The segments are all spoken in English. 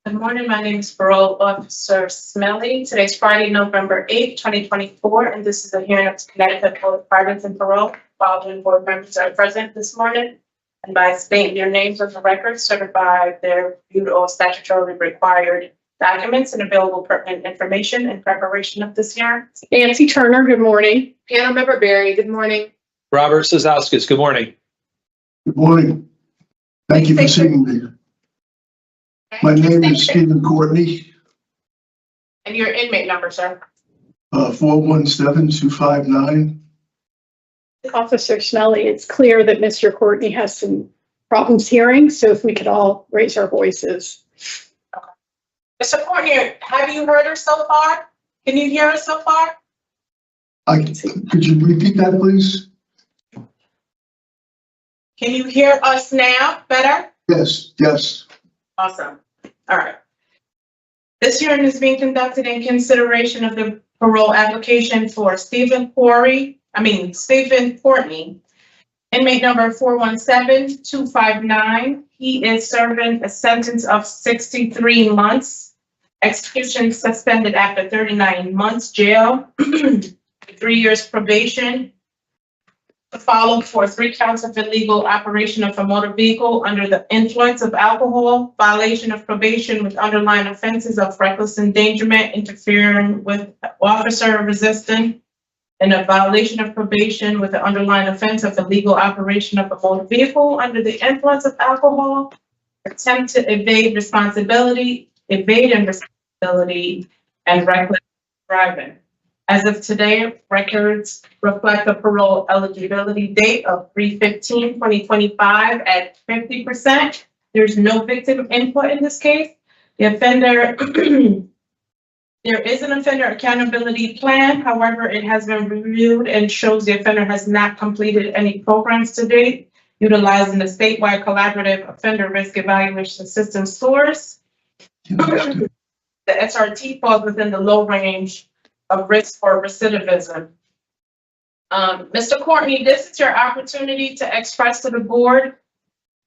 Good morning. My name is Parole Officer Smelly. Today's Friday, November 8th, 2024, and this is a hearing of Connecticut Board of Pardons and Parole. Following board members are present this morning, and by stating your names on the record, certified their viewed all statutorily required documents and available pertinent information in preparation of this hearing. Nancy Turner, good morning. Panel Member Barry, good morning. Robert Cizauskas, good morning. Good morning. Thank you for seeing me. My name is Stephen Courtney, And your inmate number, sir. 417259. Officer Snelly, it's clear that Mr. Courtney has some problems hearing, so if we could all raise our voices. Mr. Courtney, have you heard her so far? Can you hear us so far? Could you repeat that, please? Can you hear us now better? Yes, yes. Awesome. All right. This hearing is being conducted in consideration of the parole application for Stephen Courtney, inmate number 417259. He is serving a sentence of 63 months, execution suspended after 39 months jail, 3 years probation, followed for 3 counts of illegal operation of a motor vehicle under the influence of alcohol, violation of probation with underlying offenses of reckless endangerment, interfering with officer resistance, and a violation of probation with the underlying offense of illegal operation of a motor vehicle under the influence of alcohol, attempt to evade responsibility, and reckless driving. As of today, records reflect a parole eligibility date of 3/15/2025 at 50%. There's no victim input in this case. The offender, there is an offender accountability plan. However, it has been reviewed and shows the offender has not completed any programs to date, utilizing the statewide collaborative offender risk evaluation system source. The SRT falls within the low range of risk for recidivism. Mr. Courtney, this is your opportunity to express to the board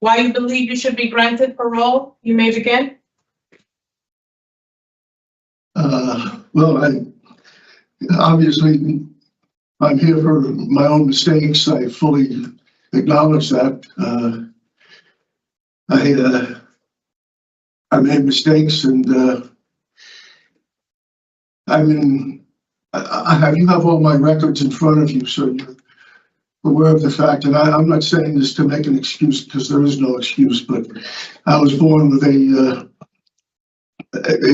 why you believe you should be granted parole. You may begin. Well, obviously, I'm here for my own mistakes. I fully acknowledge that. I made mistakes, and you have all my records in front of you, so you're aware of the fact. And I'm not saying this to make an excuse, because there is no excuse, but I was born with a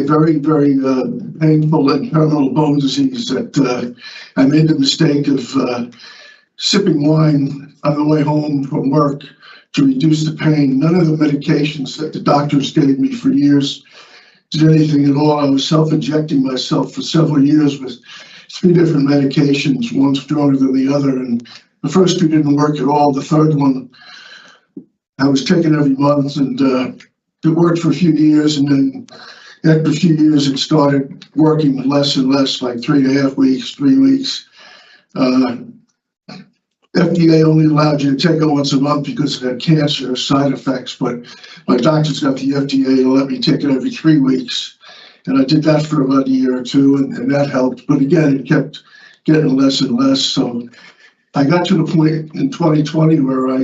very, very painful and terminal bone disease that I made the mistake of sipping wine on the way home from work to reduce the pain. None of the medications that the doctors gave me for years did anything at all. I was self-injecting myself for several years with 3 different medications, one stronger than the other, and the first 2 didn't work at all. The third one I was taking every month, and it worked for a few years, and then after a few years it started working less and less, like 3.5 weeks, 3 weeks. FDA only allowed you to take it once a month because it had cancer side effects, but my doctors got the FDA to let me take it every 3 weeks. And I did that for about a year or 2, and that helped. But again, it kept getting less and less. So I got to the point in 2020 where I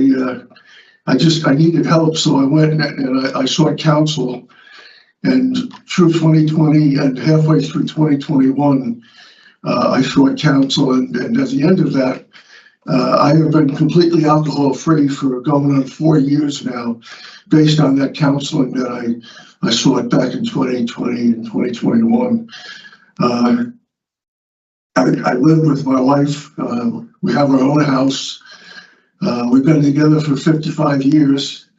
needed help. So I went and I sought counsel. And through 2020 and halfway through 2021, I sought counsel. And at the end of that, I have been completely alcohol-free for going on 4 years now, based on that counseling that I sought back in 2020 and 2021. I live with my wife. We have our own house. We've been together for 55 years.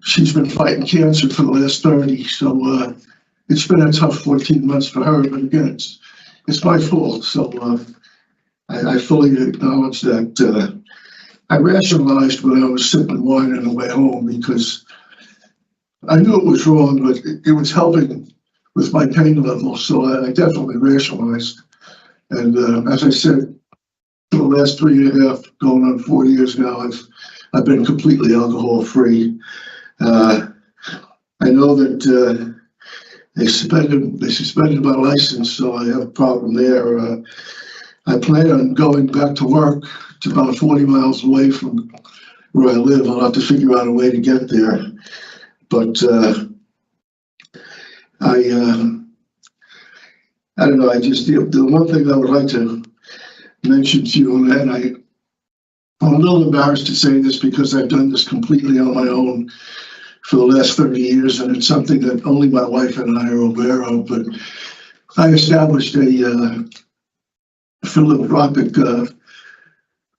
She's been fighting cancer for the last 30, so it's been a tough 14 months for her, but again, it's my fault. So I fully acknowledge that. I rationalized when I was sipping wine on the way home because I knew it was wrong, but it was helping with my pain level, so I definitely rationalized. And as I said, for the last 3.5, going on 4 years now, I've been completely alcohol free. I know that They suspended my license, so I have a problem there. I plan on going back to work. It's about 40 miles away from where I live. I'll have to figure out a way to get there. But I don't know. The one thing I would like to mention to you, and I'm a little embarrassed to say this because I've done this completely on my own for the last 30 years, and it's something that only my wife and I are aware of, but I established a philanthropic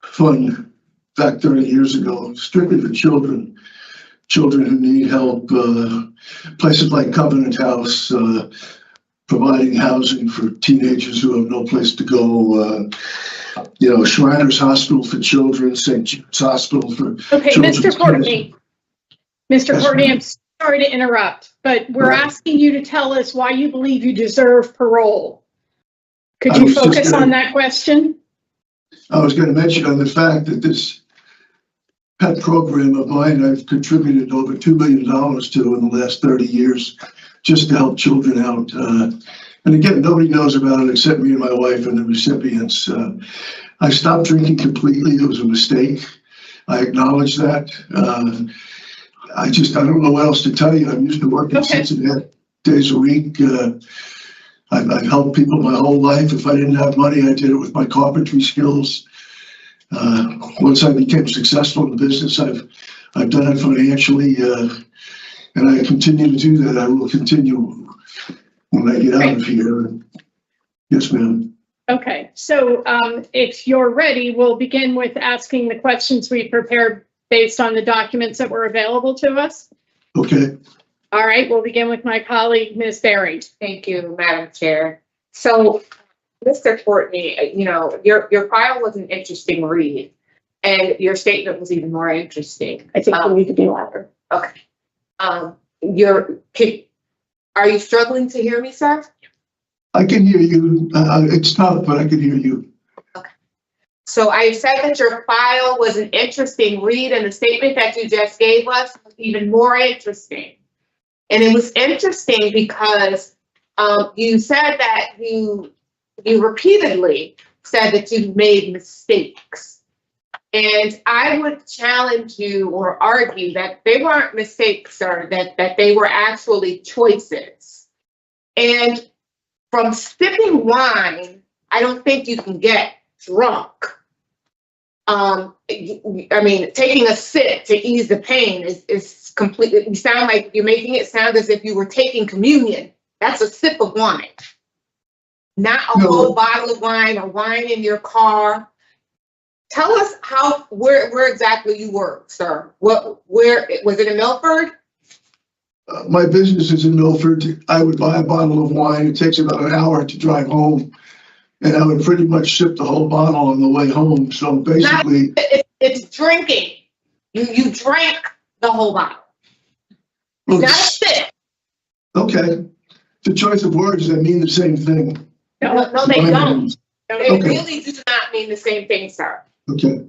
fund back 30 years ago, strictly for children who need help, places like Covenant House, providing housing for teenagers who have no place to go, Shriners Hospital for Children, St. Jude's Hospital for Okay, children's Mr. Courtney. Mr. Yes, Courtney, ma'am. I'm sorry to interrupt, but we're Right. asking you to tell us why you believe you deserve parole. Could I you was just focus gonna- on that question? I was going to mention on the fact that this pet program of mine, I've contributed over $2 million to in the last 30 years, just to help children out. And again, nobody knows about it except me and my wife and the recipients. I stopped drinking completely. It was a mistake. I acknowledge that. I don't know what else to tell you. I'm used to working Okay. 6.5 days a week. I've helped people my whole life. If I didn't have money, I did it with my carpentry skills. Once I became successful in the business, I've done it financially, and I continue to do that. I will continue when I get out of here. Yes, ma'am. Okay, so if you're ready, we'll begin with asking the questions we prepared based on the documents that were available to us. Okay. All right, we'll begin with my colleague, Ms. Berry. Thank you, Madam Chair. So, Mr. Courtney, your file was an interesting read, and your statement was even more interesting. I think we need to be louder. Okay. Are you struggling to hear me, sir? I can hear you. It's tough, but I can hear you. So I said that your file was an interesting read, and the statement that you just gave us was even more interesting. And it was interesting because you said that you repeatedly said that you made mistakes. And I would challenge you or argue that they weren't mistakes, sir, that they were actually choices. And from sipping wine, I don't think you can get drunk. I mean, taking a sip to ease the pain is completely, you sound like you're making it sound as if you were taking communion. That's a sip of wine, not a whole bottle of wine or wine in your car. Tell us where exactly you work, sir. Where was it in Milford? My business is in Milford. I would buy a bottle of wine. It takes about an hour to drive home. And I would pretty much sip the whole bottle on the way home. So basically, It's drinking. You drank the whole bottle. well, Not a sip. okay. The choice of words that mean the same thing. No, they don't. They Okay. really do not mean the same thing, sir. Okay.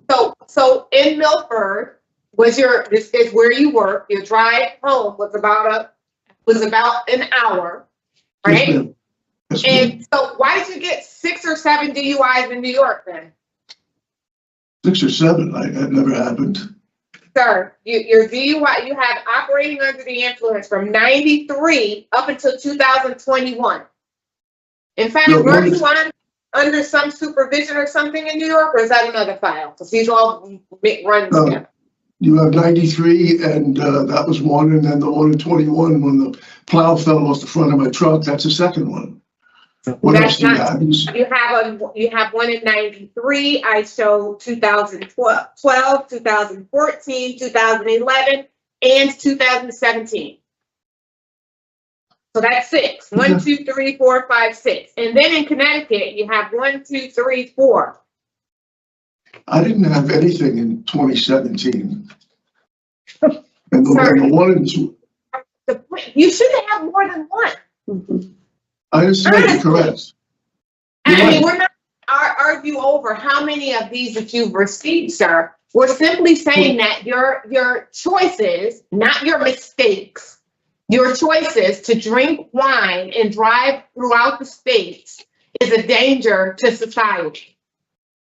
So in Milford this is where you work. Your drive home was about an hour, right? Yes, ma'am. Yes, ma'am. And so why did you get 6 or 7 DUIs in New York then? 6 or 7. That never happened. Sir, your DUI, you had operating under the influence from 93 up until 2021. In fact, No, were you under some supervision or something in New York, or is that another file? Because these all run No. together. You have 93, and that was one, and then the one in 21 when the plow fell off the front of my truck. That's the second one. What That's else do you not- have? You have one in 93. I show 2012, 2014, 2011, and 2017. So that's 6. 1, 2, 3, 4, 5, 6. And then in Connecticut, you have 1, 2, 3, 4. I didn't have anything in 2017. And the one and two, You should have more than one. Mhm. I understand you're correct. You're I mean, right. we're not argue over how many of these that you've received, sir. We're simply saying that your choices, not your mistakes, Your choices to drink wine and drive throughout the states is a danger to society.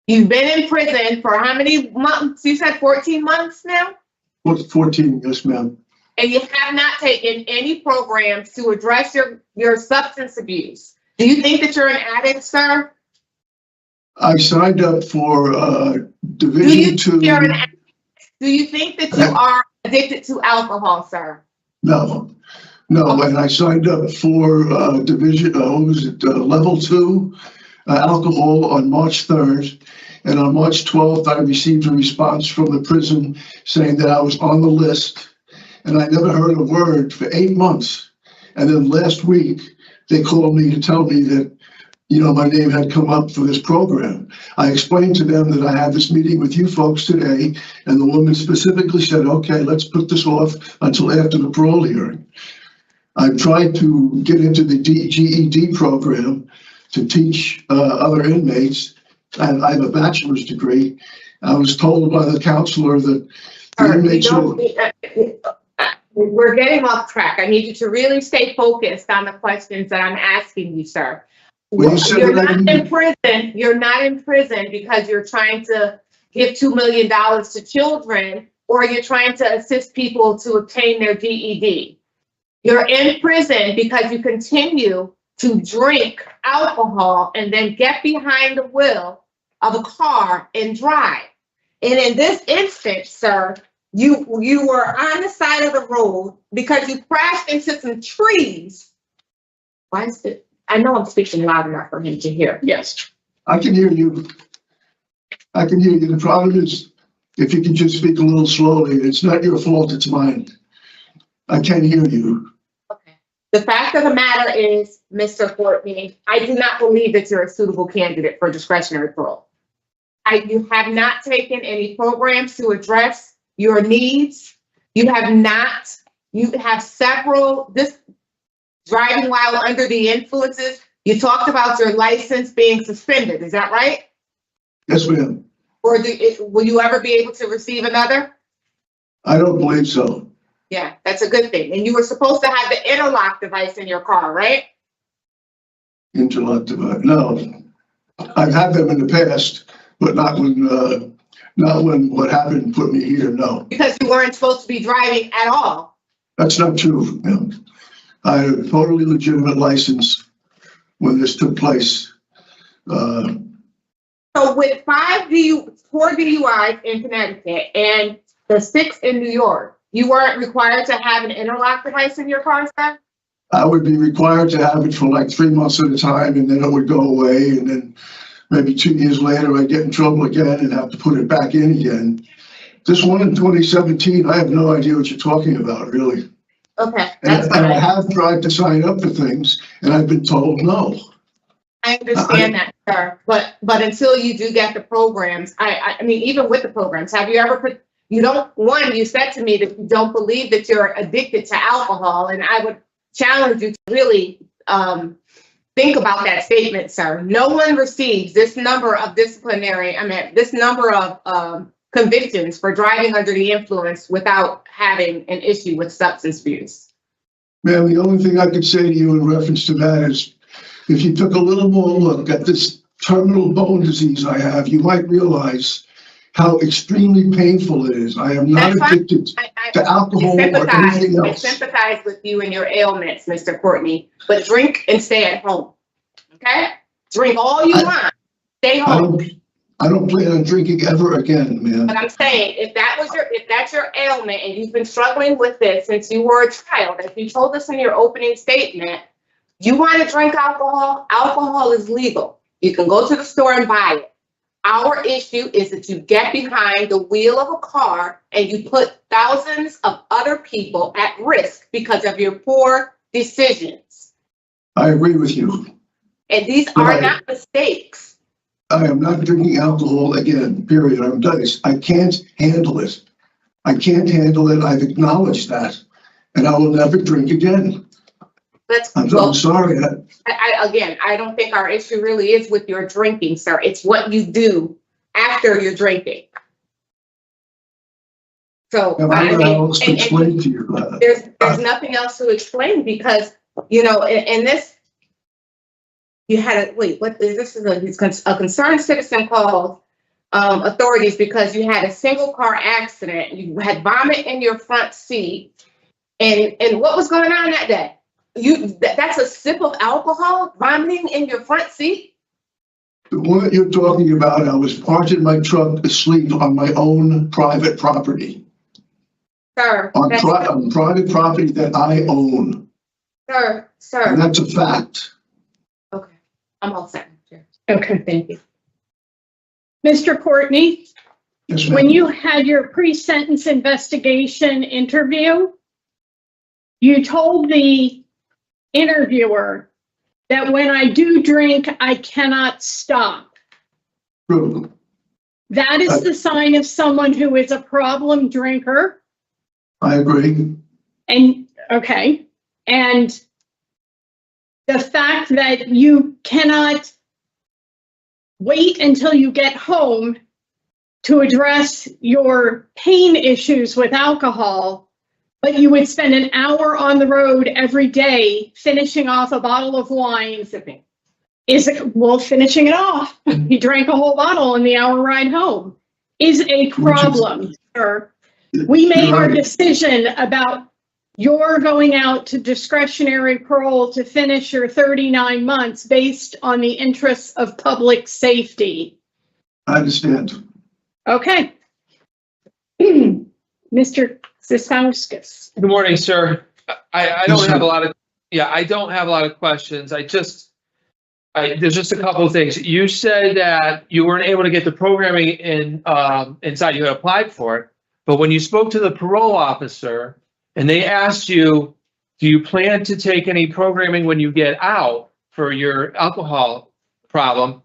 You've been in prison for how many months? You said 14 months now? What's 14, yes, ma'am. And you have not taken any programs to address your substance abuse. Do you think that you're an addict, sir? I signed up for Do you Division think you're an 2. addict? Do you think that you are addicted to alcohol, sir? No, and I signed up for level 2 alcohol on March 3rd. And on March 12th, I received a response from the prison saying that I was on the list. And I never heard a word for 8 months. And then last week, they called me to tell me that, my name had come up for this program. I explained to them that I had this meeting with you folks today, and the woman specifically said, okay, let's put this off until after the parole hearing. I've tried to get into the GED program to teach other inmates, and I have a bachelor's degree. I was told by the counselor that the inmates We're getting off track. I need you to really stay focused on the questions that I'm asking you, sir. You're not in prison. You're not in prison because you're trying to give $2 million to children, or you're trying to assist people to obtain their GED. You're in prison because you continue to drink alcohol and then get behind the wheel of a car and drive. And in this instance, sir, you were on the side of the road because you crashed into some trees. Why is it? I know I'm speaking loud enough for him to hear. Yes. I can hear you. The problem is, if you can just speak a little slowly, it's not your fault, it's mine. I can hear you. Okay. The fact of the matter is, Mr. Courtney, I do not believe that you're a suitable candidate for discretionary parole. You have not taken any programs to address your needs. You have several, driving while under the influences. You talked about your license being suspended. Is that right? Yes, ma'am. Or will you ever be able to receive another? I don't believe so. Yeah, that's a good thing. And you were supposed to have the interlock device in your car, right? Interlock device. No, I've had them in the past, but not when what happened put me here. No, Because you weren't supposed to be driving at all. that's not true. No. I had a totally legitimate license when this took place. So with 4 DUIs in Connecticut and the 6 in New York, you weren't required to have an interlock device in your car, sir? I would be required to have it for like 3 months at a time, and then it would go away, and then maybe 2 years later I'd get in trouble again and have to put it back in again. This one in 2017, I have no idea what you're talking about, really. Okay, And I have tried to sign up for things, and I've been told no. I understand that, sir, but until you do get the programs, I mean, even with the programs, have you ever you said to me that you don't believe that you're addicted to alcohol, and I would challenge you to really think about that statement, sir. No one receives this number of convictions for driving under the influence without having an issue with substance abuse. Ma'am, the only thing I could say to you in reference to that is, if you took a little more look at this terminal bone disease I have, you might realize how extremely painful it is. I am not addicted to alcohol or anything else. I sympathize with you and your ailments, Mr. Courtney, but drink and stay at home, okay? Drink all you want, stay home. I don't plan on drinking ever again, man. But I'm saying, if that's your ailment and you've been struggling with this since you were a child, as you told us in your opening statement, you want to drink alcohol? Alcohol is legal. You can go to the store and buy it. Our issue is that you get behind the wheel of a car and you put thousands of other people at risk because of your poor decisions. I agree with you. And these are not mistakes. I am not drinking alcohol again, period. I'm done. I can't handle it. I can't handle it. I've acknowledged that. And I will never drink again. I'm sorry. I don't think our issue really is with your drinking, sir. It's what you do after you're drinking. So, I I don't know how mean, else to explain to you that. there's nothing else to explain because, you know, in this, you had a, wait, what is this? Is a concerned citizen called authorities because you had a single car accident. You had vomit in your front seat. And what was going on that day? That's a sip of alcohol, vomiting in your front seat? The one that you're talking about, I was parking my truck asleep on my own private property. Sir, On that's, private property that I own. And sir. that's a fact. Okay, I'm all set. Okay. Thank you. Mr. Courtney, Yes, ma'am. when you had your pre-sentence investigation interview, you told the interviewer that when I do drink, I cannot stop. True. That is the sign of someone who is a problem drinker. I agree. And, okay, and the fact that you cannot wait until you get home to address your pain issues with alcohol, but you would spend an hour on the road every day finishing off a bottle of wine. Finishing it off. He drank a whole bottle in the hour ride home is a problem, sir. We made our decision about your going out to discretionary parole to finish your 39 months based on the interests of public safety. I understand. Okay. Mr. Cizauskas. Good morning, sir. I don't have a lot of, I don't have a lot of questions. There's just a couple of things. You said that you weren't able to get the programming inside. You had applied for it, but when you spoke to the parole officer and they asked you, do you plan to take any programming when you get out for your alcohol problem?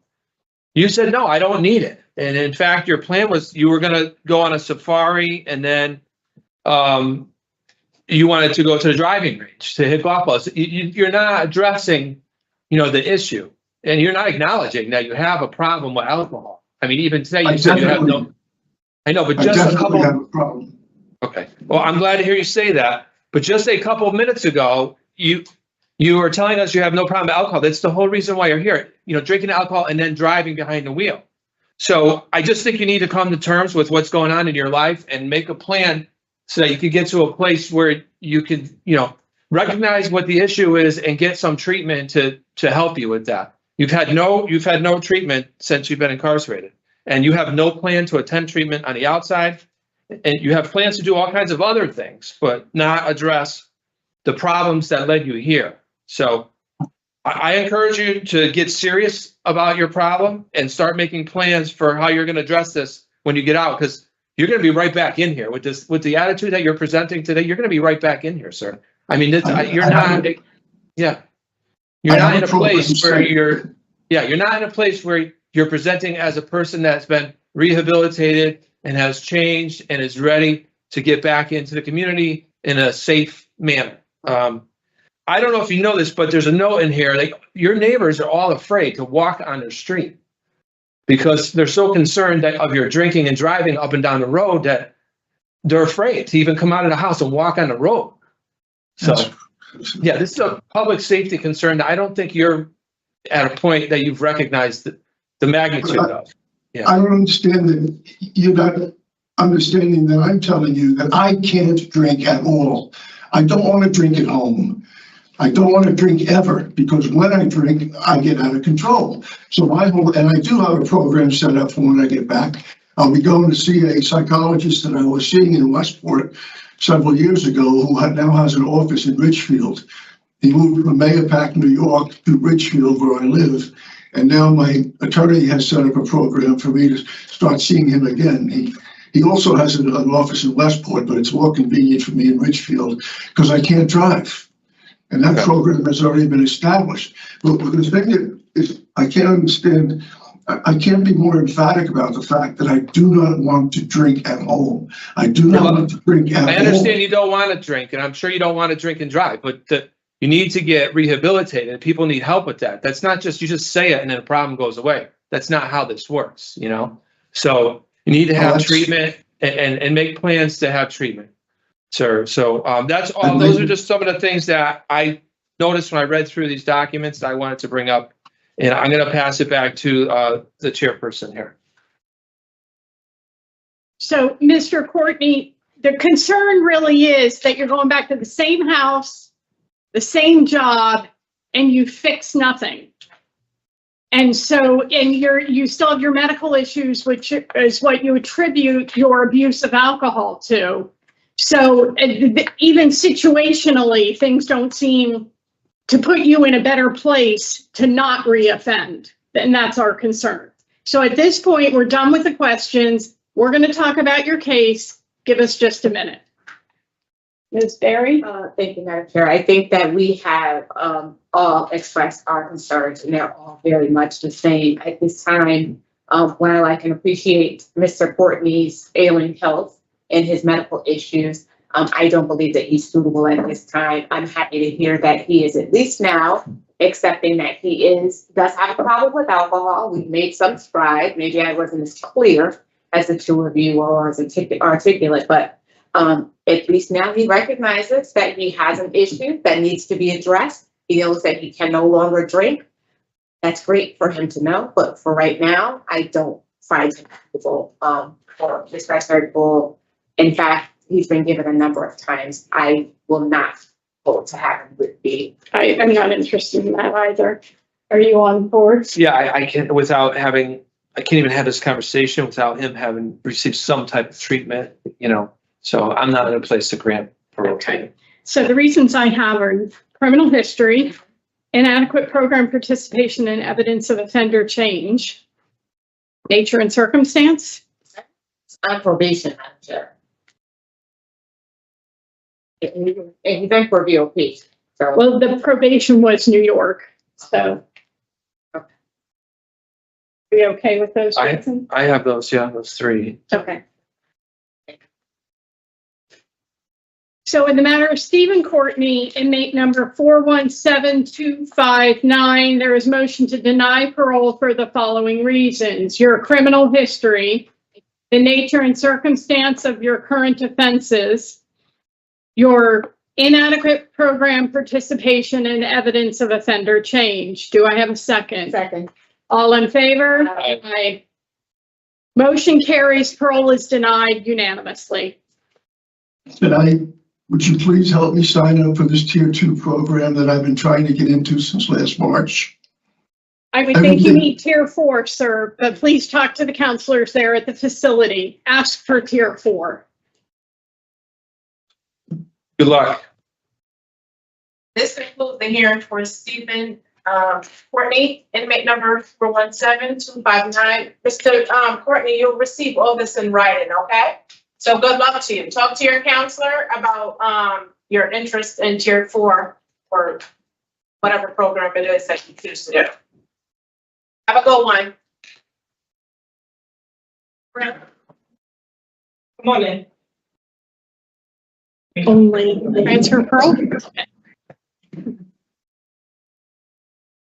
You said, no, I don't need it. And in fact, your plan was you were going to go on a safari and then you wanted to go to the driving range to hit golf balls. You're not addressing, the issue, and you're not acknowledging that you have a problem with alcohol. I mean, even today you said you have no. I know, but just a couple. Have a problem. Okay. Well, I'm glad to hear you say that. But just a couple of minutes ago, you were telling us you have no problem with alcohol. That's the whole reason why you're here. Drinking alcohol and then driving behind the wheel. So I just think you need to come to terms with what's going on in your life and make a plan so that you can get to a place where you can, recognize what the issue is and get some treatment to help you with that. You've had no treatment since you've been incarcerated, and you have no plan to attend treatment on the outside, and you have plans to do all kinds of other things, but not address the problems that led you here. So I encourage you to get serious about your problem and start making plans for how you're going to address this when you get out, because you're going to be right back in here with the attitude that you're presenting today. You're going to be right back in here, sir. I mean, you're not in a place where you're not in a place where you're presenting as a person that's been rehabilitated and has changed and is ready to get back into the community in a safe manner. I don't know if you know this, but there's a note in here. Like, your neighbors are all afraid to walk on the street because they're so concerned of your drinking and driving up and down the road that they're afraid to even come out of the house and walk on the road. So, yeah, this is a public safety concern that I don't think you're at a point that you've recognized the magnitude of. Yeah. I don't understand that you're not understanding that I'm telling you that I can't drink at all. I don't want to drink at home. I don't want to drink ever, because when I drink, I get out of control. So and I do have a program set up for when I get back. I'll be going to see a psychologist that I was seeing in Westport several years ago, who now has an office in Ridgefield. He moved from Mahopac, New York to Ridgefield, where I live. And now my attorney has set up a program for me to start seeing him again. He also has an office in Westport, but it's more convenient for me in Ridgefield because I can't drive. And that program has already been established. But the thing is, I can't understand, I can't be more emphatic about the fact that I do not want to drink at home. I do not want to drink at home. I understand you don't want to drink, and I'm sure you don't want to drink and drive, but you need to get rehabilitated. People need help with that. That's not just, you just say it and then the problem goes away. That's not how this works, So you need to have treatment. and make plans to have treatment, sir. So, that's all, those are just some of the things that I noticed when I read through these documents that I wanted to bring up. And I'm gonna pass it back to, the chairperson here. So, Mr. Courtney, the concern really is that you're going back to the same house, the same job, and you fix nothing. And so, and you still have your medical issues, which is what you attribute your abuse of alcohol to. So even situationally, things don't seem to put you in a better place to not reoffend. And that's our concern. So at this point, we're done with the questions. We're going to talk about your case. Give us just a minute. Ms. Berry? Thank you, Madam Chair. I think that we have all expressed our concerns, and they're all very much the same. At this time, while I can appreciate Mr. Courtney's ailing health and his medical issues, I don't believe that he's suitable at this time. I'm happy to hear that he is at least now accepting that he does have a problem with alcohol. We've made some strides. Maybe I wasn't as clear as the two of you or as articulate, but at least now he recognizes that he has an issue that needs to be addressed. He knows that he can no longer drink. That's great for him to know, but for right now, I don't find him suitable or disrespectful. In fact, he's been given a number of times. I will not vote to have him with me. I'm not interested in that either. Are you on board? Yeah, I can't, I can't even have this conversation without him having received some type of treatment, so I'm not in a place to grant parole. Okay. So the reasons I have are criminal history, inadequate program participation, and evidence of offender change, nature and circumstance. On probation, Madam Chair. And he's in for VOP. So, Well, the probation was New York, so. Are we okay with those reasons? I have those three. Okay. So in the matter of Stephen Courtney, inmate number 417259, there is motion to deny parole for the following reasons: your criminal history, the nature and circumstance of your current offenses, your inadequate program participation, and evidence of offender change. Do I have a second? second. All in favor? Aye. Aye. Motion carries. Parole is denied unanimously. Would you please help me sign up for this tier 2 program that I've been trying to get into since last March? I would think you need tier 4, sir, but please talk to the counselors there at the facility. Ask for tier 4. Good luck. This concludes the hearing for Stephen Courtney, inmate number 417259. Mr. Courtney, you'll receive all this in writing, okay? So good luck to you. Talk to your counselor about your interest in tier 4 or whatever program it is that you choose to do. Have a good one. Come on in. Only transfer parole?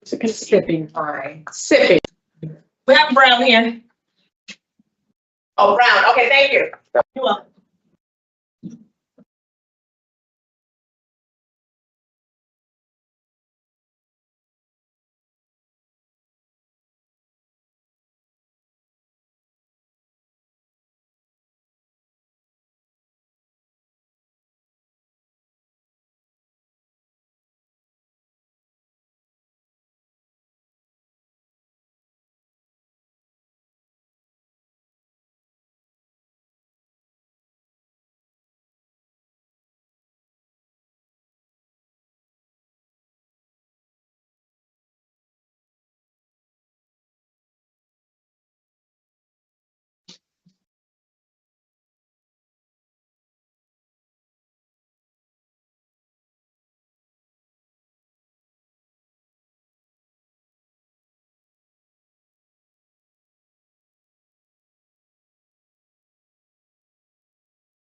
Is it gonna skip? Sipping fine. Sipping. We have Brown here. Oh, Brown. Okay, thank you. You're welcome.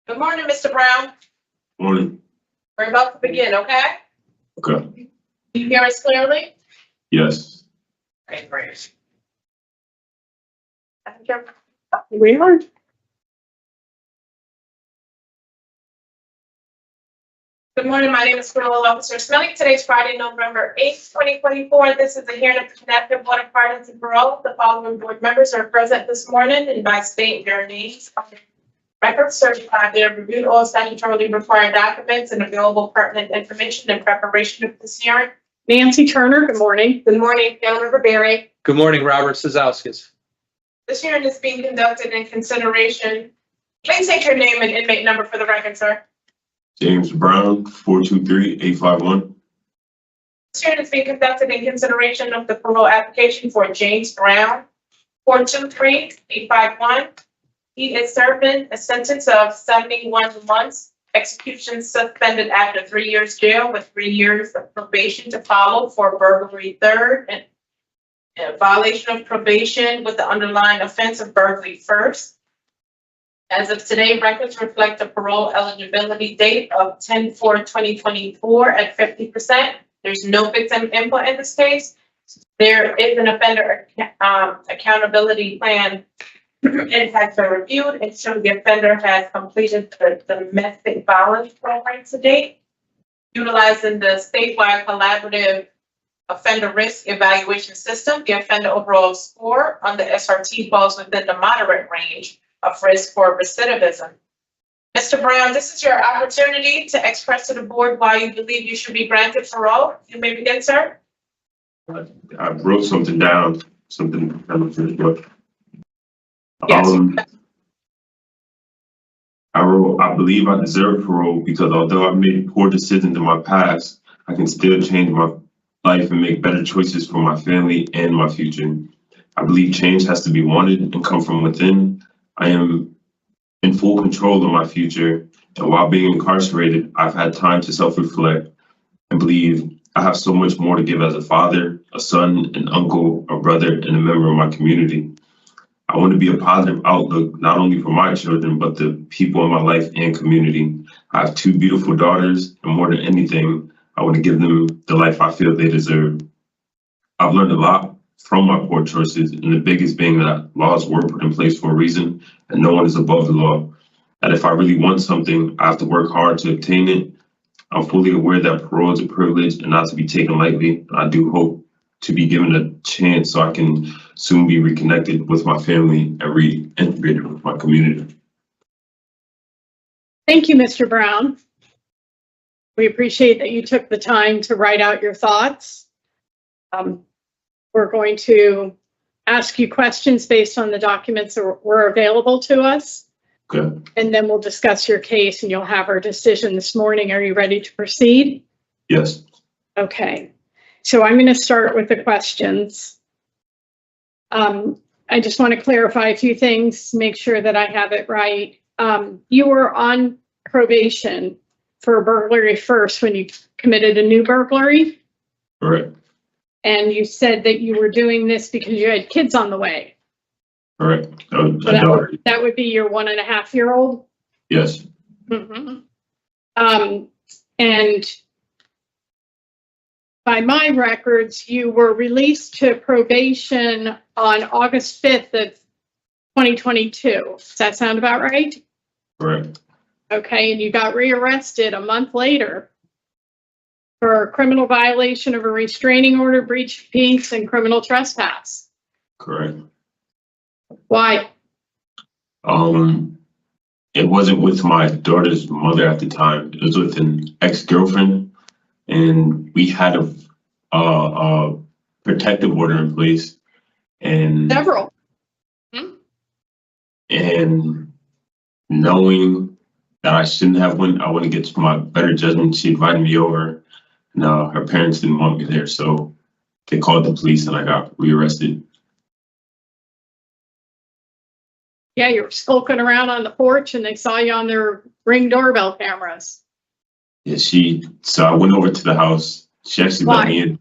Good morning, Mr. Brown. Morning. We're about to begin, okay? Okay. Do you hear us clearly? Yes. Okay, great. We are. Good morning, my name is Parole Officer Smelling. Today's Friday, November 8th, 2024. This is a hearing of the Connecticut Board of Pardons and Parole. The following board members are present this morning and by state their names on the record certified. They have reviewed all statutorily required documents and available pertinent information in preparation of this hearing. Nancy Turner, good morning. Good morning, Phil Riverberry. Good morning, Robert Cizauskas. This hearing is being conducted in consideration. Please take your name and inmate number for the record, sir. James Brown, 423-851. This hearing is being conducted in consideration of the parole application for James Brown, 423-851. He is serving a sentence of 71 months, execution suspended after 3 years jail with 3 years of probation to follow for burglary third and violation of probation with the underlying offense of burglary first. As of today, records reflect a parole eligibility date of 10/4/2024 at 50%. There's no victim input in this case. There is an offender accountability plan. It has been reviewed and shows the offender has completed the domestic violence program to date, utilizing the statewide collaborative offender risk evaluation system. The offender overall score on the SRT falls within the moderate range of risk for recidivism. Mr. Brown, this is your opportunity to express to the board why you believe you should be granted parole. You may begin, sir. I wrote something down, something I don't finish, but Yes. I believe I deserve parole because although I've made poor decisions in my past, I can still change my life and make better choices for my family and my future. I believe change has to be wanted and come from within. I am in full control of my future, and while being incarcerated, I've had time to self-reflect and believe I have so much more to give as a father, a son, an uncle, a brother, and a member of my community. I want to be a positive outlook, not only for my children, but the people in my life and community. I have 2 beautiful daughters, and more than anything, I want to give them the life I feel they deserve. I've learned a lot from my poor choices, and the biggest being that laws were put in place for a reason, and no one is above the law. That if I really want something, I have to work hard to obtain it. I'm fully aware that parole is a privilege and not to be taken lightly. I do hope to be given a chance so I can soon be reconnected with my family and reintegrated with my community. Thank you, Mr. Brown. We appreciate that you took the time to write out your thoughts. We're going to ask you questions based on the documents that were available to us. Okay. And then we'll discuss your case and you'll have our decision this morning. Are you ready to proceed? Yes. Okay. So I'm going to start with the questions. I just want to clarify a few things, make sure that I have it right. You were on probation for burglary first when you committed a new burglary. Correct. And you said that you were doing this because you had kids on the way. Correct. That would be your 1.5-year-old? Yes. Mm-hmm. And by my records, you were released to probation on August 5th of 2022. Does that sound about right? Correct. Okay, and you got rearrested a month later for criminal violation of a restraining order, breach of peace, and criminal trespass. Correct. Why? It wasn't with my daughter's mother at the time. It was with an ex-girlfriend, and we had a protective order in place. And Several. And knowing that I shouldn't have went, I went against my better judgment. She invited me over. No, her parents didn't want me there, so they called the police and I got rearrested. Yeah, you were skulking around on the porch and they saw you on their Ring doorbell cameras. Yeah, so I went over to the house. She actually let me in.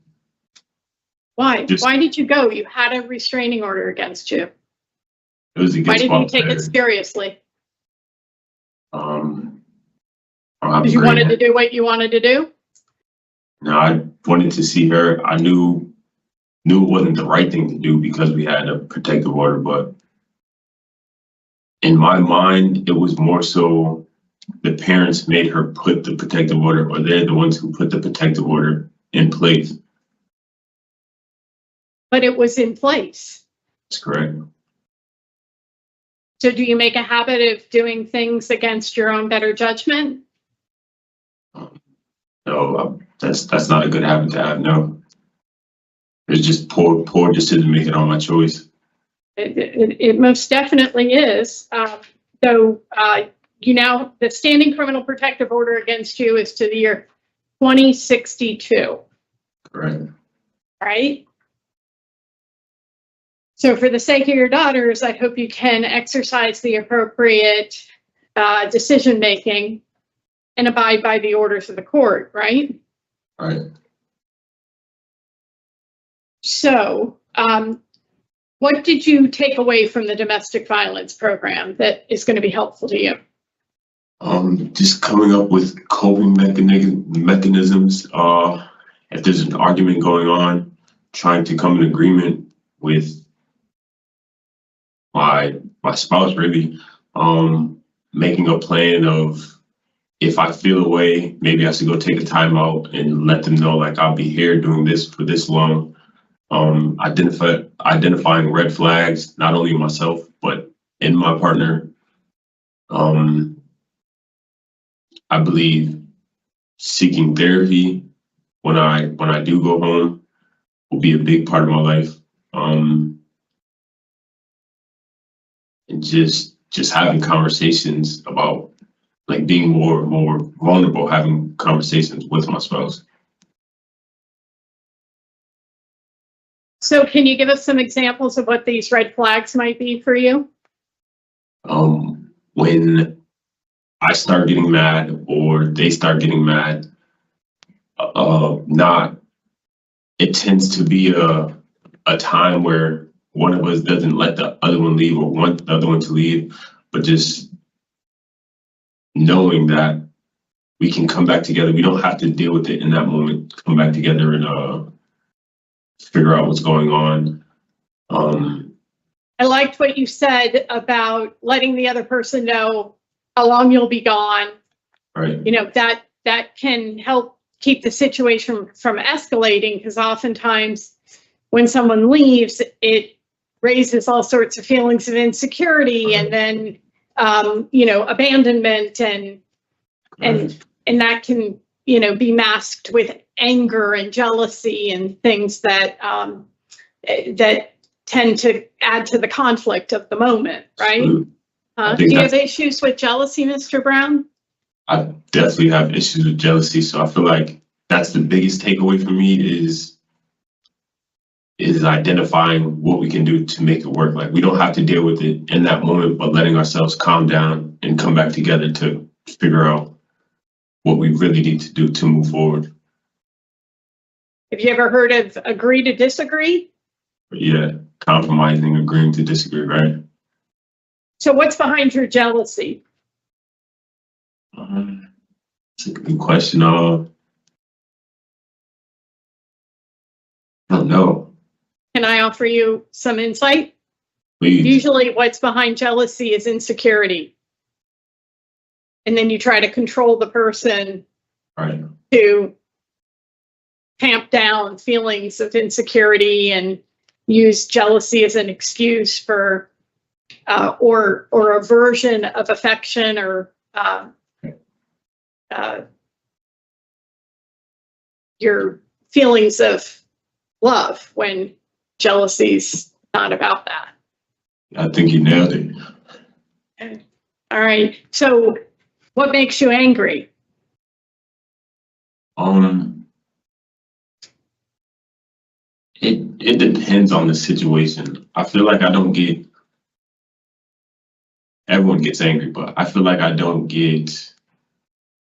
Why? Just- Why did you go? You had a restraining order against you. It was Why against didn't you take it seriously? Because you wanted to do what you wanted to do? No, I wanted to see her. I knew it wasn't the right thing to do because we had a protective order, but in my mind, it was more so the parents made her put the protective order, or they're the ones who put the protective order in place. But it was in place. That's correct. So do you make a habit of doing things against your own better judgment? No, that's not a good habit to have. No, it's just poor decision making on my choice. It most definitely is. So you now, the standing criminal protective order against you is to the year 2062, Correct. right? So for the sake of your daughters, I hope you can exercise the appropriate decision-making and abide by the orders of the court, right? Right. So what did you take away from the domestic violence program that is going to be helpful to you? Just coming up with coping mechanisms. If there's an argument going on, trying to come in agreement with my spouse, really. Making a plan of, if I feel away, maybe I should go take a time out and let them know, like, I'll be here doing this for this long. Identifying red flags, not only in myself, but in my partner. I believe seeking therapy when I do go home will be a big part of my life. And just having conversations about, like, being more vulnerable, having conversations with my spouse. So can you give us some examples of what these red flags might be for you? When I start getting mad or they start getting mad, it tends to be a time where one of us doesn't let the other one leave or want the other one to leave, but just knowing that we can come back together. We don't have to deal with it in that moment. Come back together and figure out what's going on. I liked what you said about letting the other person know how long you'll be gone. Right. You know, that can help keep the situation from escalating, because oftentimes when someone leaves, it raises all sorts of feelings of insecurity and then, you know, abandonment and that can, you know, be masked with anger and jealousy and things that that tend to add to the conflict of the moment, right? Do you have issues with jealousy, Mr. Brown? I definitely have issues with jealousy, so I feel like that's the biggest takeaway for me is identifying what we can do to make it work. Like, we don't have to deal with it in that moment, but letting ourselves calm down and come back together to figure out what we really need to do to move forward. Have you ever heard of agree to disagree? Yeah, compromising, agreeing to disagree, right? So what's behind your jealousy? It's a good question. I don't know. Can I offer you some insight? Please. Usually what's behind jealousy is insecurity. And then you try to control the person Right. to tamp down feelings of insecurity and use jealousy as an excuse for or a version of affection or your feelings of love, when jealousy's not about that. I think you nailed it. Okay. All right. So what makes you angry? It depends on the situation. I feel like everyone gets angry, but I feel like I don't get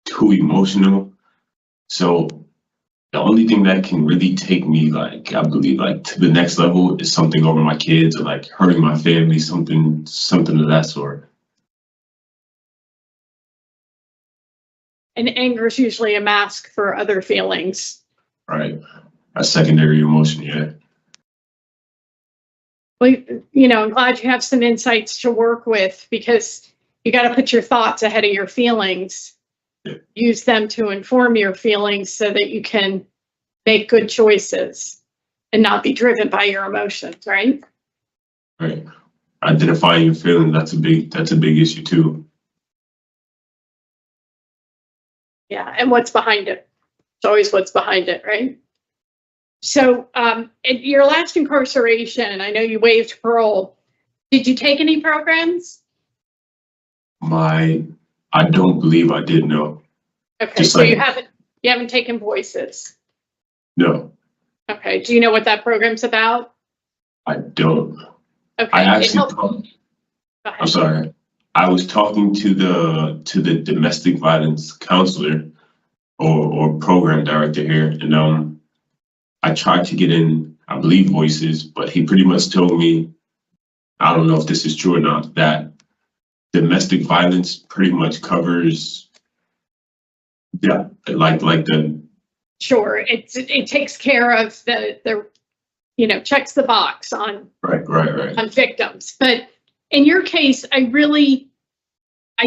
too emotional. So the only thing that can really take me, like, I believe, like, to the next level is something over my kids or like hurting my family, something of that sort. And anger is usually a mask for other feelings. Right. A secondary emotion, yeah. Well, you know, I'm glad you have some insights to work with, because, you got to put your thoughts ahead of your feelings. Yeah. Use them to inform your feelings so that you can make good choices and not be driven by your emotions, right? Right. Identifying your feeling, that's a big issue too. Yeah, and what's behind it. It's always what's behind it, right? So at your last incarceration, I know you waived parole. Did you take any programs? I don't believe I did, no. Okay, Just so like- you haven't taken voices. No, Okay, do you know what that program's about? I don't. Okay, I it actually, helped- Go I'm ahead. sorry. I was talking to the domestic violence counselor or program director here, and I tried to get in, I believe, voices, but he pretty much told me, I don't know if this is true or not, that domestic violence pretty much covers, yeah, like the, Sure, it takes care of the checks the box on right. victims. But in your case, I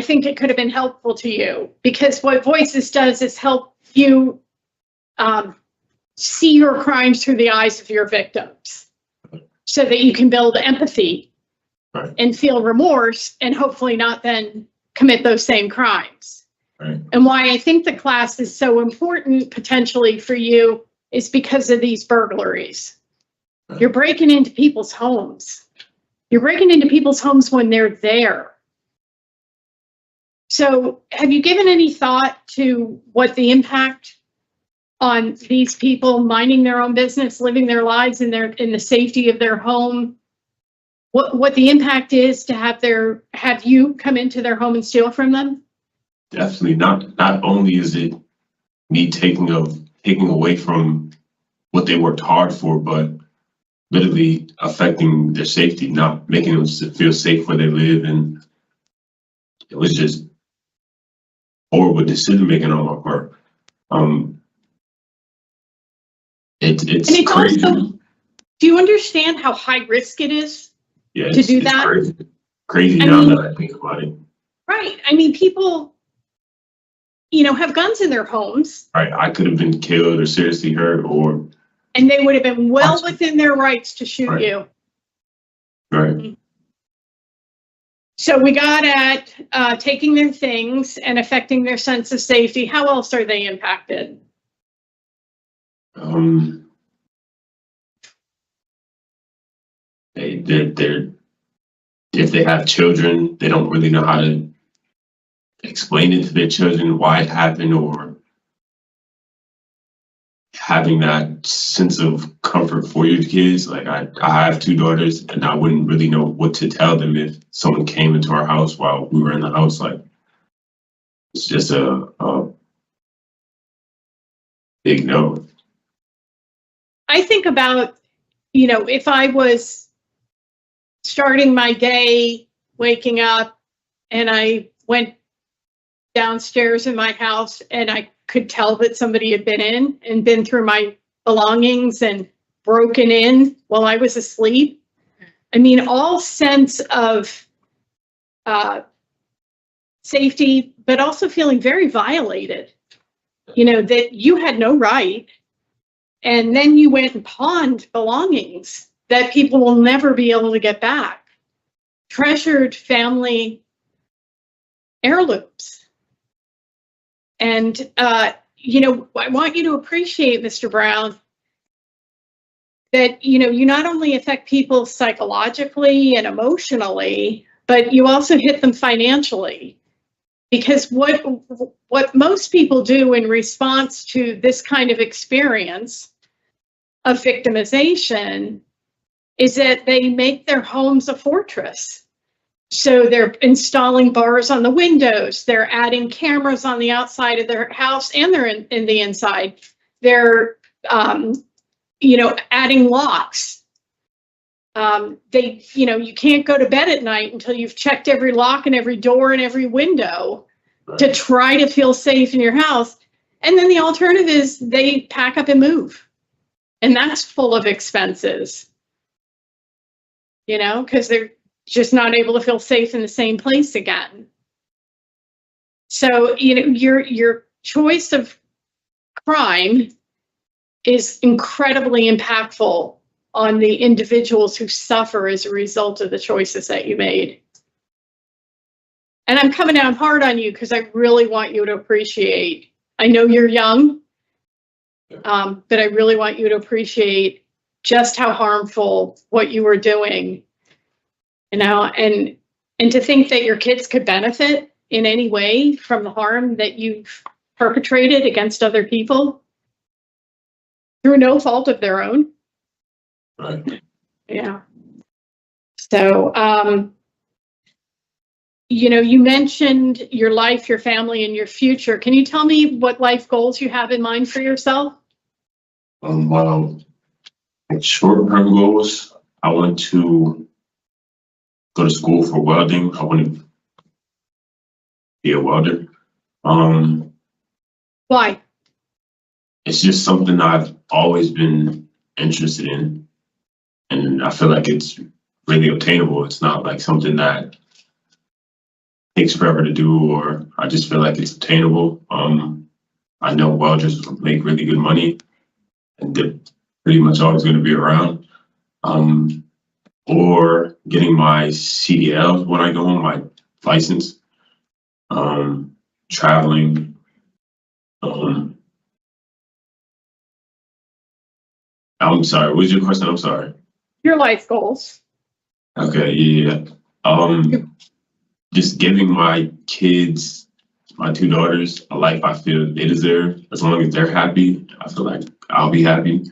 think it could have been helpful to you, because what Voices does is help you see your crimes through the eyes of your victims so that you can build empathy Right. and feel remorse and hopefully not then commit those same crimes. Right. And why I think the class is so important potentially for you is because of these burglaries. Right. You're breaking into people's homes. You're breaking into people's homes when they're there. So have you given any thought to what the impact on these people minding their own business, living their lives in the safety of their home, what the impact is to have you come into their home and steal from them? Definitely not only is it me taking away from what they worked hard for, but literally affecting their safety, not making them feel safe where they live. And it was just horrible decision making on my part. It's crazy. Also, do you understand how high risk it is? Yeah, to do it's that? crazy I now mean- that I think about it. Right. I mean, people, have guns in their homes, Right, I could have been killed or seriously hurt, or and they would have been well within their rights to shoot Right. you. right. So we got at taking their things and affecting their sense of safety. How else are they impacted? They're if they have children, they don't really know how to explain it to their children why it happened, or having that sense of comfort for your kids. Like I have two daughters, and I wouldn't really know what to tell them if someone came into our house while we were in the house. Like it's just a big no. I think about, if I was starting my day, waking up, and I went downstairs in my house and I could tell that somebody had been through my belongings and broken in while I was asleep. I mean, all sense of safety, but also feeling very violated, that you had no right. And then you went and pawned belongings that people will never be able to get back. Treasured family heirlooms. And, I want you to appreciate, Mr. Brown, that, you not only affect people psychologically and emotionally, but you also hit them financially. Because what most people do in response to this kind of experience of victimization is that they make their homes a fortress. So they're installing bars on the windows, they're adding cameras on the outside of their house, and they're in the inside. They're, adding locks. You can't go to bed at night until you've checked every lock and every door and every window to try to feel safe in your house. And then the alternative is they pack up and move. And that's full of expenses, because they're just not able to feel safe in the same place again. So, your choice of crime is incredibly impactful on the individuals who suffer as a result of the choices that you made. And I'm coming down hard on you because I really want you to appreciate, I know you're young, but I really want you to appreciate just how harmful what you were doing, and to think that your kids could benefit in any way from the harm that you've perpetrated against other people through no fault of their own. Right. Yeah. So, you mentioned your life, your family, and your future. Can you tell me what life goals you have in mind for yourself? Well, short-term goals, I want to go to school for welding. I want to be a welder. Why? It's just something I've always been interested in, and I feel like it's really obtainable. It's not like something that takes forever to do, or I just feel like it's obtainable. I know welders make really good money, and they're pretty much always going to be around. Or getting my CDL when I go home, my license. Traveling. I'm sorry, what was your question? I'm sorry. Your life goals. Okay, yeah. Just giving my kids, my two daughters, a life I feel they deserve. As long as they're happy, I feel like I'll be happy.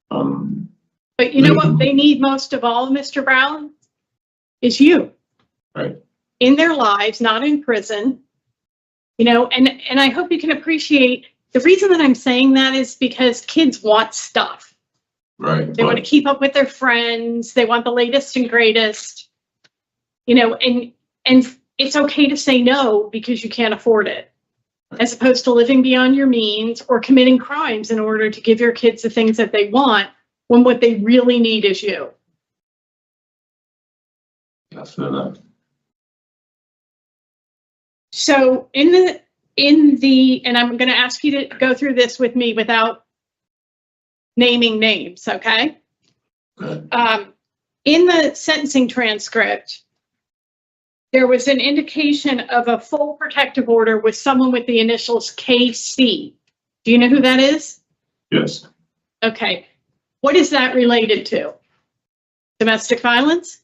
But you know what they need most of all, Mr. Brown, is you. Right. In their lives, not in prison. And I hope you can appreciate the reason that I'm saying that is because kids want stuff. Right. They want to keep up with their friends. They want the latest and greatest, and it's okay to say no because you can't afford it, as opposed to living beyond your means or committing crimes in order to give your kids the things that they want when what they really need is you. I feel that. So and I'm going to ask you to go through this with me without naming names, okay? Okay. In the sentencing transcript, there was an indication of a full protective order with someone with the initials KC. Do you know who that is? Yes. Okay. What is that related to? Domestic violence?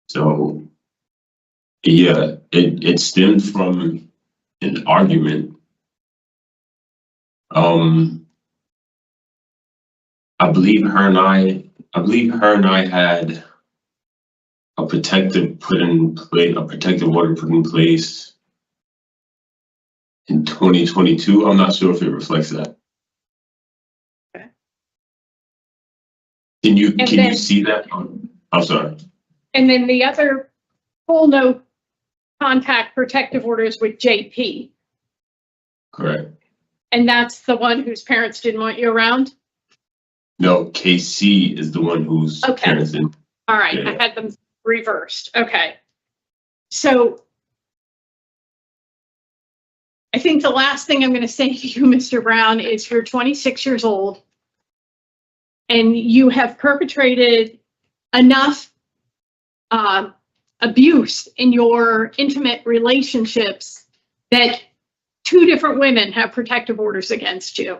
So, yeah, it stemmed from an argument. I believe her and I had a protective order put in place in 2022. I'm not sure if it reflects that. Okay. Can you see that? I'm sorry. And then the other full no contact protective orders with JP. Correct. And that's the one whose parents didn't want you around? No, KC is the one whose Okay. parents didn't. All right, Yeah. I had them reversed. Okay. So I think the last thing I'm going to say to you, Mr. Brown, is you're 26 years old and you have perpetrated enough abuse in your intimate relationships that 2 different women have protective orders against you.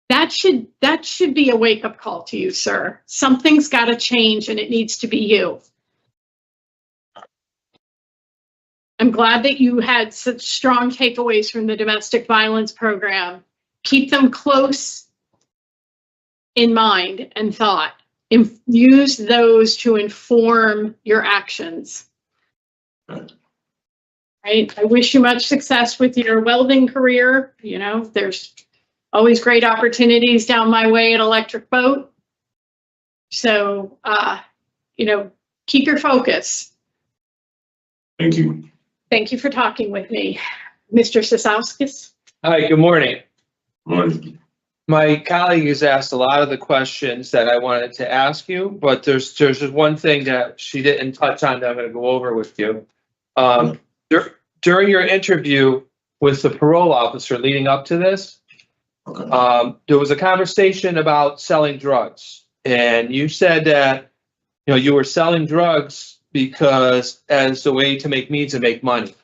That should be a wake-up call to you, sir. Something's got to change and it needs to be you. I'm glad that you had such strong takeaways from the domestic violence program. Keep them close in mind and thought. Use those to inform your actions. Right? I wish you much success with your welding career. There's always great opportunities down my way at Electric Boat. So, keep your focus. Thank you. Thank you for talking with me. Mr. Cizauskas? Hi, good morning. Morning. My colleague has asked a lot of the questions that I wanted to ask you, but there's just one thing that she didn't touch on that I'm going to go over with you. during your interview with the parole officer leading up to this, Okay. there was a conversation about selling drugs. And you said that, you were selling drugs because as a way to make means and make money,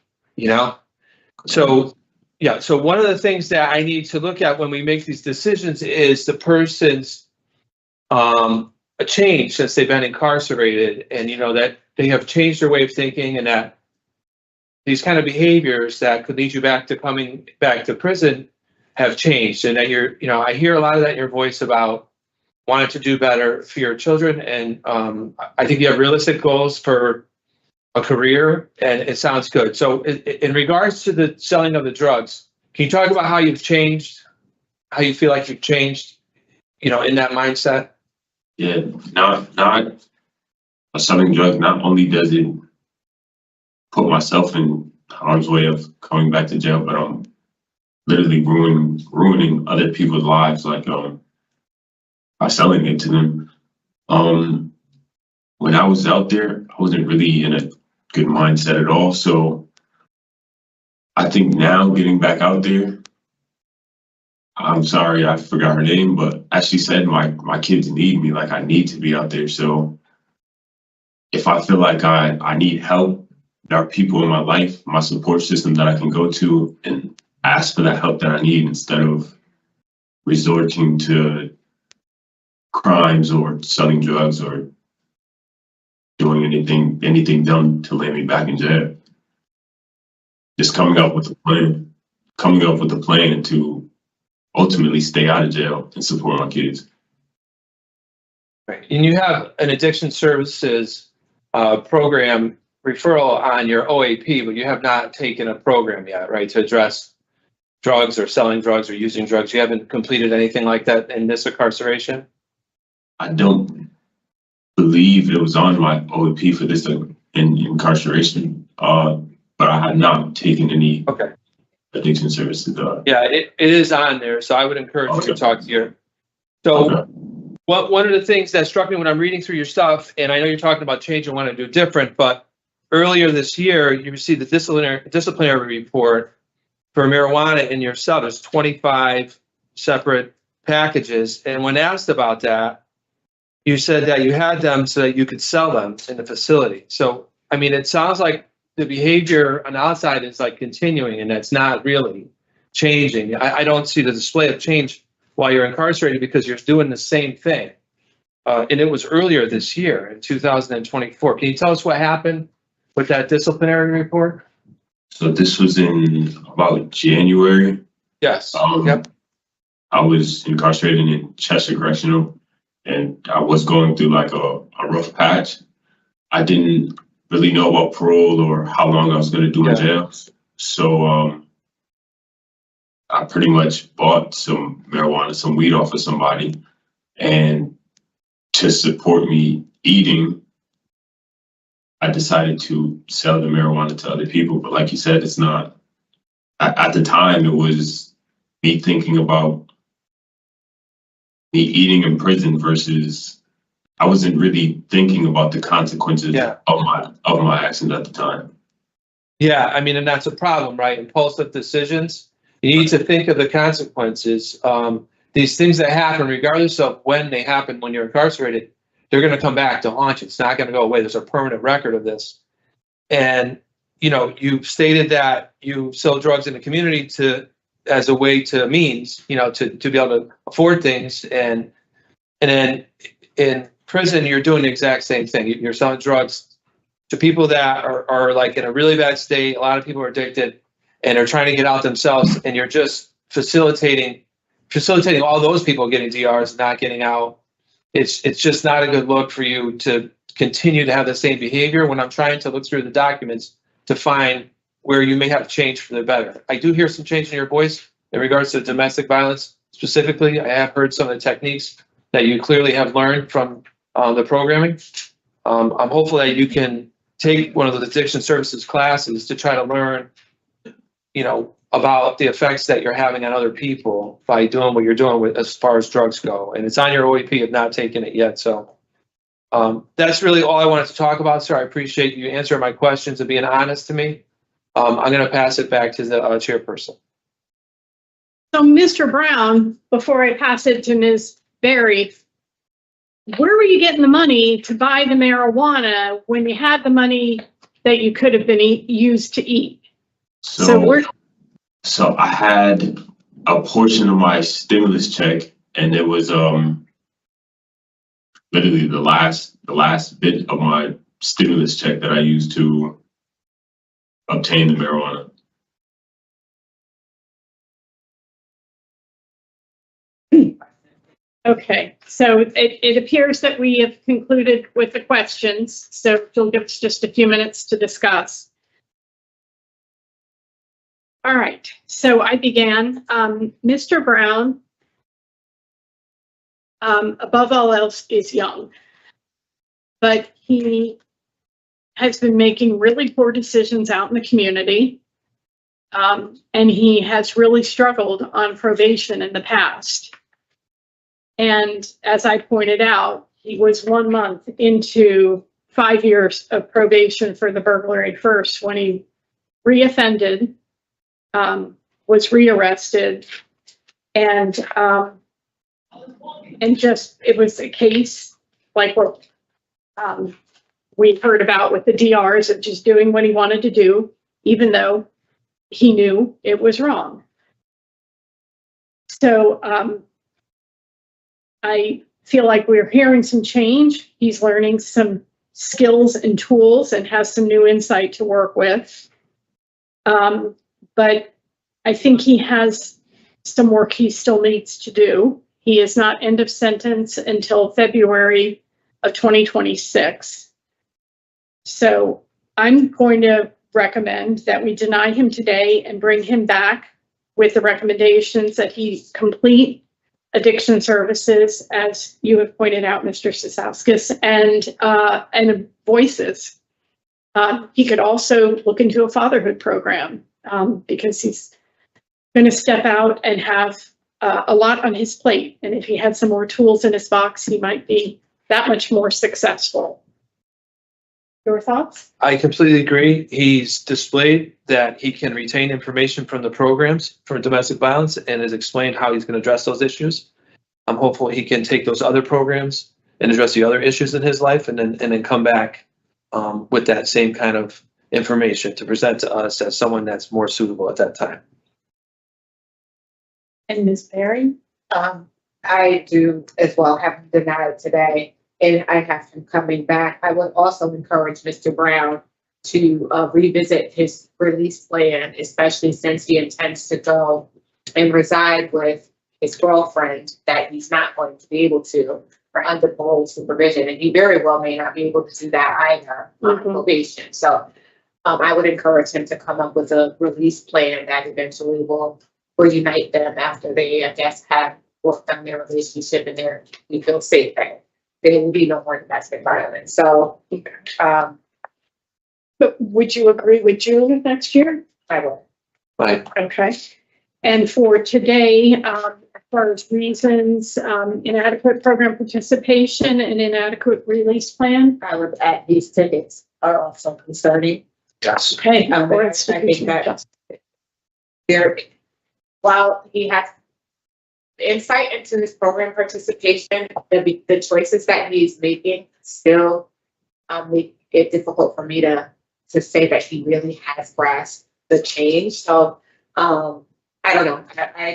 So, yeah, so one of the things that I need to look at when we make these decisions is the person's a change since they've been incarcerated, and that they have changed their way of thinking, and that these kind of behaviors that could lead you back to coming back to prison have changed, and that I hear a lot of that in your voice about wanting to do better for your children, and I think you have realistic goals for a career, and it sounds good. So in regards to the selling of the drugs, can you talk about how you've changed, how you feel like you've changed, in that mindset? Yeah, not selling drugs. Not only does it put myself in harm's way of going back to jail, but I'm literally ruining other people's lives, like by selling it to them. When I was out there, I wasn't really in a good mindset at all. So I think now getting back out there, I'm sorry, I forgot her name, but as she said, my kids need me, like I need to be out there. So if I feel like I need help, there are people in my life, my support system that I can go to and ask for that help that I need instead of resorting to crimes or selling drugs or doing anything done to land me back in jail. Just coming up with a plan to ultimately stay out of jail and support my kids. Right. And you have an addiction services program referral on your OAP, but you have not taken a program yet, right, to address drugs or selling drugs or using drugs. You haven't completed anything like that in this incarceration? I don't believe it was on my OAP for this incarceration, but I had not taken any addiction services. Yeah, it is on there, so I would encourage you to talk to your. So one of the things that struck me when I'm reading through your stuff, and I know you're talking about change and want to do different, but earlier this year you received the disciplinary report for marijuana in your cell. There's 25 separate packages, and when asked about that, you said that you had them so that you could sell them in the facility. So, I mean, it sounds like the behavior on the outside is like continuing, and that's not really changing. I don't see the display of change while you're incarcerated because you're doing the same thing. And it was earlier this year in 2024. Can you tell us what happened with that disciplinary report? So this was in about January. Yes. Yep. I was incarcerated in Chester Correctional, and I was going through like a rough patch. I didn't really know about parole or how long I was going to do in jail. So I pretty much bought some marijuana, some weed off of somebody, and to support me eating, I decided to sell the marijuana to other people. But like you said, it's not, at the time, it was me thinking about me eating in prison versus I wasn't really thinking about the consequences of my actions at the time. Yeah, I mean, and that's a problem, right? Impulsive decisions. You need to think of the consequences. These things that happen, regardless of when they happen, when you're incarcerated, they're going to come back to haunt you. It's not going to go away. There's a permanent record of this. And, you've stated that you sell drugs in the community as a way to means, to be able to afford things. And then in prison, you're doing the exact same thing. You're selling drugs to people that are like in a really bad state. A lot of people are addicted and are trying to get out themselves. And you're just facilitating all those people getting DRs, not getting out. It's just not a good look for you to continue to have the same behavior when I'm trying to look through the documents to find where you may have change for the better. I do hear some change in your voice in regards to domestic violence specifically. I have heard some of the techniques that you clearly have learned from the programming. I'm hopeful that you can take one of the addiction services classes to try to learn, about the effects that you're having on other people by doing what you're doing with as far as drugs go. And it's on your OEP if not taken it yet. So that's really all I wanted to talk about, sir. I appreciate you answering my questions and being honest to me. I'm gonna pass it back to the chairperson. So, Mr. Brown, before I pass it to Ms. Berry, where were you getting the money to buy the marijuana when you had the money that you could have been used to eat? So I had a portion of my stimulus check, and it was literally the last bit of my stimulus check that I used to obtain the marijuana. Okay, so it appears that we have concluded with the questions, so you'll give us just a few minutes to discuss. All right, so I began. Mr. Brown, above all else, is young, but he has been making really poor decisions out in the community, and he has really struggled on probation in the past. And as I pointed out, he was 1 month into 5 years of probation for the burglary first when he reoffended, was rearrested, and just, it was a case like what we heard about with the DRs of just doing what he wanted to do, even though he knew it was wrong. So, I feel like we're hearing some change. He's learning some skills and tools and has some new insight to work with. But I think he has some work he still needs to do. He is not end of sentence until February of 2026. So I'm going to recommend that we deny him today and bring him back with the recommendations that he complete addiction services, as you have pointed out, Mr. Cizauskas, and voices. He could also look into a fatherhood program because he's going to step out and have a lot on his plate. And if he had some more tools in his box, he might be that much more successful. Your thoughts? I completely agree. He's displayed that he can retain information from the programs for domestic violence and has explained how he's going to address those issues. I'm hopeful he can take those other programs and address the other issues in his life and then come back with that same kind of information to present to us as someone that's more suitable at that time. And Ms. Berry? I do as well have him denied today, and I have him coming back. I would also encourage Mr. Brown to revisit his release plan, especially since he intends to go and reside with his girlfriend that he's not going to be able to for under parole supervision, and he very well may not be able to do that either on probation. So I would encourage him to come up with a release plan that eventually will reunite them after they, I guess, have worked on their relationship and we feel safe that there will be no more domestic violence. So, But would you agree with June of next year? I will. Right. Okay. And for today, as far as reasons, inadequate program participation and inadequate release plan. I would add these tickets are also concerning. Yes. Okay. I think that there, while he has insight into his program participation, the choices that he's making still make it difficult for me to say that he really has grasped the change. So I don't know.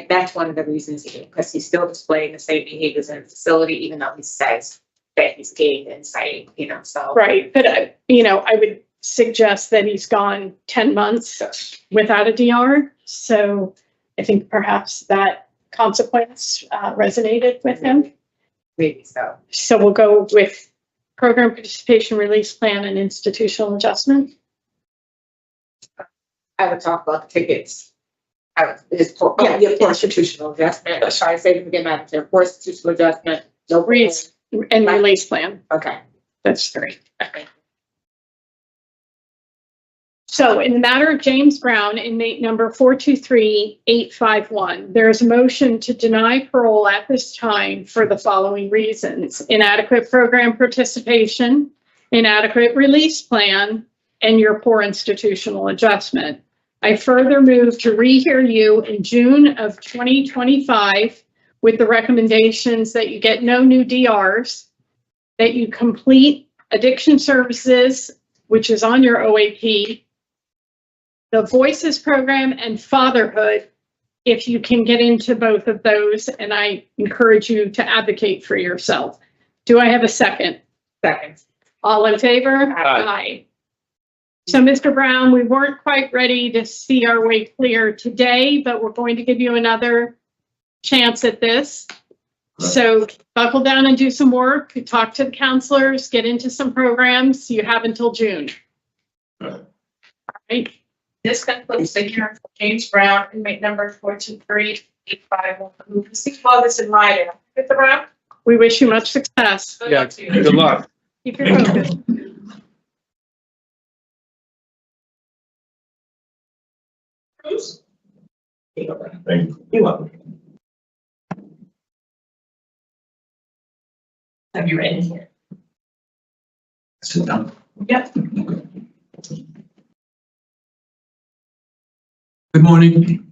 That's one of the reasons, because he's still displaying the same behaviors in the facility, even though he says that he's gained insight, so. Right. But, I would suggest that he's gone 10 months without a DR. So I think perhaps that consequence resonated with him. Maybe so. So we'll go with program participation, release plan, and institutional adjustment. I would talk about the tickets. Constitutional adjustment. I'm sorry, say it again, Madam Chair. Constitutional adjustment. No Release and release plan. Okay. That's 3. Okay. So in the matter of James Brown, inmate number 423851, there is a motion to deny parole at this time for the following reasons: inadequate program participation, inadequate release plan, and your poor institutional adjustment. I further move to rehear you in June of 2025 with the recommendations that you get no new DRs, that you complete addiction services, which is on your OAP, the Voices program, and fatherhood, if you can get into both of those, and I encourage you to advocate for yourself. Do I have a second? Second. All in favor? Aye. So, Mr. Brown, we weren't quite ready to see our way clear today, but we're going to give you another chance at this. So buckle down and do some work, talk to the counselors, get into some programs. You have until June. All right. This concludes the hearing for James Brown, inmate number 423-851, who received all this in writing. Mr. Brown? We wish you much success. Good Yeah, luck to you. good luck. Keep your focus. Cruz? Thank you. You're welcome. Have you read it here? Sit down. Yep. Good morning.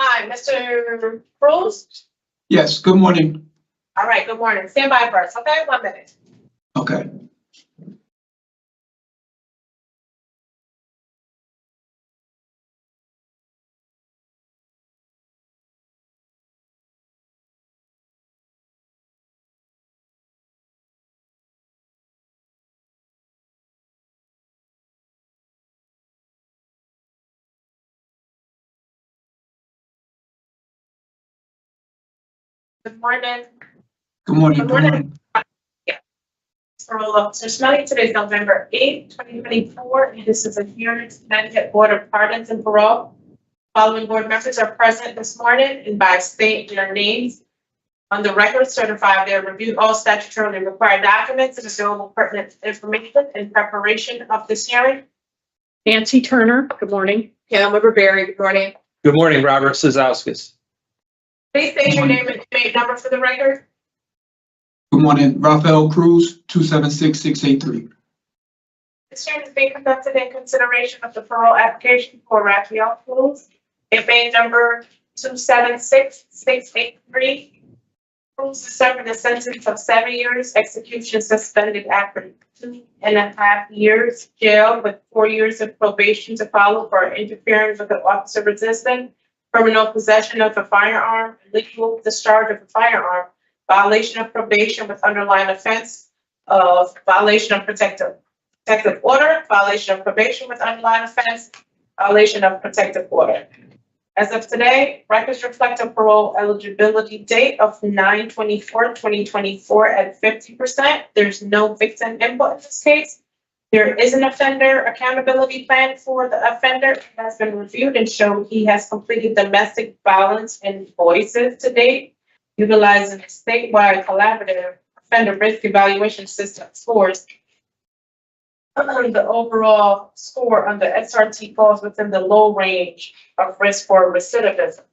Hi, Mr. Cruz? Yes, good morning. All right, good morning. Stand by first, okay? 1 minute. Okay. Good morning. Good morning. Good morning. Parole Officer Smelly. Today is November 8th, 2024, and this is a hearing of Connecticut Board of Pardons and Parole. Following board members are present this morning and by state their names on the record certify they have reviewed all statutorily required documents and available pertinent information in preparation of this hearing. Nancy Turner, good morning. Councilmember Barry, good morning. Good morning, Robert Cizauskas. Please state your name and inmate number for the record. Good morning. Raphael Cruz, 276683. This hearing is being conducted in consideration of the parole application for Raphael Cruz, inmate number 276683. Cruz is serving a sentence of 7 years, execution suspended after 2.5 years jail with 4 years of probation to follow for interfering with an officer resisting, criminal possession of a firearm, illegal discharge of a firearm, violation of probation with underlying offense of violation of protective order, violation of probation with underlying offense, violation of protective order. As of today, records reflect a parole eligibility date of 9/24/2024 at 50%. There's no victim input in this case. There is an offender accountability plan for the offender. It has been reviewed and showed he has completed domestic violence and voices to date, utilizing a statewide collaborative offender risk evaluation system scores. The overall score under SRT falls within the low range of risk for recidivism.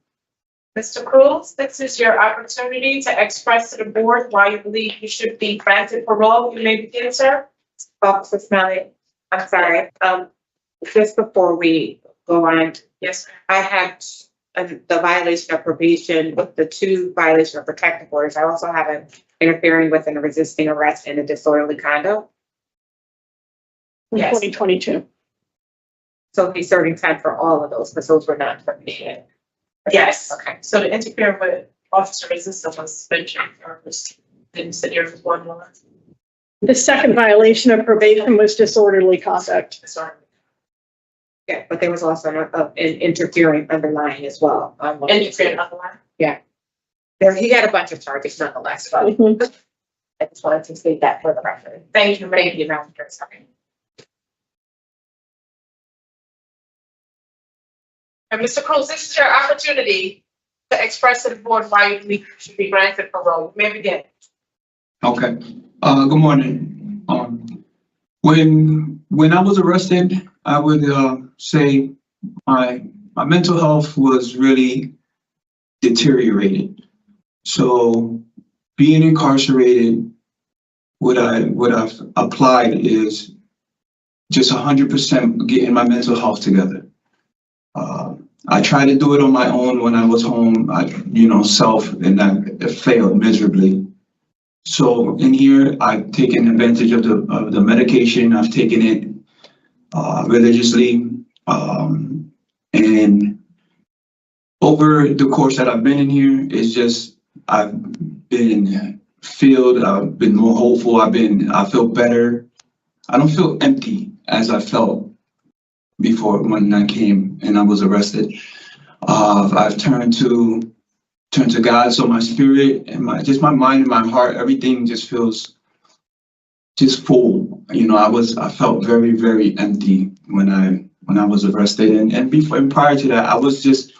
Mr. Cruz, this is your opportunity to express to the board why you believe you should be granted parole. You may begin, sir. Officer Smelly, I'm sorry. Just before we go on, Yes, sir. I have the violation of probation with the 2 violation of protective orders. I also have an interfering with and a resisting arrest and a disorderly conduct. Yes. 2022. So he's serving time for all of those because those were not terminated. Yes. Okay. So to interfere with officer resistance was suspension or was didn't sit here for 1 month. The second violation of probation was disorderly conduct. Sorry. Yeah, but there was also an interfering underlying as well. Interfering otherwise. Yeah. He got a bunch of charges nonetheless, but I just wanted to state that for the record. Thank you, Madam President. And Mr. Cruz, this is your opportunity to express to the board why you believe you should be granted parole. You may begin. Okay. Good morning. When I was arrested, I would say my mental health was really deteriorated. So being incarcerated, what I've applied is just 100% getting my mental health together. I tried to do it on my own when I was home, and I failed miserably. So in here, I've taken advantage of the medication. I've taken it religiously, and over the course that I've been in here, it's just I've been filled. I've been more hopeful. I feel better. I don't feel empty as I felt before when I came and I was arrested. I've turned to God, so my spirit and my mind and my heart, everything just feels just full. I felt very, very empty when I was arrested, and before and prior to that, I was just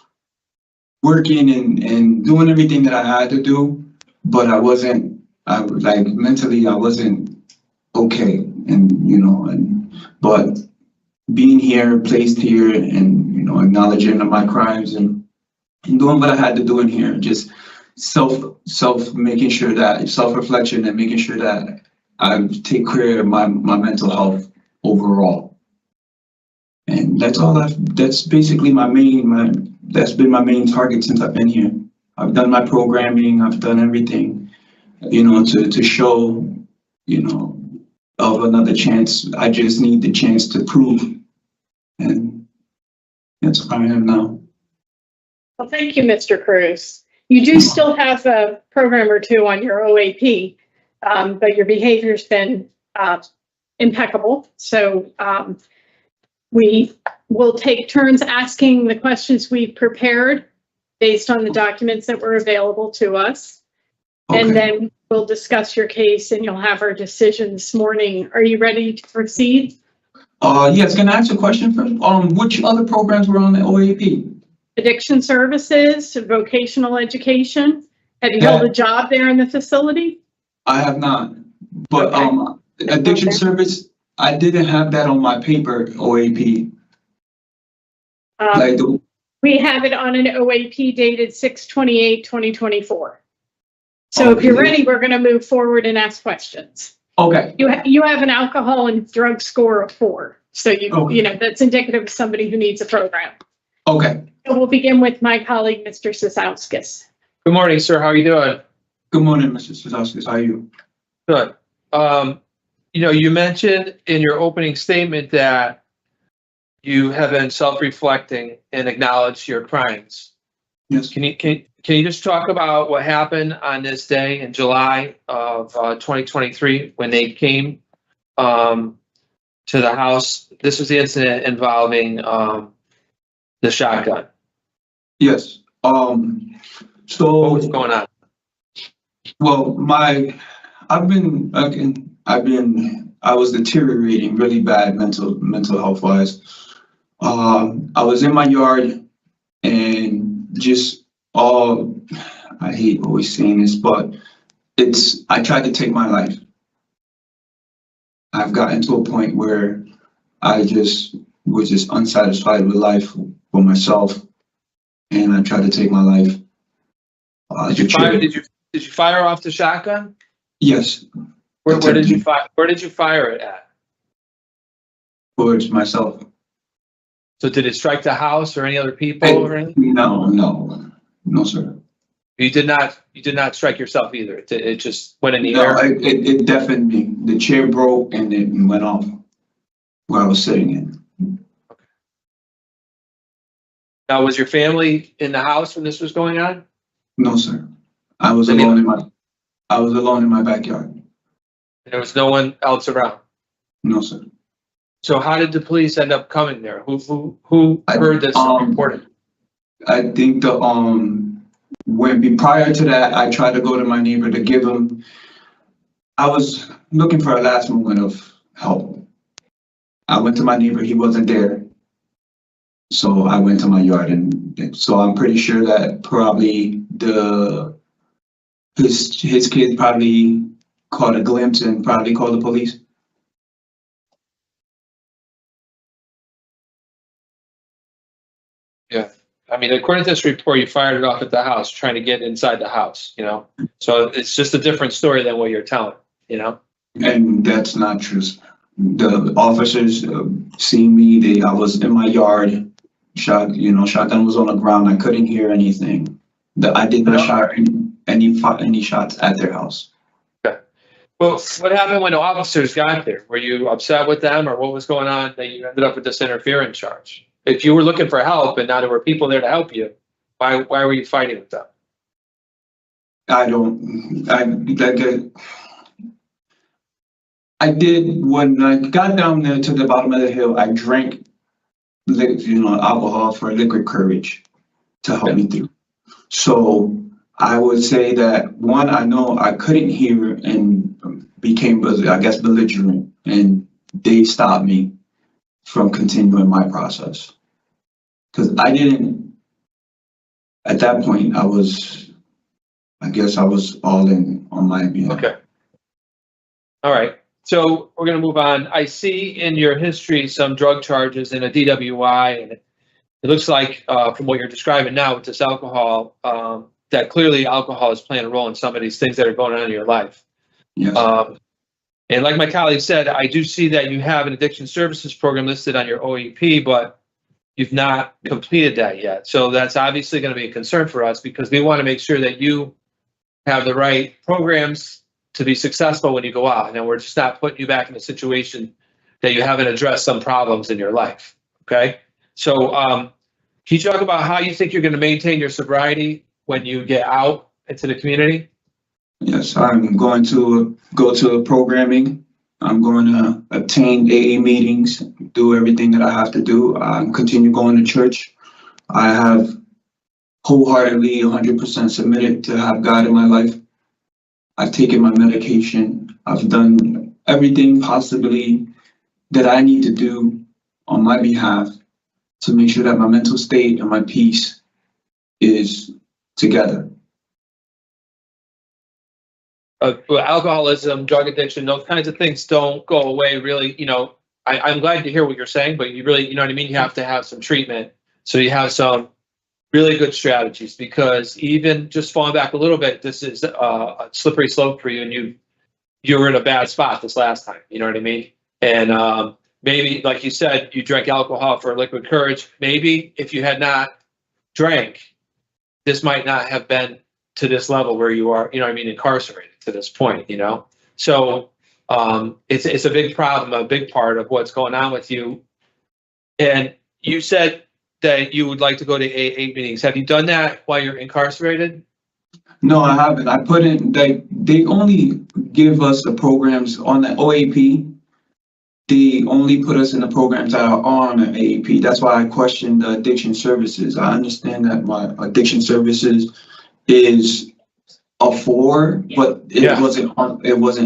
working and doing everything that I had to do, but mentally I wasn't okay, but being here, placed here, and acknowledging my crimes and doing what I had to do in here, just making sure that self-reflection and making sure that I take care of my mental health overall. And that's basically that's been my main target since I've been here. I've done my programming, I've done everything, to show, of another chance. I just need the chance to prove. And that's what I am now. Well, thank you, Mr. Cruz. You do still have a program or two on your OAP, but your behavior's been impeccable. So we will take turns asking the questions we've prepared based on the documents that were available to us. Okay. And then we'll discuss your case and you'll have our decision this morning. Are you ready to proceed? Yes, can I ask a question first? Which other programs were on the OAP? Addiction services, vocational education. Have you held a job there in the facility? I have not, but addiction service, I didn't have that on my paper OAP. We have it on an OAP dated 6/28/2024. So if you're ready, we're going to move forward and ask questions. Okay. You have an alcohol and drug score of 4. So that's indicative of somebody who needs a program. Okay. So we'll begin with my colleague, Mr. Cizauskas. Good morning, sir. How are you doing? Good morning, Mr. Cizauskas. How are you? Good. You mentioned in your opening statement that you have been self-reflecting and acknowledged your crimes. Yes. Can you just talk about what happened on this day in July of 2023 when they came to the house? This was the incident involving the shotgun. Yes. What was going on? Well, I was deteriorating really bad mental health wise. I was in my yard and I hate always saying this, but I tried to take my life. I've gotten to a point where I was just unsatisfied with life for myself, and I tried to take my life. Did you fire off the shotgun? Yes. Where did you fire? Where did you fire it at? Towards myself. So did it strike the house or any other people or anything? No, sir. You did not strike yourself either. It just went in the No, air. it deafened me. The chair broke and it went off where I was sitting in. Okay. Now, was your family in the house when this was going on? No, sir. I was alone in my backyard. There was no one else around. No, sir. So how did the police end up coming there? Who heard this and reported? I think prior to that, I tried to go to my neighbor to give him, I was looking for a last moment of help. I went to my neighbor, he wasn't there. So I went to my yard, and so I'm pretty sure that probably his kid probably caught a glimpse and probably called the police. I mean, according to this report, you fired it off at the house, trying to get inside the house, you know? So it's just a different story than what you're telling, you know? And that's not true. The officers seen me, I was in my yard, shotgun was on the ground, I couldn't hear anything. I did not shot any shots at their house. Okay. Well, what happened when the officers got there? Were you upset with them, or what was going on that you ended up with this interference charge? If you were looking for help and now there were people there to help you, why were you fighting with them? I did, when I got down there to the bottom of the hill, I drank, alcohol for liquid courage to help me through. So I would say that, one, I know I couldn't hear and became, I guess, belligerent, and they stopped me from continuing my process. Because I didn't, at that point, I guess I was all in on my behalf. Okay. All right. So we're going to move on. I see in your history some drug charges and a DWI, and it looks like from what you're describing now with this alcohol, that clearly alcohol is playing a role in some of these things that are going on in your life. Yes. And like my colleague said, I do see that you have an addiction services program listed on your OEP, but you've not completed that yet. So that's obviously going to be a concern for us, because we want to make sure that you have the right programs to be successful when you go out. And we're just not putting you back in a situation that you haven't addressed some problems in your life. Okay. So can you talk about how you think you're going to maintain your sobriety when you get out into the community? Yes, I'm going to go to programming. I'm going to obtain AA meetings, do everything that I have to do. Continue going to church. I have wholeheartedly 100% submitted to have God in my life. I've taken my medication. I've done everything possibly that I need to do on my behalf to make sure that my mental state and my peace is together. Alcoholism, drug addiction, those kinds of things don't go away really. I'm glad to hear what you're saying, but you really, you know what I mean? You have to have some treatment. So you have some really good strategies, because even just falling back a little bit, this is a slippery slope for you, and you were in a bad spot this last time, you know what I mean? And maybe, like you said, you drank alcohol for liquid courage. Maybe if you had not drank, this might not have been to this level where you are, you know what I mean, incarcerated to this point, you know? So it's a big problem, a big part of what's going on with you. And you said that you would like to go to AA meetings. Have you done that while you're incarcerated? No, I haven't. I put in, they only give us the programs on the OAP. They only put us in the programs that are on the AAP. That's why I questioned the addiction services. I understand that my addiction services is a 4, but it wasn't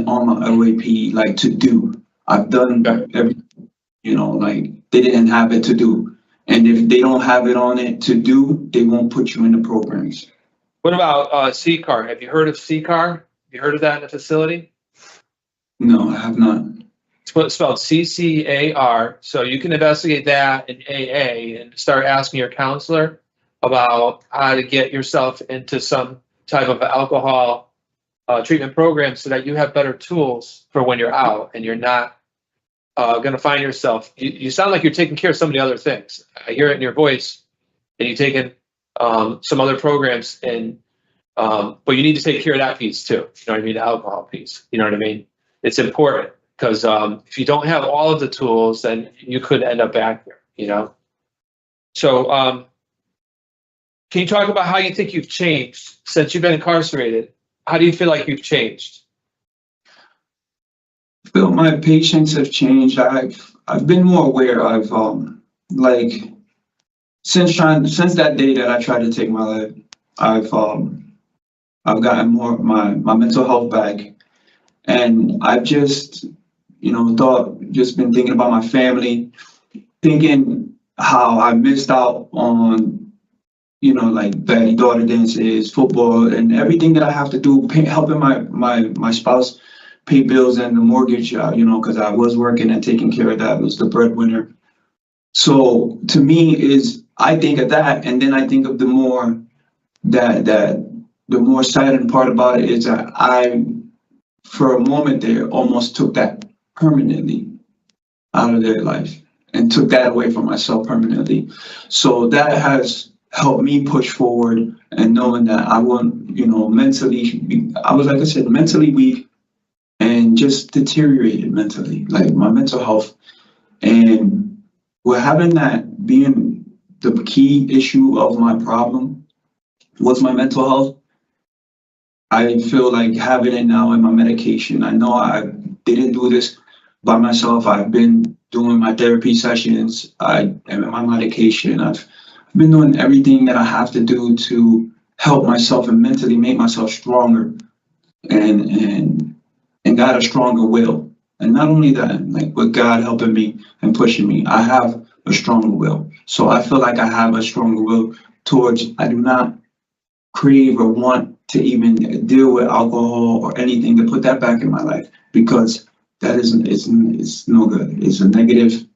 on my OAP like to do. I've done everything, they didn't have it to do. And if they don't have it on it to do, they won't put you in the programs. What about CCAR? Have you heard of CCAR? Have you heard of that in the facility? No, I have not. It's spelled CCAR. So you can investigate that in AA and start asking your counselor about how to get yourself into some type of alcohol treatment program, so that you have better tools for when you're out and you're not going to find yourself. You sound like you're taking care of some of the other things. I hear it in your voice, and you're taking some other programs, and but you need to take care of that piece too. You know what I mean? The alcohol piece. You know what I mean? It's important, because if you don't have all of the tools, then you could end up back there. You know. So can you talk about how you think you've changed since you've been incarcerated? How do you feel like you've changed? I feel my patients have changed. I've been more aware. I've since that day that I tried to take my life, I've gotten more my mental health back, and I've just just been thinking about my family, thinking how I missed out on like baddie daughter dances, football, and everything that I have to do, helping my spouse pay bills and the mortgage, because I was working and taking care of that, was the breadwinner. So to me I think of that, and then I think of the more saddened part about it is that I, for a moment there, almost took that permanently out of their life and took that away from myself permanently. So that has helped me push forward, and knowing that I won't, mentally, I was, like I said, mentally weak and just deteriorated mentally, like my mental health. And with having that being the key issue of my problem was my mental health, I feel like having it now in my medication. I know I didn't do this by myself. I've been doing my therapy sessions. I am in my medication. I've been doing everything that I have to do to help myself and mentally make myself stronger and got a stronger will. And not only that, like with God helping me and pushing me, I have a stronger will. So I feel like I have a stronger will towards, I do not crave or want to even deal with alcohol or anything to put that back in my life, because that it's no good. It's a negative.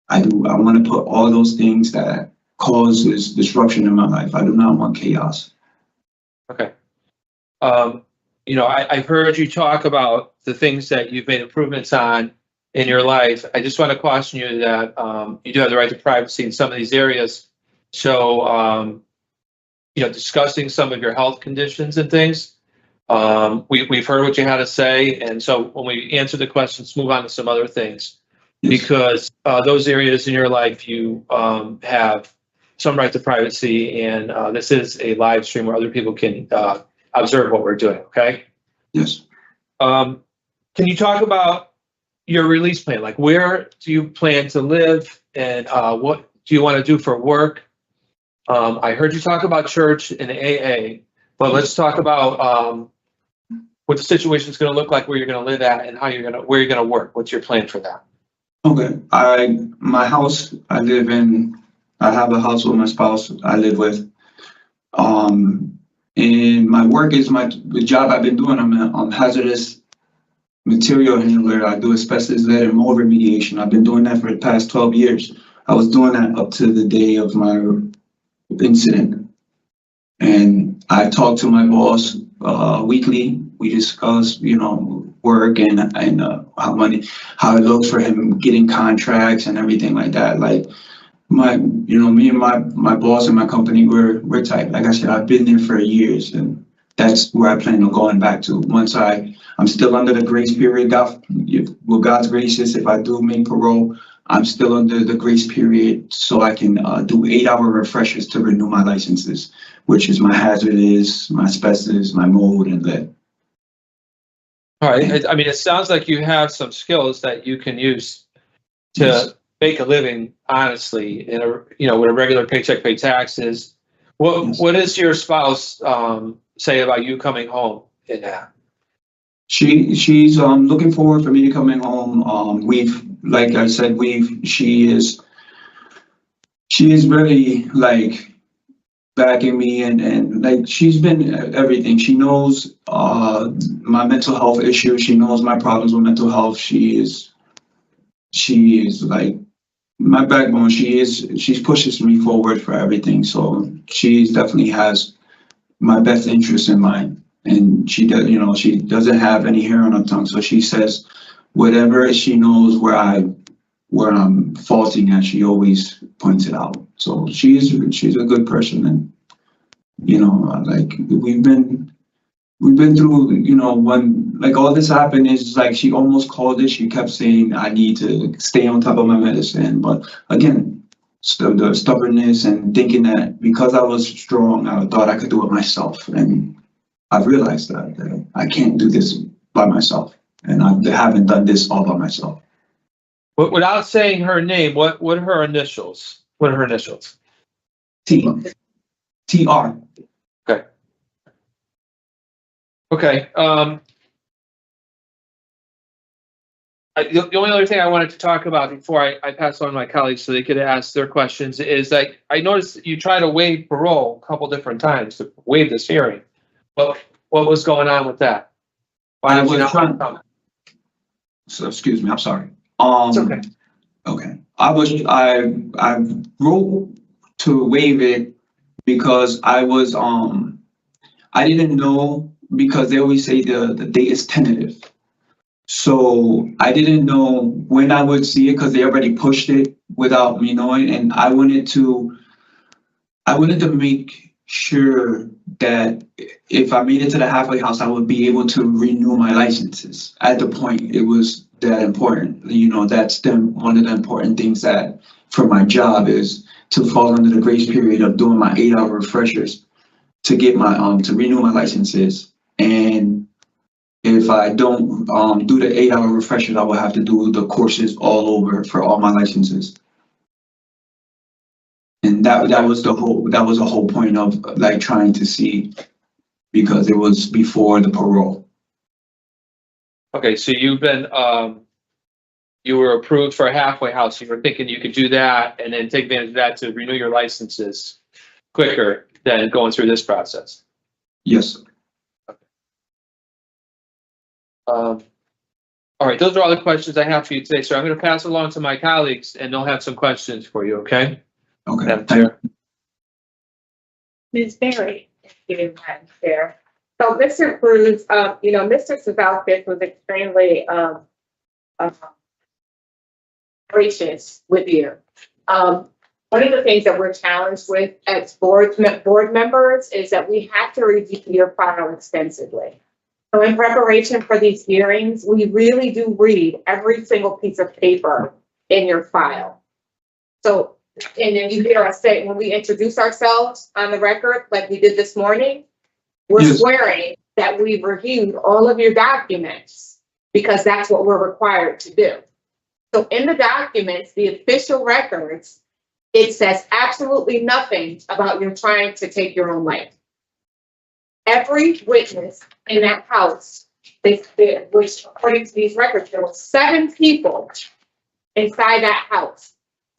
I want to put all those things that causes disruption in my life. I do not want chaos. Okay. I've heard you talk about the things that you've made improvements on in your life. I just want to caution you that you do have the right to privacy in some of these areas. So, discussing some of your health conditions and things, we've heard what you had to say. And so when we answer the questions, move on to some other things, because those areas in your life, you have some right to privacy. And this is a live stream where other people can observe what we're doing. Okay. Yes. Can you talk about your release plan? Like, where do you plan to live, and what do you want to do for work? I heard you talk about church and AA, but let's talk about what the situation is going to look like, where you're going to live at, and where you're going to work. What's your plan for that? Okay. My house I live in, I have a house with my spouse I live with. And my work is the job I've been doing. I'm hazardous material handler. I do asbestos, lead, and mold remediation. I've been doing that for the past 12 years. I was doing that up to the day of my incident. And I talk to my boss weekly. We discuss, work and how it looks for him getting contracts and everything like that. Like me and my boss and my company, we're tight. Like I said, I've been there for years, and that's where I plan on going back to. Once I'm still under the grace period. With God's graces, if I do make parole, I'm still under the grace period, so I can do 8-hour refreshers to renew my licenses, which is my hazardous, my asbestos, my mold, and lead. All right. I mean, it sounds like you have some skills that you can use to make a living honestly with a regular paycheck, pay taxes. What does your spouse say about you coming home in that? She's looking forward for me to coming home. Like I said, she is really like backing me, and like she's been everything. She knows my mental health issues. She knows my problems with mental health. She is like my backbone. She pushes me forward for everything. So she definitely has my best interest in mind. And she does, she doesn't have any hair on her tongue. So she says whatever she knows where I'm faulting at, she always points it out. So she's a good person, and like we've been through, when like all this happened, is like she almost called it. She kept saying I need to stay on top of my medicine, but again, the stubbornness and thinking that because I was strong, I thought I could do it myself, and I've realized that I can't do this by myself, and I haven't done this all by myself. But without saying her name, what are her initials? What are her initials? TR. Okay. Okay, the only other thing I wanted to talk about before I pass on to my colleagues so they could ask their questions is that I noticed you tried to waive parole a couple different times to waive this hearing. What was going on with that? Why did you not want to come? So, excuse me, I'm sorry. It's okay. Okay, I wrote to waive it because I was, I didn't know, because they always say the date is tentative. So I didn't know when I would see it because they already pushed it without me knowing, and I wanted to make sure that if I made it to the halfway house, I would be able to renew my licenses at the point it was that important. You know, that's one of the important things that for my job is to fall under the grace period of doing my 8-hour refreshers to get my to renew my licenses. And if I don't do the 8-hour refreshers, I will have to do the courses all over for all my licenses. And that was the whole point of like trying to see, because it was before the parole. Okay, so you've been, you were approved for a halfway house. You were thinking you could do that and then take advantage of that to renew your licenses quicker than going through this process. Yes. All right, those are all the questions I have for you today, sir. I'm going to pass along to my colleagues and they'll have some questions for you, okay? Okay. Madam Chair. Ms. Berry. Madam Chair. So Mr. Cruz, Mr. Cizauskas was extremely gracious with you. One of the things that we're challenged with as board members is that we have to review your file extensively. So in preparation for these hearings, we really do read every single piece of paper in your file. So, and then you hear us say, when we introduce ourselves on the record, like we did this morning, we're Yes. swearing that we've reviewed all of your documents because that's what we're required to do. So in the documents, the official records, it says absolutely nothing about you trying to take your own life. Every witness in that house, which according to these records, there were 7 people inside that house,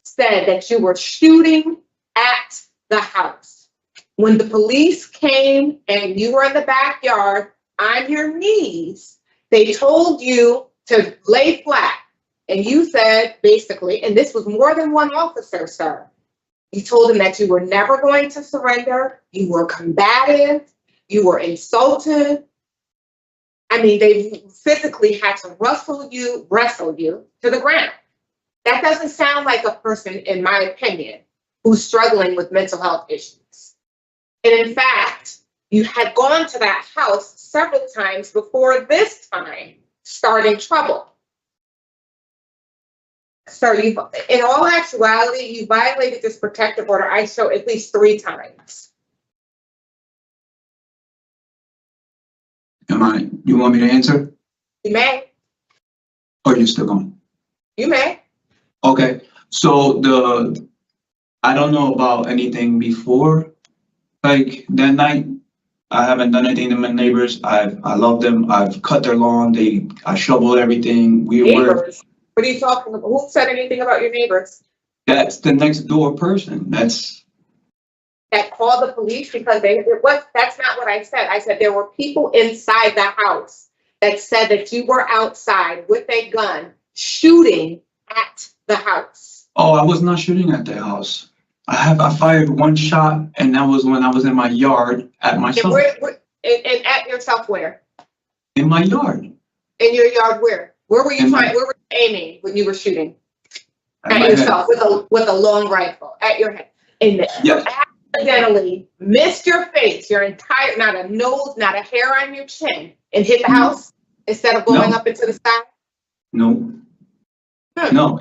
said that you were shooting at the house. When the police came and you were in the backyard on your knees, they told you to lay flat. And you said, basically, and this was more than one officer, sir, you told them that you were never going to surrender, you were combative, you were insulted. I mean, they physically had to wrestle you to the ground. That doesn't sound like a person, in my opinion, who's struggling with mental health issues. And in fact, you had gone to that house several times before this time, starting trouble. Sir, in all actuality, you violated this protective order, I show, at least 3 times. You want me to answer? You may. Or you still going? You may. Okay, so I don't know about anything before, like that night. I haven't done anything to my neighbors. I love them. I've cut their lawn. I shoveled everything. Neighbors? What are you talking about? Who said anything about your neighbors? That's the next door person. That called the police because that's not what I said. I said there were people inside the house that said that you were outside with a gun shooting at the house. Oh, I was not shooting at the house. I fired 1 shot, and that was when I was in my yard at myself. And at yourself where? In my yard. In your yard where? Where were you Where were you aiming when you were shooting? At At my yourself with a long rifle at your head. And Yes. accidentally missed your face, your entire, not a nose, not a hair on your chin, and hit the house instead of going No. up into the sky? No. No,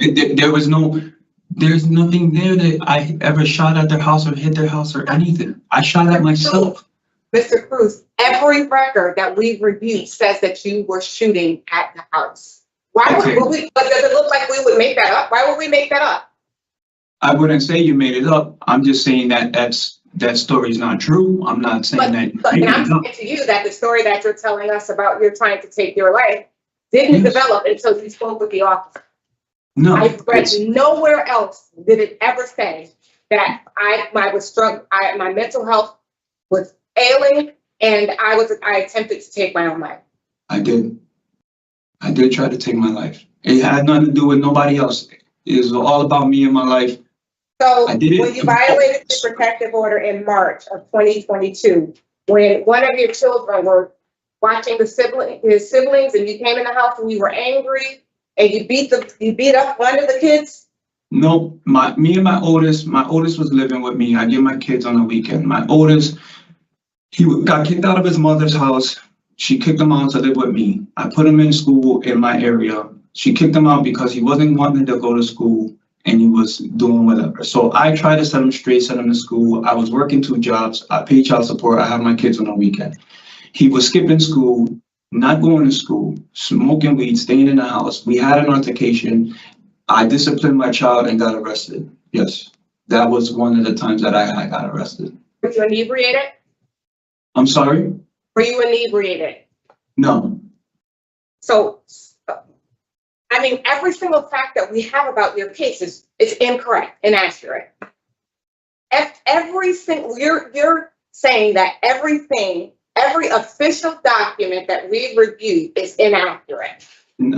there's nothing there that I ever shot at their house or hit their house or anything. I shot at myself. Mr. Cruz, every record that we've reviewed says that you were shooting at the house. Why Okay. would we, but does it look like we would make that up? Why would we make that up? I wouldn't say you made it up. I'm just saying that that's that story is not true. I'm not saying that. But and I'm saying to you that the story that you're telling us about you're trying to take your life didn't Yes. develop until you spoke with the officer. No, I read it's- nowhere else did it ever say that I was struck, my mental health was ailing and I attempted to take my own life. I did try to take my life. It had nothing to do with nobody else. It was all about me and my life. So I did it. when you violated the protective order in March of 2022, when one of your children were watching his siblings and you came in the house and you were angry and you beat up one of the kids? No, me and my oldest was living with me. I get my kids on the weekend. My oldest, he got kicked out of his mother's house. She kicked him out to live with me. I put him in school in my area. She kicked him out because he wasn't wanting to go to school and he was doing whatever. So I tried to set him straight, send him to school. I was working 2 jobs. I paid child support. I have my kids on the weekend. He was skipping school, not going to school, smoking weed, staying in the house. We had an altercation. I disciplined my child and got arrested. Yes, that was one of the times that I got arrested. Were you inebriated? I'm sorry? Were you inebriated? No. So, I mean, every single fact that we have about your case is incorrect, inaccurate. Every single, you're saying that every official document that we reviewed is inaccurate.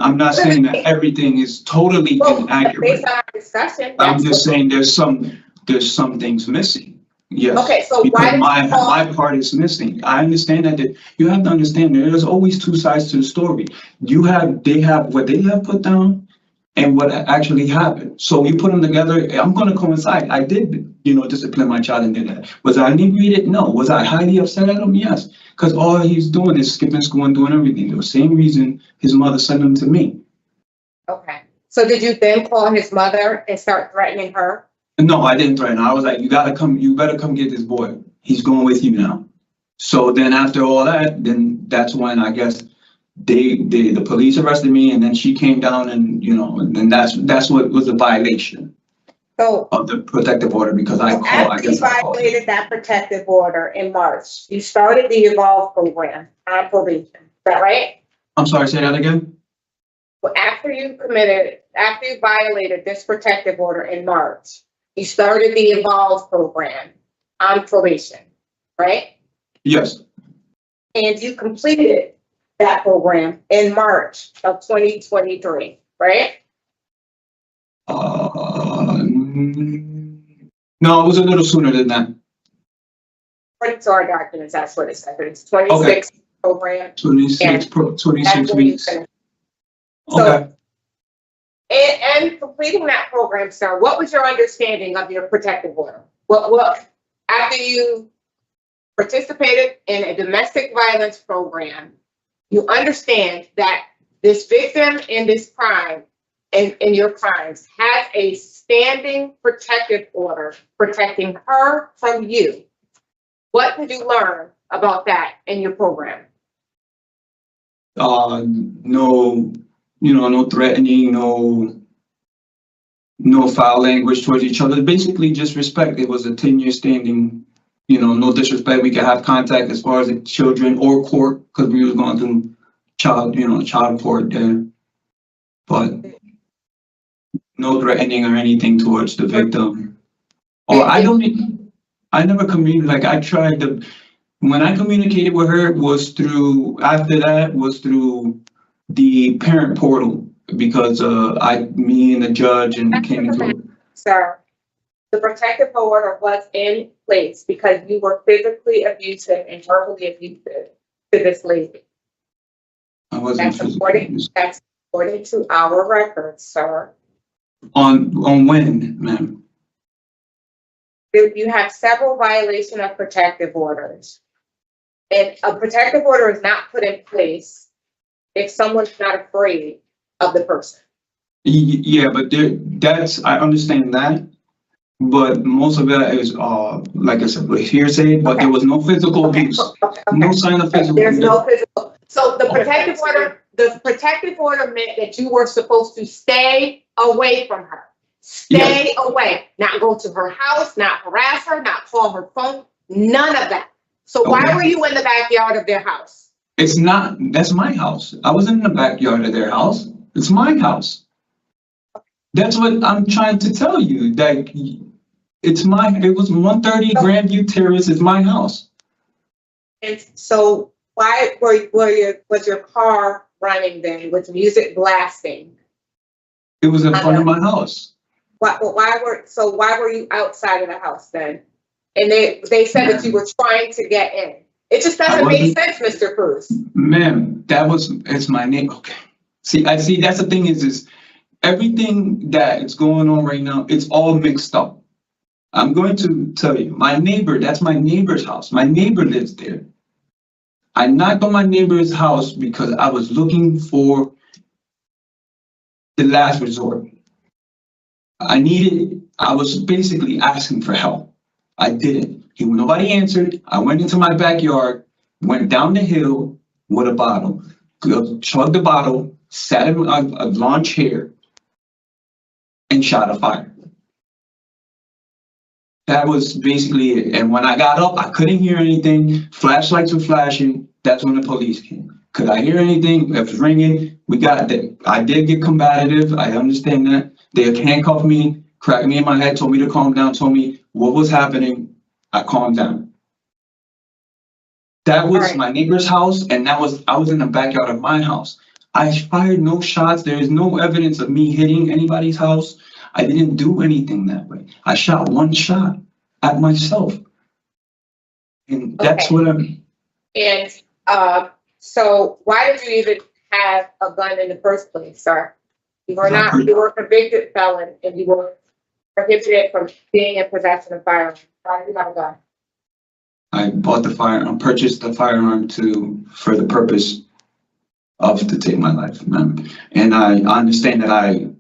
I'm not saying that everything is totally inaccurate. Based on our discussion. I'm just saying there's some things missing. Yes. Okay, so because why did you call? my part is missing. I understand that you have to understand there's always 2 sides to the story. They have what they have put down and what actually happened. So you put them together. I'm going to coincide. I did, discipline my child and did that. Was I inebriated? No. Was I highly upset at him? Yes. Because all he's doing is skipping school and doing everything. The same reason his mother sent him to me. Okay. So did you then call his mother and start threatening her? No, I didn't threaten her. I was like, you better come get this boy. He's going with you now. So then after all that, then that's when I guess the police arrested me and then she came down and, and then that's what was a violation So of the protective order because I after you violated that protective order in March, you started the Evolve program on probation. Is that right? I'm sorry, say that again? Well, after you violated this protective order in March, you started the Evolve program on probation, right? Yes. And you completed that program in March of 2023, right? No, it was a little sooner than that. According to our documents, that's what it said. It's 26 program. 26 That's when you weeks. finished. Okay. And completing that program, sir, what was your understanding of your protective order? What after you participated in a domestic violence program, you understand that this victim in this crime, in your crimes, has a standing protective order protecting her from you. What did you learn about that in your program? No, no threatening, no foul language towards each other. Basically just respect. It was a 10-year standing, no disrespect. We could have contact as far as the children or court because we was going through child court there. But no threatening or anything towards the victim. Or I never communicated, like I tried to, when I communicated with her was through the parent portal because me and the judge and came into. Sir, the protective order was in place because you were physically abusive and verbally abusive to this lady. I wasn't That's according to our records, sir. on when, ma'am? You have several violations of protective orders. And a protective order is not put in place if someone's not afraid of the person. Yeah, but I understand that. But most of it is, like I said, hearsay, but there was no physical abuse. Okay. No sign of physical There's abuse. no physical. So the protective order meant that you were supposed to stay away from her. Stay away, not go to her house, not harass her, not call her phone, none of that. So why Okay. were you in the backyard of their house? It's not, that's my house. I wasn't in the backyard of their house. It's my house. That's what I'm trying to tell you, that it was 130 Grandview Terrace, it's my house. And so why was your car running then with music blasting? It was in front of my house. Why were you outside of the house then? And they said that you were trying to get in. It just doesn't make sense, Mr. Cruz. Ma'am, it's my name. Okay. See, that's the thing is everything that is going on right now, it's all mixed up. I'm going to tell you, that's my neighbor's house. My neighbor lives there. I knocked on my neighbor's house because I was looking for the last resort. I was basically asking for help. I didn't. Nobody answered. I went into my backyard, went down the hill with a bottle, chugged the bottle, sat in a lawn chair, and shot a fire. That was basically it. And when I got up, I couldn't hear anything. Flashlights were flashing. That's when the police came. Could I hear anything? It was ringing. I did get combative. I understand that. They handcuffed me, cracked me in my head, told me to calm down, told me what was happening. I calmed down. That was my neighbor's house, and I was in the backyard of my house. I fired no shots. There is no evidence of me hitting anybody's house. I didn't do anything that way. I shot one shot at myself. And that's what I'm... And so why did you even have a gun in the first place, sir? You were a convicted felon, and you were prohibited from being in possession of firearms. Why did you have a gun? I purchased the firearm for the purpose of to take my life, ma'am. And I understand that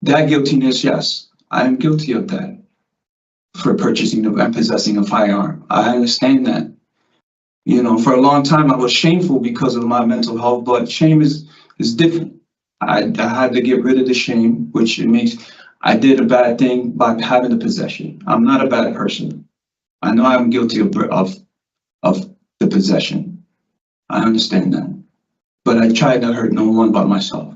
that guiltiness, yes, I am guilty of that for purchasing and possessing a firearm. I understand that. For a long time I was shameful because of my mental health, but shame is different. I had to get rid of the shame, which I did a bad thing by having the possession. I'm not a bad person. I know I'm guilty of the possession. I understand that. But I tried to hurt no one but myself.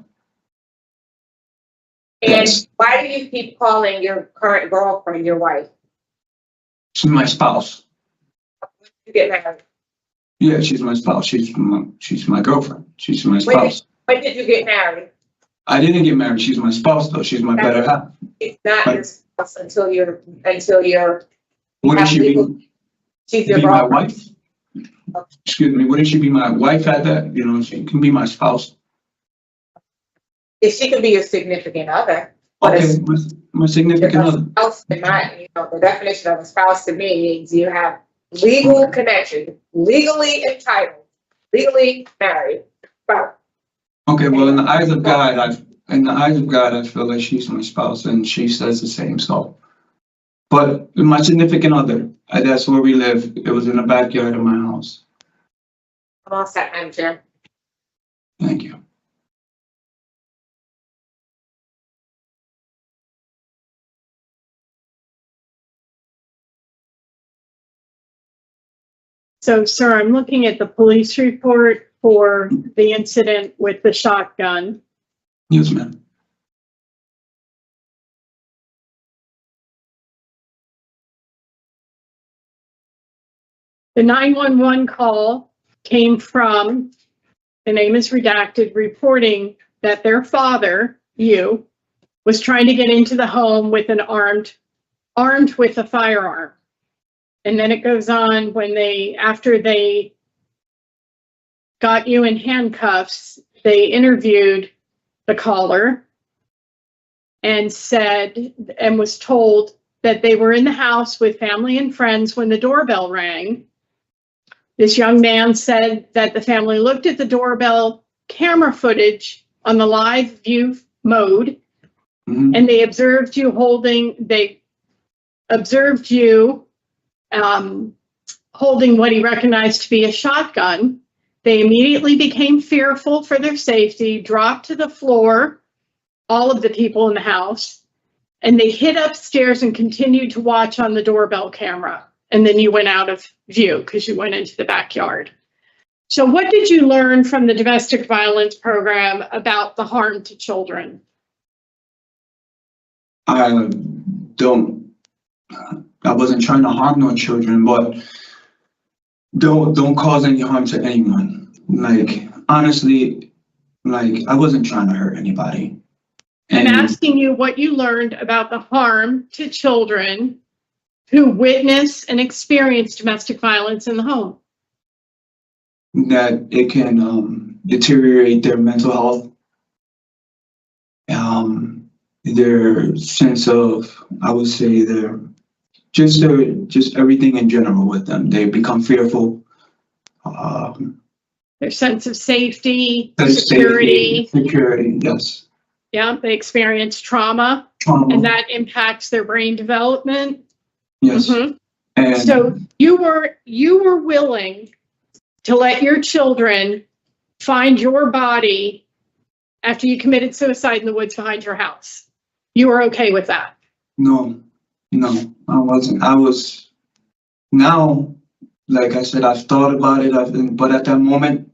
And why do you keep calling your current girlfriend your wife? She's my spouse. When did you get married? Yeah, she's my spouse. She's my girlfriend. She's my spouse. When did you get married? I didn't get married. She's my spouse, though. She's my better half. It's not your spouse until you're. Wouldn't she be? She's your my girlfriend. wife? Excuse me. Wouldn't she be my wife at that? She can be my spouse. If she could be your significant other. Okay, my significant other. Spouse, the definition of a spouse to me means you have legal connection, legally entitled, legally married. Spouse. Okay, well, in the eyes of God, I feel like she's my spouse, and she says the same. So, but my significant other, that's where we live. It was in the backyard of my house. I'm all set, Madam Chair. Thank you. So, sir, I'm looking at the police report for the incident with the shotgun. Yes, ma'am. The 911 call came from, the name is redacted, reporting that their father, you, was trying to get into the home with armed with a firearm. And then it goes on after they got you in handcuffs, they interviewed the caller and was told that they were in the house with family and friends when the doorbell rang. This young man said that the family looked at the doorbell camera footage on the live view mode, and they observed you holding what he recognized to be a shotgun. They immediately became fearful for their safety, dropped to the floor, all of the people in the house, and they hid upstairs and continued to watch on the doorbell camera. And then you went out of view because you went into the backyard. So what did you learn from the domestic violence program about the harm to children? I wasn't trying to harm no children, but don't cause any harm to anyone. Like, honestly, like, I wasn't trying to hurt anybody. I'm asking you what you learned about the harm to children who witness and experience domestic violence in the home. That it can deteriorate their mental health, their sense of, I would say, just everything in general with them. They become fearful. Their sense of safety, security. Security, yes. Yeah, they experience trauma, and that impacts their brain development. Yes. Mm-hmm. And so you were willing to let your children find your body after you committed suicide in the woods behind your house. You were okay with that? No, I wasn't. I was, now, like I said, I've thought about it, but at that moment,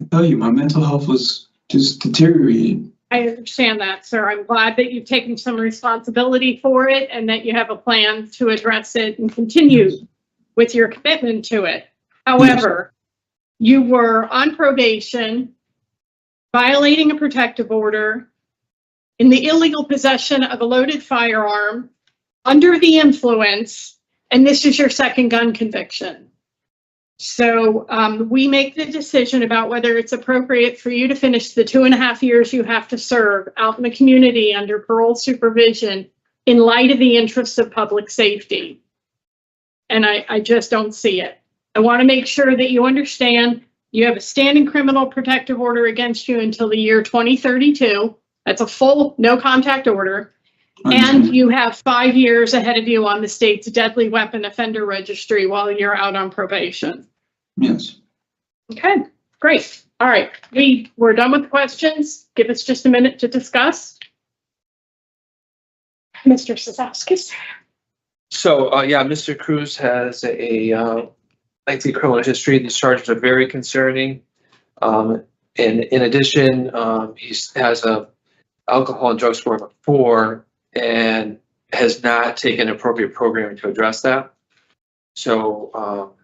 I tell you, my mental health was just deteriorated. I understand that, sir. I'm glad that you've taken some responsibility for it and that you have a plan to address it and continue with your commitment to it. However, you were on probation, violating a protective order, in the illegal possession of a loaded firearm, under the influence, and this is your second gun conviction. So we make the decision about whether it's appropriate for you to finish the 2.5 years you have to serve out in the community under parole supervision in light of the interests of public safety. And I just don't see it. I want to make sure that you understand you have a standing criminal protective order against you until the year 2032. That's a full no contact order. And you have 5 years ahead of you on the state's deadly weapon offender registry while you're out on probation. Yes. Okay, great. All right, we're done with the questions. Give us just a minute to discuss. Mr. Cizauskas. So, yeah, Mr. Cruz has a lengthy criminal history. These charges are very concerning. And in addition, he has a alcohol and drug score of 4 and has not taken appropriate programming to address that. So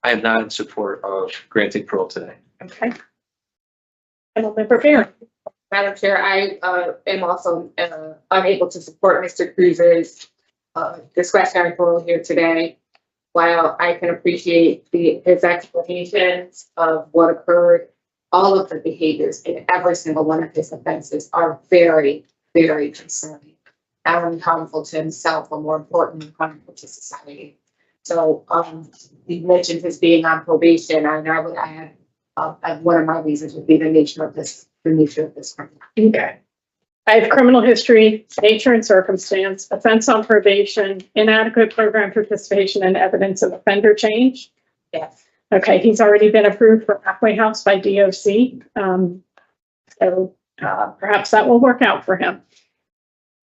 I am not in support of granting parole today. Okay. Councilmember Barron. Madam Chair, I am also unable to support Mr. Cruz's discretionary parole here today. While I can appreciate his explanations of what occurred, all of the behaviors in every single one of his offenses are very, very concerning. Not only harmful to himself, but more importantly, harmful to society. So he mentioned his being on probation, and I would add one of my reasons would be the nature of this crime. Okay. I have criminal history, nature and circumstance, offense on probation, inadequate program participation, and evidence of offender change. Yes. Okay, he's already been approved for halfway house by DOC. So perhaps that will work out for him.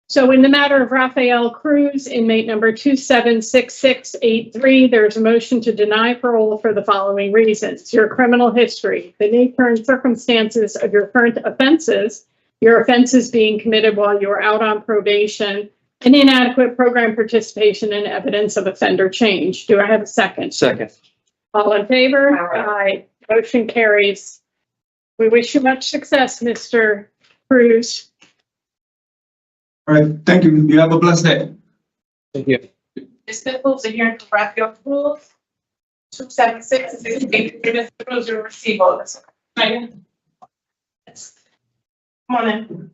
So in the matter of Raphael Cruz, inmate number 276683, there's a motion to deny parole for the following reasons: your criminal history, the nature and circumstances of your current offenses, your offenses being committed while you're out on probation, and inadequate program participation and evidence of offender change. Do I have a second? Second. All in favor? Aye. Aye. Motion carries. We wish you much success, Mr. Cruz. All right, thank you. You have a blessed day. Thank you. This concludes the hearing for Raphael Cruz. 276. Mr. Cruz, you receive all this. Come on in.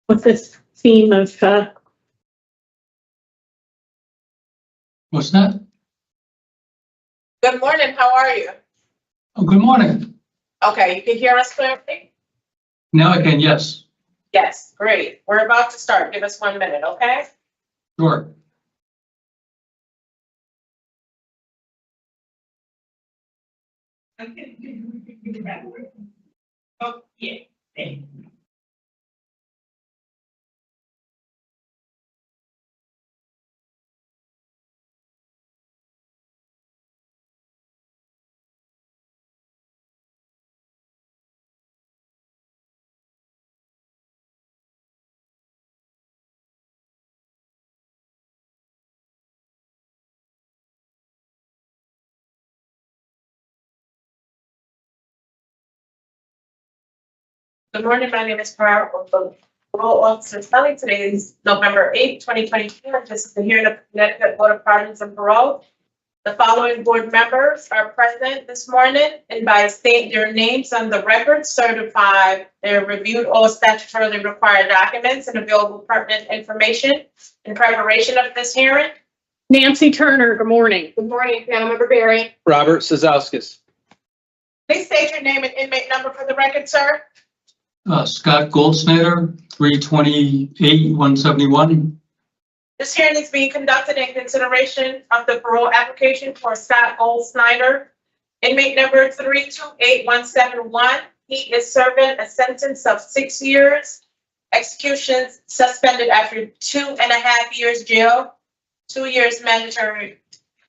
with this theme of, What's that? Good morning, how are you? Oh, good morning. Okay, you can hear us clearly? Now I can, yes, Yes, great. We're about to start. Give us 1 minute, okay? sure. Oh, yeah. Good morning, my name is Paroles Officer Stelling. Today is November 8th, 2024. This is the hearing of Connecticut Board of Pardons and Parole. The following board members are present this morning and by state their names on the record, certified they reviewed all statutorily required documents and available pertinent information in preparation of this hearing. Nancy Turner, good morning. Good morning, panel member Barry. Robert Cizauskas. Please state your name and inmate number for the record, sir. Scott Goldsnider, 328-171. This hearing is being conducted in consideration of the parole application for Scott Gold-Snider, inmate number 328171. He is serving a sentence of 6 years, execution suspended after 2.5 years jail, 2 years mandatory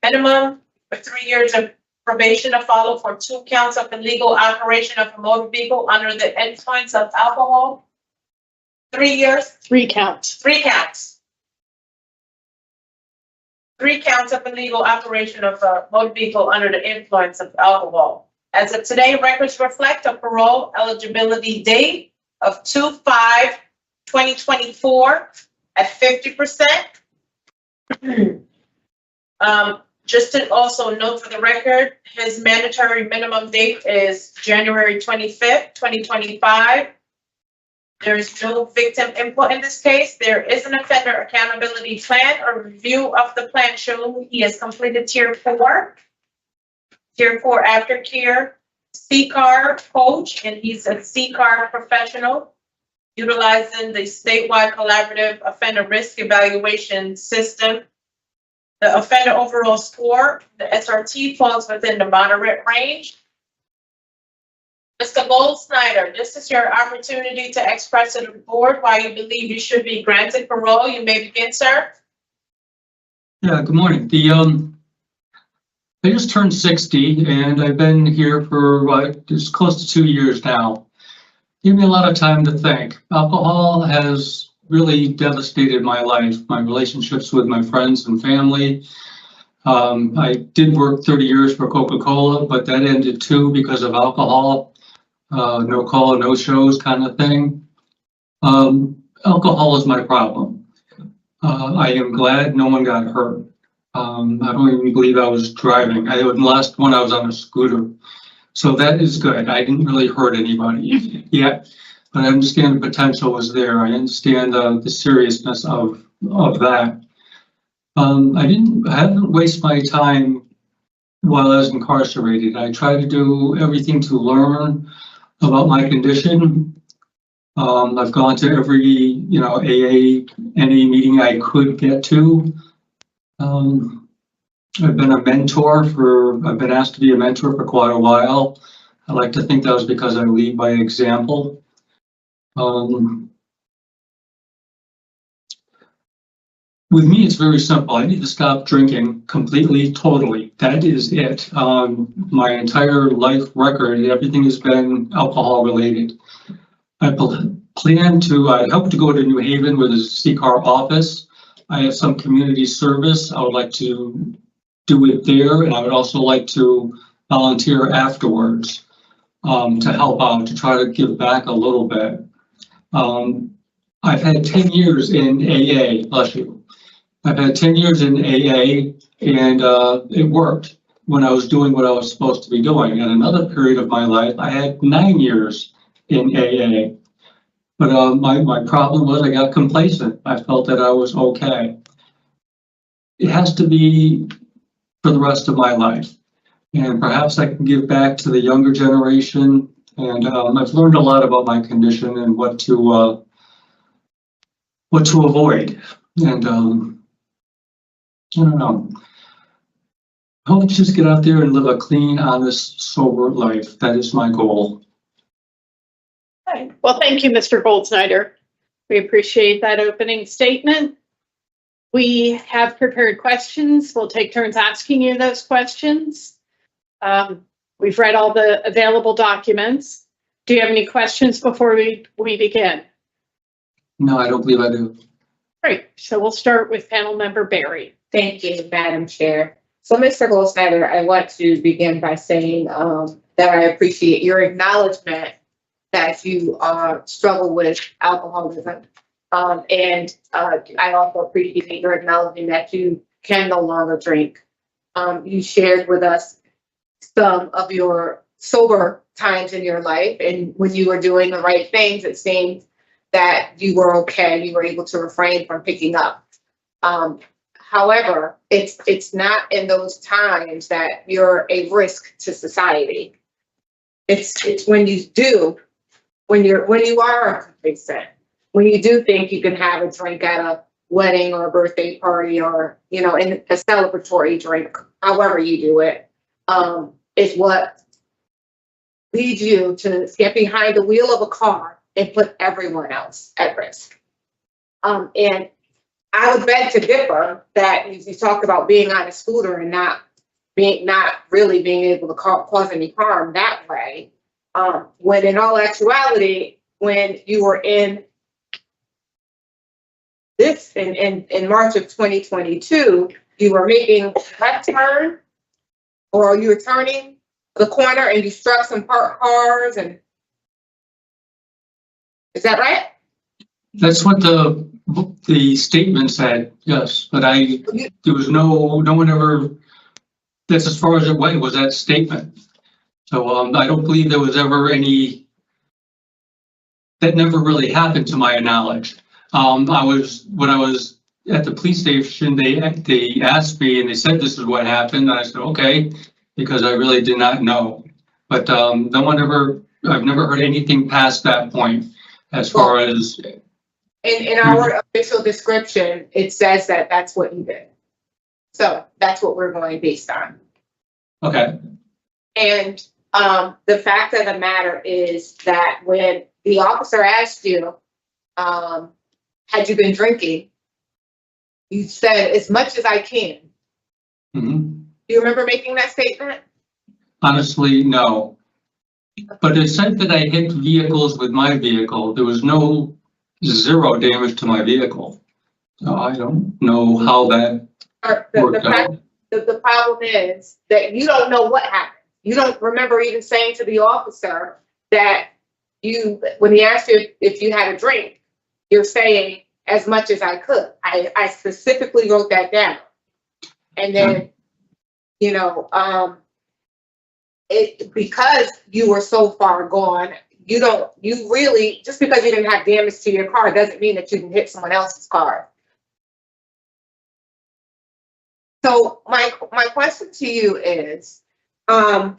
minimum, with 3 years of probation to follow for 2 counts of illegal operation of a motor vehicle under the influence of alcohol. 3 years, 3 counts. 3 counts. 3 counts of illegal operation of a motor vehicle under the influence of alcohol. As of today, records reflect a parole eligibility date of 2/5/2024 at 50%. Just to also note for the record, his mandatory minimum date is January 25th, 2025. There is no victim input in this case. There is an offender accountability plan. A review of the plan shows he has completed tier 4 aftercare, CCAR coach, and he's a CCAR professional utilizing the statewide collaborative offender risk evaluation system. The offender overall score, the SRT, falls within the moderate range. Mr. Goldsnider, this is your opportunity to express to the board why you believe you should be granted parole. You may begin, sir. Yeah, good morning. I just turned 60 and I've been here for just close to 2 years now. Give me a lot of time to think. Alcohol has really devastated my life, my relationships with my friends and family. I did work 30 years for Coca-Cola, but that ended too because of alcohol. No call, no shows kind of thing. Alcohol is my problem. I am glad no one got hurt. I don't even believe I was driving. The last one I was on a scooter. So that is good. I didn't really hurt anybody yet, but I understand the potential was there. I understand the seriousness of that. I haven't wasted my time while I was incarcerated. I tried to do everything to learn about my condition. I've gone to every, AA, NA meeting I could get to. I've been a mentor I've been asked to be a mentor for quite a while. I like to think that was because I lead by example. With me, it's very simple. I need to stop drinking completely, totally. That is it. My entire life record, everything has been alcohol related. I plan to, I hope to go to New Haven where there's a CCAR office. I have some community service. I would like to do it there. And I would also like to volunteer afterwards to help out, to try to give back a little bit. I've had 10 years in AA, bless you. I've had 10 years in AA and it worked when I was doing what I was supposed to be doing. And another period of my life, I had 9 years in AA. But my problem was I got complacent. I felt that I was okay. It has to be for the rest of my life. And perhaps I can give back to the younger generation. And I've learned a lot about my condition and what to avoid. And I don't know. I hope to just get out there and live a clean, honest, sober life. That is my goal. Okay. Well, thank you, Mr. Goldsnider. We appreciate that opening statement. We have prepared questions. We'll take turns asking you those questions. We've read all the available documents. Do you have any questions before we begin? No, I don't believe I do. Great. So we'll start with panel member Barry. Thank you, Madam Chair. So, Mr. Goldsnider, I want to begin by saying that I appreciate your acknowledgement that you struggle with alcoholism. And I also appreciate your acknowledging that you can no longer drink. You shared with us some of your sober times in your life, and when you were doing the right things, it seemed that you were okay. You were able to refrain from picking up. However, it's not in those times that you're a risk to society. It's when you do, when you are complacent, when you do think you can have a drink at a wedding or a birthday party, or in a celebratory drink, however you do it, is what leads you to get behind the wheel of a car and put everyone else at risk. And I would beg to differ that you talked about being on a scooter and not really being able to cause any harm that way. When in all actuality, when you were in March of 2022, you were making a left turn, or you were turning the corner and you struck some parked cars, and is that right? That's what the statement said, yes, but there was no one ever, that's as far as it went, was that statement. So I don't believe there was ever any, that never really happened to my knowledge. When I was at the police station, they asked me and they said this is what happened, and I said, okay, because I really did not know. But no one ever, I've never heard anything past that point as far as. In our official description, it says that that's what you did. So that's what we're going based on. Okay. And the fact of the matter is that when the officer asked you, had you been drinking, you said, as much as I can. Mm-hmm. Do you remember making that statement? Honestly, no. But it said that I hit vehicles with my vehicle. There was zero damage to my vehicle. So I don't know how that worked out. The problem is that you don't know what happened. You don't remember even saying to the officer that when he asked you if you had a drink, you're saying as much as I could. I specifically wrote that down. And then, because you were so far gone, you really, just because you didn't have damage to your car doesn't mean that you can hit someone else's car. So my question to you is, I'm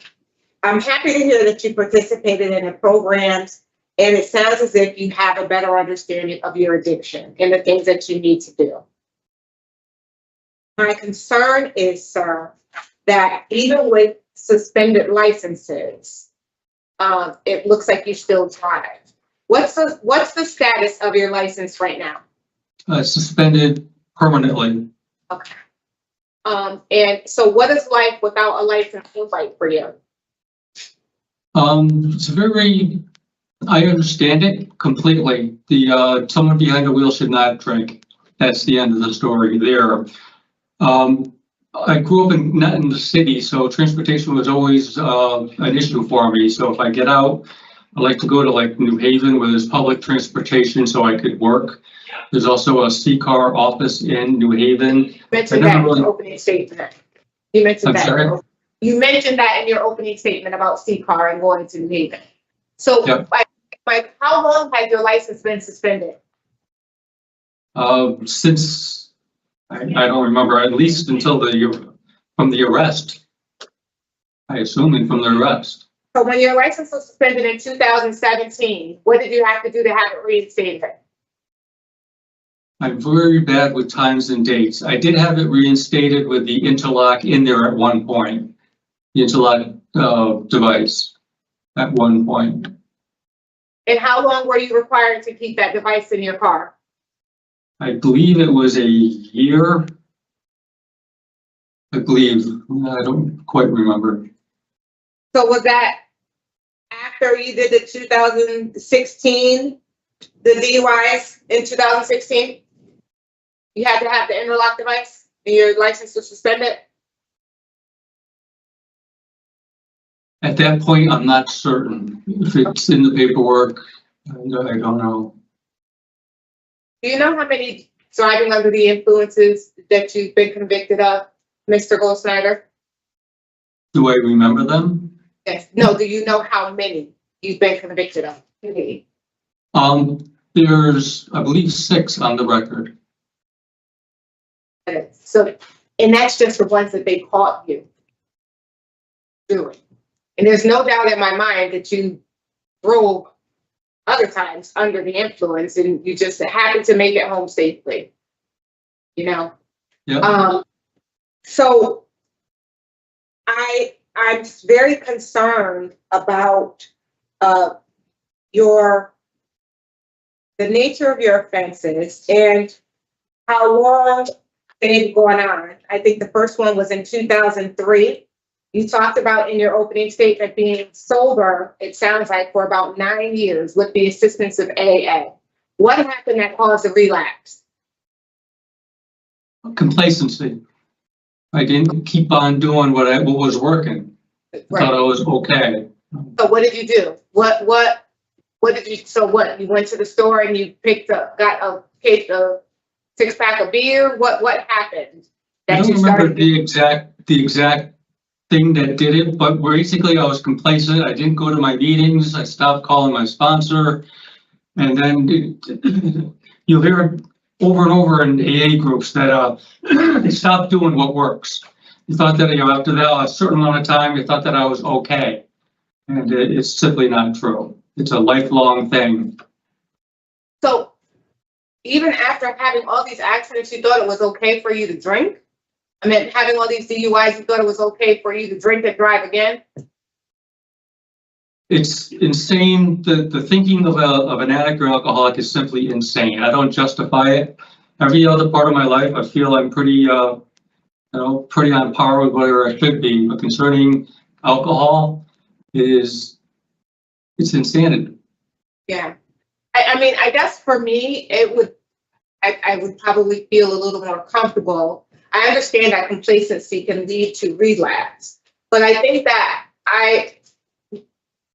happy to hear that you participated in the programs, and it sounds as if you have a better understanding of your addiction and the things that you need to do. My concern is, sir, that even with suspended licenses, it looks like you still drive. What's the status of your license right now? Suspended permanently. Okay. And so what is life without a license look like for you? It's I understand it completely. Someone behind the wheel should not drink. That's the end of the story there. I grew up not in the city, so transportation was always an issue for me. So if I get out, I like to go to like New Haven where there's public transportation so I could work. There's also a C-car office in New Haven. You mentioned that in your opening statement. You mentioned that. You mentioned that in your opening statement about C-car and going to New Haven. So yep. my Mike, how long has your license been suspended? Since, I don't remember, at least until from the arrest. I assume from the arrest. So when your license was suspended in 2017, what did you have to do to have it reinstated? I'm very bad with times and dates. I did have it reinstated with the interlock in there at one point. The interlock device at one point. And how long were you required to keep that device in your car? I believe it was a year. I believe, I don't quite remember. So was that after you did the 2016, the DUIs in 2016? You had to have the interlock device and your license was suspended? At that point, I'm not certain if it's in the paperwork. I don't know. Do you know how many driving under the influences that you've been convicted of, Mr. Goldsnider? Do I remember them? Yes. No, do you know how many you've been convicted of? There's, I believe, 6 on the record. So, and that's just the ones that they caught you doing. And there's no doubt in my mind that you drove other times under the influence and you just happened to make it home safely. You know? Yeah. So I'm very concerned about the nature of your offenses and how long they've gone on. I think the first one was in 2003. You talked about in your opening statement being sober, it sounds like, for about 9 years with the assistance of AA. What happened that caused a relapse? Complacency. I didn't keep on doing what was working. I thought I was okay. So what did you do? What did you, so what, you went to the store and you got a 6-pack of beer? What happened? I don't remember the exact thing that did it, but basically I was complacent. I didn't go to my meetings. I stopped calling my sponsor. And then you'll hear over and over in AA groups that they stopped doing what works. You thought that after that a certain amount of time, you thought that I was okay. And it's simply not true. It's a lifelong thing. So even after having all these accidents, you thought it was okay for you to drink? I mean, having all these DUIs, you thought it was okay for you to drink and drive again? It's insane. The thinking of an addict or alcoholic is simply insane. I don't justify it. Every other part of my life, I feel I'm pretty, pretty on par with where I should be. But concerning alcohol, it's insanity. Yeah. I mean, I guess for me, I would probably feel a little more comfortable. I understand that complacency can lead to relapse, but I think that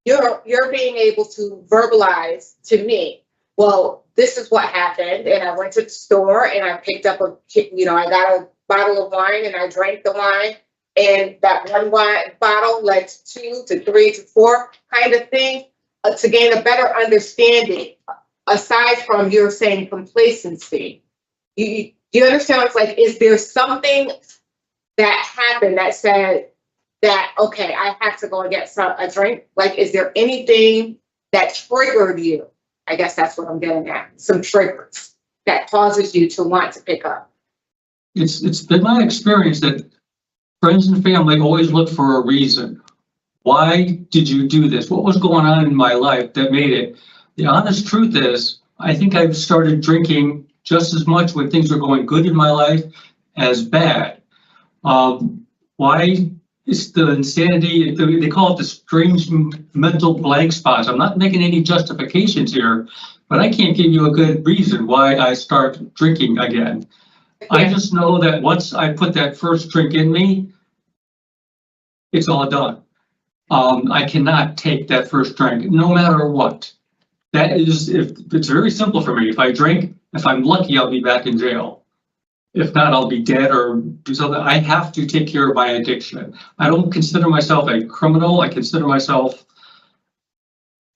you're being able to verbalize to me, well, this is what happened, and I went to the store and I picked up I got a bottle of wine and I drank the wine, and that one wine bottle led to 2 to 3 to 4 kind of thing, to gain a better understanding, aside from your saying complacency. Do you understand what it's like? Is there something that happened that said that, okay, I have to go and get a drink? Like, is there anything that triggered you? I guess that's what I'm getting at. Some triggers that causes you to want to pick up. It's been my experience that friends and family always look for a reason. Why did you do this? What was going on in my life that made it? The honest truth is, I think I've started drinking just as much when things are going good in my life as bad. Why is the insanity, they call it the strange mental blank spots. I'm not making any justifications here, but I can't give you a good reason why I start drinking again. Yeah. I just know that once I put that first drink in me, it's all done. I cannot take that first drink, no matter what. It's very simple for me. If I drink, if I'm lucky, I'll be back in jail. If not, I'll be dead or do something. I have to take care of my addiction. I don't consider myself a criminal. I consider myself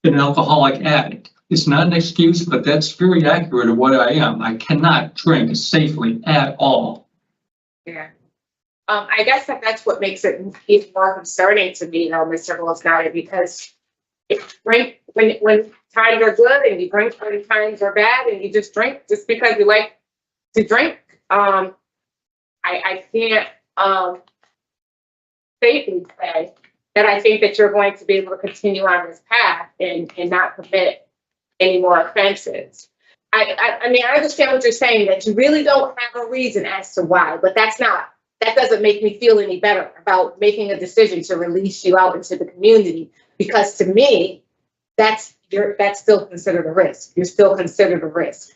been an alcoholic addict. It's not an excuse, but that's very accurate of what I am. I cannot drink safely at all. Yeah. I guess that's what makes it even more concerning to me, though, Mr. Goldsnider, because if drink when times are good and you drink when times are bad and you just drink just because you like to drink, I can't safely say that I think that you're going to be able to continue on this path and not commit any more offenses. I mean, I understand what you're saying, that you really don't have a reason as to why, but that doesn't make me feel any better about making a decision to release you out into the community, because to me, that's still considered a risk. You're still considered a risk.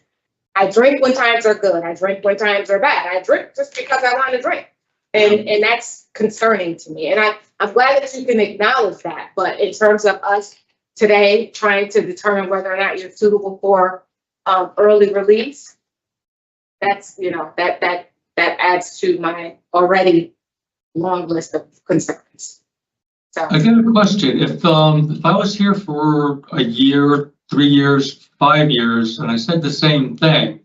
I drink when times are good. I drink when times are bad. I drink just because I want to drink. And that's concerning to me. And I'm glad that you can acknowledge that. But in terms of us today trying to determine whether or not you're suitable for early release, that's, that adds to my already long list of concerns. So I got a question. If I was here for a year, 3 years, 5 years, and I said the same thing,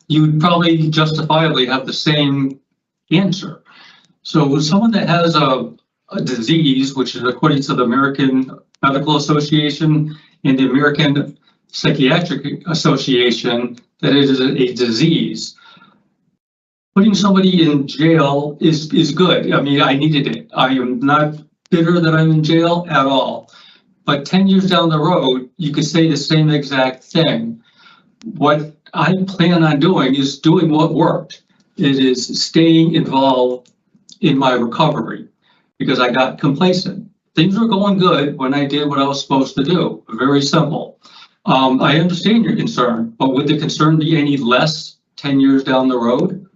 you would probably justifiably have the same answer. So someone that has a disease, which is according to the American Medical Association and the American Psychiatric Association, that it is a disease. Putting somebody in jail is good. I mean, I needed it. I am not bitter that I'm in jail at all. But 10 years down the road, you could say the same exact thing. What I plan on doing is doing what worked. It is staying involved in my recovery, because I got complacent. Things were going good when I did what I was supposed to do. Very simple. I understand your concern, but would the concern be any less 10 years down the road,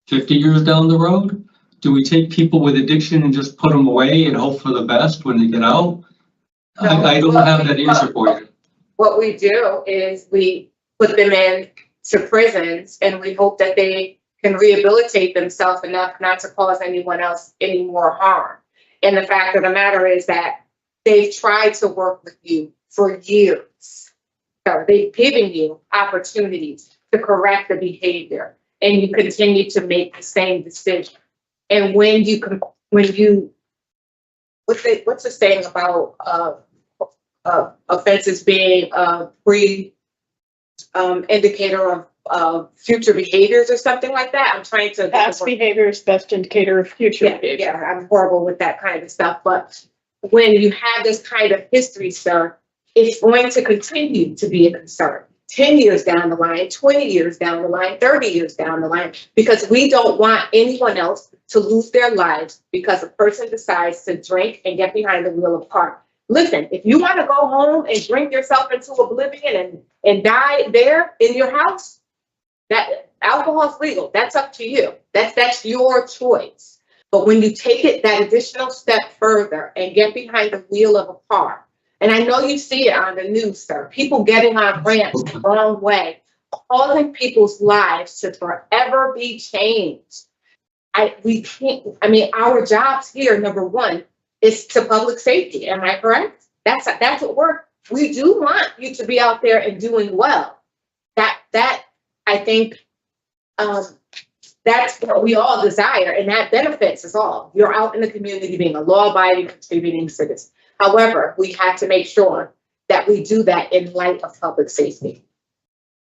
50 years down the road? Do we take people with addiction and just put them away and hope for the best when they get out? I don't have that answer for you. what we do is we put them in to prisons and we hope that they can rehabilitate themselves enough not to cause anyone else any more harm. And the fact of the matter is that they've tried to work with you for years. So they've given you opportunities to correct the behavior, and you continue to make the same decision. And when you what's the saying about offenses being a indicator of future behaviors or something like that? I'm trying to. Past behavior is best indicator of future behavior. Yeah, I'm horrible with that kind of stuff. But when you have this kind of history, sir, it's going to continue to be a concern. 10 years down the line, 20 years down the line, 30 years down the line, because we don't want anyone else to lose their lives because a person decides to drink and get behind the wheel of a car. Listen, if you want to go home and drink yourself into oblivion and die there in your house, that alcohol's legal. That's up to you. That's your choice. But when you take it that additional step further and get behind the wheel of a car, and I know you see it on the news, sir, people getting on ramps the wrong way, causing people's lives to forever be changed. Our jobs here, number one, is to public safety. Am I correct? That's what we do want you to be out there and doing well. That I think that's what we all desire, and that benefits us all. You're out in the community being a law-abiding, contributing citizen. However, we have to make sure that we do that in light of public safety.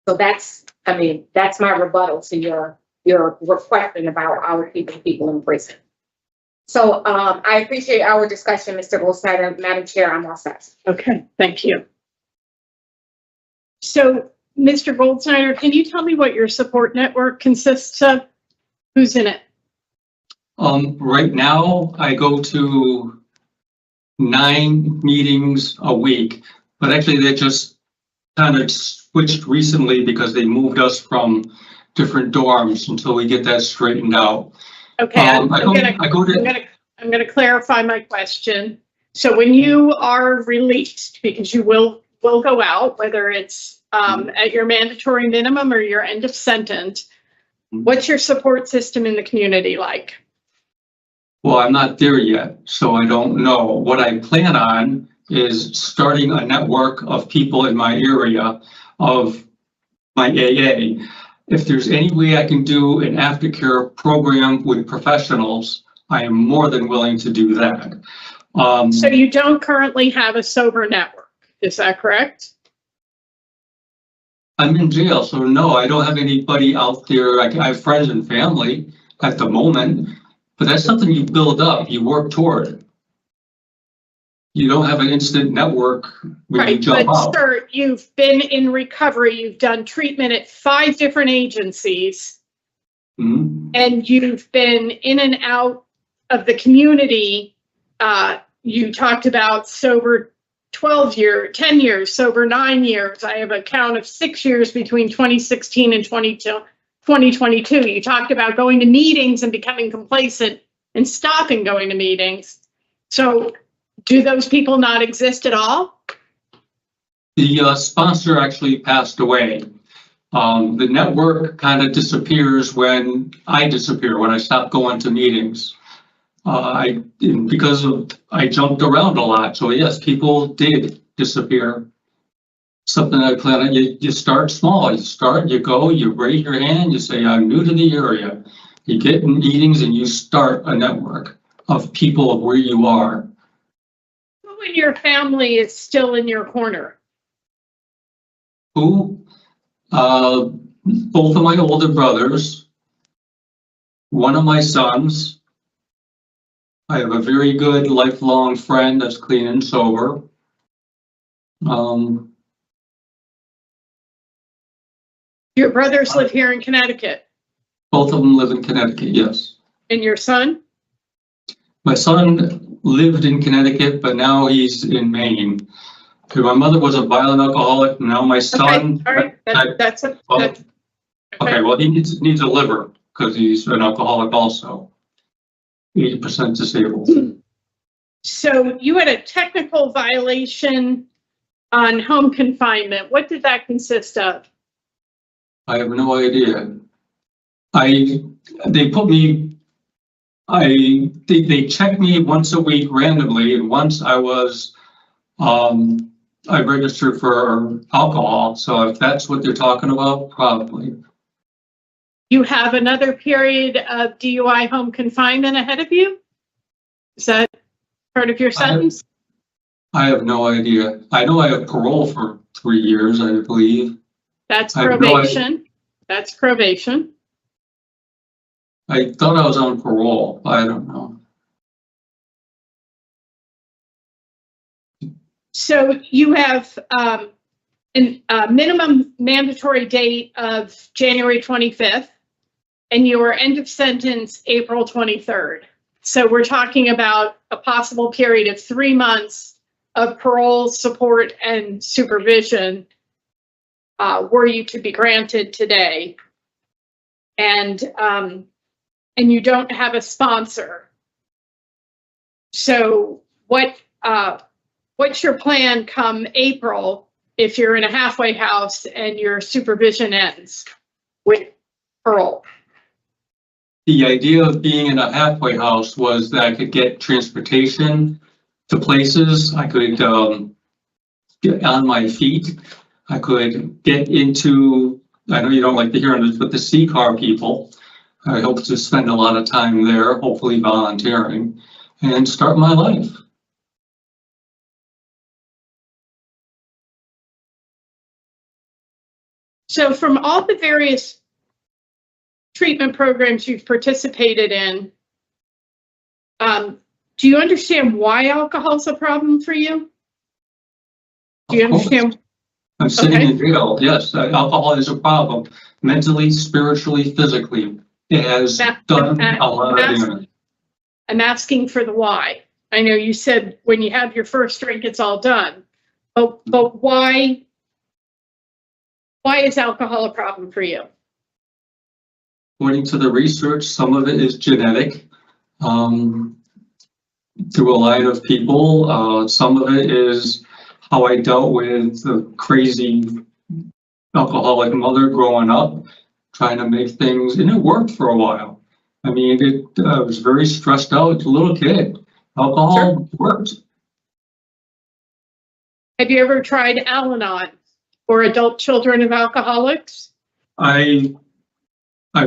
So that's my rebuttal to your question about our keeping people in prison. So I appreciate our discussion, Mr. Goldsnider. Madam Chair, I'm all set. Okay, thank you. So, Mr. Goldsnider, can you tell me what your support network consists of? Who's in it? Right now, I go to 9 meetings a week, but actually they just kind of switched recently because they moved us from different dorms until we get that straightened out. Okay, I'm going to clarify my question. So when you are released, because you will go out, whether it's at your mandatory minimum or your end of sentence, what's your support system in the community like? Well, I'm not there yet, so I don't know. What I plan on is starting a network of people in my area of my AA. If there's any way I can do an aftercare program with professionals, I am more than willing to do that. So you don't currently have a sober network, is that correct? I'm in jail, so no, I don't have anybody out there. I have friends and family at the moment, but that's something you build up, you work toward. You don't have an instant network when you jump But out. sir, you've been in recovery, you've done treatment at 5 different agencies, Mhm. and you've been in and out of the community. You talked about sober 10 years, sober 9 years. I have a count of 6 years between 2016 and 2022. You talked about going to meetings and becoming complacent and stopping going to meetings. So do those people not exist at all? The sponsor actually passed away. The network kind of disappears when I disappear, when I stop going to meetings. Because I jumped around a lot. So yes, people did disappear. Something I plan on, you start small, you go, you raise your hand, you say, I'm new to the area. You get in meetings and you start a network of people of where you are. Who in your family is still in your corner? Who? Both of my older brothers, one of my sons. I have a very good lifelong friend that's clean and sober. Your brothers live here in Connecticut, Both of them live in Connecticut, yes. and your son? My son lived in Connecticut, but now he's in Maine. My mother was a violent alcoholic. Now my son. Okay, all right, that's it. Okay, well, he needs a liver because he's an alcoholic also. 80% disabled. So you had a technical violation on home confinement. What did that consist of? I have no idea. They put me, they checked me once a week randomly, and once I was, I registered for alcohol. So if that's what they're talking about, probably. You have another period of DUI home confinement ahead of you? Is that part of your sentence? I have no idea. I know I have parole for 3 years, I believe. That's I have no probation. That's probation. I thought I was on parole. I don't know. So you have a minimum mandatory date of January 25th, and your end of sentence April 23rd. So we're talking about a possible period of 3 months of parole, support, and supervision were you to be granted today. And you don't have a sponsor. So what's your plan come April if you're in a halfway house and your supervision ends with parole? The idea of being in a halfway house was that I could get transportation to places. I could get on my feet. I could get into, I know you don't like to hear this, but the C-car people. I hope to spend a lot of time there, hopefully volunteering, and start my life. So from all the various treatment programs you've participated in, do you understand why alcohol is a problem for you? Do you understand? I'm sitting in jail. Yes, alcohol is a problem, mentally, spiritually, physically. It has done a lot of damage. I'm asking for the why. I know you said when you have your first drink, it's all done. But why is alcohol a problem for you? According to the research, some of it is genetic. Through a line of people, some of it is how I dealt with the crazy alcoholic mother growing up, trying to make things, and it worked for a while. I mean, I was very stressed out as a little kid. Alcohol worked. Have you ever tried Al-Anon or Adult Children of Alcoholics? I've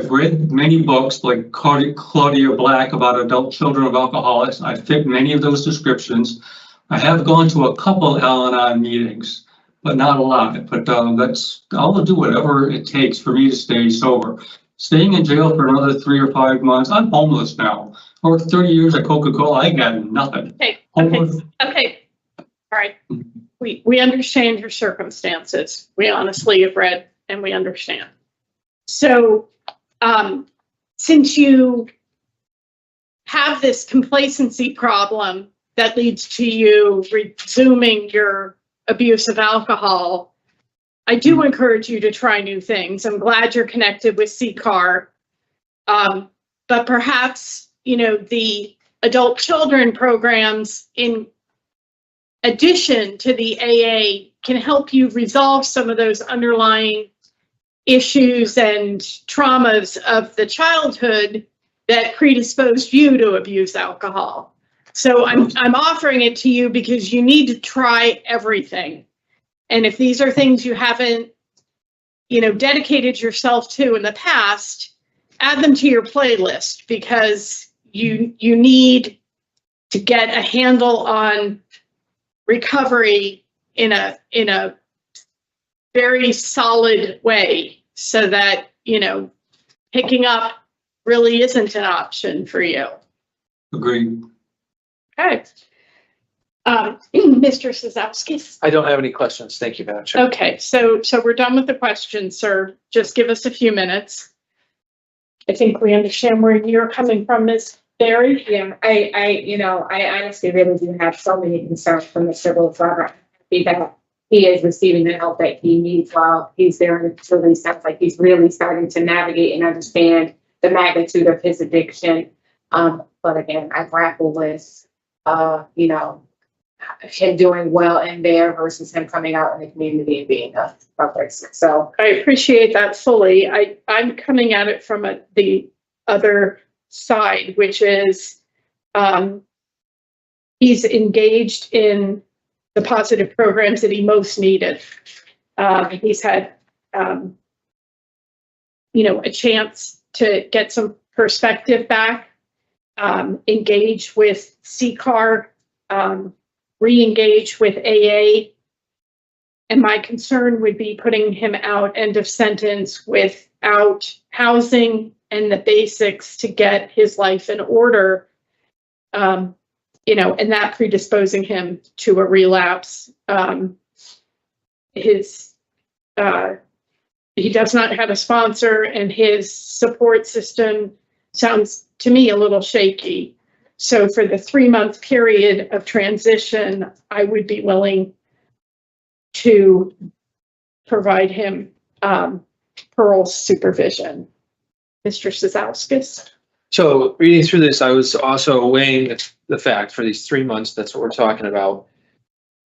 read many books like Claudia Black about adult children of alcoholics. I fit many of those descriptions. I have gone to a couple Al-Anon meetings, but not a lot. But I'll do whatever it takes for me to stay sober. Staying in jail for another 3 or 5 months, I'm homeless now. Over 30 years at Coca-Cola, I got nothing. Okay, Homeless. okay. All right. We understand your circumstances. We honestly have read and we understand. So, since you have this complacency problem that leads to you resuming your abuse of alcohol, I do encourage you to try new things. I'm glad you're connected with CCAR. But perhaps, the adult children programs in addition to the AA can help you resolve some of those underlying issues and traumas of the childhood that predisposed you to abuse alcohol. So I'm offering it to you because you need to try everything. And if these are things you haven't, dedicated yourself to in the past, add them to your playlist because you need to get a handle on recovery in a very solid way so that, picking up really isn't an option for you. Agreed. Okay. Mr. Cizauskas? I don't have any questions. Thank you, Madam Chair. Okay, so we're done with the questions, sir. Just give us a few minutes. I think we understand where you're coming from, Ms. Berry. Yeah, I honestly really do have so many concerns from Mr. Goldsnider. That he is receiving the help that he needs while he's there, and it really sounds like he's really starting to navigate and understand the magnitude of his addiction. But again, I grapple with, him doing well in there versus him coming out in the community and being a person. So I appreciate that fully. I'm coming at it from the other side, which is he's engaged in the positive programs that he most needed. He's had, a chance to get some perspective back, engage with CCAR, re-engage with AA. And my concern would be putting him out end of sentence without housing and the basics to get his life in order, and that predisposing him to a relapse. He does not have a sponsor, and his support system sounds to me a little shaky. So for the 3-month period of transition, I would be willing to provide him parole supervision. Mr. Cizauskas? So reading through this, I was also weighing the fact for these 3 months, that's what we're talking about,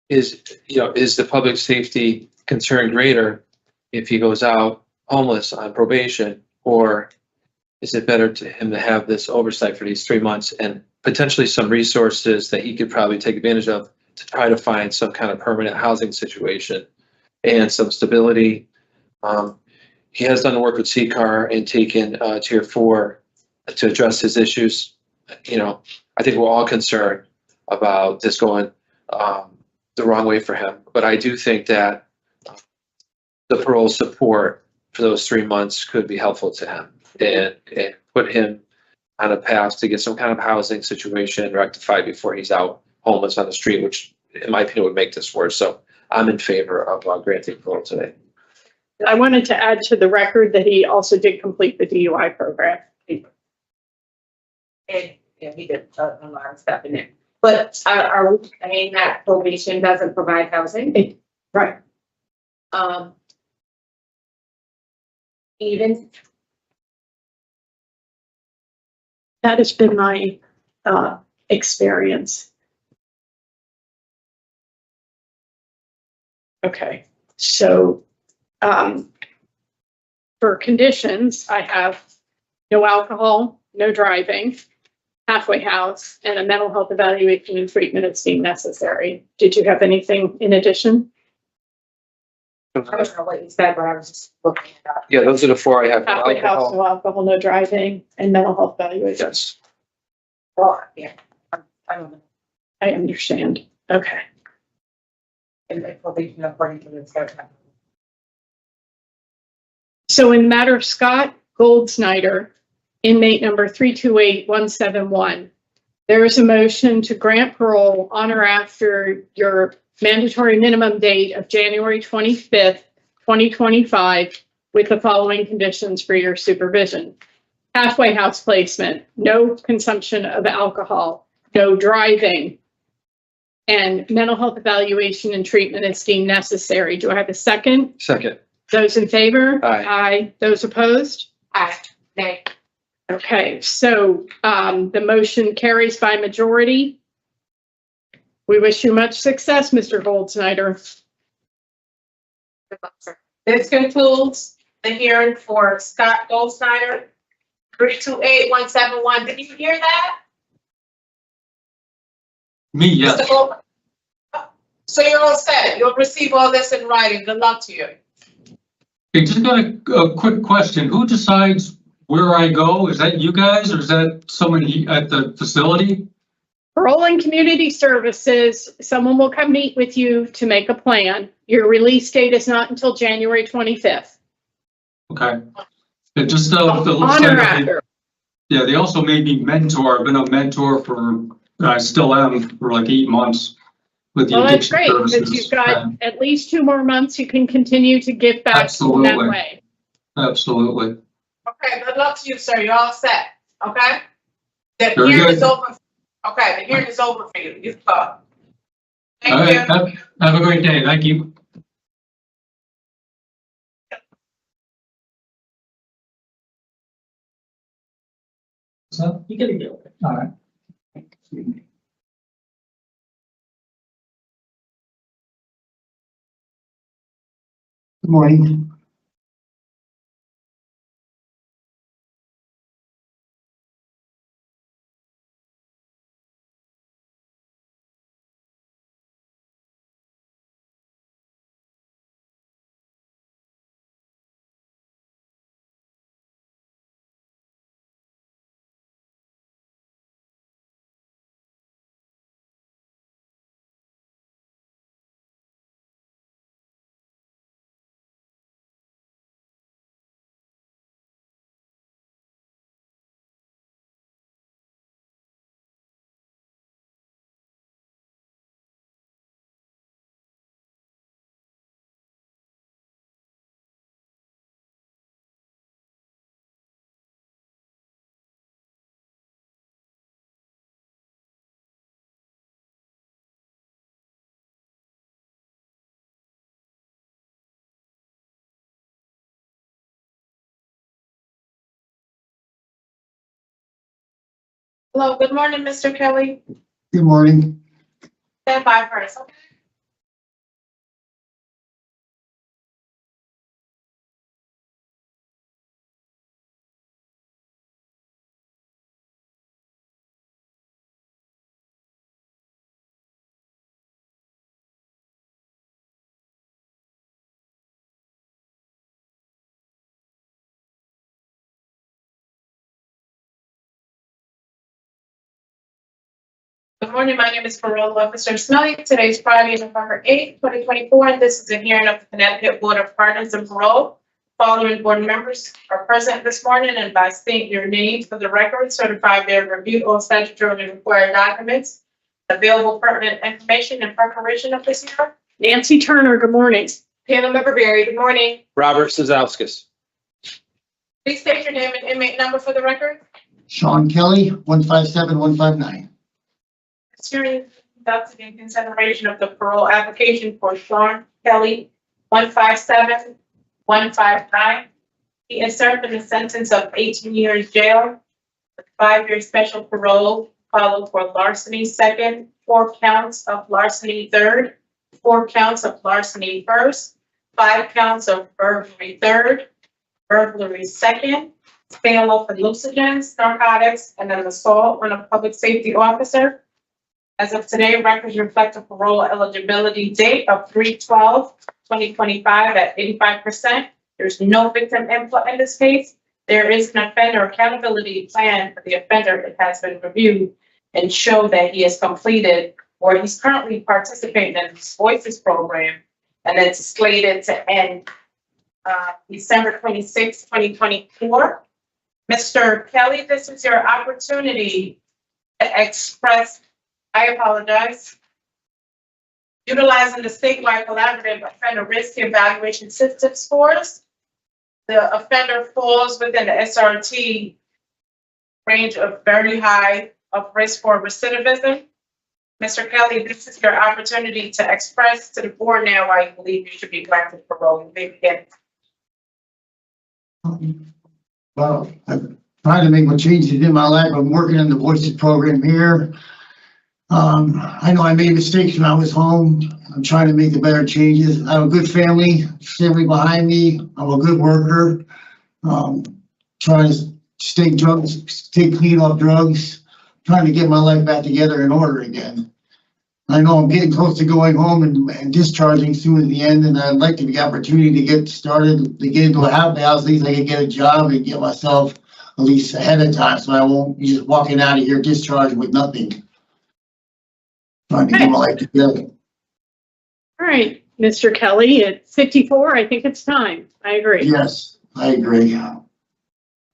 is the public safety concern greater if he goes out homeless on probation, or is it better to him to have this oversight for these 3 months and potentially some resources that he could probably take advantage of to try to find some kind of permanent housing situation and some stability. He has done the work with CCAR and taken Tier 4 to address his issues. I think we're all concerned about this going the wrong way for him. But I do think that the parole support for those 3 months could be helpful to him and put him on a path to get some kind of housing situation rectified before he's out homeless on the street, which in my opinion would make this worse. So I'm in favor of granting parole today. I wanted to add to the record that he also did complete the DUI program. and he did a lot of stuff in there. But are we saying that probation doesn't provide housing? Right. Even That has been my experience. Okay, so for conditions, I have no alcohol, no driving, halfway house, and a mental health evaluation and treatment if deemed necessary. Did you have anything in addition? I don't know what you said, but I was just looking it up. Yeah, those are the four I have. Halfway house, Alcohol. no alcohol, no driving, and mental health evaluation. Yes. Well, yeah, I don't know. I understand. Okay. And the probation according to the schedule. So in the matter of Scott Goldsnider, inmate number 328171, there is a motion to grant parole on or after your mandatory minimum date of January 25th, 2025, with the following conditions for your supervision. Halfway house placement, no consumption of alcohol, no driving, and mental health evaluation and treatment is deemed necessary. Do I have a second? Second. Those in favor? Aye. Aye. Those opposed? Aye. Nay. Okay, so the motion carries by majority. We wish you much success, Mr. Goldsnider. Good luck, sir. This concludes the hearing for Scott Goldsnider, 328171. Did you hear that? Me, yes. Mr. Gold- So you're all set. You'll receive all this in writing. Good luck to you. Hey, just got a quick question. Who decides where I go? Is that you guys or is that somebody at the facility? Parole and Community Services, someone will come meet with you to make a plan. Your release date is not until January 25th. Okay. It just, it looks On like or they- after. yeah, they also made me mentor. I've been a mentor for, I still am for like 8 months with the Well, that's addiction great, because services. you've got at least 2 more months you can continue to give back in that Absolutely. way. Absolutely. Okay, good luck to you, sir. You're all set, okay? The Very hearing good. is over. Okay, the hearing is over for you. You can go. All Thank right. you. Have a great day. Thank you. So you gotta do it. All right. Good morning. Hello, good morning, Mr. Kelly. Good morning. Stand by first, okay? Good morning, my name is Parole Officer Smelly. Today is Friday, November 8th, 2024, and this is a hearing of the Connecticut Board of Pardons and Parole. Following board members are present this morning, and by stating your name for the record, certify they have reviewed all statutorily required documents, available pertinent information in preparation of this hearing. Nancy Turner, good morning. Panel Member Berry, good morning. Robert Cizauskas. Please state your name and inmate number for the record. Sean Kelly, 157159. This hearing is conducted in consideration of the parole application for Sean Kelly, 157159. He is serving a sentence of 18 years jail with 5-year special parole, followed for larceny second, 4 counts of larceny third, 4 counts of larceny first, 5 counts of burglary third, burglary second, sale of hallucinogens, narcotics, and an assault on a public safety officer. As of today, records reflect a parole eligibility date of 3/12/2025 at 85%. There's no victim input in this case. There is an offender accountability plan for the offender. It has been reviewed and show that he has completed or he's currently participating in this Voices program, and it's slated to end December 26, 2024. Mr. Kelly, this is your opportunity to express, I apologize, utilizing the statewide collaborative offender risk evaluation system scores. The offender falls within the SRT range of very high of risk for recidivism. Mr. Kelly, this is your opportunity to express to the board now why you believe you should be granted parole. You may begin. Well, I'm trying to make what changes in my life. I'm working on the Voices program here. I know I made mistakes when I was home. I'm trying to make the better changes. I have a good family behind me. I'm a good worker. Trying to stay clean off drugs, trying to get my life back together in order again. I know I'm getting close to going home and discharging soon at the end, and I'd like the opportunity to get started, to get into a happy house. At least I can get a job and get myself at least ahead of time, so I won't be just walking out of here discharged with nothing. Trying to get my life together. All right, Mr. Kelly, at 54, I think it's time. I agree. Yes, I agree.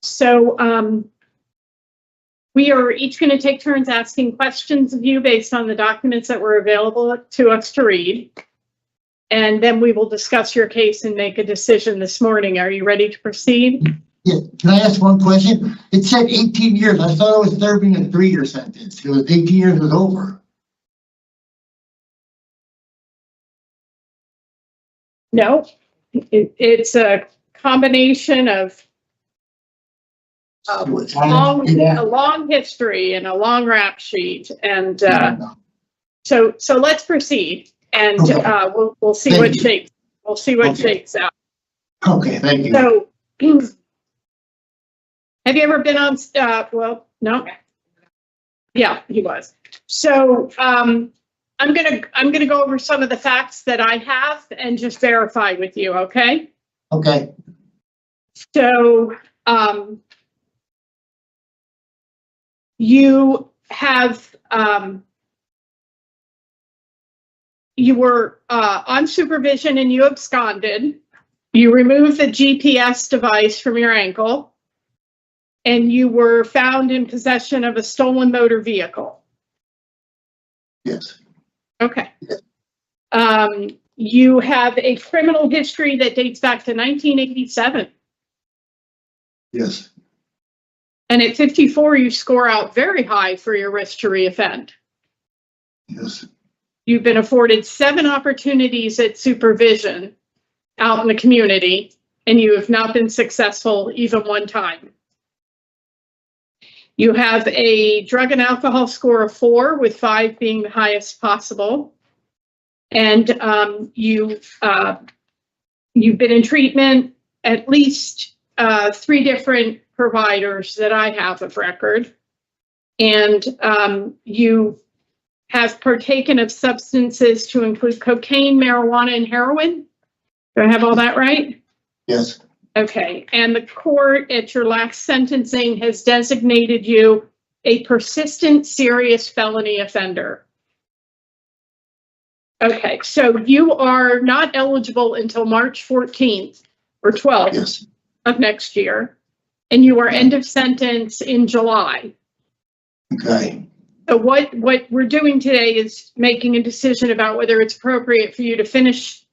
So we are each going to take turns asking questions of you based on the documents that were available to us to read. And then we will discuss your case and make a decision this morning. Are you ready to proceed? Yeah, can I ask one question? It said 18 years. I thought it was serving a 3-year sentence. It was 18 years was over. No, it's a combination of a long history and a long rap sheet, and so let's proceed, and we'll see what shakes out. Okay, thank you. So, have you ever been on? Well, no. Yeah, he was. So, I'm gonna go over some of the facts that I have and just verify with you. Okay. Okay. So, you have, you were on supervision and you absconded. You removed the GPS device from your ankle, and you were found in possession of a stolen motor vehicle. Yes. Okay. You have a criminal history that dates back to 1987. Yes. And at 54, you score out very high for your risk to reoffend. Yes. You've been afforded 7 opportunities at supervision out in the community, and you have not been successful even one time. You have a drug and alcohol score of 4, with 5 being the highest possible. And you've been in treatment at least 3 different providers that I have of record. And you have partaken of substances to include cocaine, marijuana, and heroin. Do I have all that right? Yes. Okay, and the court at your last sentencing has designated you a persistent serious felony offender. Okay, so you are not eligible until March 14th or 12th Yes. of next year, and you are end of sentence in July. Okay. So what we're doing today is making a decision about whether it's appropriate for you to finish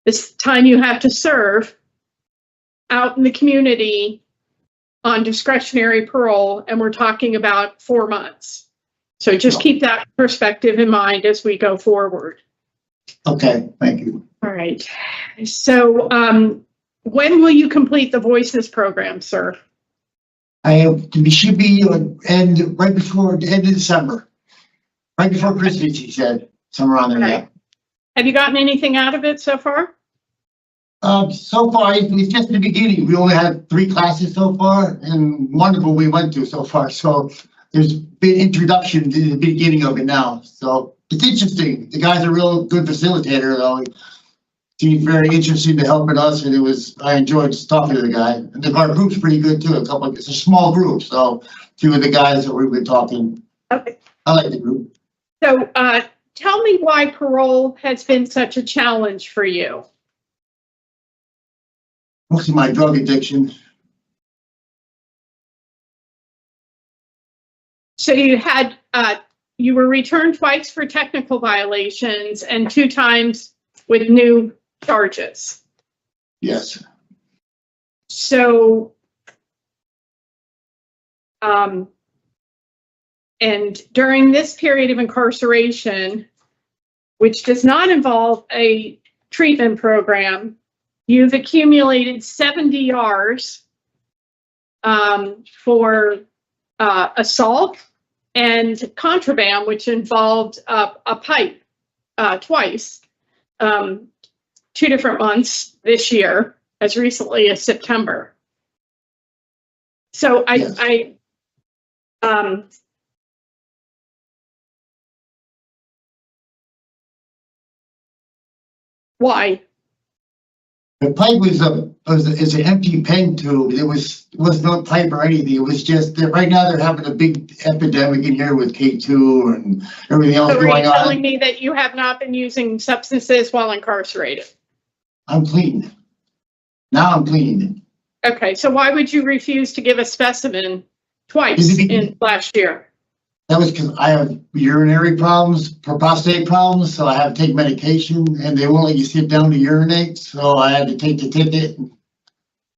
this time you have to serve out in the community on discretionary parole, and we're talking about 4 months. So just keep that perspective in mind as we go forward. Okay, thank you. All right. So when will you complete the Voices program, sir? We should be end right before the end of December. Right before Christmas, he said, somewhere around there. Okay. Have you gotten anything out of it so far? So far, it's just the beginning. We only had 3 classes so far, and one of them we went to so far. So there's been introduction to the beginning of it now. So it's interesting. The guy's a real good facilitator, though. He's very interested in helping us, and I enjoyed just talking to the guy. And our group's pretty good too. It's a small group, so 2 of the guys that we've been talking. Okay. I like the group. So, tell me why parole has been such a challenge for you. Mostly my drug addiction. So you were returned twice for technical violations and 2 times with new charges. Yes. So, and during this period of incarceration, which does not involve a treatment program, you've accumulated 70 Rs for assault and contraband, which involved a pipe twice, 2 different months this year, as recently as September. So Yes. Why? The pipe is an empty pen tube. It was no pipe or anything. It was just that right now they're having a big epidemic in here with K2 and everything else So are going you telling on. me that you have not been using substances while incarcerated? I'm clean. Now I'm clean. Okay, so why would you refuse to give a specimen twice in last year? That was because I have urinary problems, prostate problems, so I have to take medication, and they won't let you sit down to urinate, so I had to take the ticket.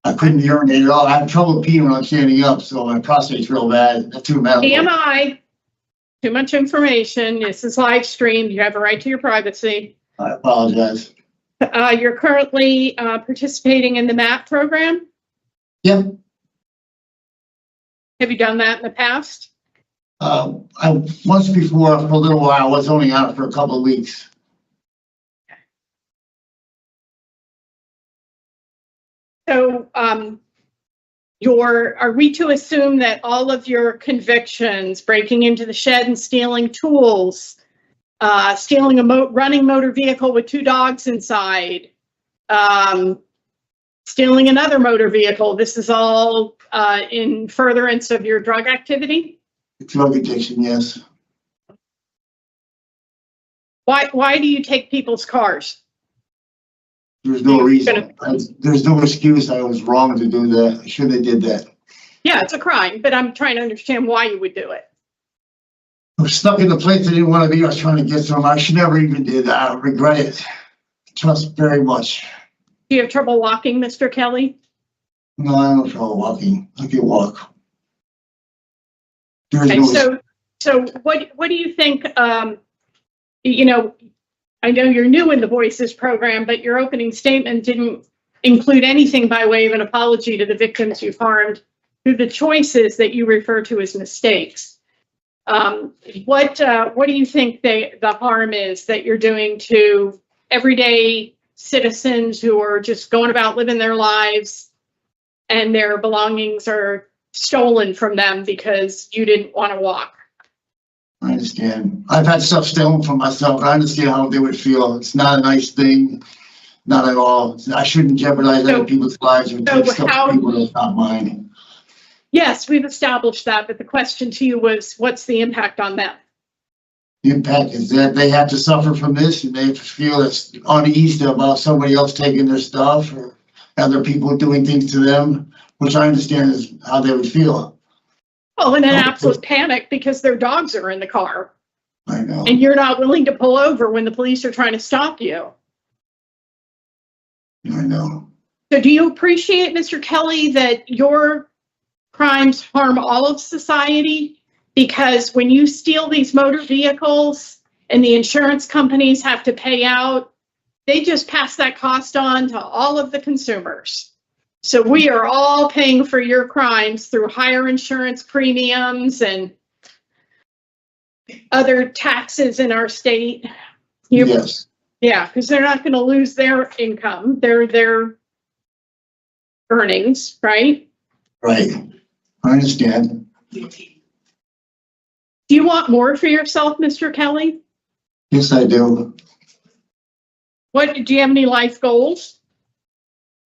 I couldn't urinate at all. I have trouble peeing when I'm standing up, so my prostate's real bad. That's too bad. TMI, too much information. This is live streamed. You have a right to your privacy. I apologize. You're currently participating in the MAP program. Yep. Have you done that in the past? I once before for a little while. I was only on it for a couple of weeks. So, are we to assume that all of your convictions, breaking into the shed and stealing tools, stealing a running motor vehicle with 2 dogs inside, stealing another motor vehicle, this is all in furtherance of your drug activity? Drug addiction, yes. Why do you take people's cars? There's no reason. There's no excuse. I was wrong to do that. I shouldn't have did that. Yeah, it's a crime, but I'm trying to understand why you would do it. I was stuck in a place I didn't want to be. I was trying to get some. I should never even did that. I regret it. Trust very much. Do you have trouble walking, Mr. Kelly? No, I don't have trouble walking. I can walk. There's Okay, no so what do you think, you know, I know you're new in the Voices program, but your opening statement didn't include anything by way of an apology to the victims you've harmed through the choices that you refer to as mistakes. What do you think the harm is that you're doing to everyday citizens who are just going about living their lives and their belongings are stolen from them because you didn't want to walk? I understand. I've had stuff stolen from myself. I understand how they would feel. It's not a nice thing. Not at all. I shouldn't jeopardize other people's lives or take stuff from people that's not mine. Yes, we've established that, but the question to you was, what's the impact on them? The impact is that they have to suffer from this and they have to feel it's uneasy about somebody else taking their stuff or other people doing things to them, which I understand is how they would feel. Well, in an absolute panic because their dogs are in the car. I know. And you're not willing to pull over when the police are trying to stop you. I know. So do you appreciate, Mr. Kelly, that your crimes harm all of society? Because when you steal these motor vehicles and the insurance companies have to pay out, they just pass that cost on to all of the consumers. So we are all paying for your crimes through higher insurance premiums and other taxes in our state. Yes. Yeah, because they're not going to lose their income. They're earnings, right? Right. I understand. Do you want more for yourself, Mr. Kelly? Yes, I do. Do you have any life goals?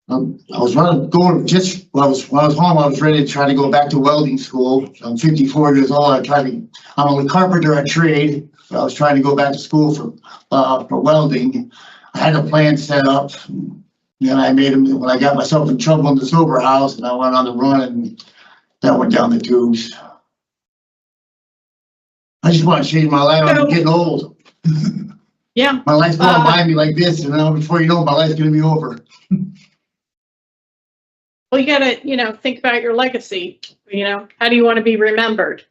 I was running, going just, when I was home, I was ready to try to go back to welding school. I'm 54 years old. I'm a carpenter at trade. So I was trying to go back to school for welding. I had a plan set up. Then I made him, when I got myself in trouble in the sober house and I went on the run and that went down the tubes. I just want to change my life. I'm getting old. Yeah. My life's going by me like this, and now before you know it, my life's gonna be over. Well, you gotta, think about your legacy. How do you want to be remembered?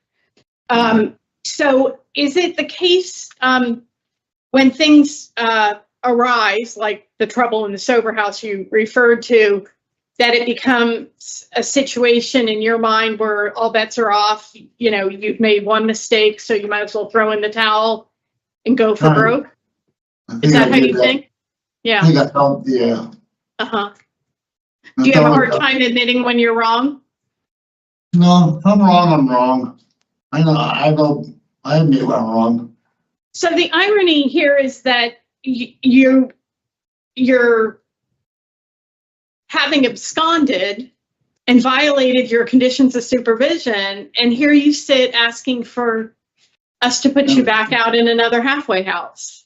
So is it the case, when things, arise, like the trouble in the sober house you referred to, that it becomes a situation in your mind where all bets are off? You've made one mistake, so you might as well throw in the towel and go for broke? Is that how you think? Yeah. I think I felt, yeah. Uh-huh. Do you have a hard time admitting when you're wrong? No, I'm wrong. I know, I admit when I'm wrong. So the irony here is that you're having absconded and violated your conditions of supervision, and here you sit asking for us to put you back out in another halfway house.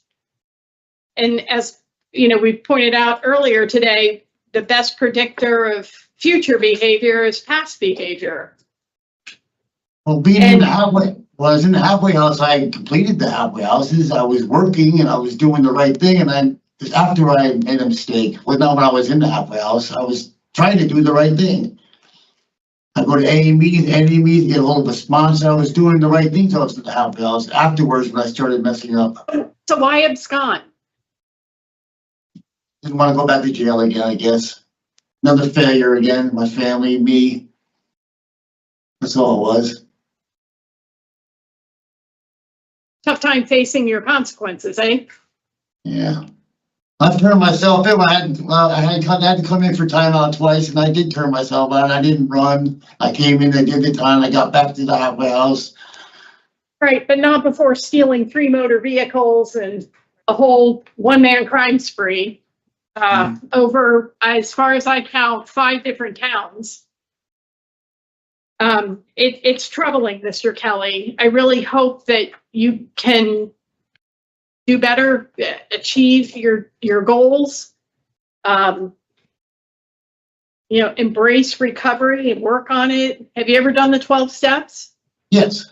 And as we pointed out earlier today, the best predictor of future behavior is past behavior. Well, in the halfway, when I was in the halfway house, I completed the halfway houses. I was working and I was doing the right thing. And then after I made a mistake, well, not when I was in the halfway house, I was trying to do the right thing. I go to AA meetings, NA meetings, get a hold of a sponsor. I was doing the right thing till I was in the halfway house. Afterwards, when I started messing up. So why abscond? Didn't want to go back to jail again, I guess. Another failure again, my family, me. That's all it was. Tough time facing your consequences, eh? Yeah. I've turned myself in. I had to come in for timeout twice, and I did turn myself out. I didn't run. I came in, I did the time, I got back to the halfway house. Right, but not before stealing 3 motor vehicles and a whole one-man crime spree over, as far as I count, 5 different towns. It's troubling, Mr. Kelly. I really hope that you can do better, achieve your goals, embrace recovery and work on it. Have you ever done the 12 steps? Yes.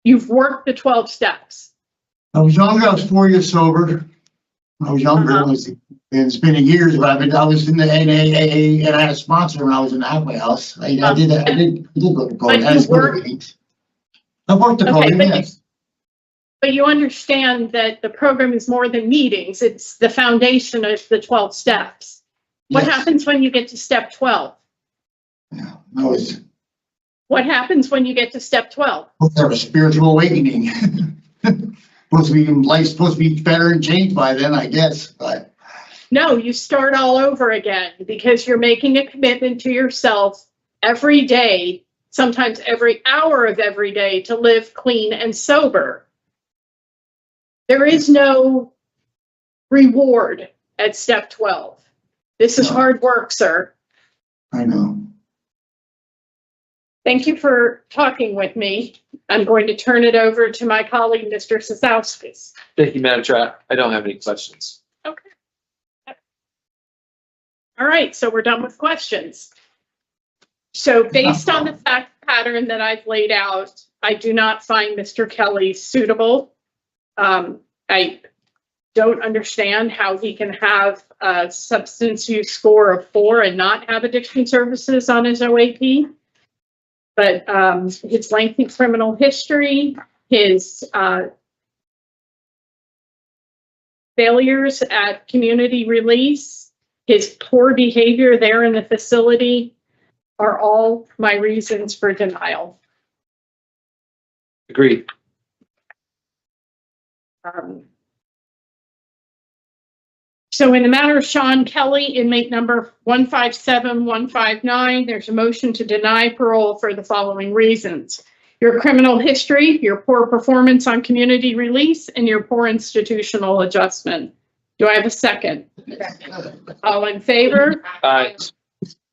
You've worked the 12 steps. I was younger. I was 4 years sober. I was younger. It's been years, but I was in the NAA and I had a sponsor when I was in the halfway house. I did go to code. I worked the code, yes. But you understand that the program is more than meetings. It's the foundation of the 12 steps. What happens when you get to step 12? Yeah, what happens when you get to step 12? Have a spiritual awakening. Life's supposed to be better and changed by then, I guess, but. No, you start all over again because you're making a commitment to yourself every day, sometimes every hour of every day, to live clean and sober. There is no reward at step 12. This is hard work, sir. I know. Thank you for talking with me. I'm going to turn it over to my colleague, Mr. Cizauskas. Thank you, Madam Chair. I don't have any questions. Okay. All right, so we're done with questions. So based on the fact pattern that I've laid out, I do not find Mr. Kelly suitable. I don't understand how he can have a substance use score of 4 and not have addiction services on his OAP. But his lengthy criminal history, his failures at community release, his poor behavior there in the facility are all my reasons for denial. So in the matter of Sean Kelly, inmate number 157159, there's a motion to deny parole for the following reasons: your criminal history, your poor performance on community release, and your poor institutional adjustment. Do I have a second? All in favor? Aye.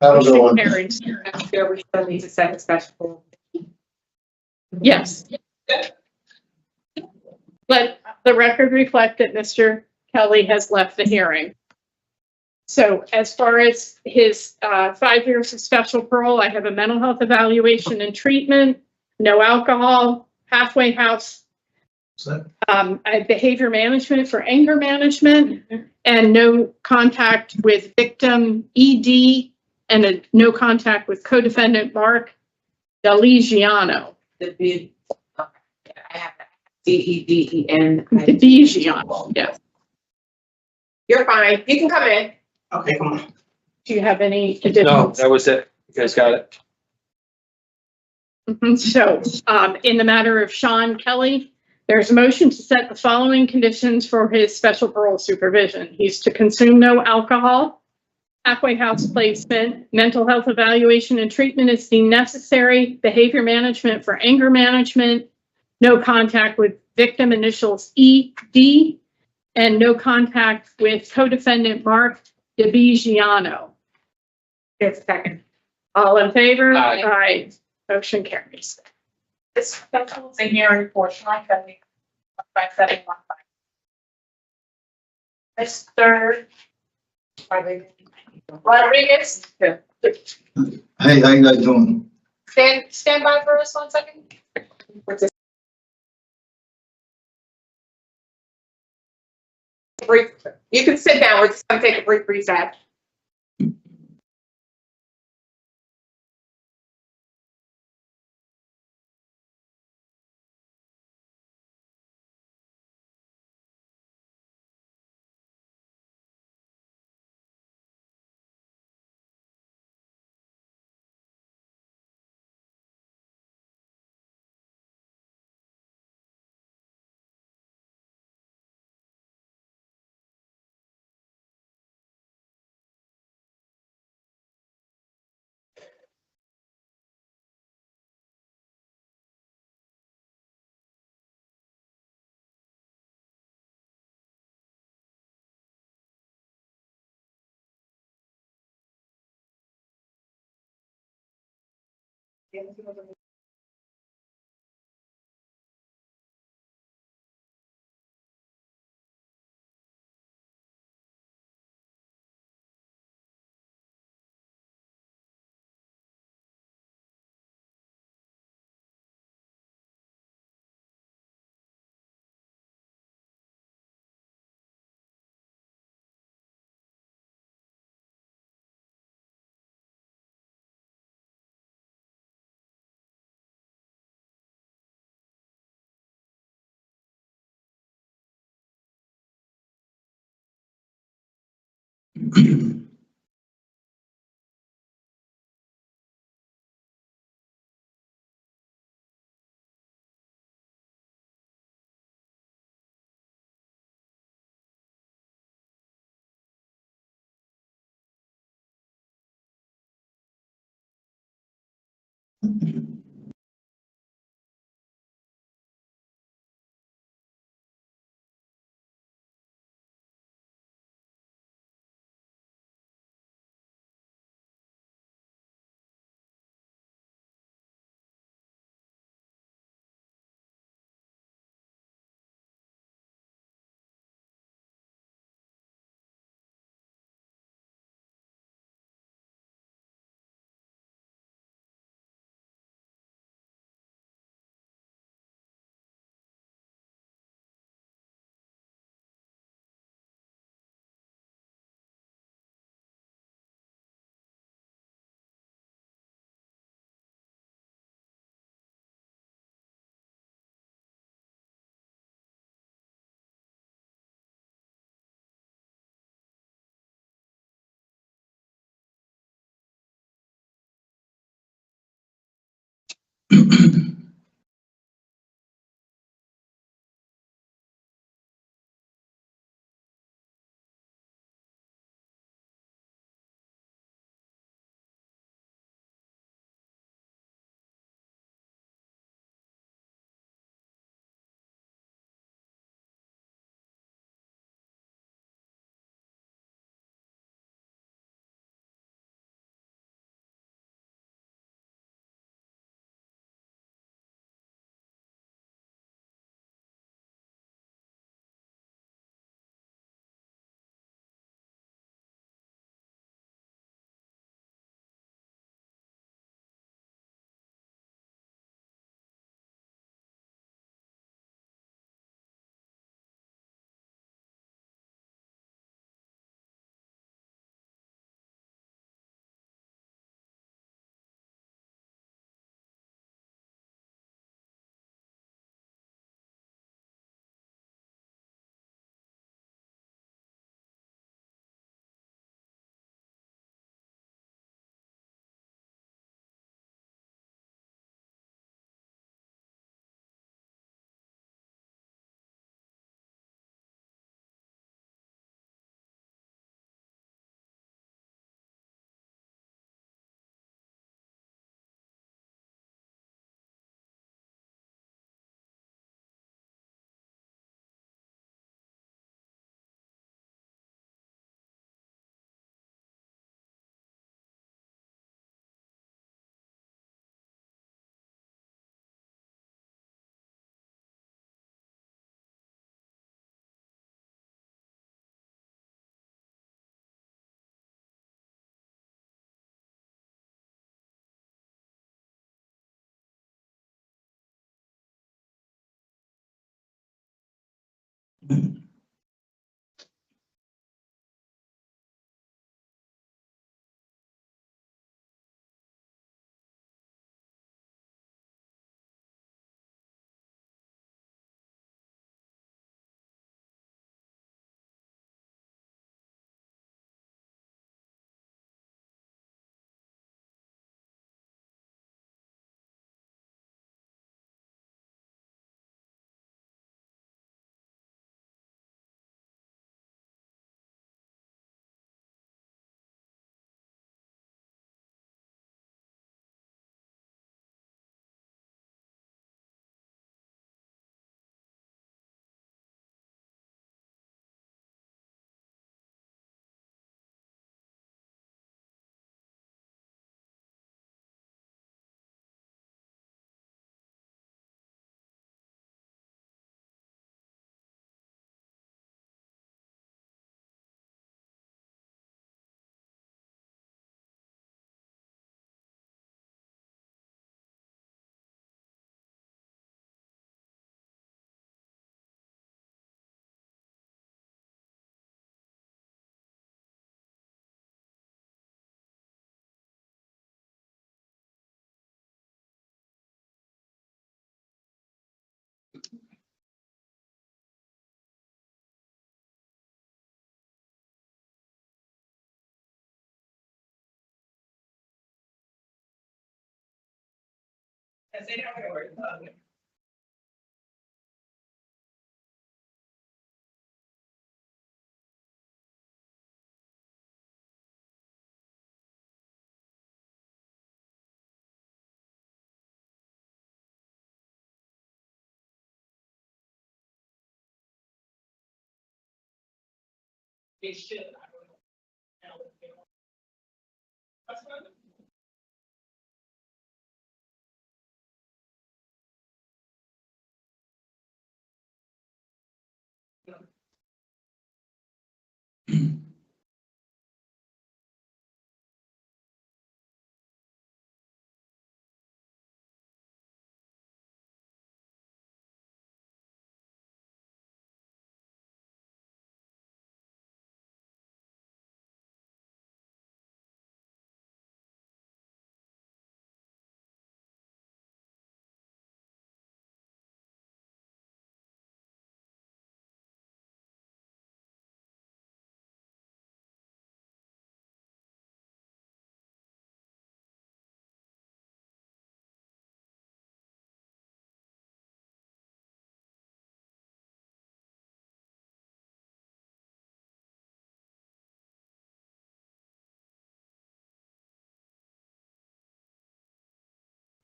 That'll go Motion on. carries. I'm sure we still need to set a special. Yes. Let the record reflect that Mr. Kelly has left the hearing. So as far as his 5 years of special parole, I have a mental health evaluation and treatment, no alcohol, halfway house, I have behavior management for anger management, and no contact with victim ED, and no contact with co-defendant Mark Deligiano. I have that. DEDEN. Deligiano, yes. You're fine. You can come in. Okay, come on. Do you have any No, additional? that was it. You guys got it. So, in the matter of Sean Kelly, there's a motion to set the following conditions for his special parole supervision. He's to consume no alcohol, halfway house placement, mental health evaluation and treatment is deemed necessary, behavior management for anger management, no contact with victim initials ED, and no contact with co-defendant Mark DeBigiano. Yes, second. All in favor? Aye. Aye. Motion carries. This special is a hearing for Sean Kelly, 1571. Mr. Rodriguez. Hey, how you guys doing? Stand by for us 1 second. Brief. You can sit down. We're just gonna take a brief recess.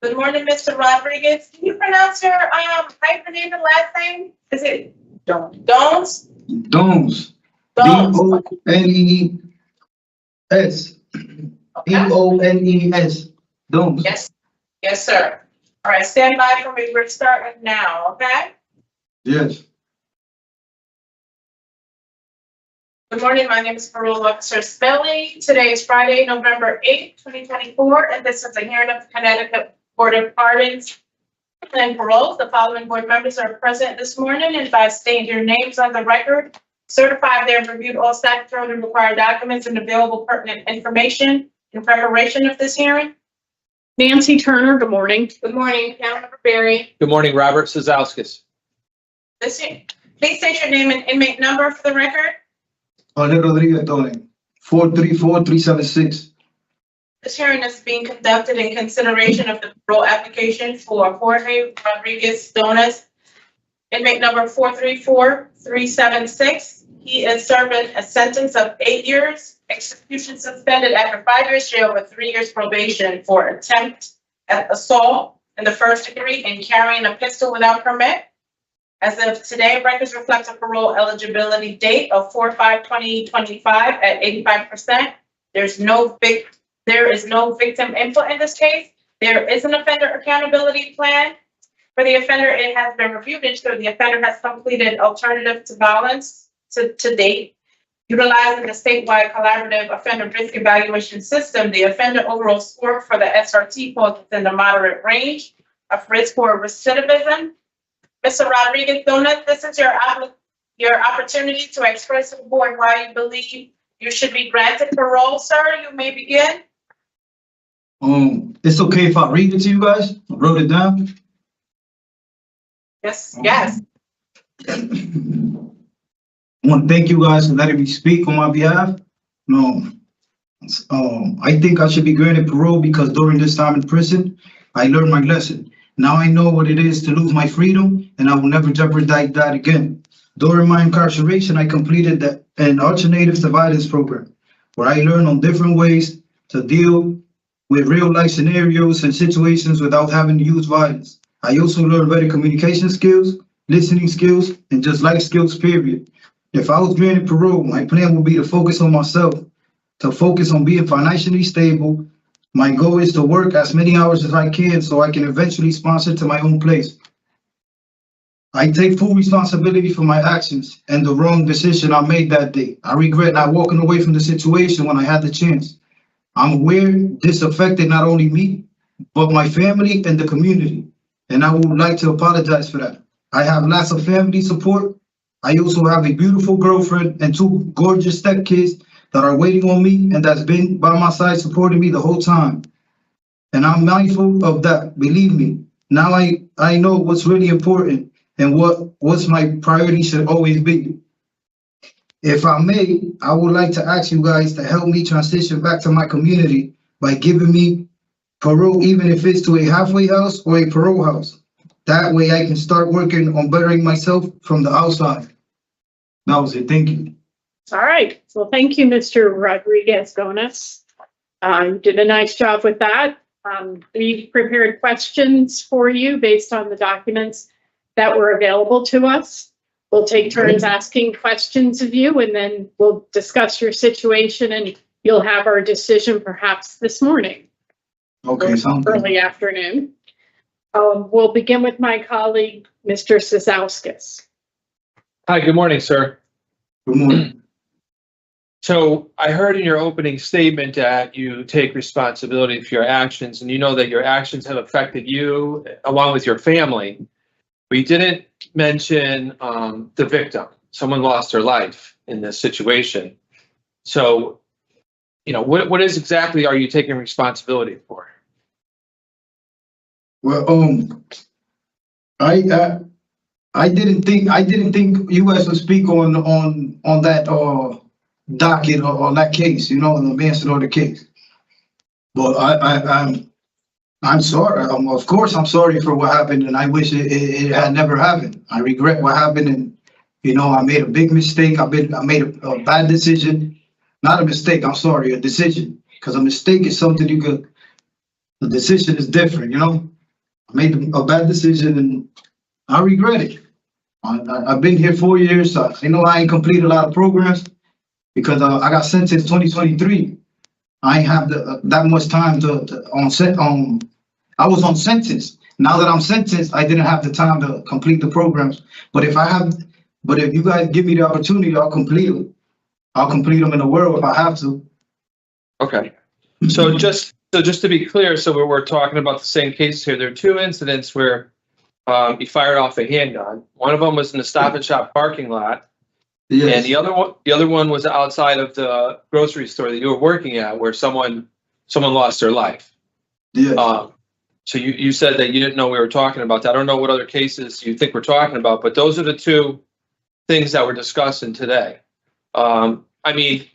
Good morning, Mr. Rodriguez. Can you pronounce your hyphenated last name? Is it Dones? Dones. Dones. D-O-N-E-S. D-O-N-E-S. Dones. Yes, yes, sir. All right, stand by for me. We're starting now, okay? Yes. Good morning, my name is Parole Officer Spelling. Today is Friday, November 8th, 2024, and this is a hearing of the Connecticut Board of Pardons and Paroles. The following board members are present this morning, and by stating your names on the record, certify they have reviewed all statutory and required documents and available pertinent information in preparation of this hearing. Nancy Turner, good morning. Good morning, Councilmember Berry. Good morning, Robert Cizauskas. Please state your name and inmate number for the record. Jorge Rodriguez-Donas. 434-376. This hearing is being conducted in consideration of the parole application for Jorge Rodriguez-Donas, inmate number 434-376. He is serving a sentence of 8 years, execution suspended after 5 years jail with 3 years probation for attempt at assault in the first degree and carrying a pistol without permit. As of today, records reflect a parole eligibility date of 4/5/2025 at 85%. There is no victim input in this case. There is an offender accountability plan for the offender. It has been reviewed and showed the offender has completed alternative to violence to date. Utilizing the statewide collaborative offender risk evaluation system, the offender overall score for the SRT falls within the moderate range of risk for recidivism. Mr. Rodriguez-Donas, this is your your opportunity to express to the board why you believe you should be granted parole, sir. You may begin. It's okay if I read it to you guys? I wrote it down. Yes, yes. I want to thank you guys for letting me speak on my behalf. I think I should be granted parole because during this time in prison, I learned my lesson. Now I know what it is to lose my freedom, and I will never jeopardize that again. During my incarceration, I completed an alternative to violence program, where I learned on different ways to deal with real life scenarios and situations without having to use violence. I also learned better communication skills, listening skills, and just life skills, period. If I was granted parole, my plan would be to focus on myself, to focus on being financially stable. My goal is to work as many hours as I can so I can eventually sponsor to my own place. I take full responsibility for my actions and the wrong decision I made that day. I regret not walking away from the situation when I had the chance. I'm aware this affected not only me, but my family and the community, and I would like to apologize for that. I have lots of family support. I also have a beautiful girlfriend and 2 gorgeous stepkids that are waiting on me and that's been by my side supporting me the whole time. And I'm mindful of that, believe me. Now I know what's really important and what's my priority should always be. If I may, I would like to ask you guys to help me transition back to my community by giving me parole, even if it's to a halfway house or a parole house. That way I can start working on bettering myself from the outside. That was it, thank you. All right. Well, thank you, Mr. Rodriguez-Donas. You did a nice job with that. We've prepared questions for you based on the documents that were available to us. We'll take turns asking questions of you, and then we'll discuss your situation, and you'll have our decision perhaps this morning. Okay, sounds good. Early afternoon. We'll begin with my colleague, Mr. Cizauskas. Hi, good morning, sir. Good morning. So I heard in your opening statement that you take responsibility for your actions, and you know that your actions have affected you along with your family. We didn't mention the victim. Someone lost their life in this situation. So, you know, what is exactly are you taking responsibility for? Well, I didn't think you guys would speak on that docket or on that case, you know, the manslaughter case. But I'm sorry. Of course, I'm sorry for what happened, and I wish it had never happened. I regret what happened, and you know, I made a big mistake. I made a bad decision. Not a mistake. I'm sorry, a decision. Because a mistake is something you could. The decision is different, you know. I made a bad decision, and I regret it. I've been here 4 years. So I know I ain't completed a lot of programs because I got sentenced 2023. I ain't have that much time I was on sentence. Now that I'm sentenced, I didn't have the time to complete the programs. But if you guys give me the opportunity, I'll complete them. I'll complete them in the world if I have to. Okay. So just to be clear, so we're talking about the same case here. There are 2 incidents where you fired off a handgun. One of them was in the Stop and Shop parking lot. Yes. And the other one was outside of the grocery store that you were working at, where someone lost their life. Yes. So you said that you didn't know we were talking about that. I don't know what other cases you think we're talking about, but those are the 2 things that we're discussing today. I mean,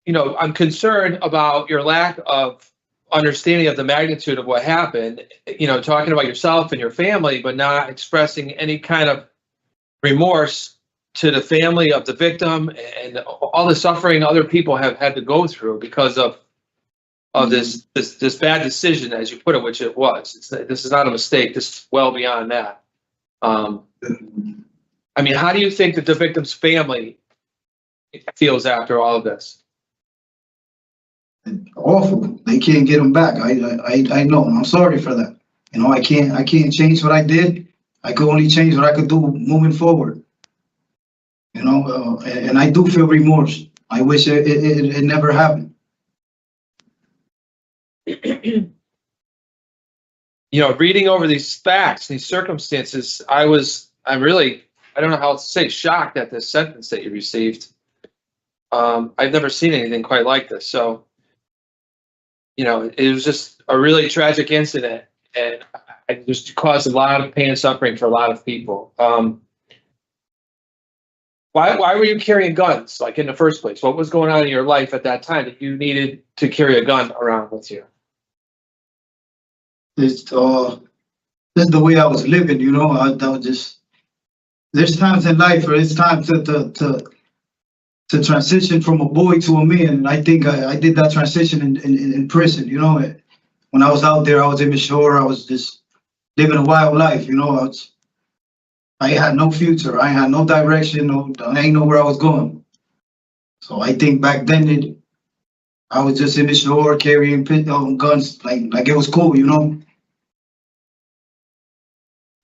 you know, I'm concerned about your lack of understanding of the magnitude of what happened, you know, talking about yourself and your family, but not expressing any kind of remorse to the family of the victim and all the suffering other people have had to go through because of this bad decision, as you put it, which it was. This is not a mistake. This is well beyond that. I mean, how do you think that the victim's family feels after all of this? Awful. They can't get them back. I know. I'm sorry for that. You know, I can't change what I did. I could only change what I could do moving forward. You know, and I do feel remorse. I wish it never happened. reading over these facts, these circumstances, I'm really, I don't know how else to say, shocked at this sentence that you received. I've never seen anything quite like this. So, it was just a really tragic incident, and it just caused a lot of pain and suffering for a lot of people. Why were you carrying guns, like, in the first place? What was going on in your life at that time that you needed to carry a gun around with you? This is the way I was living, I was just, there's times in life where it's time to transition from a boy to a man. And I think I did that transition in prison, when I was out there, I was immature. I was just living a wild life, I had no future. I had no direction. I ain't know where I was going. So I think back then I was just immature, carrying guns like it was cool, When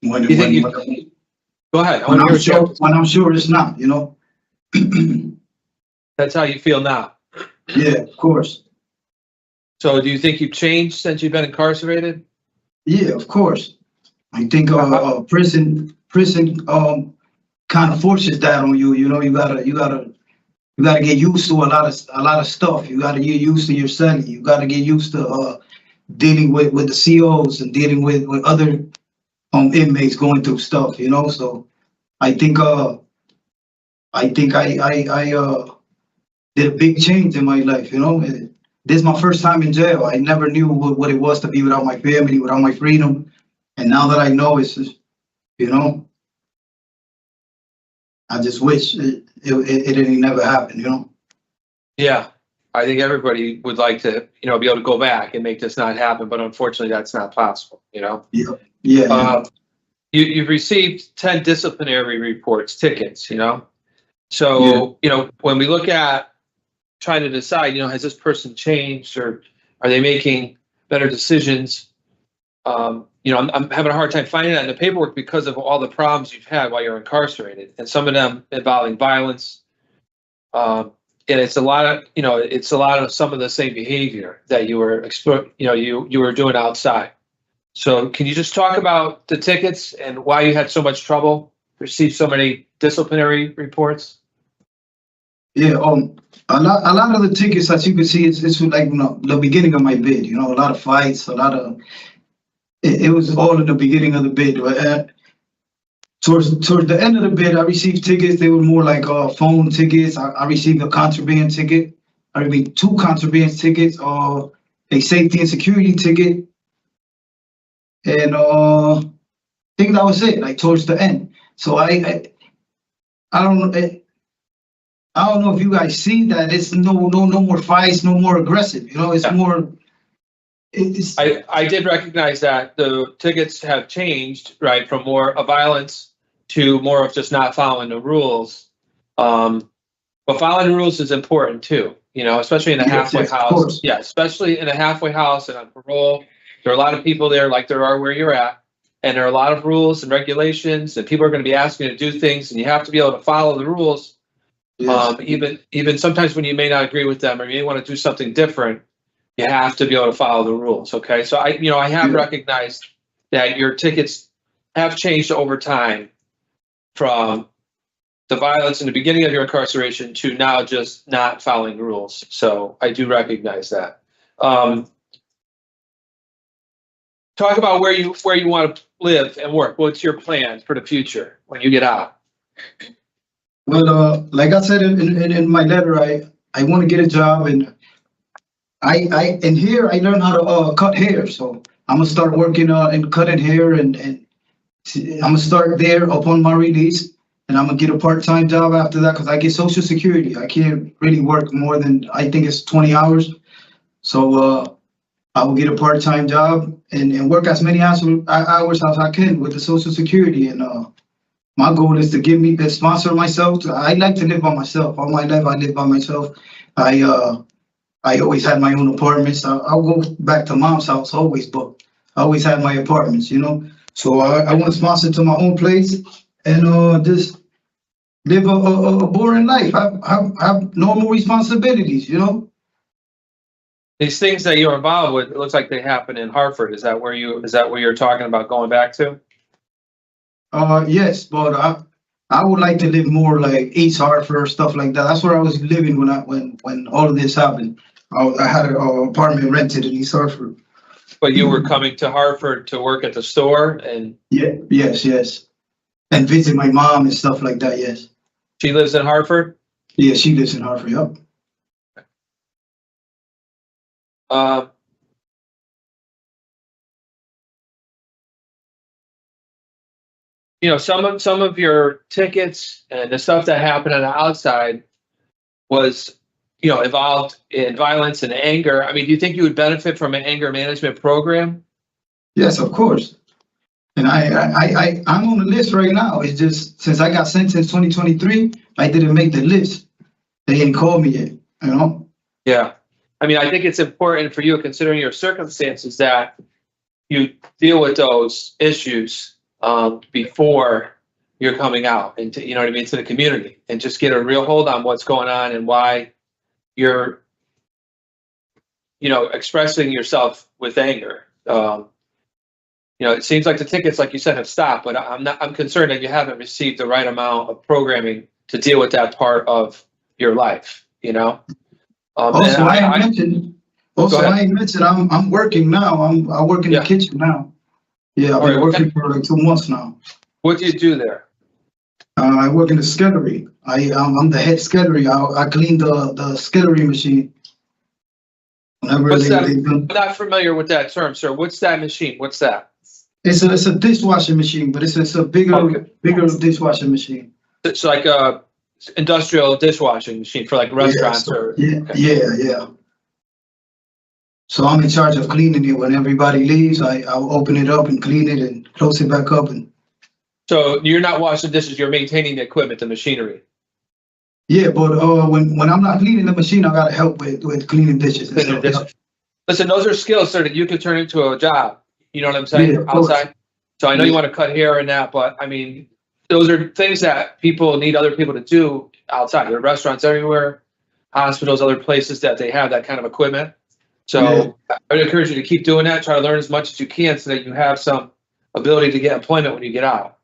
Go ahead. I want to hear your- when I'm sure it's not, That's how you feel now. Yeah, of course. So do you think you've changed since you've been incarcerated? Yeah, of course. I think prison kind of forces that on you. You gotta get used to a lot of stuff. You gotta get used to your setting. You gotta get used to dealing with the COs and dealing with other inmates going through stuff. So I think I did a big change in my life. This is my first time in jail. I never knew what it was to be without my family, without my freedom. And now that I know, it's just, I just wish it didn't never happen, Yeah. I think everybody would like to, be able to go back and make this not happen, but unfortunately that's not possible, Yeah. You've received 10 disciplinary reports, tickets, So, when we look at trying to decide, has this person changed, or are they making better decisions? I'm having a hard time finding that in the paperwork because of all the problems you've had while you're incarcerated, and some of them involving violence. And it's a lot of some of the same behavior that you were you were doing outside. So can you just talk about the tickets and why you had so much trouble, received so many disciplinary reports? Yeah, a lot of the tickets, as you can see, it's like the beginning of my bid. A lot of fights, it was all in the beginning of the bid. Towards the end of the bid, I received tickets. They were more like phone tickets. I received a contraband ticket. I received 2 contraband tickets, a safety and security ticket, and I think that was it. Like towards the end. So I don't know if you guys see that. It's no more fights, no more aggressive. It's more. I did recognize that the tickets have changed, right, from more of violence to more of just not following the rules. But following the rules is important too, especially in a halfway house. Yeah, especially in a halfway house and on parole. There are a lot of people there, like there are where you're at, and there are a lot of rules and regulations, and people are going to be asking you to do things, and you have to be able to follow the rules. Yes. Even sometimes when you may not agree with them or you may want to do something different, you have to be able to follow the rules. Okay. So I have recognized that your tickets have changed over time from the violence in the beginning of your incarceration to now just not following the rules. So I do recognize that. Talk about where you want to live and work. What's your plan for the future when you get out? Well, like I said in my letter, I want to get a job, and here I learned how to cut hair. So I'm gonna start working and cutting hair, and I'm gonna start there upon my release, and I'm gonna get a part-time job after that because I get Social Security. I can't really work more than, I think it's 20 hours. So I will get a part-time job and work as many hours as I can with the Social Security. And my goal is to sponsor myself. I like to live by myself. All my life I live by myself. I always had my own apartments. I'll go back to mom's house always, but I always had my apartments, So I want to sponsor to my own place and just live a boring life. Have normal responsibilities, These things that you're involved with, it looks like they happen in Hartford. Is that where you're talking about going back to? Yes, but I would like to live more like East Hartford, stuff like that. That's where I was living when all of this happened. I had an apartment rented in East Hartford. But you were coming to Hartford to work at the store, and Yeah, yes. And visit my mom and stuff like that, yes. she lives in Hartford? Yeah, she lives in Hartford, yep. You know, some of your tickets and the stuff that happened on the outside was, you know, involved in violence and anger. I mean, do you think you would benefit from an anger management program? Yes, of course. And I'm on the list right now. It's just, since I got sentenced 2023, I didn't make the list. They didn't call me yet, you know? Yeah. I mean, I think it's important for you, considering your circumstances, that you deal with those issues before you're coming out into, you know what I mean, to the community, and just get a real hold on what's going on and why you're, you know, expressing yourself with anger. You know, it seems like the tickets, like you said, have stopped, but I'm concerned that you haven't received the right amount of programming to deal with that part of your life, you know? Also, I mentioned I'm working now. I work in the kitchen now. Yeah, I've been working for like 2 months now. What do you do there? I work in the skillery. I'm the head skillery. I clean the skillery machine. What's that? I'm not familiar with that term, sir. What's that machine? What's that? It's a dishwashing machine, but it's a bigger dishwashing machine. It's like a industrial dishwashing machine for like restaurants or. Yeah. So I'm in charge of cleaning it. When everybody leaves, I'll open it up and clean it and close it back up. And so you're not washing dishes, you're maintaining the equipment, the machinery. Yeah, but when I'm not cleaning the machine, I gotta help with cleaning dishes. Cleaning dishes. Listen, those are skills, sir, that you can turn into a job. You know what I'm saying? Yeah, outside. So I know you want to cut hair and that, but I mean, those are things that people need other people to do outside. There are restaurants everywhere, hospitals, other places that they have that kind of equipment. So I would encourage you to keep doing that. Try to learn as much as you can so that you have some ability to get employment when you get out.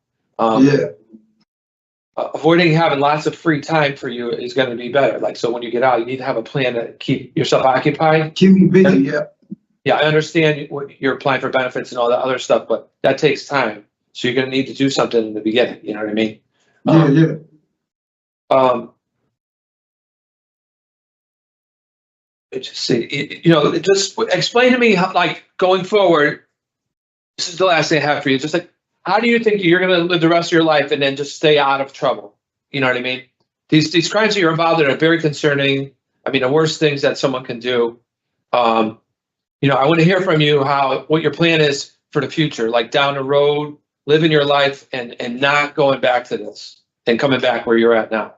Avoiding having lots of free time for you is going to be better. Like, so when you get out, you need to have a plan to keep yourself occupied. Keep me busy, Yeah, I understand you're applying for benefits and all that other stuff, but that takes time. So you're going to need to do something in the beginning. You know what I mean? Just see, you know, just explain to me how, like, going forward, this is the last thing I have for you. Just like, how do you think you're going to live the rest of your life and then just stay out of trouble? You know what I mean? These crimes that you're involved in are very concerning. I mean, the worst things that someone can do. You know, I want to hear from you what your plan is for the future, like down the road, living your life and not going back to this and coming back where you're at now.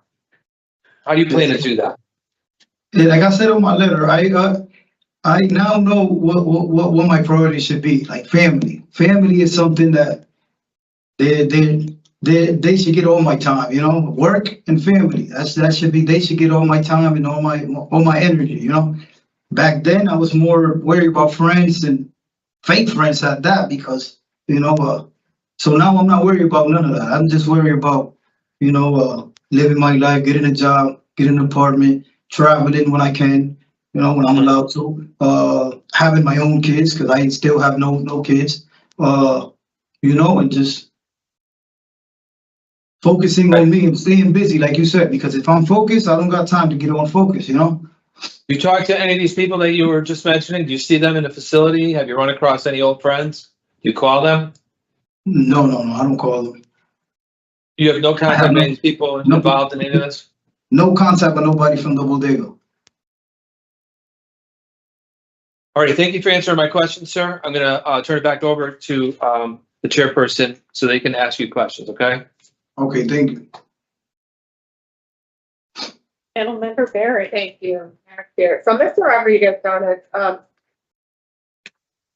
How do you plan to do that? Yeah, like I said on my letter, I now know what my priorities should be. Like family. Family is something that they should get all my time, you know, work and family. That should be, they should get all my time and all my energy, you know. Back then I was more worried about friends and fake friends at that, because, you know, so now I'm not worried about none of that. I'm just worried about, you know, living my life, getting a job, getting an apartment, traveling when I can, you know, when I'm allowed to, having my own kids, because I still have no kids, you know, and just focusing on me and staying busy, like you said, because if I'm focused, I don't got time to get on focus, you know? You talk to any of these people that you were just mentioning? Do you see them in the facility? Have you run across any old friends? Do you call them? No, I don't call them. You have no contact with any people involved in any of this? No contact with nobody from the bodega. All right, thank you for answering my question, sir. I'm going to turn it back over to the chairperson so they can ask you questions, okay? Okay, thank you. Member Barrett. Thank you. So Mr. Rodriguez-Donas,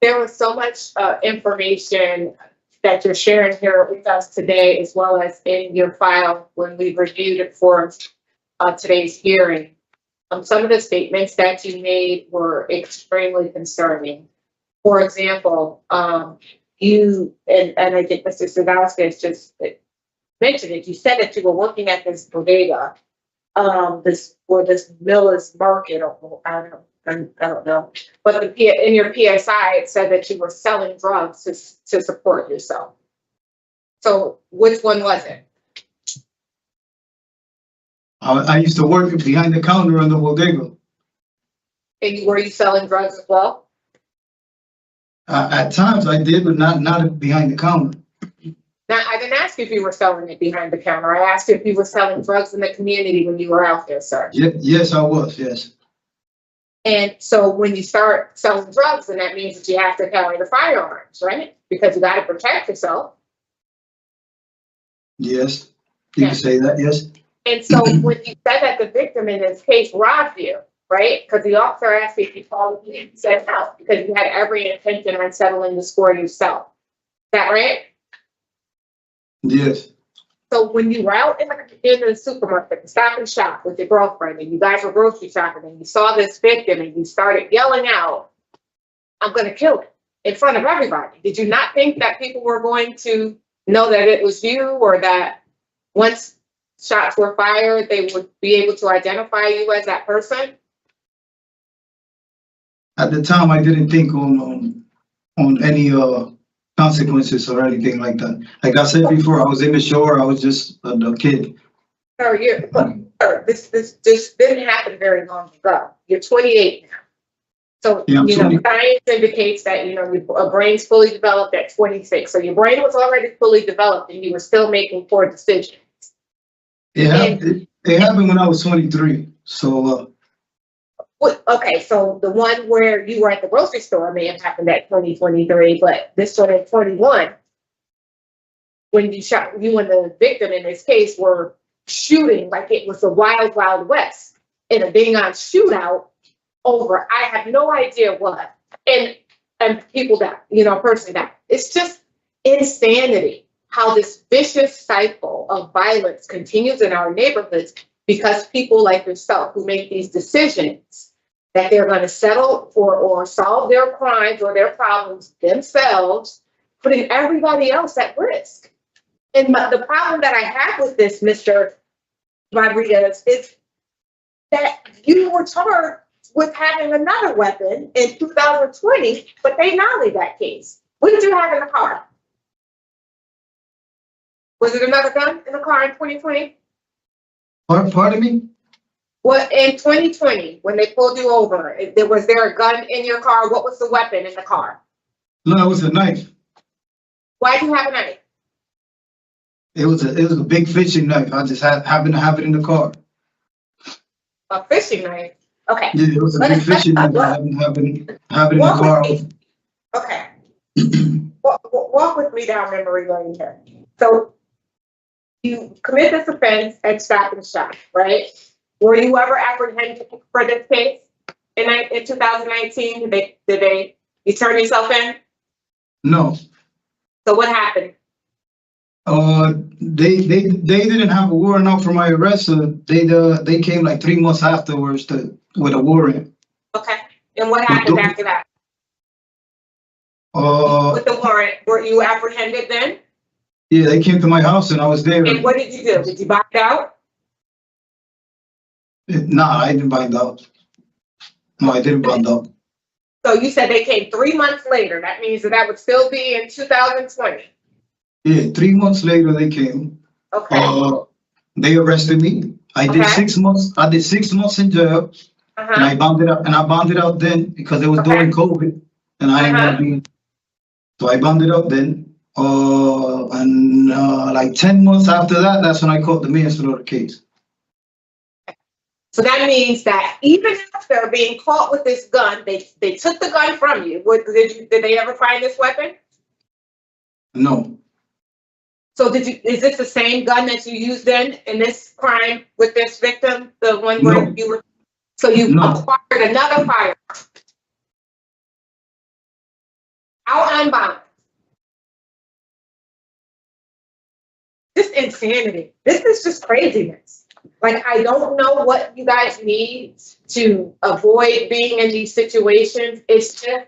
there was so much information that you're sharing here with us today, as well as in your file when we reviewed it for today's hearing. Some of the statements that you made were extremely concerning. For example, you, and I think Mr. Cizauskas just mentioned it, you said that you were working at this bodega, this Miller's Market, or I don't know. But in your PSI, it said that you were selling drugs to support yourself. So which one was it? I used to work behind the counter on the bodega. And were you selling drugs as well? At times I did, but not behind the counter. Now, I didn't ask you if you were selling it behind the counter. I asked you if you were selling drugs in the community when you were out there, sir. Yes, I was, yes. And so when you start selling drugs, then that means that you have to carry the firearms, right? Because you got to protect yourself. Yes, you can say that, yes. And so when you said that the victim in this case robbed you, right? Because the officer asked you if you called the police, you said no, because you had every intention on settling the score yourself. Is that right? Yes. So when you were out in the supermarket, stop and shop with your girlfriend, and you guys were grocery shopping, and you saw this victim, and you started yelling out, "I'm going to kill him," in front of everybody. Did you not think that people were going to know that it was you, or that once shots were fired, they would be able to identify you as that person? At the time, I didn't think on any consequences or anything like that. Like I said before, I was immature. I was just a kid. Sir, this didn't happen very long ago. You're 28 now. So, Yeah, I'm 20. Science indicates that, your brain's fully developed at 26. So your brain was already fully developed and you were still making poor decisions. It happened when I was 23. So, okay, so the one where you were at the grocery store may have happened at 2023, but this one at 21, when you and the victim in this case were shooting like it was the wild, wild west in a being on shootout over, I have no idea what, and people died, a person died. It's just insanity how this vicious cycle of violence continues in our neighborhoods because people like yourself who make these decisions that they're going to settle or solve their crimes or their problems themselves, putting everybody else at risk. And the problem that I have with this, Mr. Rodriguez, is that you were charged with having another weapon in 2020, but they nollied that case. What did you have in the car? Was it another gun in the car in 2020? pardon me? Well, in 2020, when they pulled you over, was there a gun in your car? What was the weapon in the car? No, it was a knife. Why do you have a knife? It was a big fishing knife. I just happened to have it in the car. A fishing knife? Okay. Yeah, it was a big fishing knife. I happened to have it in the car. Okay. Walk with me down memory lane here. So you commit this offense at Stop and Shop, right? Were you ever apprehended for this case in 2019? Did you turn yourself in? No. So what happened? They didn't have a warrant out for my arrest. So they came like 3 months afterwards with a warrant. Okay. And what happened after that? With the warrant, were you apprehended then? Yeah, they came to my house and I was there. And what did you do? Did you buy it out? Nah, I didn't bind out. No, I didn't bind out. So you said they came 3 months later. That means that would still be in 2020. Yeah, 3 months later they came. Okay. They arrested me. I did 6 months. I did 6 months in jail, and I bonded out. And I bonded out then because it was during COVID, and I didn't want to be. So I bonded out then. And like 10 months after that, that's when I caught the manslaughter case. So that means that even after being caught with this gun, they took the gun from you. Did they ever find this weapon? No. So is this the same gun that you used then in this crime with this victim? The one where you were, so you acquired another firearm out on bond. This insanity. This is just craziness. Like, I don't know what you guys need to avoid being in these situations. It's just,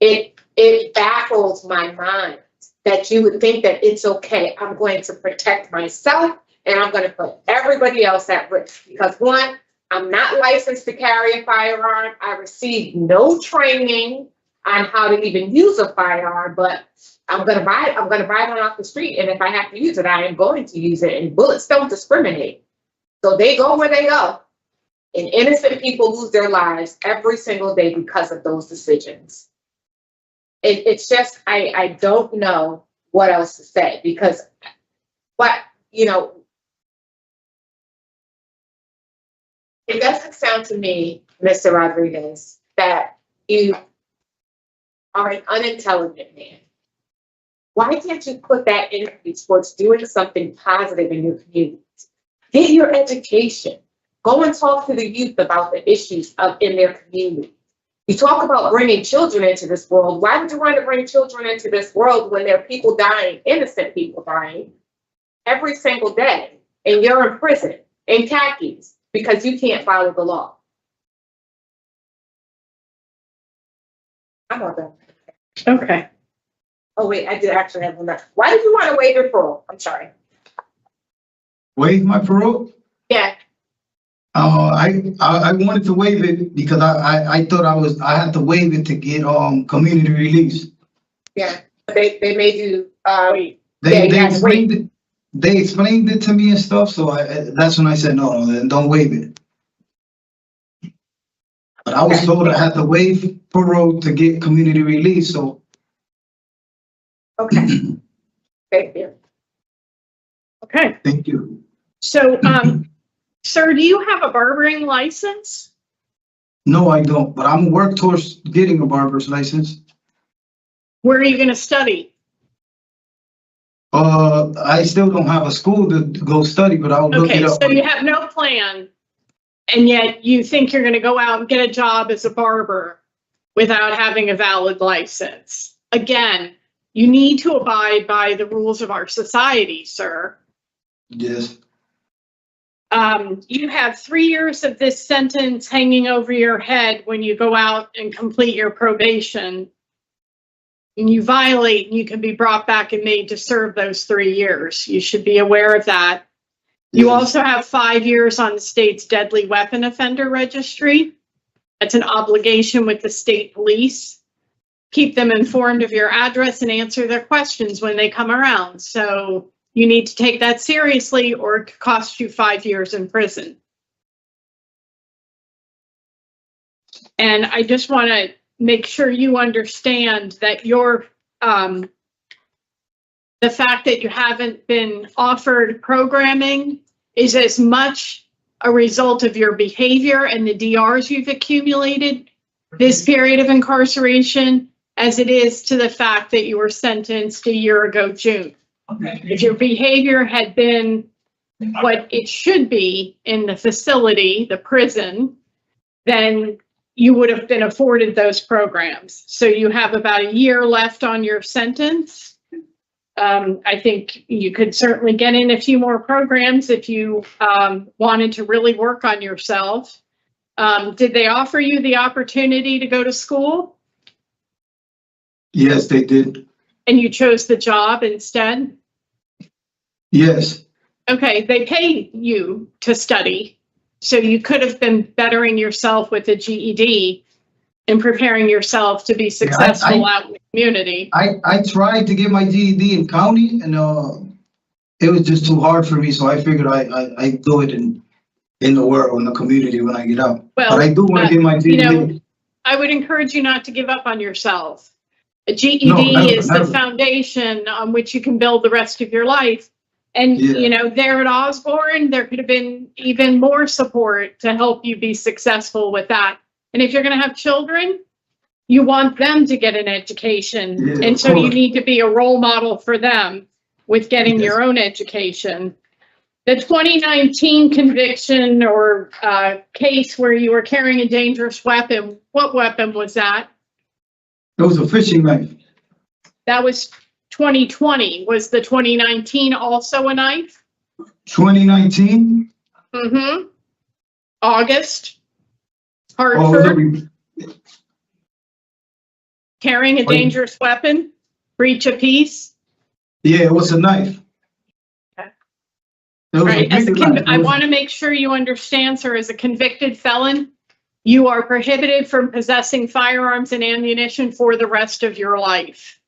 it baffles my mind that you would think that it's okay. I'm going to protect myself and I'm going to put everybody else at risk. Because one, I'm not licensed to carry a firearm. I received no training on how to even use a firearm, but I'm gonna buy one off the street, and if I have to use it, I am going to use it. And bullets don't discriminate, so they go where they go. And innocent people lose their lives every single day because of those decisions. It's just I don't know what else to say, because, but you know, it doesn't sound to me, Mr. Rodriguez, that you are an unintelligent man. Why can't you put that energy towards doing something positive in your community? Get your education. Go and talk to the youth about the issues in their community. You talk about bringing children into this world. Why would you want to bring children into this world when there are people dying, innocent people dying, every single day, and you're in prison, in khakis, because you can't follow the law? I'm not done. Okay. Oh, wait, I did actually have one more. Why did you want to waive your parole? I'm sorry. Waive my parole? Yeah. I wanted to waive it because I thought I had to waive it to get community release. Yeah. They made you Wait. They Yeah, explained it. They explained it to me and stuff. So that's when I said no, then don't waive it. But I was told I had to waive parole to get community release. So okay. Thank you. Okay. thank you. So, sir, do you have a barbering license? No, I don't. But I'm work towards getting a barber's license. Where are you going to study? I still don't have a school to go study, but I'll look it Okay, up. so you have no plan, and yet you think you're going to go out and get a job as a barber without having a valid license. Again, you need to abide by the rules of our society, sir. Yes. You have 3 years of this sentence hanging over your head when you go out and complete your probation. And you violate, and you can be brought back and made to serve those 3 years. You should be aware of that. You Yes. also have 5 years on the state's deadly weapon offender registry. That's an obligation with the state police. Keep them informed of your address and answer their questions when they come around. So you need to take that seriously, or it could cost you 5 years in prison. And I just want to make sure you understand that your the fact that you haven't been offered programming is as much a result of your behavior and the DRs you've accumulated this period of incarceration as it is to the fact that you were sentenced a year ago, June. Okay. If your behavior had been what it should be in the facility, the prison, then you would have been afforded those programs. So you have about a year left on your sentence. I think you could certainly get in a few more programs if you wanted to really work on yourself. Did they offer you the opportunity to go to school? Yes, they did. And you chose the job instead? Yes. Okay, they pay you to study. So you could have been bettering yourself with a GED and preparing yourself to be successful out in the community. I tried to get my GED in county, and it was just too hard for me. So I figured I do it in the world, in the community when I get out. Well, but I do want to get my GED. You know, I would encourage you not to give up on yourself. A GED No, never, is never. the foundation on which you can build the rest of your life. And, Yeah. you know, there at Osborn, there could have been even more support to help you be successful with that. And if you're going to have children, you want them to get an education. Yeah, and of so you course. need to be a role model for them with getting Yes. your own education. The 2019 conviction or case where you were carrying a dangerous weapon, what weapon was that? It was a fishing knife. That was 2020. Was the 2019 also a knife? 2019. Mm-hmm. August. What was Hartford, it? carrying a dangerous weapon, breach of peace. Yeah, it was a knife. Okay. It was a Right, big knife. I want to make sure you understand, sir, as a convicted felon, you are prohibited from possessing firearms and ammunition for the rest of your life.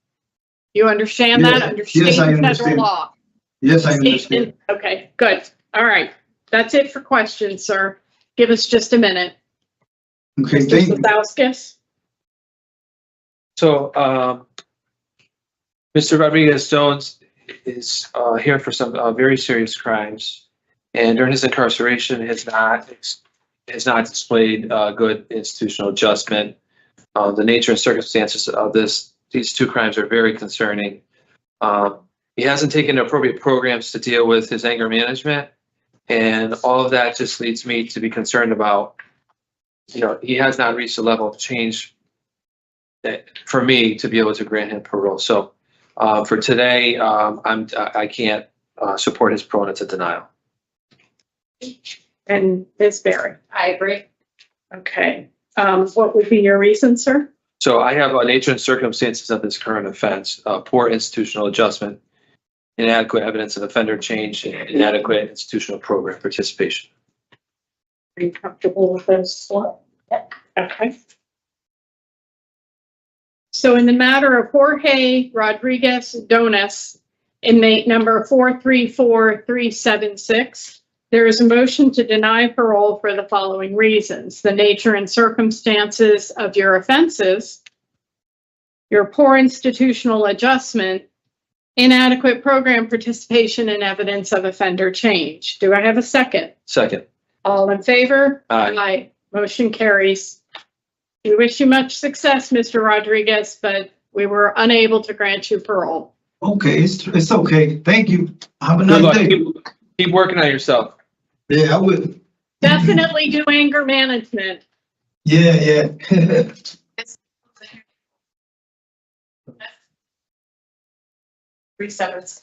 You understand that under state Yes, I and federal understand. law? Yes, I State understand. and- Okay, good. All right. That's it for questions, sir. Give us just a minute. Okay, Mr. thank you. Cizauskas? So, Mr. Rodriguez-Donas is here for some very serious crimes, and during his incarceration has not displayed good institutional adjustment. The nature and circumstances of these two crimes are very concerning. He hasn't taken appropriate programs to deal with his anger management, and all of that just leads me to be concerned about, he has not reached a level of change that, for me to be able to grant him parole. So for today, I can't support his proponents of denial. And Ms. Berry? I agree. Okay. What would be your reason, sir? So I have nature and circumstances of this current offense, poor institutional adjustment, inadequate evidence of offender change, and inadequate institutional program participation. Are you comfortable with those? Okay. So in the matter of Jorge Rodriguez-Donas, inmate number 434376, there is a motion to deny parole for the following reasons: the nature and circumstances of your offenses, your poor institutional adjustment, inadequate program participation, and evidence of offender change. Do I have a second? Second. All in favor? Aye. Motion carries. We wish you much success, Mr. Rodriguez, but we were unable to grant you parole. Okay, it's okay. Thank you. Have a Good luck. nice day. Keep working on yourself. Yeah, I will. Definitely do anger management. Yeah. 3 seconds.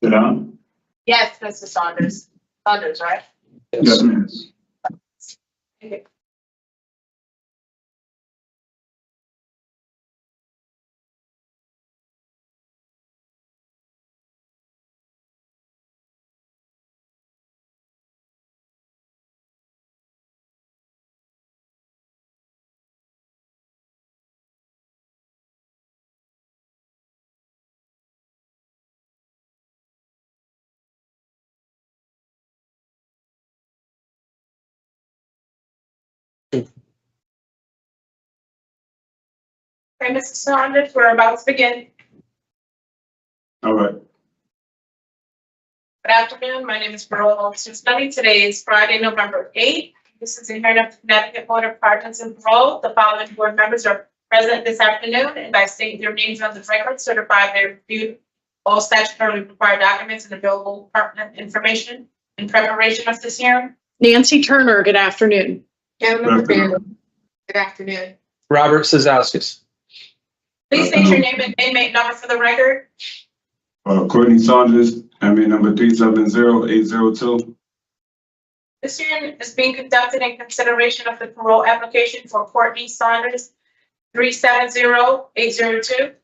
Sit down. Yes, Mr. Saunders. Saunders, right? Yes, ma'am. Okay, Mr. Saunders, we're about to begin. All right. Good afternoon. My name is Parole Officer Study. Today is Friday, November 8th. This is the hearing of the Connecticut Board of Pardons and Parole. The following board members are present this afternoon, and I state their names on the record, certify they reviewed all statutorily required documents and available pertinent information in preparation of this hearing. Nancy Turner, good afternoon. Councilmember Berry. Good afternoon. Robert Cizauskas. Please state your name and inmate number for the record. Courtney Saunders, inmate number 370802. This hearing is being conducted in consideration of the parole application for Courtney Saunders, 370802.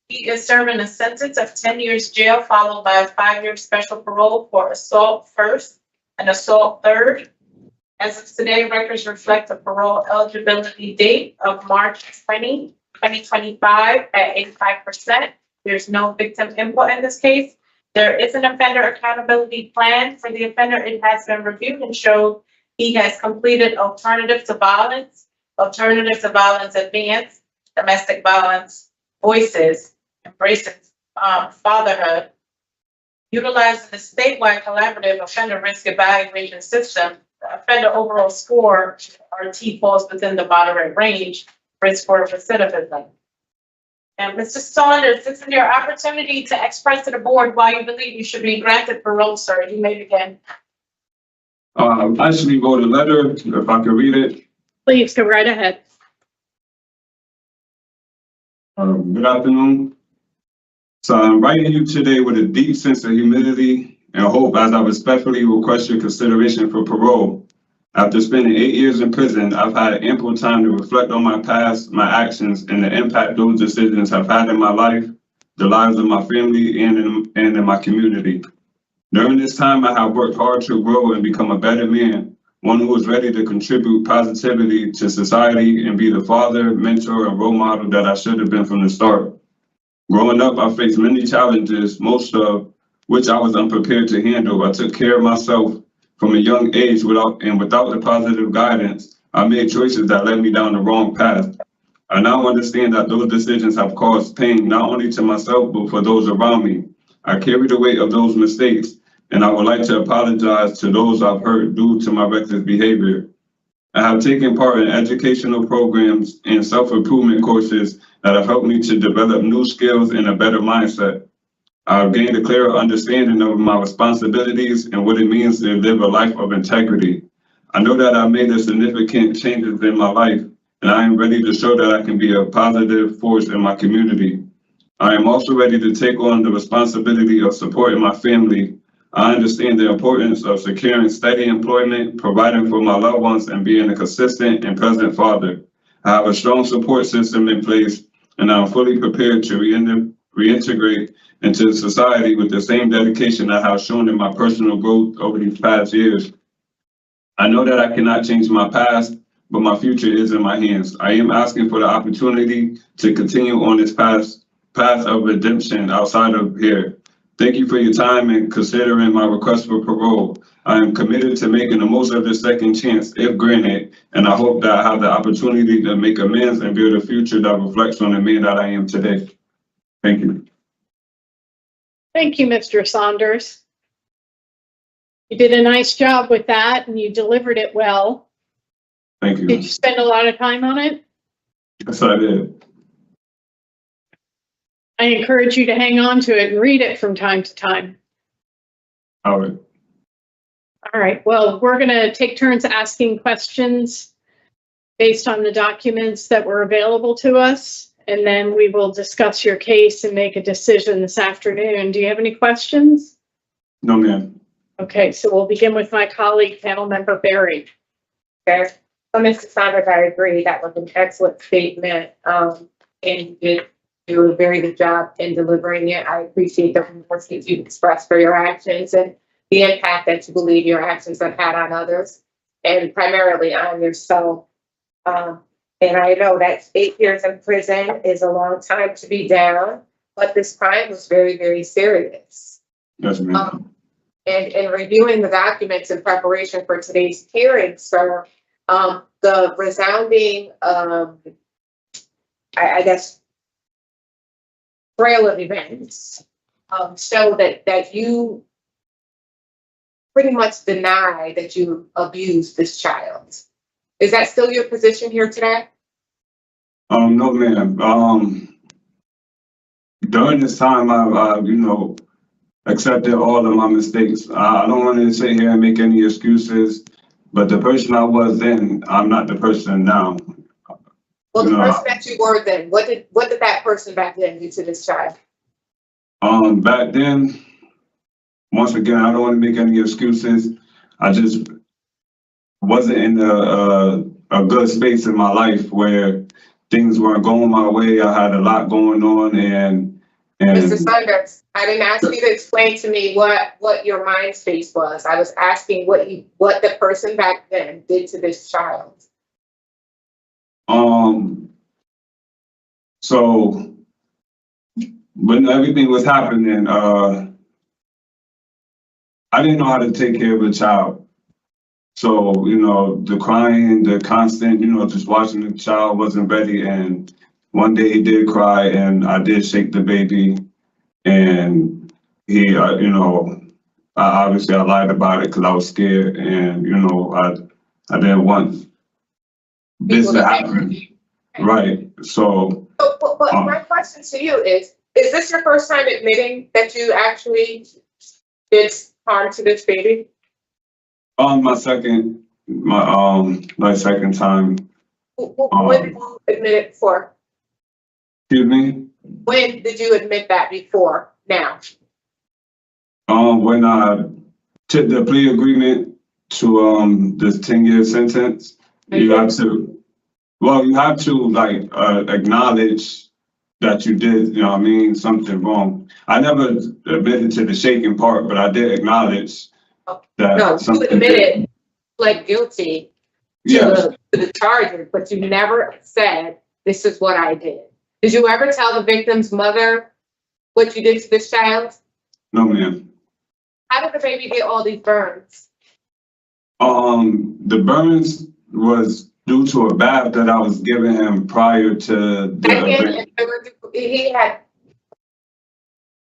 He is serving a sentence of 10 years jail, followed by a 5-year special parole for assault first and assault third. As of today, records reflect the parole eligibility date of March 20, 2025 at 85%. There's no victim input in this case. There is an offender accountability plan for the offender. It has been reviewed and showed he has completed Alternative to Violence Advanced, Domestic Violence, Voices, Embracing Fatherhood, utilizing the statewide collaborative offender risk evaluation system offender overall score, RT, falls within the moderate range, risk for recidivism. And Mr. Saunders, this is your opportunity to express to the board why you believe you should be granted parole, sir. You may begin. I actually wrote a letter, if I could read it. Please go right ahead. Good afternoon. So I'm writing you today with a deep sense of humility and hope as I respectfully request your consideration for parole. After spending 8 years in prison, I've had ample time to reflect on my past, my actions, and the impact those decisions have had in my life, the lives of my family, and in my community. During this time, I have worked hard to grow and become a better man, one who is ready to contribute positively to society and be the father, mentor, and role model that I should have been from the start. Growing up, I faced many challenges, most of which I was unprepared to handle. I took care of myself from a young age without the positive guidance. I made choices that led me down the wrong path. I now understand that those decisions have caused pain, not only to myself, but for those around me. I carry the weight of those mistakes, and I would like to apologize to those I've hurt due to my reckless behavior. I have taken part in educational programs and self-improvement courses that have helped me to develop new skills and a better mindset. I've gained a clearer understanding of my responsibilities and what it means to live a life of integrity. I know that I've made a significant changes in my life, and I am ready to show that I can be a positive force in my community. I am also ready to take on the responsibility of supporting my family. I understand the importance of securing steady employment, providing for my loved ones, and being a consistent and present father. I have a strong support system in place, and I'm fully prepared to reintegrate into society with the same dedication I have shown in my personal growth over these past years. I know that I cannot change my past, but my future is in my hands. I am asking for the opportunity to continue on this path of redemption outside of here. Thank you for your time and considering my request for parole. I am committed to making the most of this second chance, if granted, and I hope that I have the opportunity to make amends and build a future that reflects on the man that I am today. Thank you. Thank you, Mr. Saunders. You did a nice job with that and you delivered it well. Thank you. Did you spend a lot of time on it? Yes, I did. I encourage you to hang on to it and read it from time to time. All right. All right, well, we're going to take turns asking questions based on the documents that were available to us, and then we will discuss your case and make a decision this afternoon. Do you have any questions? No, ma'am. Okay, so we'll begin with my colleague, panel member Barry. Okay, so Mr. Saunders, I agree, that was an excellent statement, and you did do a very good job in delivering it. I appreciate the remorse that you expressed for your actions and the impact that you believe your actions have had on others, and primarily on yourself. And I know that 8 years in prison is a long time to be down, but this crime was very, very serious. Yes, ma'am. And in reviewing the documents in preparation for today's hearing, sir, the resounding, I guess, trail of events show that you pretty much deny that you abused this child. Is that still your position here today? No, ma'am. During this time, I accepted all of my mistakes. I don't want to sit here and make any excuses, but the person I was then, I'm not the person now. Well, the person that you were then, what did that person back then do to this child? Back then, once again, I don't want to make any excuses. I just wasn't in a good space in my life where things weren't going my way. I had a lot going on, and Mr. Saunders, I didn't ask you to explain to me what your mind space was. I was asking what the person back then did to this child. So when everything was happening, I didn't know how to take care of a child. So, the crying, the constant, just watching the child wasn't ready. And one day he did cry and I did shake the baby, and he, Obviously I lied about it because I was scared, and you know, I didn't want this to happen. Right. So But my question to you is this your first time admitting that you actually did harm to this baby? my second time. When did you admit it before? Excuse me. When did you admit that before? Now? When I took the plea agreement to this 10-year sentence, you have to. Well, you have to like acknowledge that you did, you know what I mean, something wrong. I never admitted to the shaking part, but I did acknowledge that No, you something admitted, pled guilty Yes. to the charges, but you never said, this is what I did. Did you ever tell the victim's mother what you did to this child? No, ma'am. How did the baby get all these burns? The burns was due to a bath that I was giving him prior to the event. He had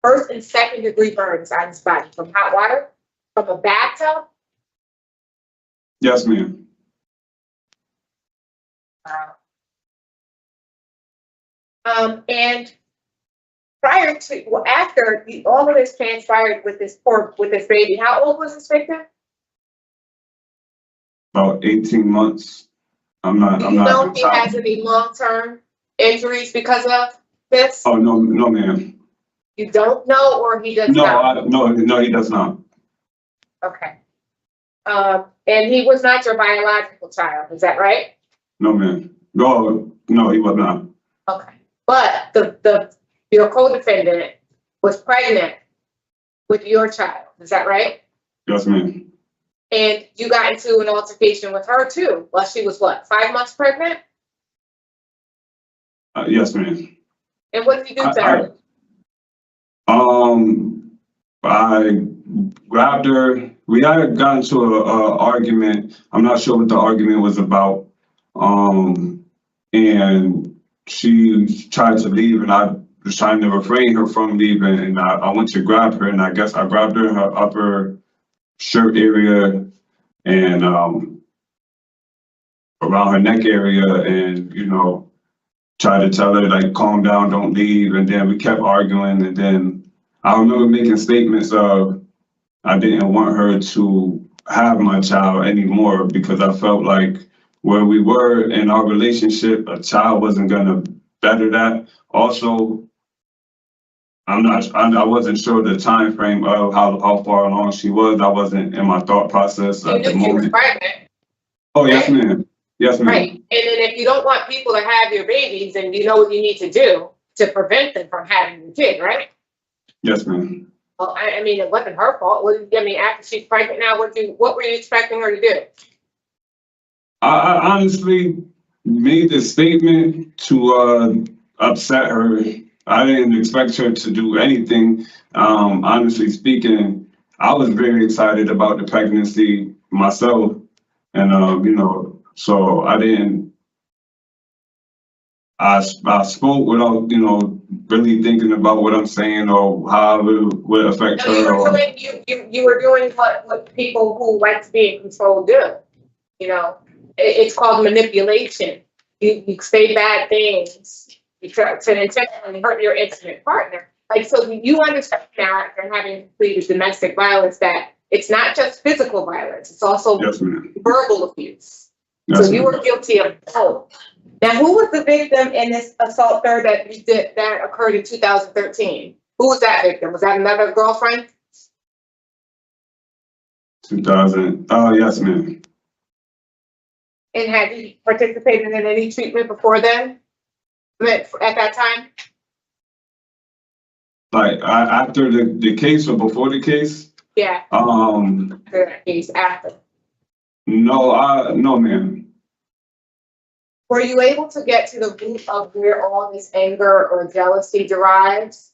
first and second degree burns on his body from hot water, from a bathtub. Yes, ma'am. And prior to, well, after all of this transpired with this baby, how old was this victim? About 18 months. I'm not. Do you know if he has any long-term injuries because of this? Oh, no, ma'am. You don't know, or he does not? No, he does not. Okay. And he was not your biological child, is that right? No, ma'am. No, he was not. Okay. But your co-defendant was pregnant with your child, is that right? Yes, ma'am. And you got into an altercation with her too. Well, she was what, 5 months pregnant? Yes, ma'am. And what did you do to her? I grabbed her. We had gotten into a argument. I'm not sure what the argument was about. And she tried to leave, and I was trying to refrain her from leaving. And I went to grab her, and I guess I grabbed her in her upper shirt area and around her neck area, and you know, tried to tell her like, calm down, don't leave. And then we kept arguing, and then I remember making statements of I didn't want her to have my child anymore because I felt like where we were in our relationship, a child wasn't gonna better that. Also, I wasn't sure the time frame of how far along she was. I wasn't in my thought process at the You knew she was moment. pregnant. Oh, yes, ma'am. Yes, ma'am. Right. And then if you don't want people to have your babies, then you know what you need to do to prevent them from having the kid, right? Yes, ma'am. Well, I mean, it wasn't her fault. After she's pregnant now, what were you expecting her to do? I honestly made this statement to upset her. I didn't expect her to do anything. Honestly speaking, I was very excited about the pregnancy myself. And, you know, so I spoke without, you know, really thinking about what I'm saying or how it would affect her. You were doing what people who like to be in control do. You know, it's called manipulation. You say bad things to intentionally hurt your intimate partner. Like, so you understand now after having completed domestic violence that it's not just physical violence, it's also verbal abuse. Yes, so you were guilty of both. Now, who was the victim in this assault third that occurred in 2013? Who was that victim? Was that another girlfriend? 2000. Yes, ma'am. And had he participated in any treatment before then? At that time? Like after the case or before the case? Yeah. After that case, after. No, ma'am. Were you able to get to the root of where all this anger or jealousy derives?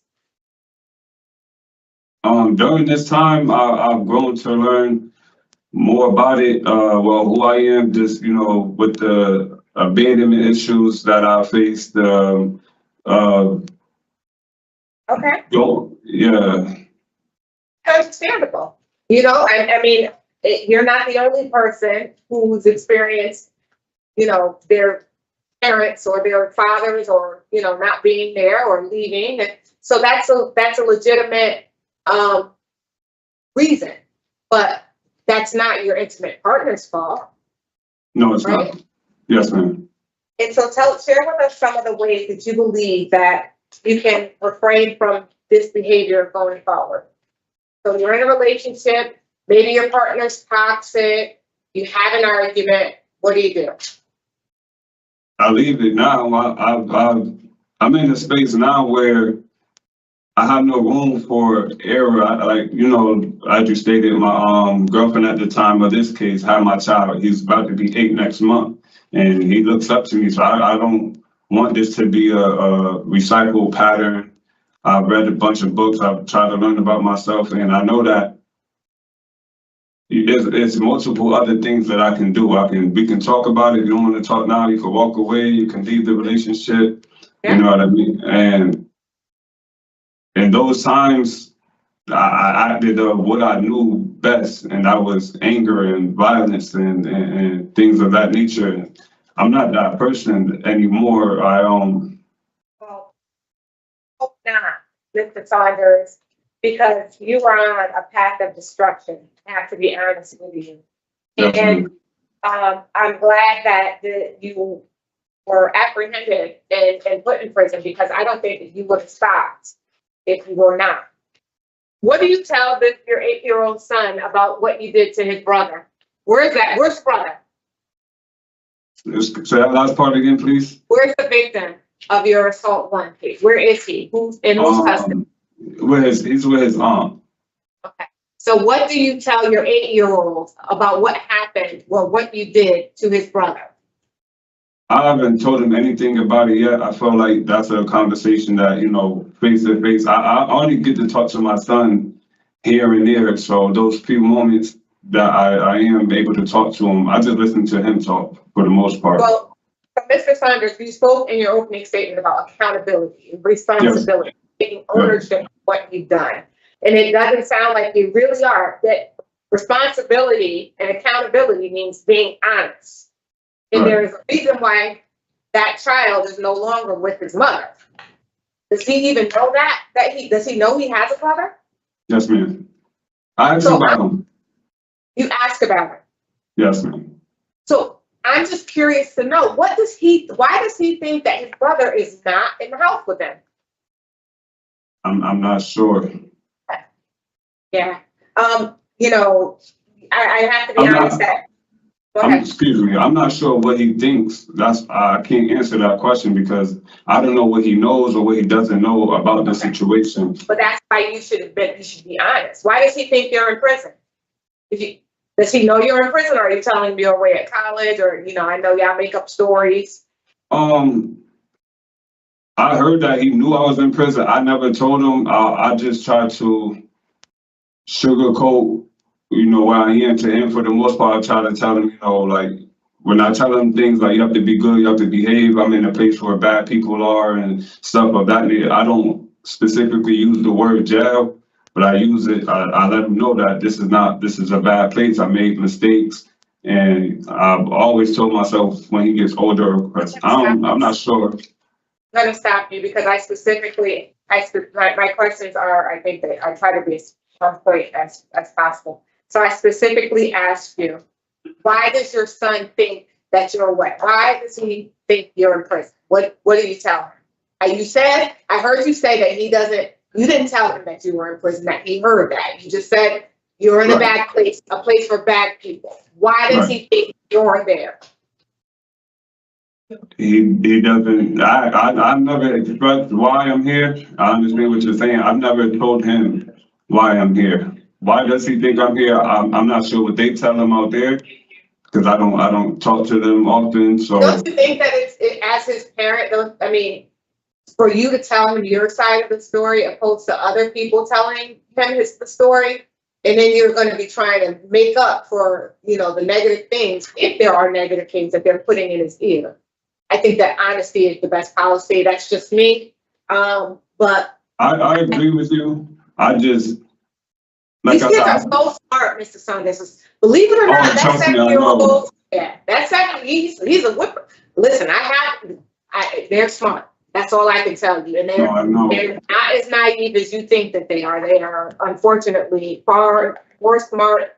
During this time, I've grown to learn more about it. Well, who I am, just, you know, with the abandonment issues that I faced. Okay. Yeah. Understandable. You know, I mean, you're not the only person who's experienced, you know, their parents or their fathers or, you know, not being there or leaving. And so that's a legitimate reason, but that's not your intimate partner's fault. No, it's Right. not. Yes, ma'am. And so share with us some of the ways that you believe that you can refrain from this behavior going forward. So you're in a relationship, maybe your partner's toxic, you have an argument, what do you do? I leave it now. I'm in a space now where I have no room for error. Like, you know, as you stated, my girlfriend at the time of this case had my child. He's about to be 8 next month, and he looks up to me. So I don't want this to be a recycled pattern. I've read a bunch of books. I've tried to learn about myself, and I know that it's multiple other things that I can do. We can talk about it. If you don't want to talk now, you can walk away. You can leave the relationship. Yeah. You know what I mean? And in those times, I did what I knew best, and that was anger and violence and things of that nature. I'm not that person anymore. Well, hope not, Mr. Saunders, because you were on a path of destruction. I have to be honest with you. And I'm glad that you were apprehended and put in prison, because I don't think that you would have stopped if you were not. What do you tell your 8-year-old son about what you did to his brother? Where's his brother? Say that last part again, please. Where's the victim of your assault one case? Where is he? Who's in whose custody? He's with his aunt. Okay. So what do you tell your 8-year-old about what happened or what you did to his brother? I haven't told him anything about it yet. I feel like that's a conversation that, you know, face to face. I only get to talk to my son here and there. So those few moments that I am able to talk to him, I just listen to him talk for the most part. Well, Mr. Saunders, you spoke in your opening statement about accountability and responsibility, taking ownership of what you've done. And it doesn't sound like you really are. That responsibility and accountability means being honest. And Right. there is a reason why that child is no longer with his mother. Does he even know that? Does he know he has a brother? Yes, ma'am. I asked about him. You asked about it. Yes, ma'am. So I'm just curious to know, why does he think that his brother is not in the house with him? I'm not sure. Yeah. You know, I have to be honest that. Go ahead. Excuse me. I'm not sure what he thinks. I can't answer that question because I don't know what he knows or what he doesn't know about the situation. But that's why you should be honest. Why does he think you're in prison? Does he know you're in prison, or are you telling him you're away at college, or, you know, I know y'all make up stories. I heard that he knew I was in prison. I never told him. I just tried to sugarcoat, you know, where I am to him. For the most part, I try to tell him, you know, like, when I tell him things like you have to be good, you have to behave, I'm in a place where bad people are and stuff of that nature. I don't specifically use the word jail, but I use it. I let him know that this is a bad place. I made mistakes. And I've always told myself when he gets older, because I'm not sure. I'm going to stop you because my questions are, I think that I try to be as complete as possible. So I specifically asked you, why does your son think that you're away? Why does he think you're in prison? What do you tell him? I heard you say that you didn't tell him that you were in prison, that he heard that. You just said you're in a bad place, a place for bad people. Why does he think you're there? He doesn't. I've never expressed why I'm here. I understand what you're saying. I've never told him why I'm here. Why does he think I'm here? I'm not sure what they tell him out there, because I don't talk to them often. So don't you think that as his parent, for you to tell him your side of the story opposed to other people telling him the story, and then you're going to be trying to make up for, you know, the negative things, if there are negative things that they're putting in his ear. I think that honesty is the best policy. That's just me. But I agree with you. These I kids are said, so smart, Mr. Saunders. Believe it or Oh, not, that trust me, I 7-year-old know. goes, yeah, that 7, he's a whipper. Listen, they're smart. That's all I can tell you. And no, I know. they're not as naive as you think that they are. They are unfortunately far more smart,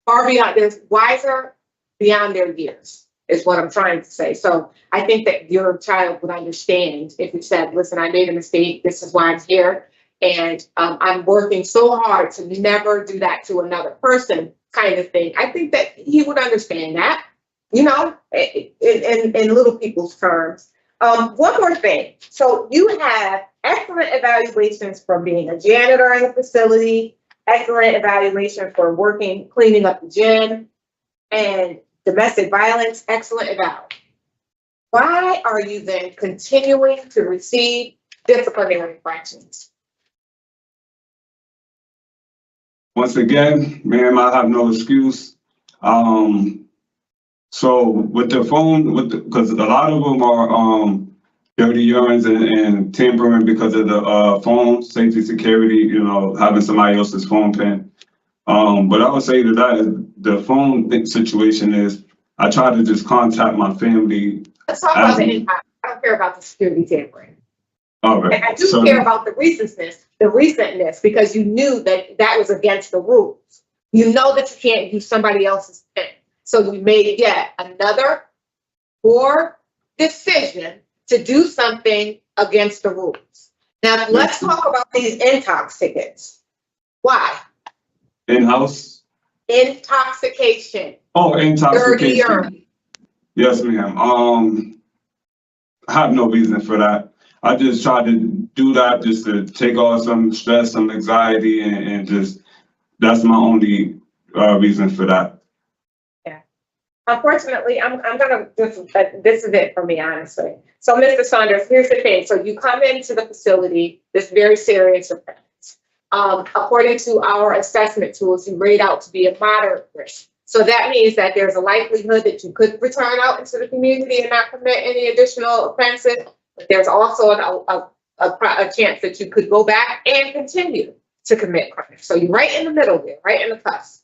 far beyond, they're wiser beyond their years, is what I'm trying to say. So I think that your child would understand if you said, listen, I made a mistake. This is why I'm here. And I'm working so hard to never do that to another person, kind of thing. I think that he would understand that, you know, in little people's terms. One more thing. So you have excellent evaluations from being a janitor in the facility, excellent evaluation for working, cleaning up the gym, and domestic violence, excellent eval. Why are you then continuing to receive disciplinary infractions? Once again, ma'am, I have no excuse. So with the phone, because a lot of them are dirty urines and tampering because of the phone, safety, security, you know, having somebody else's phone pin. But I would say that the phone situation is, I try to just contact my family. Let's talk about the impact. I don't care about the security tampering. All right. And I do care about the recentness, because you knew that that was against the rules. You know that you can't use somebody else's pen. So you made yet another poor decision to do something against the rules. Now, let's talk about these intox tickets. Why? In-house? Intoxication. Oh, Dirty intoxication. urine. Yes, ma'am. I have no reason for that. I just try to do that just to take off some stress, some anxiety, and just, that's my only reason for that. Yeah. Unfortunately, I'm gonna, this is it for me, honestly. So, Mr. Saunders, here's the thing. So you come into the facility, this very serious offense. According to our assessment tools, you rate out to be a moderate risk. So that means that there's a likelihood that you could return out into the community and not commit any additional offenses. But there's also a chance that you could go back and continue to commit crimes. So you're right in the middle there, right in the cusp.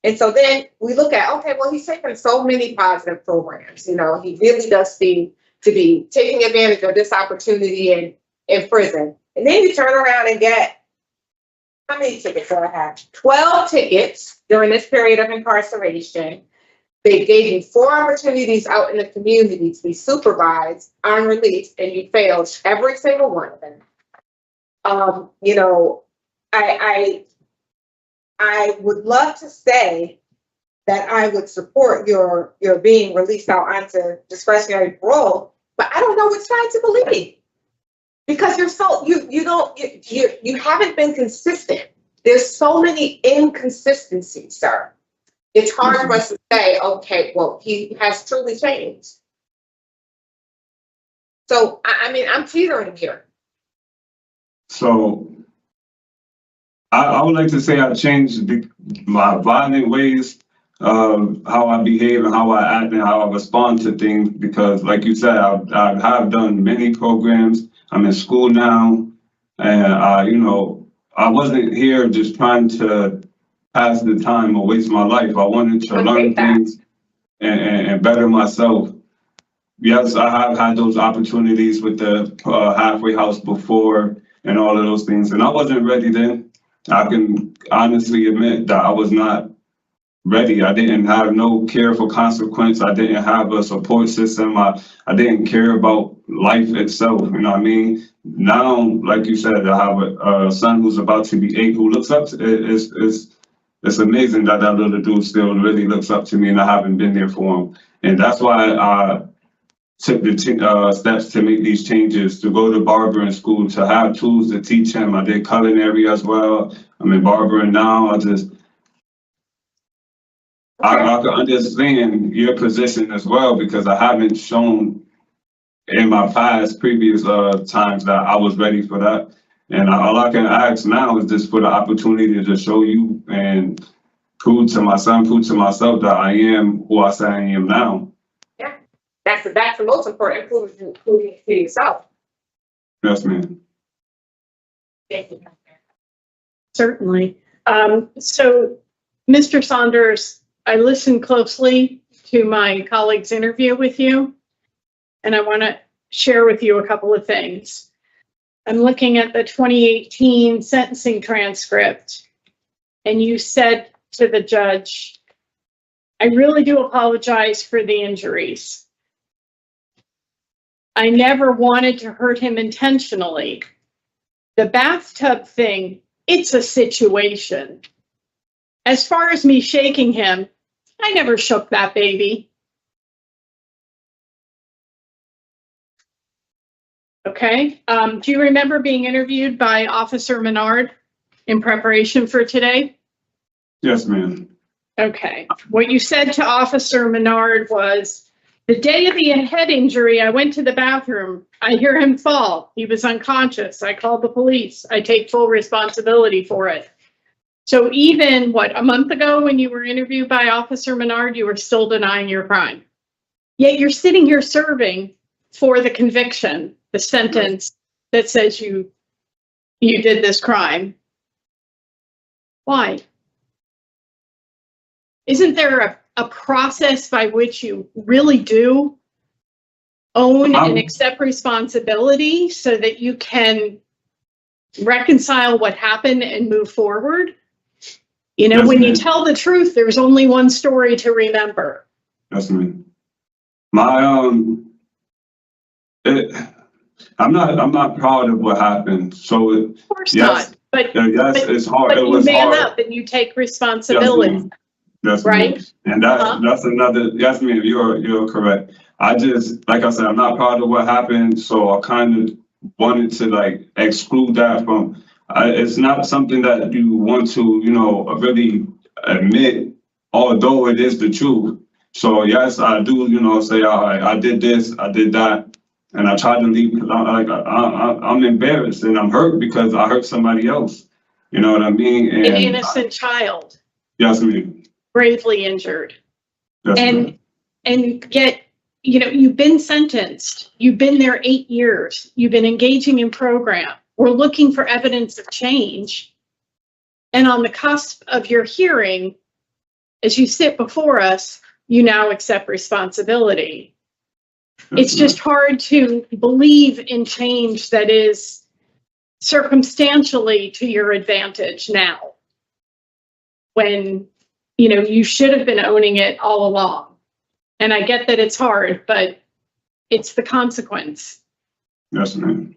And so then we look at, okay, well, he's taking so many positive programs. You know, he really does seem to be taking advantage of this opportunity in prison. And then you turn around and get, how many tickets do I have? 12 tickets during this period of incarceration. They gave you 4 opportunities out in the community to be supervised on release, and you failed every single one of them. You know, I would love to say that I would support your being released out onto discretionary parole, but I don't know which side to believe, because you haven't been consistent. There's so many inconsistencies, sir. It's hard for us to say, okay, well, he has truly changed. So, I mean, I'm teetering here. So I would like to say I changed my violent ways, how I behave and how I act and how I respond to things, because like you said, I have done many programs. I'm in school now, and you know, I wasn't here just trying to pass the time or waste my life. I wanted to learn things and better myself. Yes, I have had those opportunities with the halfway house before and all of those things, and I wasn't ready then. I can honestly admit that I was not ready. I didn't have no care for consequence. I didn't have a support system. I didn't care about life itself, you know what I mean? Now, like you said, I have a son who's about to be 8 who looks up to, it's amazing that that little dude still really looks up to me, and I haven't been there for him. And that's why I took the steps to make these changes, to go to barbering school, to have tools to teach him. I did culinary as well. I'm in barbering now. I can understand your position as well, because I haven't shown in my previous times that I was ready for that. And all I can ask now is just for the opportunity to show you and prove to my son, prove to myself that I am who I say I am now. Yeah, that's the most important, proving it to yourself. Yes, ma'am. Thank you. Certainly. So, Mr. Saunders, I listened closely to my colleague's interview with you, and I want to share with you a couple of things. I'm looking at the 2018 sentencing transcript, and you said to the judge, I really do apologize for the injuries. I never wanted to hurt him intentionally. The bathtub thing, it's a situation. As far as me shaking him, I never shook that baby. Okay. Do you remember being interviewed by Officer Menard in preparation for today? Yes, ma'am. Okay. What you said to Officer Menard was, the day of the head injury, I went to the bathroom. I hear him fall. He was unconscious. I called the police. I take full responsibility for it. So even, a month ago when you were interviewed by Officer Menard, you were still denying your crime. Yet you're sitting here serving for the conviction, the sentence that says you did this crime. Why? Isn't there a process by which you really do own and accept responsibility so that you can reconcile what happened and move forward? You know, Yes, when ma'am. you tell the truth, there's only one story to remember. Yes, ma'am. I'm not proud of what happened. So Of course yes, not, but yes, it's hard. but It you was man hard. up and you take responsibility. Yes, right? ma'am. And that's another. Yes, ma'am. You're correct. I just, like I said, I'm not proud of what happened. So I kind of wanted to exclude that from. It's not something that you want to, really admit, although it is the truth. So yes, I do, say I did this, I did that, and I tried to leave. I'm embarrassed and I'm hurt because I hurt somebody else. You know what I mean? And An innocent child, yes, ma'am. gravely injured. Yes, ma'am. And yet, you've been sentenced. You've been there 8 years. You've been engaging in program. We're looking for evidence of change. And on the cusp of your hearing, as you sit before us, you now accept responsibility. It's just hard to believe in change that is circumstantially to your advantage now, when you should have been owning it all along. And I get that it's hard, but it's the consequence. Yes, ma'am.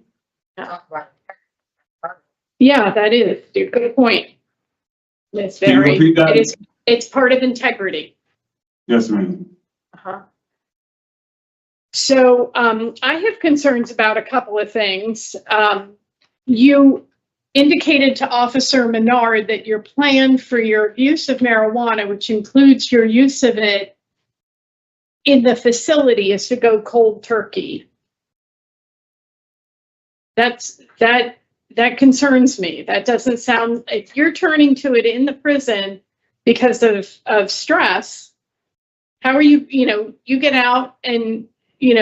Yeah, that is a good point, Ms. Can you Berry. repeat that? It's part of integrity. Yes, ma'am. Uh-huh. So I have concerns about a couple of things. You indicated to Officer Menard that your plan for your use of marijuana, which includes your use of it in the facility, is to go cold turkey. That concerns me. That doesn't sound, if you're turning to it in the prison because of stress, how are you, you get out and,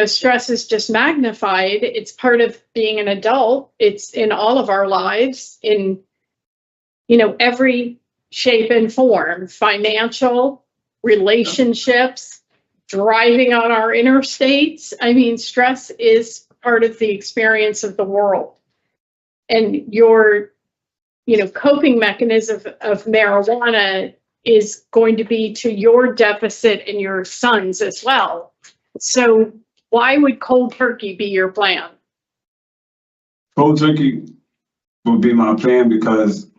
stress is just magnified. It's part of being an adult. It's in all of our lives in, every shape and form, financial, relationships, driving on our interstates. I mean, stress is part of the experience of the world. And your, coping mechanism of marijuana is going to be to your deficit and your son's as well. So why would cold turkey be your plan? Cold turkey would be my plan because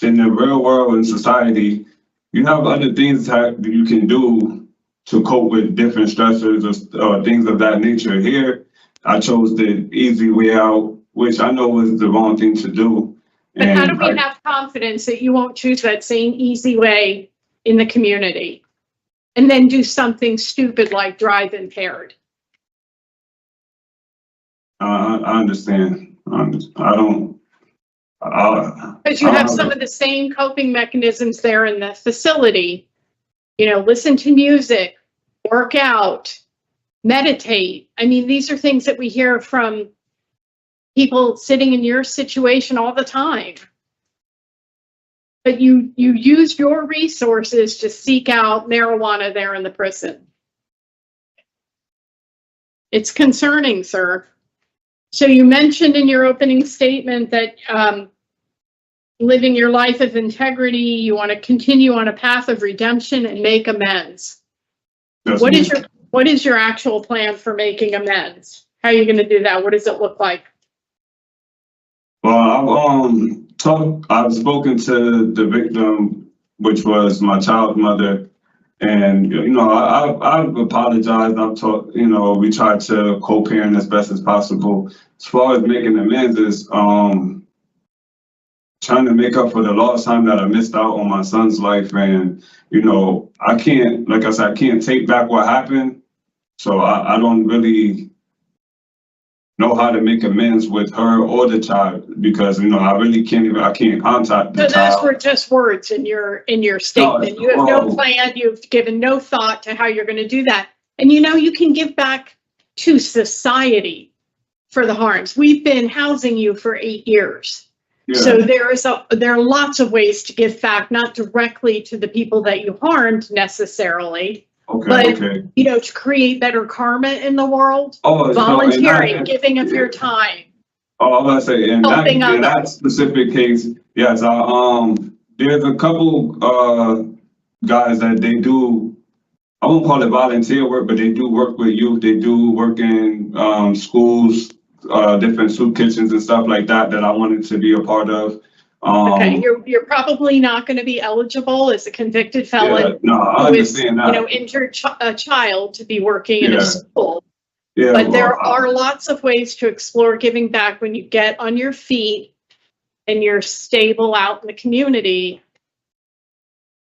in the real world and society, you have other things that you can do to cope with different stressors or things of that nature. Here, I chose the easy way out, which I know was the wrong thing to do. But how do we have confidence that you won't choose that same easy way in the community and then do something stupid like drive impaired? I understand. I don't. Because you have some of the same coping mechanisms there in the facility. Listen to music, work out, meditate. I mean, these are things that we hear from people sitting in your situation all the time. but you used your resources to seek out marijuana there in the prison. It's concerning, sir. So you mentioned in your opening statement that living your life of integrity, you want to continue on a path of redemption and make amends. Yes, What is your actual plan for making amends? How are you going to do that? What does it look like? Well, I've spoken to the victim, which was my child's mother, and I've apologized. I've talked, we tried to co-parent as best as possible. As far as making amends is trying to make up for the lost time that I missed out on my son's life, and I can't, like I said, I can't take back what happened, so I don't really know how to make amends with her or the child, because I really can't contact the So child. those were just words in your statement. You have no plan. You've given no thought to how you're going to do that. And you can give back to society for the harms. We've been housing you for 8 years. Yeah. So there are lots of ways to give back, not directly to the people that you harmed necessarily, but to create better karma in the world. Volunteering, giving of your time. Oh, I'm gonna say in that specific case, yes. There's a couple guys that they do. I won't call it volunteer work, but they do work with youth. They do work in schools, different soup kitchens and stuff like that. That I wanted to be a part of. Okay, you're probably not going to be eligible as a convicted felon. Yeah, no, I understand that. Injured a child to be working in a school. Yeah, but there are lots of ways to explore giving back when you get on your feet and you're stable out in the community.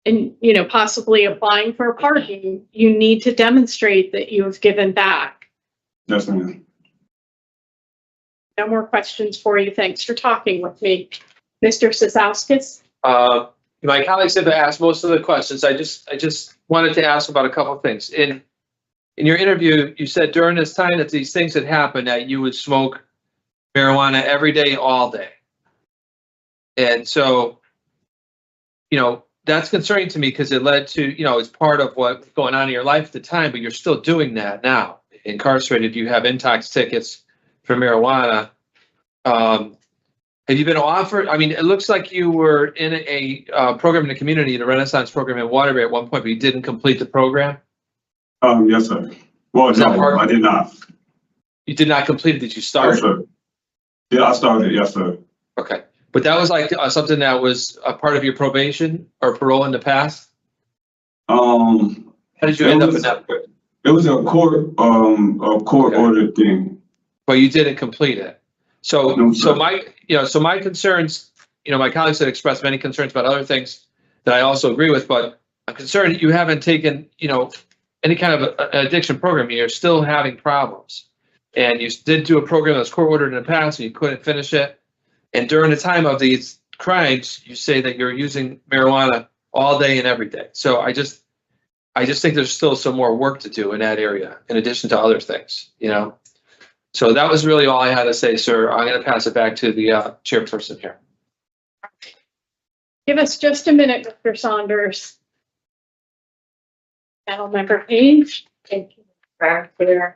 And possibly applying for a parking, you need to demonstrate that you have given back. Definitely. No more questions for you. Thanks for talking with me. Mr. Cizauskas? My colleagues have asked most of the questions. I just wanted to ask about a couple of things. In your interview, you said during this time that these things had happened, that you would smoke marijuana every day, all day. And so, that's concerning to me because it led to, it's part of what's going on in your life at the time, but you're still doing that now. Incarcerated, you have intox tickets for marijuana. Have you been offered? I mean, it looks like you were in a program in the community, the Renaissance program in Waterbury at one point, but you didn't complete the program? Yes, sir. Well, no, I did not. You did not complete it. Did you start? Yes, sir. Yeah, I started. Yes, sir. Okay. But that was like something that was a part of your probation or parole in the past? How did you end up in that? It was a court order thing. But you didn't complete it. So, No, so my concerns, my colleagues had expressed many concerns about other things that I also agree with, but I'm concerned you haven't taken, any kind of an addiction program. You're still having problems. And you did do a program that was court ordered in the past and you couldn't finish it. And during the time of these crimes, you say that you're using marijuana all day and every day. So I just think there's still some more work to do in that area, in addition to other things, So that was really all I had to say, sir. I'm going to pass it back to the chairperson here. Give us just a minute, Mr. Saunders. Panel member Page. Thank you, Rafael.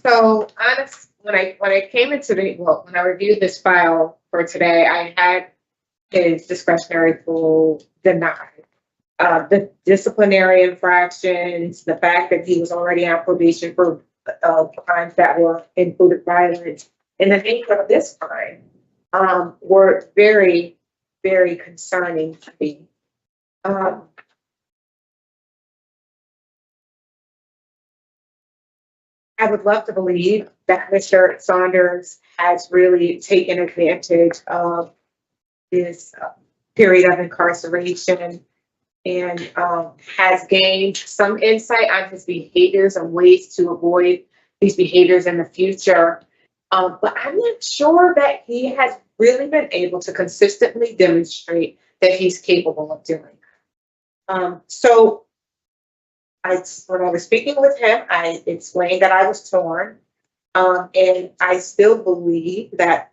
So honestly, when I came into when I reviewed this file for today, I had his discretionary parole denied. The disciplinary infractions, the fact that he was already on probation for crimes that were included violence, and the nature of this crime were very, very concerning to me. I would love to believe that Mr. Saunders has really taken advantage of this period of incarceration and has gained some insight on his behaviors and ways to avoid these behaviors in the future. But I'm not sure that he has really been able to consistently demonstrate that he's capable of doing. So when I was speaking with him, I explained that I was torn, and I still believe that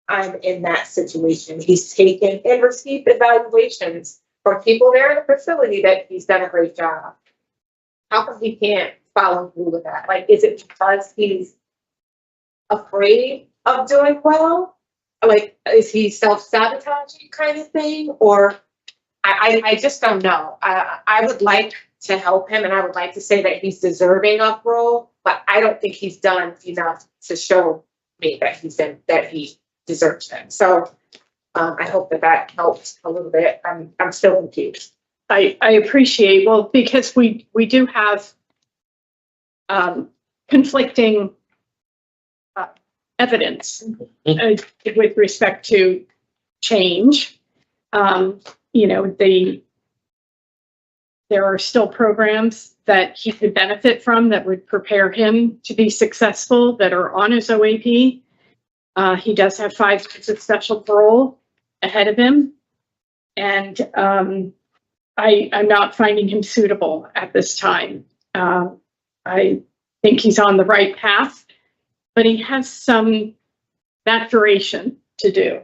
I'm in that situation. He's taken and received evaluations from people there in the facility that he's done a great job. How come he can't follow through with that? Like, is it because he's afraid of doing well? Like, is he self-sabotaging kind of thing? Or I just don't know. I would like to help him, and I would like to say that he's deserving of parole, but I don't think he's done enough to show me that he deserves it. So I hope that helps a little bit. I'm still confused. I appreciate, well, because we do have conflicting evidence with respect to change. You know, there are still programs that he could benefit from that would prepare him to be successful that are on his OAP. He does have 5 years of special parole ahead of him. And I'm not finding him suitable at this time. I think he's on the right path, but he has some maturation to do.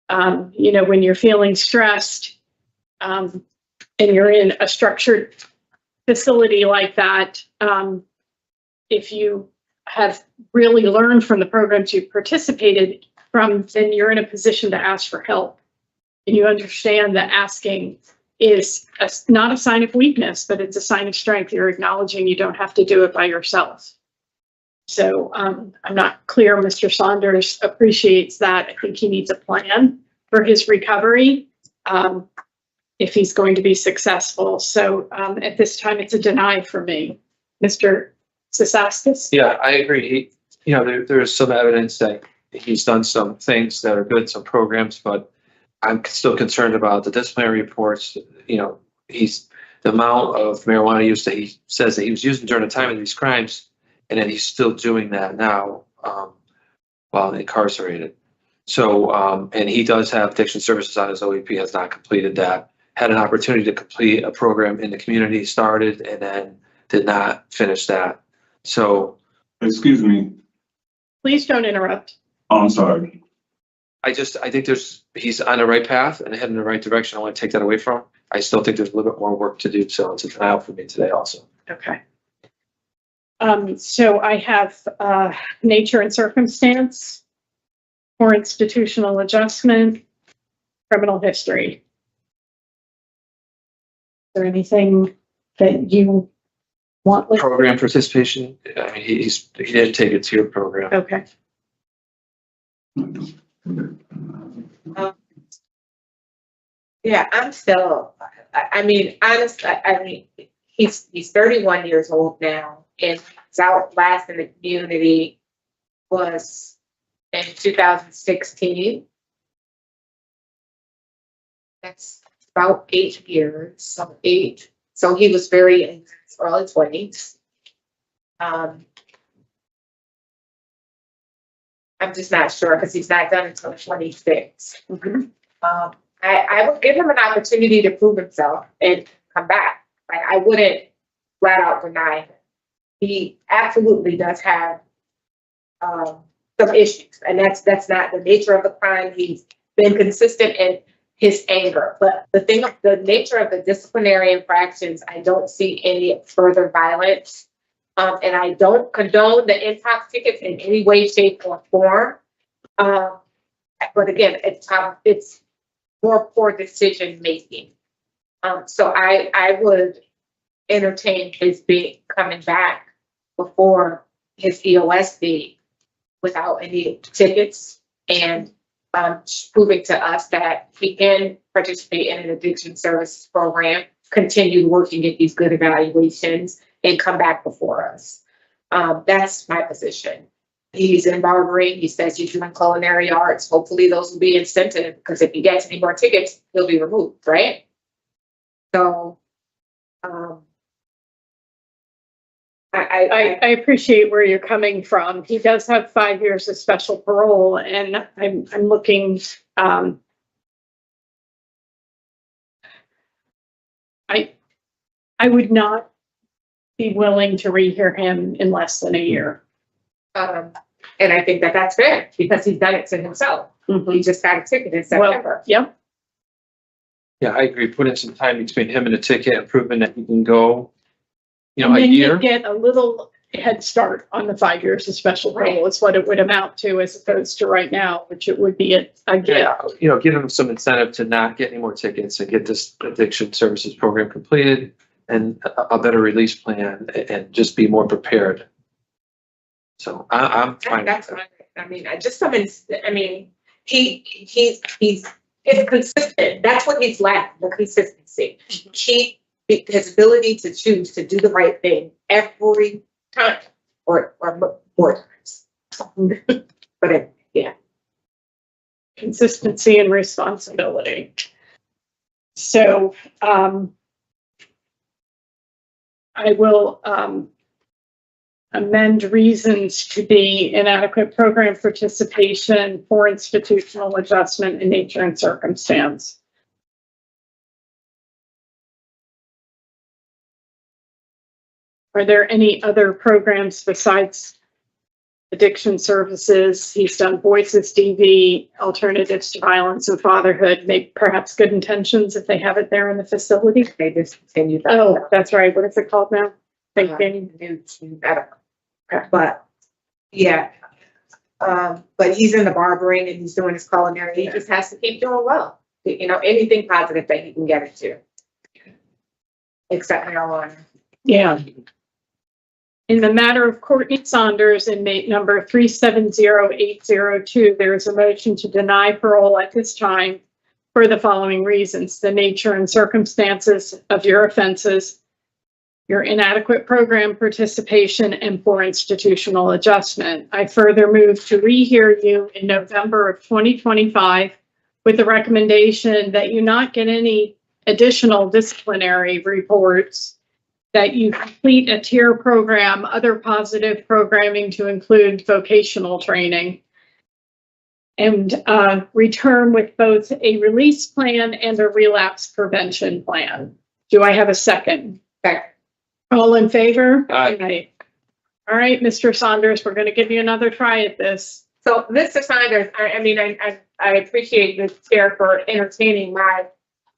You know, when you're feeling stressed and you're in a structured facility like that, if you have really learned from the programs you've participated from, then you're in a position to ask for help. And you understand that asking is not a sign of weakness, but it's a sign of strength. You're acknowledging you don't have to do it by yourself. So I'm not clear Mr. Saunders appreciates that. I think he needs a plan for his recovery if he's going to be successful. So at this time, it's a deny for me. Mr. Cizauskas? Yeah, I agree. You know, there's some evidence that he's done some things that are good, some programs, but I'm still concerned about the disciplinary reports. You know, the amount of marijuana use that he says that he was using during the time of these crimes, and then he's still doing that now while incarcerated. So, and he does have addiction services on his OEP, has not completed that, had an opportunity to complete a program in the community, started, and then did not finish that. So. Excuse me. Please don't interrupt. Oh, I'm sorry. I think he's on the right path and heading in the right direction. I want to take that away from him. I still think there's a little bit more work to do. So it's a denial for me today also. Okay. So I have nature and circumstance, or institutional adjustment, criminal history. Is there anything that you want? Program participation. I mean, he didn't take it to your program. Okay. Yeah, I'm still, I mean, honestly, I mean, he's 31 years old now, and his out last in the community was in 2016. That's about 8 years, so 8. So he was very in his early 20s. I'm just not sure because he's not done until 26. I would give him an opportunity to prove himself and come back. Like, I wouldn't flat out deny him. He absolutely does have some issues, and that's not the nature of the crime. He's been consistent in his anger, but the nature of the disciplinary infractions, I don't see any further violence. And I don't condone the intox tickets in any way, shape, or form. But again, it's more poor decision making. So I would entertain his coming back before his EOS date without any tickets, and proving to us that he can participate in an addiction services program, continue working at these good evaluations, and come back before us. That's my position. He's in barbering. He says he's doing culinary arts. Hopefully those will be incentive, because if he gets any more tickets, he'll be removed, right? So I appreciate where you're coming from. He does have 5 years of special parole, and I'm looking. I would not be willing to rehear him in less than a year. and I think that that's fair because he's done it to himself. He just got a ticket in September. Yep, Yeah, I agree. Put in some time between him and the ticket and proving that he can go, and a then year. you get a little head start on the 5 years of special parole is what it would amount to as opposed to right now, which it would be a Yeah, gift. give him some incentive to not get any more tickets and get this addiction services program completed and a better release plan and just be more prepared. So I'm fine. That's fine. I mean, he's consistent. That's what he's lacking, the consistency. His ability to choose to do the right thing every time or more times. But yeah. Consistency and responsibility. So, I will, amend reasons to be inadequate program participation, poor institutional adjustment in nature and circumstance. Are there any other programs besides addiction services? He's done Voices DV, Alternatives to Violence and Fatherhood, maybe perhaps Good Intentions if they have it there in the facility. They discontinued that. Oh, that's right. What is it called now? Thinking. But yeah, but he's in the barbering and he's doing his culinary. He just has to keep doing well. Anything positive that he can get into, except marijuana. Yeah. In the matter of Courtney Saunders, inmate number 370802, there is a motion to deny parole at this time for the following reasons: the nature and circumstances of your offenses, your inadequate program participation, and poor institutional adjustment. I further move to rehear you in November of 2025 with the recommendation that you not get any additional disciplinary reports, that you complete a tier program, other positive programming to include vocational training, and return with both a release plan and a relapse prevention plan. Do I have a second? Okay. All in favor? Aye. All right, Mr. Saunders, we're going to give you another try at this. So, Mr. Saunders, I appreciate the chair for entertaining my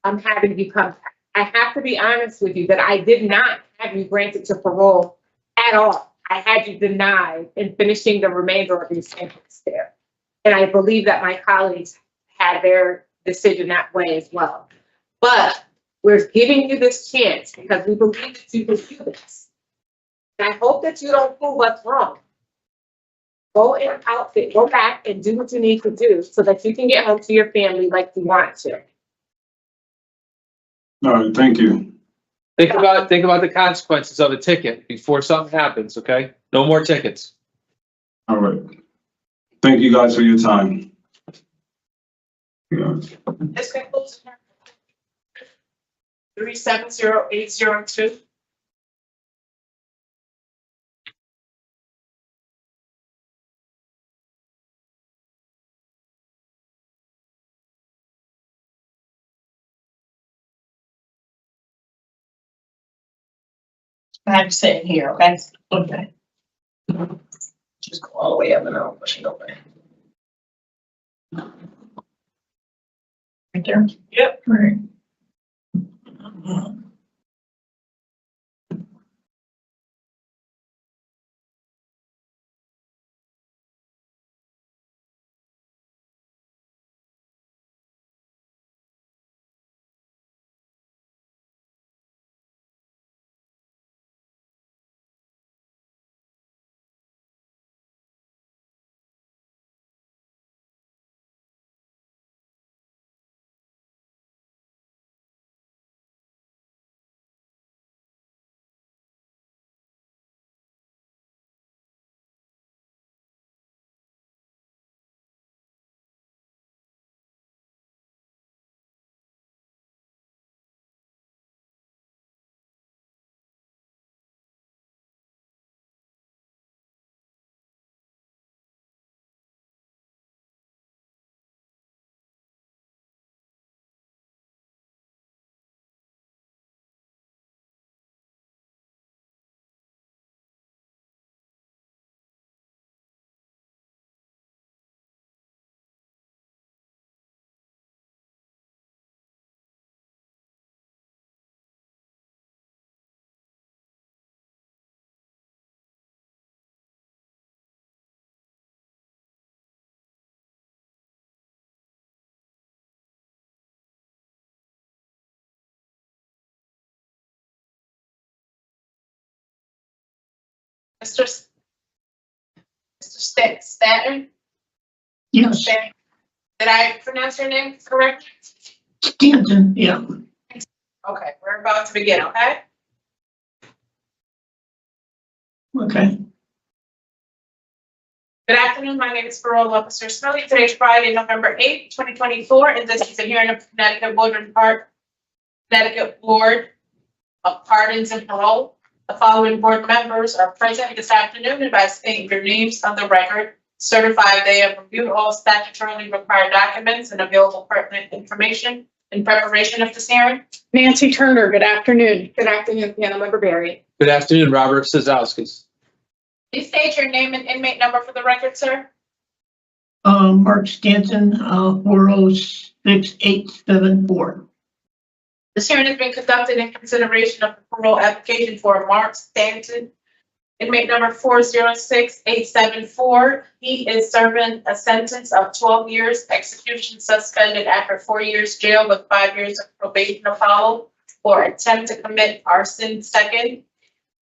having you come. I have to be honest with you that I did not have you granted to parole at all. I had you denied in finishing the remainder of your sentence there. And I believe that my colleagues had their decision that way as well. But we're giving you this chance because we believe that you can do this. And I hope that you don't prove us wrong. Go back and do what you need to do so that you can get home to your family like you want to. All right, thank you. Think about the consequences of a ticket before something happens, okay? No more tickets. All right. Thank you guys for your time. Yeah. This concludes 370802. I'm sitting here, okay? Okay. Just go all the way up and I'll push it over. Right there? Yep. Right. Mr. Stanton? Yes, Stanton. Did I pronounce your name correct? Stanton, yeah. Okay, we're about to begin, okay? Okay. Good afternoon, my name is Parole Officer Smiley. Today is Friday, November 8th, 2024, and this is a hearing of Connecticut Board of Pardons and Parole. The following board members are present this afternoon and by stating your names on the record, certify they have reviewed all statutorily required documents and available pertinent information in preparation of this hearing. Nancy Turner, good afternoon. Good afternoon, Panel Member Barry. Good afternoon, Robert Cizauskas. Please state your name and inmate number for the record, sir. Mark Stanton, 406-874. This hearing has been conducted in consideration of the parole application for Mark Stanton, inmate number 406-874. He is serving a sentence of 12 years, execution suspended after 4 years jail with 5 years of probation followed for attempt to commit arson second.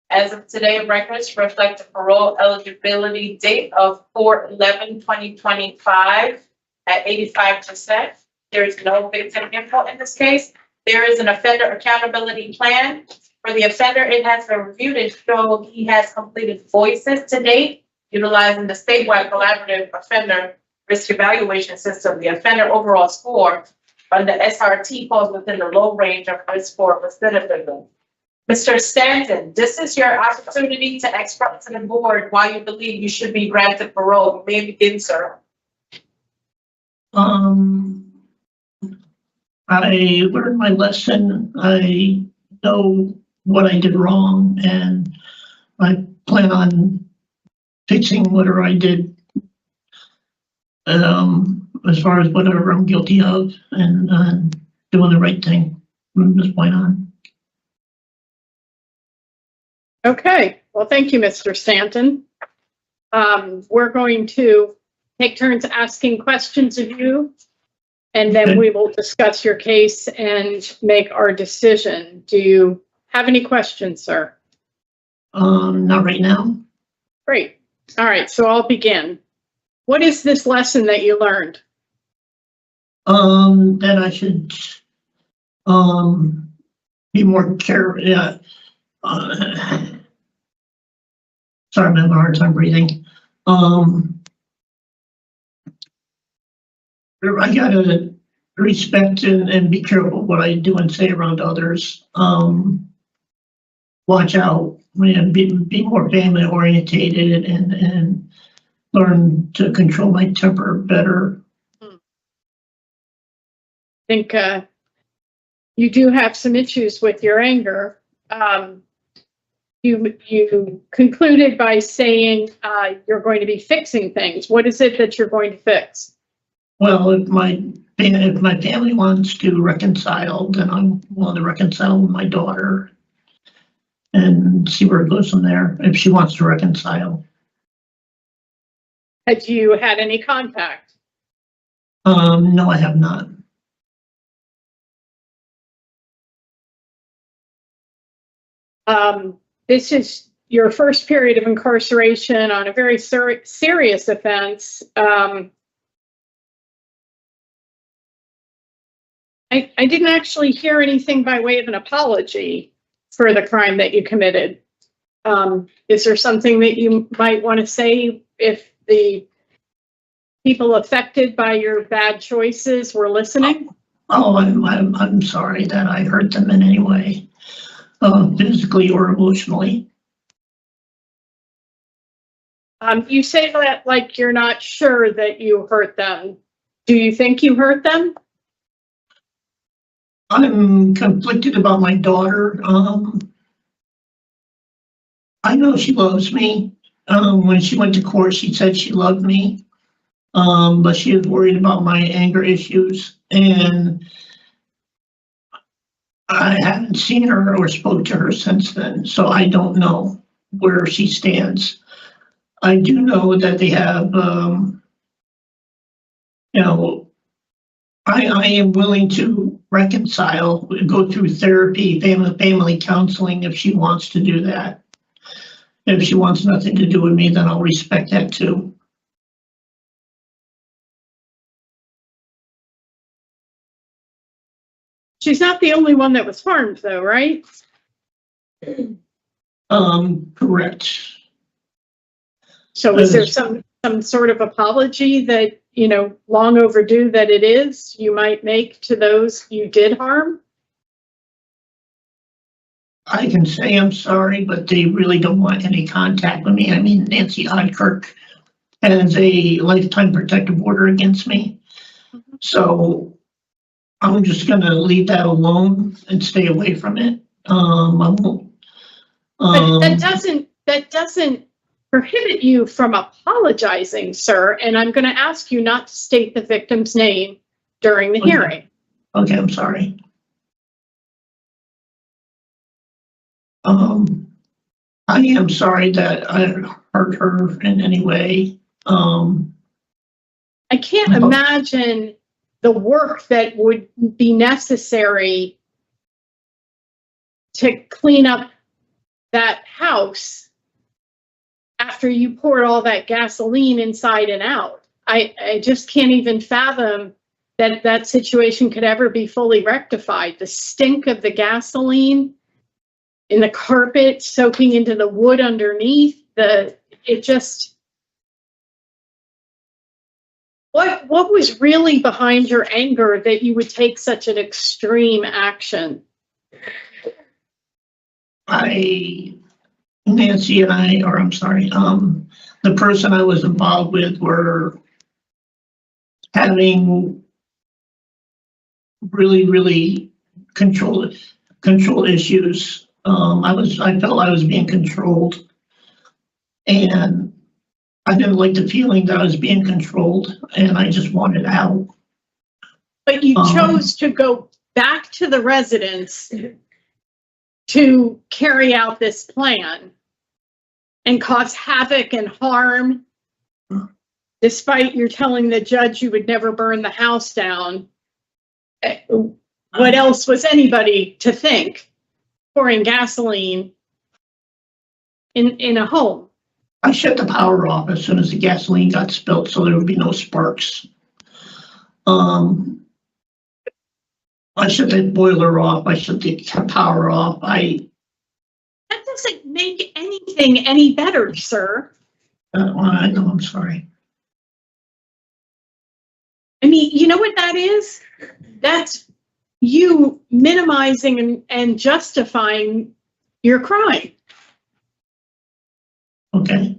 As of today, records reflect the parole eligibility date of 4/11/2025 at 85%. There is no victim info in this case. There is an offender accountability plan. For the offender, it has been reviewed and showed he has completed voices to date, utilizing the statewide collaborative offender risk evaluation system. The offender overall score on the SRT falls within the low range of risk for recidivism. Mr. Stanton, this is your opportunity to express to the board why you believe you should be granted parole. You may begin, sir. I learned my lesson. I know what I did wrong, and I plan on fixing whatever I did, as far as whatever I'm guilty of, and doing the right thing from this point on. Okay, well, thank you, Mr. Stanton. We're going to take turns asking questions of you, and then we will discuss your case and make our decision. Do you have any questions, sir? Not right now. Great. All right, so I'll begin. What is this lesson that you learned? That I should be more careful. Yeah. Sorry, I'm having a hard time breathing. I gotta respect and be careful what I do and say around others. Watch out, be more family orientated and learn to control my temper better. I think you do have some issues with your anger. You concluded by saying you're going to be fixing things. What is it that you're going to fix? Well, if my family wants to reconcile, then I'm willing to reconcile with my daughter and see where it goes from there, if she wants to reconcile. Have you had any contact? No, I have not. This is your first period of incarceration on a very serious offense. I didn't actually hear anything by way of an apology for the crime that you committed. Is there something that you might want to say if the people affected by your bad choices were listening? Oh, I'm sorry that I hurt them in any way, physically or emotionally. You say that like you're not sure that you hurt them. Do you think you hurt them? I'm conflicted about my daughter. I know she loves me. When she went to court, she said she loved me, but she is worried about my anger issues, and I haven't seen her or spoke to her since then, so I don't know where she stands. I do know that they have, I am willing to reconcile, go through therapy, family counseling if she wants to do that. If she wants nothing to do with me, then I'll respect that too. She's not the only one that was harmed though, right? Correct. So is there some sort of apology that, you know, long overdue that it is, you might make to those you did harm? I can say I'm sorry, but they really don't want any contact with me. I mean, Nancy Hodkirk has a lifetime protective order against me. So I'm just gonna leave that alone and stay away from it. I won't. But that doesn't prohibit you from apologizing, sir. And I'm gonna ask you not to state the victim's name during the hearing. Okay, I'm sorry. I am sorry that I hurt her in any way. I can't imagine the work that would be necessary to clean up that house after you poured all that gasoline inside and out. I just can't even fathom that that situation could ever be fully rectified. The stink of the gasoline in the carpet soaking into the wood underneath, what was really behind your anger that you would take such an extreme action? Nancy and I, or I'm sorry, the person I was involved with were having really control issues. I felt I was being controlled, and I didn't like the feeling that I was being controlled, and I just wanted out. But you chose to go back to the residence to carry out this plan and cause havoc and harm, despite your telling the judge you would never burn the house down. What else was anybody to think? Pouring gasoline in a home. I shut the power off as soon as the gasoline got spilled, so there would be no sparks. I shut the boiler off. I shut the power off. That doesn't make anything any better, sir. I know, I'm sorry. I mean, you know what that is? That's you minimizing and justifying your crime. Okay.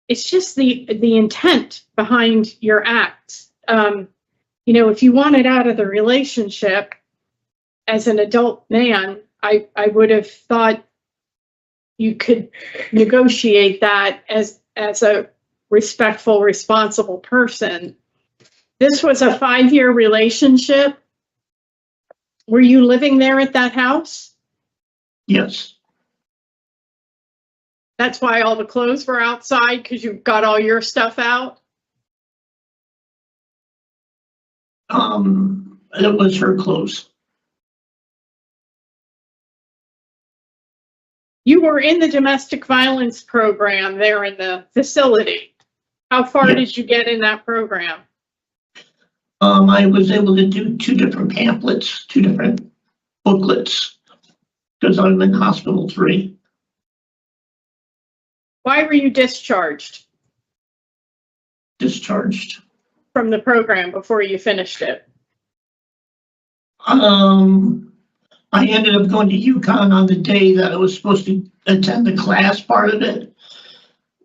It's just the intent behind your acts. You know, if you wanted out of the relationship as an adult man, I would have thought you could negotiate that as a respectful, responsible person. This was a 5-year relationship. Were you living there at that house? Yes. That's why all the clothes were outside, because you got all your stuff out? It was her clothes. You were in the domestic violence program there in the facility. How far Yes. did you get in that program? I was able to do 2 different pamphlets, 2 different booklets, because I'm in hospital 3. Why were you discharged Discharged. from the program before you finished it? I ended up going to UConn on the day that I was supposed to attend the class part of it,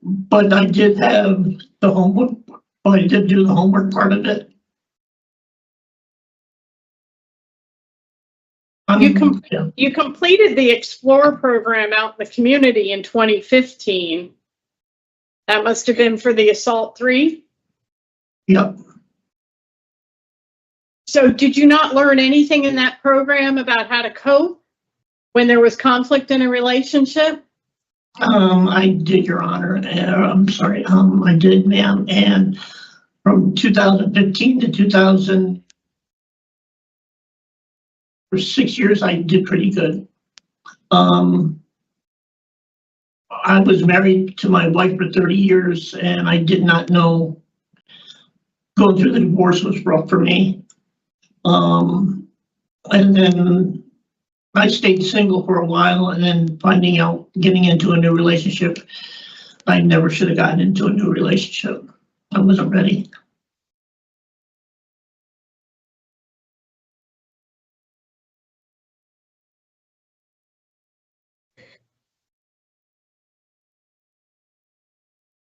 but I did have the homework. I did do the homework part of it. You completed the Explore program out in the community in 2015. That must have been for the Assault 3. Yep. So did you not learn anything in that program about how to cope when there was conflict in a relationship? I did, Your Honor. I'm sorry. I did, ma'am. And from 2015 to 2000, for 6 years, I did pretty good. I was married to my wife for 30 years, and I did not know going through the divorce was rough for me. And then I stayed single for a while, and then finding out, getting into a new relationship, I never should have gotten into a new relationship. I wasn't ready.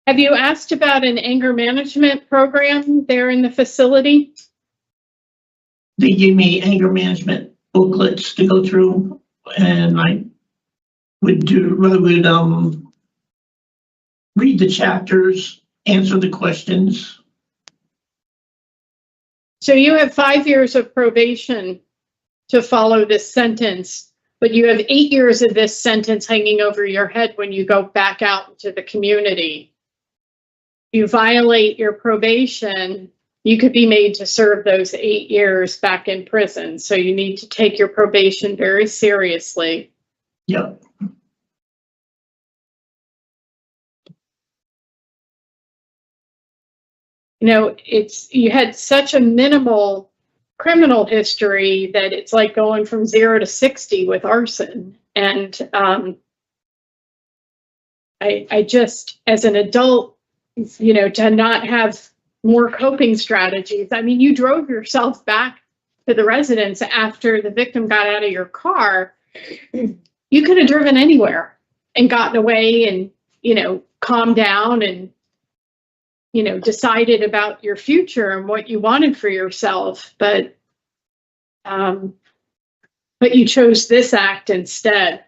Have you asked about an anger management program there in the facility? They gave me anger management booklets to go through, and I would read the chapters, answer the questions. So you have 5 years of probation to follow this sentence, but you have 8 years of this sentence hanging over your head when you go back out into the community. You violate your probation, you could be made to serve those 8 years back in prison. So you need to take your probation very seriously. Yep. You know, you had such a minimal criminal history that it's like going from 0 to 60 with arson. And I just, as an adult, you know, to not have more coping strategies. I mean, you drove yourself back to the residence after the victim got out of your car. You could have driven anywhere and gotten away and, you know, calmed down and, you know, decided about your future and what you wanted for yourself. But you chose this act instead.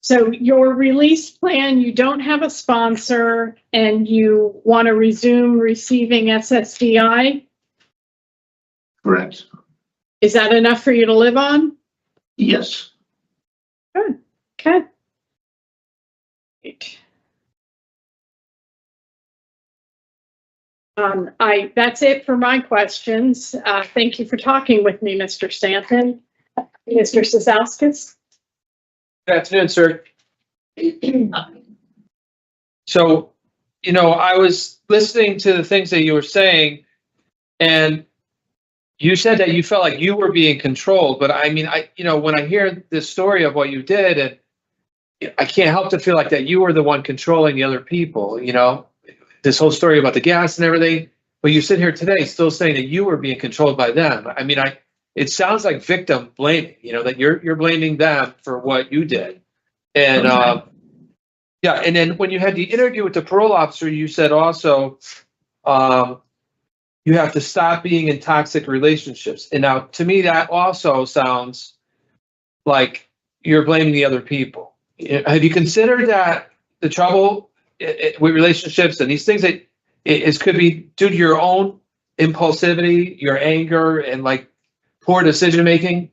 So your release plan, you don't have a sponsor and you want to resume receiving SSDI? Correct. Is that enough for you to live on? Yes. Good. Okay. Great. That's it for my questions. Thank you for talking with me, Mr. Stanton. Mr. Cizauskas? Good afternoon, sir. So, you know, I was listening to the things that you were saying, and you said that you felt like you were being controlled. But I mean, you know, when I hear this story of what you did, and I can't help to feel like that you were the one controlling the other people, you know, this whole story about the gas and everything. But you sit here today still saying that you were being controlled by them. I mean, it sounds like victim blaming, you know, that you're blaming them for what you did. And yeah, and then when you had the interview with the parole officer, you said also you have to stop being in toxic relationships. And now to me, that also sounds like you're blaming the other people. Have you considered that the trouble with relationships and these things that could be due to your own impulsivity, your anger, and like poor decision making?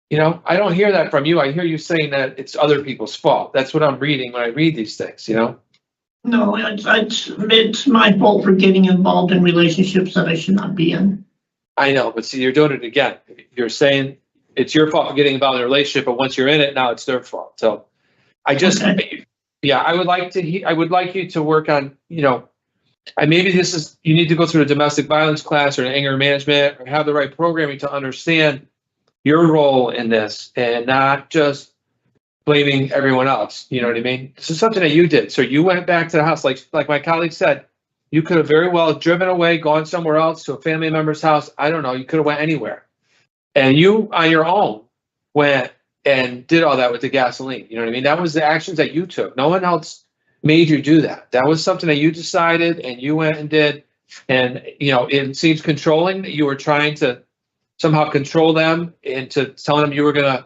You know, I don't hear that from you. I hear you saying that it's other people's fault. That's what I'm reading when I read these things, you know? No, it's my fault for getting involved in relationships that I should not be in. I know, but see, you're doing it again. You're saying it's your fault for getting involved in a relationship, but once you're in it, now it's their fault. So I just, yeah, I would like you to work on, you know, maybe you need to go through a domestic violence class or an anger management or have the right programming to understand your role in this and not just blaming everyone else. You know what I mean? This is something that you did. So you went back to the house, like my colleague said, you could have very well driven away, gone somewhere else to a family member's house. I don't know. You could have went anywhere. And you on your own went and did all that with the gasoline. You know what I mean? That was the actions that you took. No one else made you do that. That was something that you decided and you went and did. And, you know, it seems controlling that you were trying to somehow control them into telling them you were going to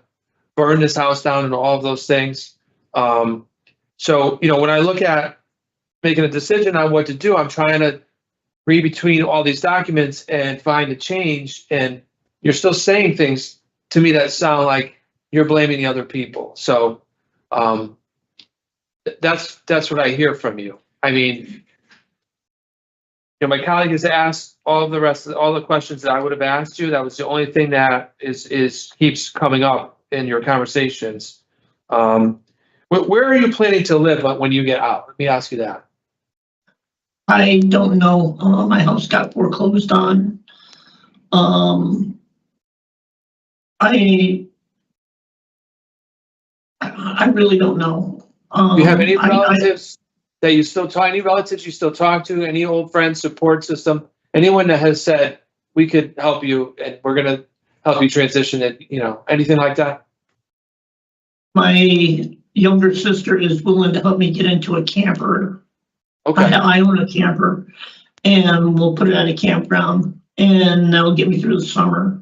burn this house down and all of those things. So, you know, when I look at making a decision on what to do, I'm trying to read between all these documents and find a change. And you're still saying things to me that sound like you're blaming the other people. So, That's what I hear from you. I mean, my colleague has asked all the questions that I would have asked you. That was the only thing that keeps coming up in your conversations. Where are you planning to live when you get out? Let me ask you that. I don't know. My house got foreclosed on. I really don't know. Do you have any relatives that you still talk? Any relatives you still talk to? Any old friends, support system? Anyone that has said we could help you and we're going to help you transition it? Anything like that? My younger sister is willing to help me get into a camper. Okay. I own a camper, and we'll put it at a campground, and that'll get me through the summer.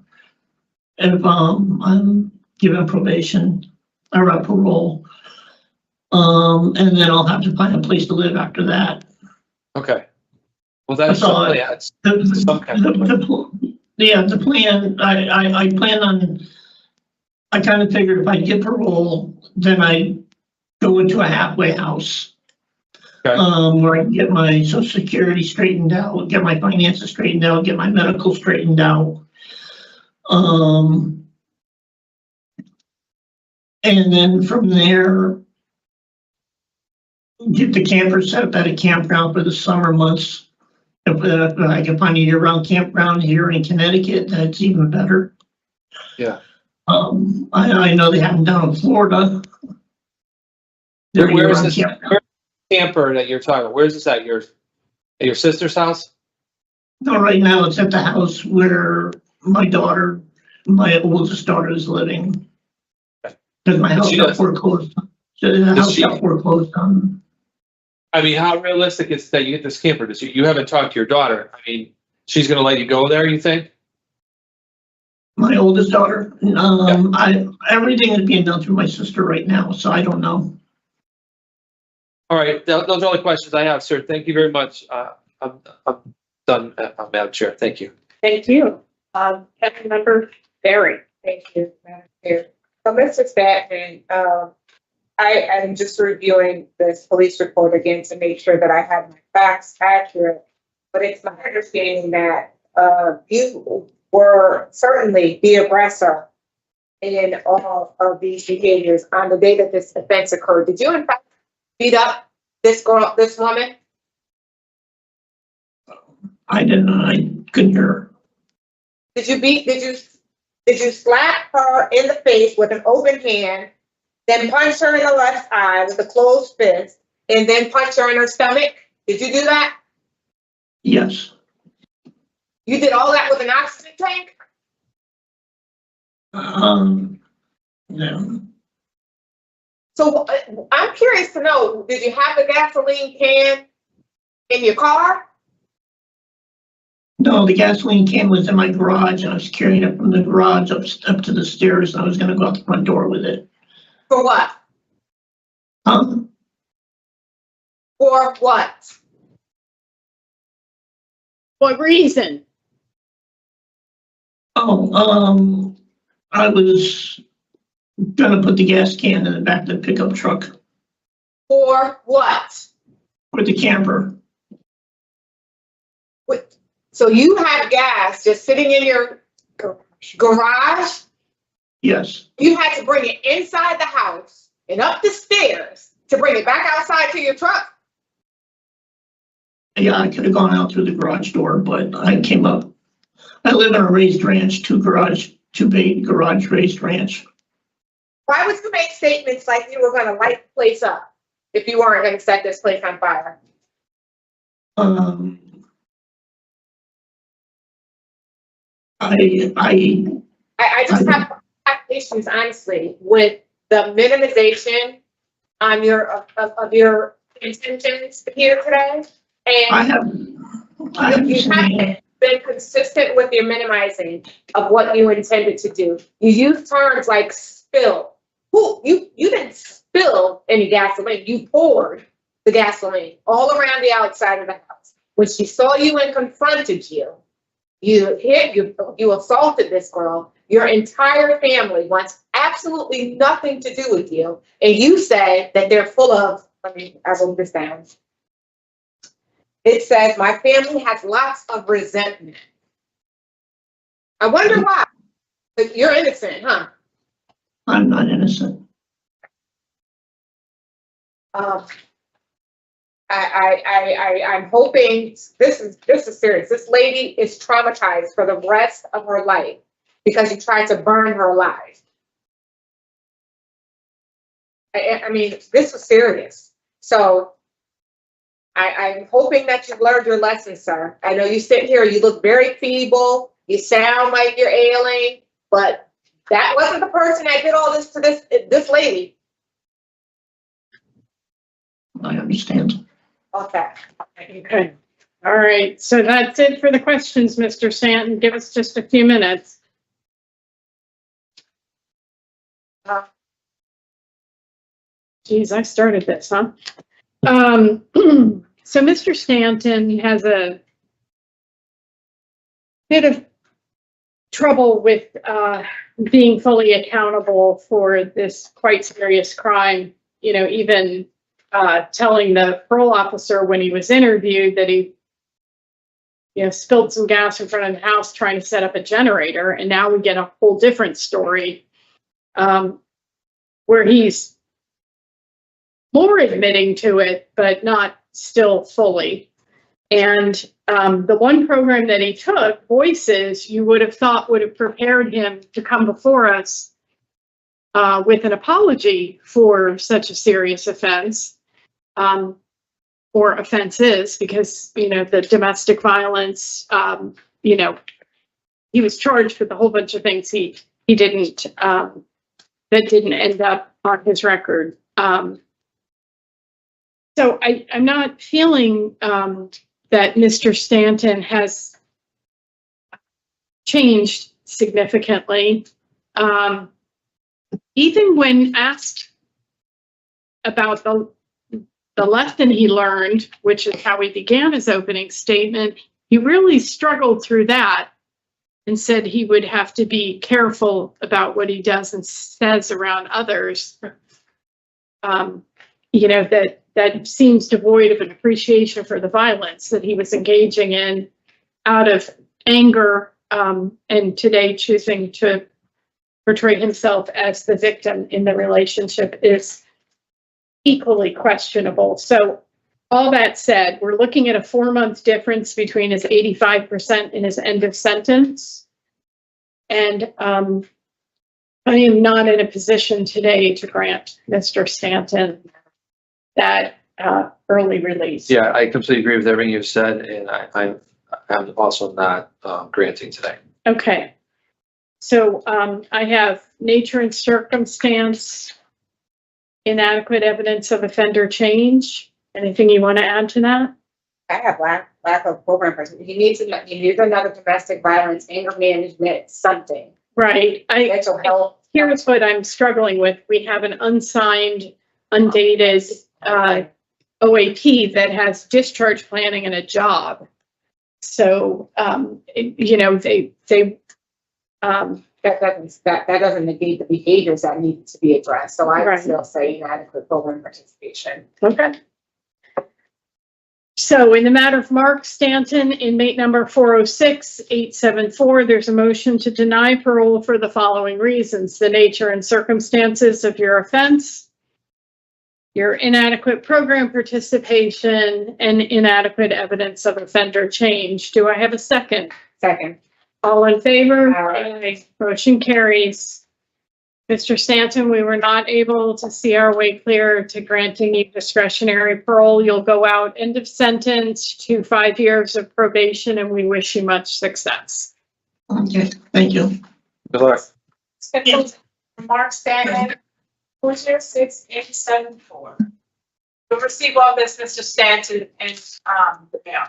If I'm given probation or a parole, and then I'll have to find a place to live after that. Okay. Well, that's all. some kind of plan. The plan. I plan on. I kind of figured if I get parole, then I go into a halfway house. Okay. Where I can get my Social Security straightened out, get my finances straightened out, get my medical straightened out. And then from there, get the camper set up at a campground for the summer months. If I can find a year-round campground here in Connecticut, that's even better. Yeah. I know they have them down in Florida. Where is this camper that you're talking about? Where is this at your sister's house? No, right now it's at the house where my oldest daughter is living. Because my house got foreclosed. The house got foreclosed on. I mean, how realistic is it that you get this camper? You haven't talked to your daughter. I mean, she's going to let you go there, you think? My oldest daughter? Everything is being done through my sister right now, so I don't know. All right, those are all the questions I have, sir. Thank you very much. I'm done, Madam Chair. Thank you. Thank you. Councilmember Barry. Thank you, Madam Chair. So, Mr. Stanton, I am just reviewing this police report again to make sure that I have my facts accurate. But it's my understanding that you were certainly the aggressor in all of these behaviors on the day that this offense occurred. Did you, in fact, beat up this woman? I didn't. I couldn't hear her. Did you slap her in the face with an open hand, then punch her in the left eye with a closed fist, and then punch her in her stomach? Did you do that? Yes. You did all that with an oxygen tank? No. So I'm curious to know, did you have the gasoline can in your car? No, the gasoline can was in my garage, and I was carrying it from the garage up to the stairs, and I was going to go out the front door with it. For what? For what? What reason? I was gonna put the gas can in the back of the pickup truck. For what? For the camper. Wait, so you had gas just sitting in your garage? Yes. You had to bring it inside the house and up the stairs to bring it back outside to your truck? Yeah, I could have gone out through the garage door, but I came up. I live in a raised ranch, two big garage raised ranch. Why would you make statements like you were gonna light the place up if you weren't gonna set this place on fire? I just have issues, honestly, with the minimization on of your intentions here today. And you haven't been consistent with your minimizing of what you intended to do. You use terms like spill. You didn't spill any gasoline. You poured the gasoline all around the outside of the house. When she saw you and confronted you, you assaulted this girl. Your entire family wants absolutely nothing to do with you. And you say that they're full of I wrote this down. It says, my family has lots of resentment. I wonder why. But you're innocent, huh? I'm not innocent. I'm hoping this is serious. This lady is traumatized for the rest of her life because you tried to burn her alive. I mean, this was serious. So I'm hoping that you've learned your lesson, sir. I know you sit here, you look very feeble, you sound like you're ailing, but that wasn't the person that did all this to this lady. I understand. Okay. Okay. All right. So that's it for the questions, Mr. Stanton. Give us just a few minutes. Geez, I started this, huh? So Mr. Stanton has a bit of trouble with being fully accountable for this quite serious crime. You know, even telling the parole officer when he was interviewed that he, you know, spilled some gas in front of the house trying to set up a generator. And now we get a whole different story where he's more admitting to it, but not still fully. And the one program that he took, Voices, you would have thought would have prepared him to come before us with an apology for such a serious offense. Or offenses, because, you know, the domestic violence, you know, he was charged with a whole bunch of things he didn't, that didn't end up on his record. So I'm not feeling that Mr. Stanton has changed significantly. Even when asked about the lesson he learned, which is how he began his opening statement, he really struggled through that and said he would have to be careful about what he does and says around others. You know, that seems devoid of an appreciation for the violence that he was engaging in out of anger, and today choosing to portray himself as the victim in the relationship is equally questionable. So all that said, we're looking at a 4-month difference between his 85% and his end of sentence. And I am not in a position today to grant Mr. Stanton that early release. Yeah, I completely agree with everything you've said, and I'm also not granting today. Okay. So I have nature and circumstance, inadequate evidence of offender change. Anything you want to add to that? I have lack of program person. He needs another domestic violence, anger management, something. Right. Mental health. Here's what I'm struggling with. We have an unsigned, undated OAP that has discharge planning and a job. So, you know, that doesn't negate the behaviors that need to be addressed. So I Right. still say inadequate program participation. Okay. So in the matter of Mark Stanton, inmate number 406-874, there's a motion to deny parole for the following reasons: the nature and circumstances of your offense, your inadequate program participation, and inadequate evidence of offender change. Do I have a second? Second. All in favor? Aye. Motion carries. Mr. Stanton, we were not able to see our way clear to granting you discretionary parole. You'll go out end of sentence to 5 years of probation, and we wish you much success. Okay, thank you. Good luck. Mark Stanton, 406-874. You'll receive all this, Mr. Stanton, and the mail.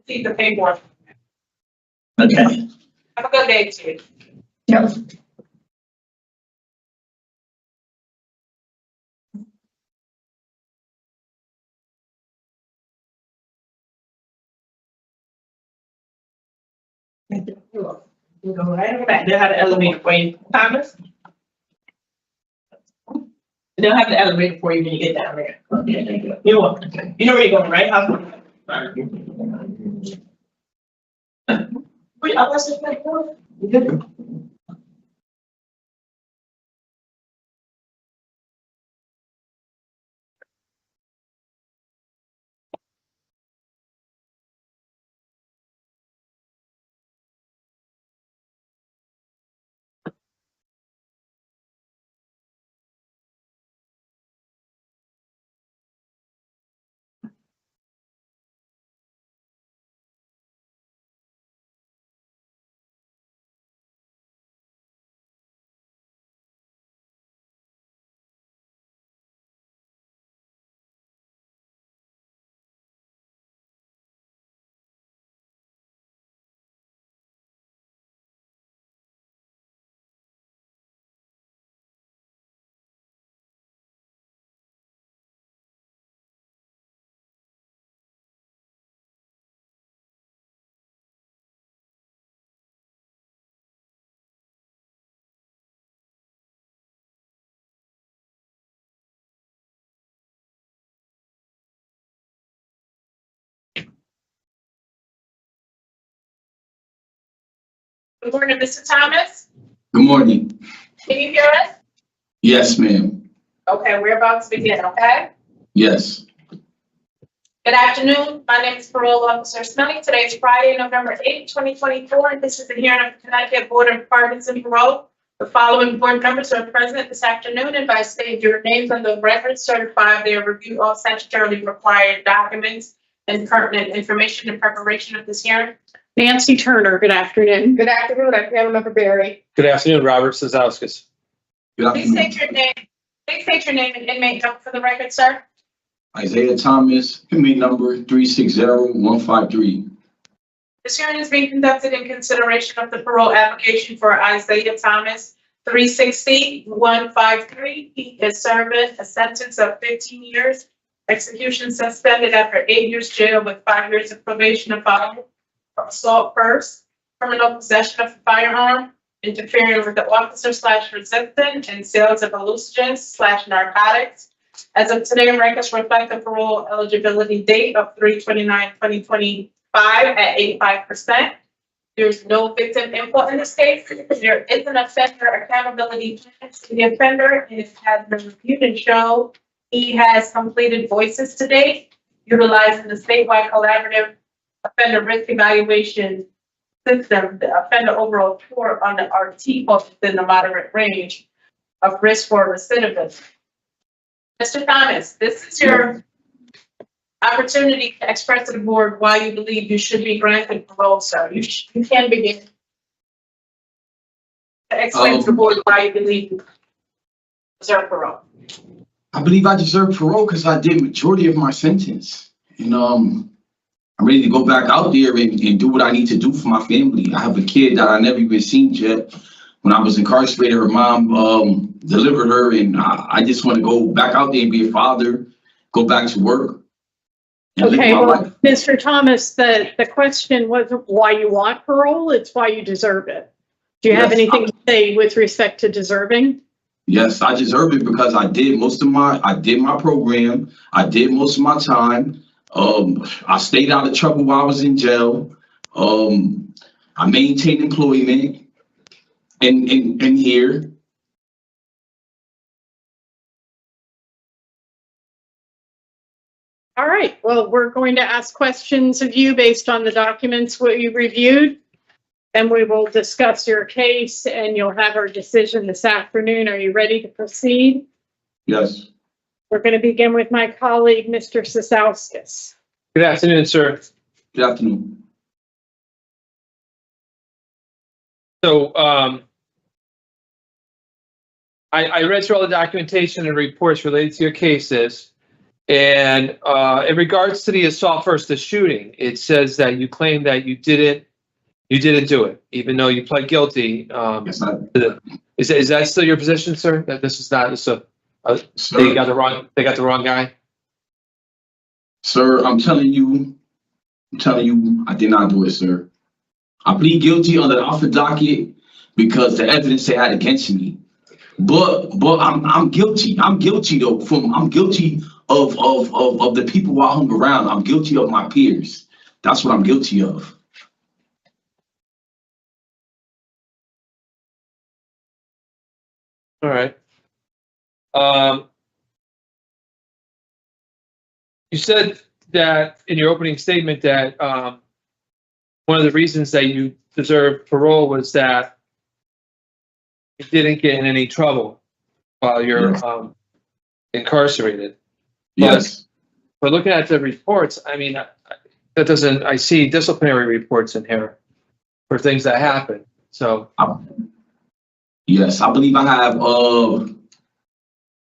Receive the paperwork. Okay. Have a good day, too. Yep. You go right over back. They had an elevator for you. Thomas? They'll have the elevator for you when you get down there. Okay, thank you. You're welcome. You know where you're going, right? Wait, I wasn't like, oh, you good? Good morning, Mr. Thomas. Good morning. Can you hear us? Yes, ma'am. Okay, we're about to begin, okay? Yes. Good afternoon. My name is Parole Officer Smelly. Today is Friday, November 8th, 2024. And this is the hearing of the Connecticut Board of Pardons and Parole. The following board members are present this afternoon and by state your names on the record certified they have reviewed all statutorily required documents and pertinent information in preparation of this hearing. Nancy Turner, good afternoon. Good afternoon, I'm Panel Member Barry. Good afternoon, Robert Cizauskas. Good Please afternoon. state your name. Please state your name and inmate number for the record, sir. Isaiah Thomas, inmate number 360153. This hearing is being conducted in consideration of the parole application for Isaiah Thomas, 360-153. He is serving a sentence of 15 years, execution suspended after 8 years jail with 5 years of probation and followed for assault first, criminal possession of a firearm, interfering with the officer/resistant, and sales of hallucinogens/narcotics. As of today, records reflect the parole eligibility date of 3/29/2025 at 85%. There's no victim input in this case. There is an offender accountability plan to the offender, and it has been reviewed and shown he has completed voices to date, utilizing the statewide collaborative offender risk evaluation system. The offender overall score on the RT falls within the moderate range of risk for recidivism. Mr. Thomas, this is your opportunity to express to the board why you believe you should be granted parole, sir. You can begin to explain to the board why you believe you deserve parole. I believe I deserve parole because I did majority of my sentence. And I'm ready to go back out there and do what I need to do for my family. I have a kid that I never even seen yet. When I was incarcerated, her mom delivered her, and I just want to go back out there and be a father, go back to work. And live Okay, my well, life. Mr. Thomas, the question wasn't why you want parole, it's why you deserve it. Do you have Yes, anything to say with respect to deserving? Yes, I deserve it because I did my program. I did most of my time. I stayed out of trouble while I was in jail. I maintained employment in here. All right, well, we're going to ask questions of you based on the documents what you reviewed. And we will discuss your case and you'll have our decision this afternoon. Are you ready to proceed? Yes. We're going to begin with my colleague, Mr. Cizauskas. Good afternoon, sir. Good afternoon. So, I read through all the documentation and reports related to your cases. And in regards to the assault first, the shooting, it says that you claim that you didn't do it, even though you pled guilty. Yes, Is that still your position, sir? That this is not, sir, they got the wrong guy? Sir, I'm telling you, I did not do it, sir. I plead guilty under the offer docket because the evidence they had against me. But I'm guilty. I'm guilty though. I'm guilty of the people I hung around. I'm guilty of my peers. That's what I'm guilty of. All right. You said that in your opening statement that one of the reasons that you deserved parole was that you didn't get in any trouble while you're incarcerated. Yes. But looking at the reports, I mean, that doesn't, I see disciplinary reports in here for things that happen. So. Yes, I believe I have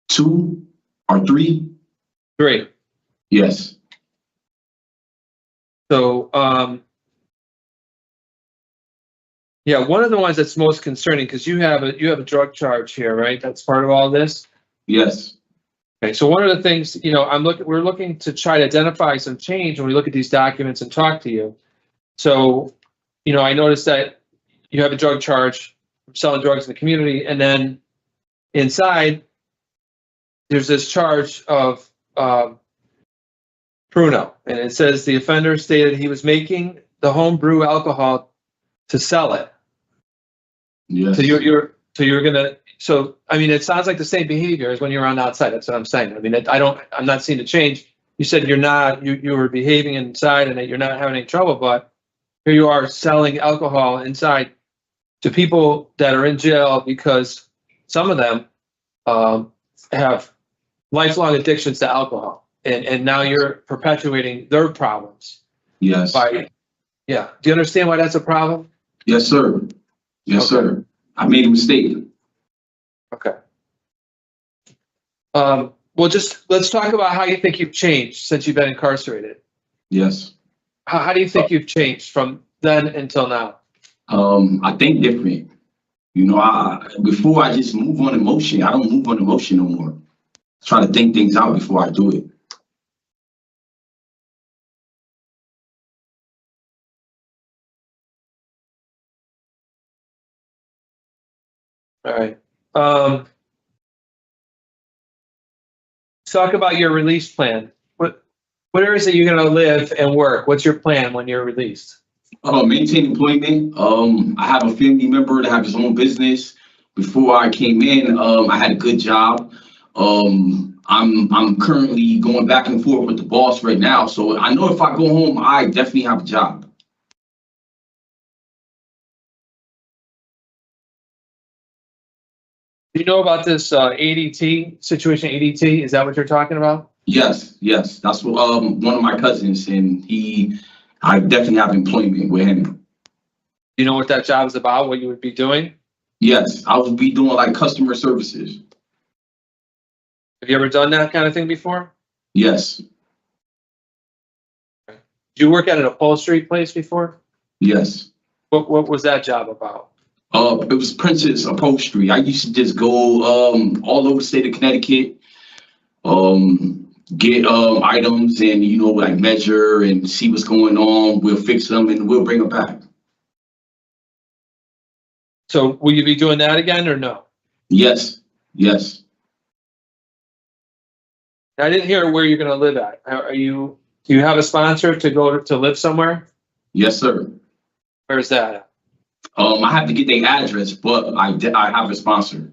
2 or 3. 3. Yes. So, yeah, one of the ones that's most concerning, because you have a drug charge here, right? That's part of all this. Yes. Okay, so one of the things, you know, we're looking to try to identify some change when we look at these documents and talk to you. So, you know, I noticed that you have a drug charge for selling drugs in the community, and then inside there's this charge of Pruno, and it says the offender stated he was making the home brew alcohol to sell it. Yes. So I mean, it sounds like the same behavior as when you're on outside. That's what I'm saying. I mean, I'm not seeing the change. You said you were behaving inside and that you're not having any trouble, but here you are selling alcohol inside to people that are in jail because some of them have lifelong addictions to alcohol, and now you're perpetuating their problems. Yes. Yeah. Do you understand why that's a problem? Yes, sir. Yes, sir. I made a mistake. Okay. Well, let's talk about how you think you've changed since you've been incarcerated. Yes. How do you think you've changed from then until now? I think different. You know, before I just move on emotion. I don't move on emotion no more. I try to think things out before I do it. All right. Talk about your release plan. Where is it you're going to live and work? What's your plan when you're released? Maintain employment. I have a family member that have his own business. Before I came in, I had a good job. I'm currently going back and forth with the boss right now, so I know if I go home, I definitely have a job. Do you know about this ADT situation? ADT, is that what you're talking about? Yes, that's what one of my cousins, and I definitely have employment with him. Do you know what that job is about? What you would be doing? Yes, I would be doing like customer services. Have you ever done that kind of thing before? Yes. Did you work at an upholstery place before? Yes. What was that job about? It was Princess Upholstery. I used to just go all over the state of Connecticut, get items and, you know, like measure and see what's going on. We'll fix them and we'll bring them back. So will you be doing that again or no? Yes. I didn't hear where you're going to live at. Do you have a sponsor to go to live somewhere? Yes, sir. Where's that at? I have to get their address, but I have a sponsor.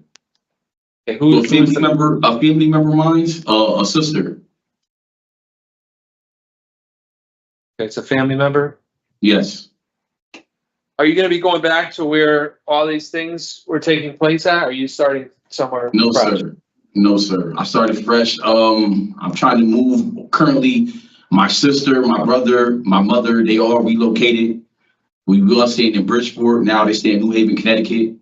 Okay, A family member of mine's, a sister. Okay, it's a family member. Yes. Are you going to be going back to where all these things were taking place at? Or are you starting somewhere? No, fresh? sir. No, sir. I started fresh. I'm trying to move. Currently, my sister, my brother, my mother, they all relocated. We were staying in Bridgeport. Now they stay in New Haven, Connecticut.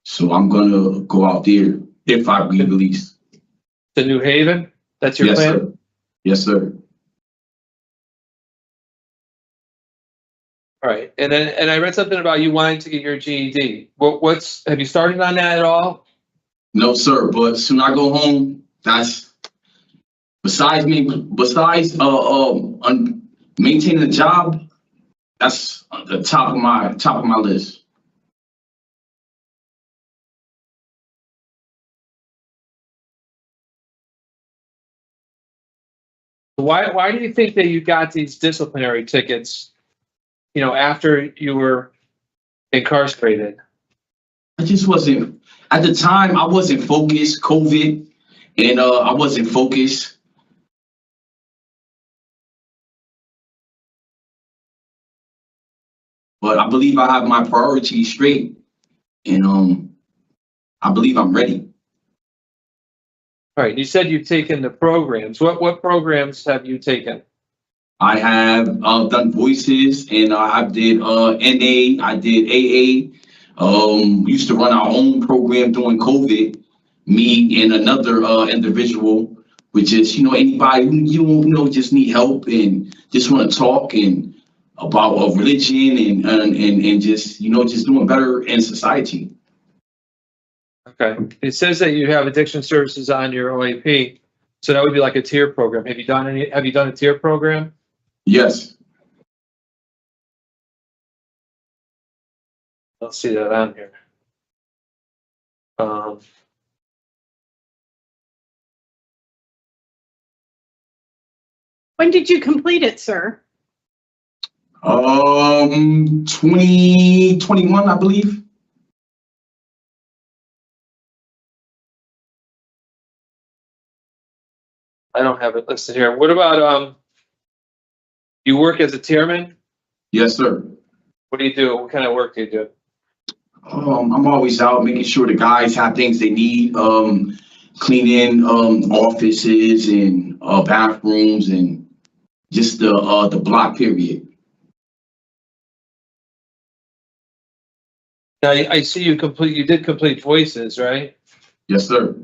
So I'm going to go out there if I be released. To New Haven? That's your Yes, plan? sir. Yes, sir. All right. And I read something about you wanting to get your GED. Have you started on that at all? No, sir. But soon I go home, that's besides maintaining a job, that's the top of my list. Why do you think that you got these disciplinary tickets, you know, after you were incarcerated? I just wasn't, at the time, I wasn't focused, COVID, and I wasn't focused. But I believe I have my priorities straight, and I believe I'm ready. All right, you said you've taken the programs. What programs have you taken? I have done voices, and I did NA, I did AA. We used to run our own program during COVID, me and another individual, which is, you know, anybody who you know just need help and just want to talk and about religion and just, you know, just doing better in society. Okay, it says that you have addiction services on your OAP, so that would be like a tier program. Have you done a tier program? Yes. I'll see that on here. When did you complete it, sir? 2021, I believe. I don't have it listed here. What about you work as a tierman? Yes, sir. What do you do? What kind of work do you do? I'm always out making sure the guys have things they need, cleaning offices and bathrooms and just the block period. Now, I see you did complete voices, right? Yes, sir.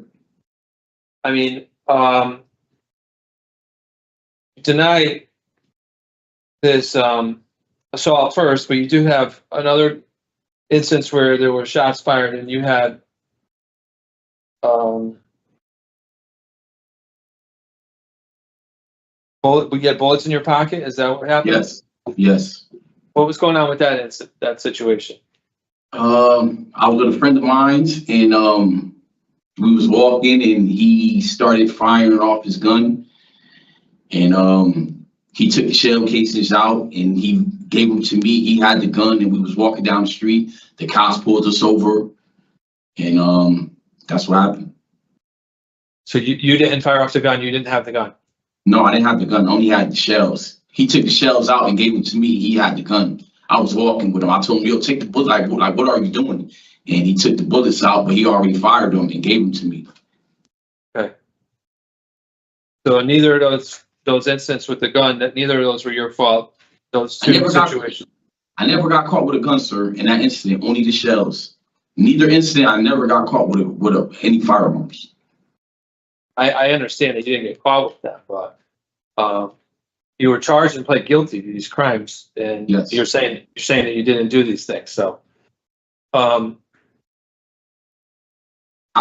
I mean, deny this assault first, but you do have another instance where there were shots fired and you had we get bullets in your pocket. Is that what happened? Yes. Yes. What was going on with that situation? I was with a friend of mine, and we was walking, and he started firing off his gun, and he took the shell casings out, and he gave them to me. He had the gun, and we was walking down the street. The cops pulled us over, and that's what happened. So you didn't fire off the gun. You didn't have the gun. No, I didn't have the gun. I only had the shells. He took the shells out and gave them to me. He had the gun. I was walking with him. I told him, yo, take the bullet. Like, what are you doing? And he took the bullets out, but he already fired them and gave them to me. Okay. So neither of those incidents with the gun, neither of those were your fault. Those two situations. I never got caught with a gun, sir, in that incident. Only the shells. Neither incident, I never got caught with any firearms. I understand that you didn't get caught with that, but you were charged and pled guilty to these crimes, and yes. you're saying that you didn't do these things. So, I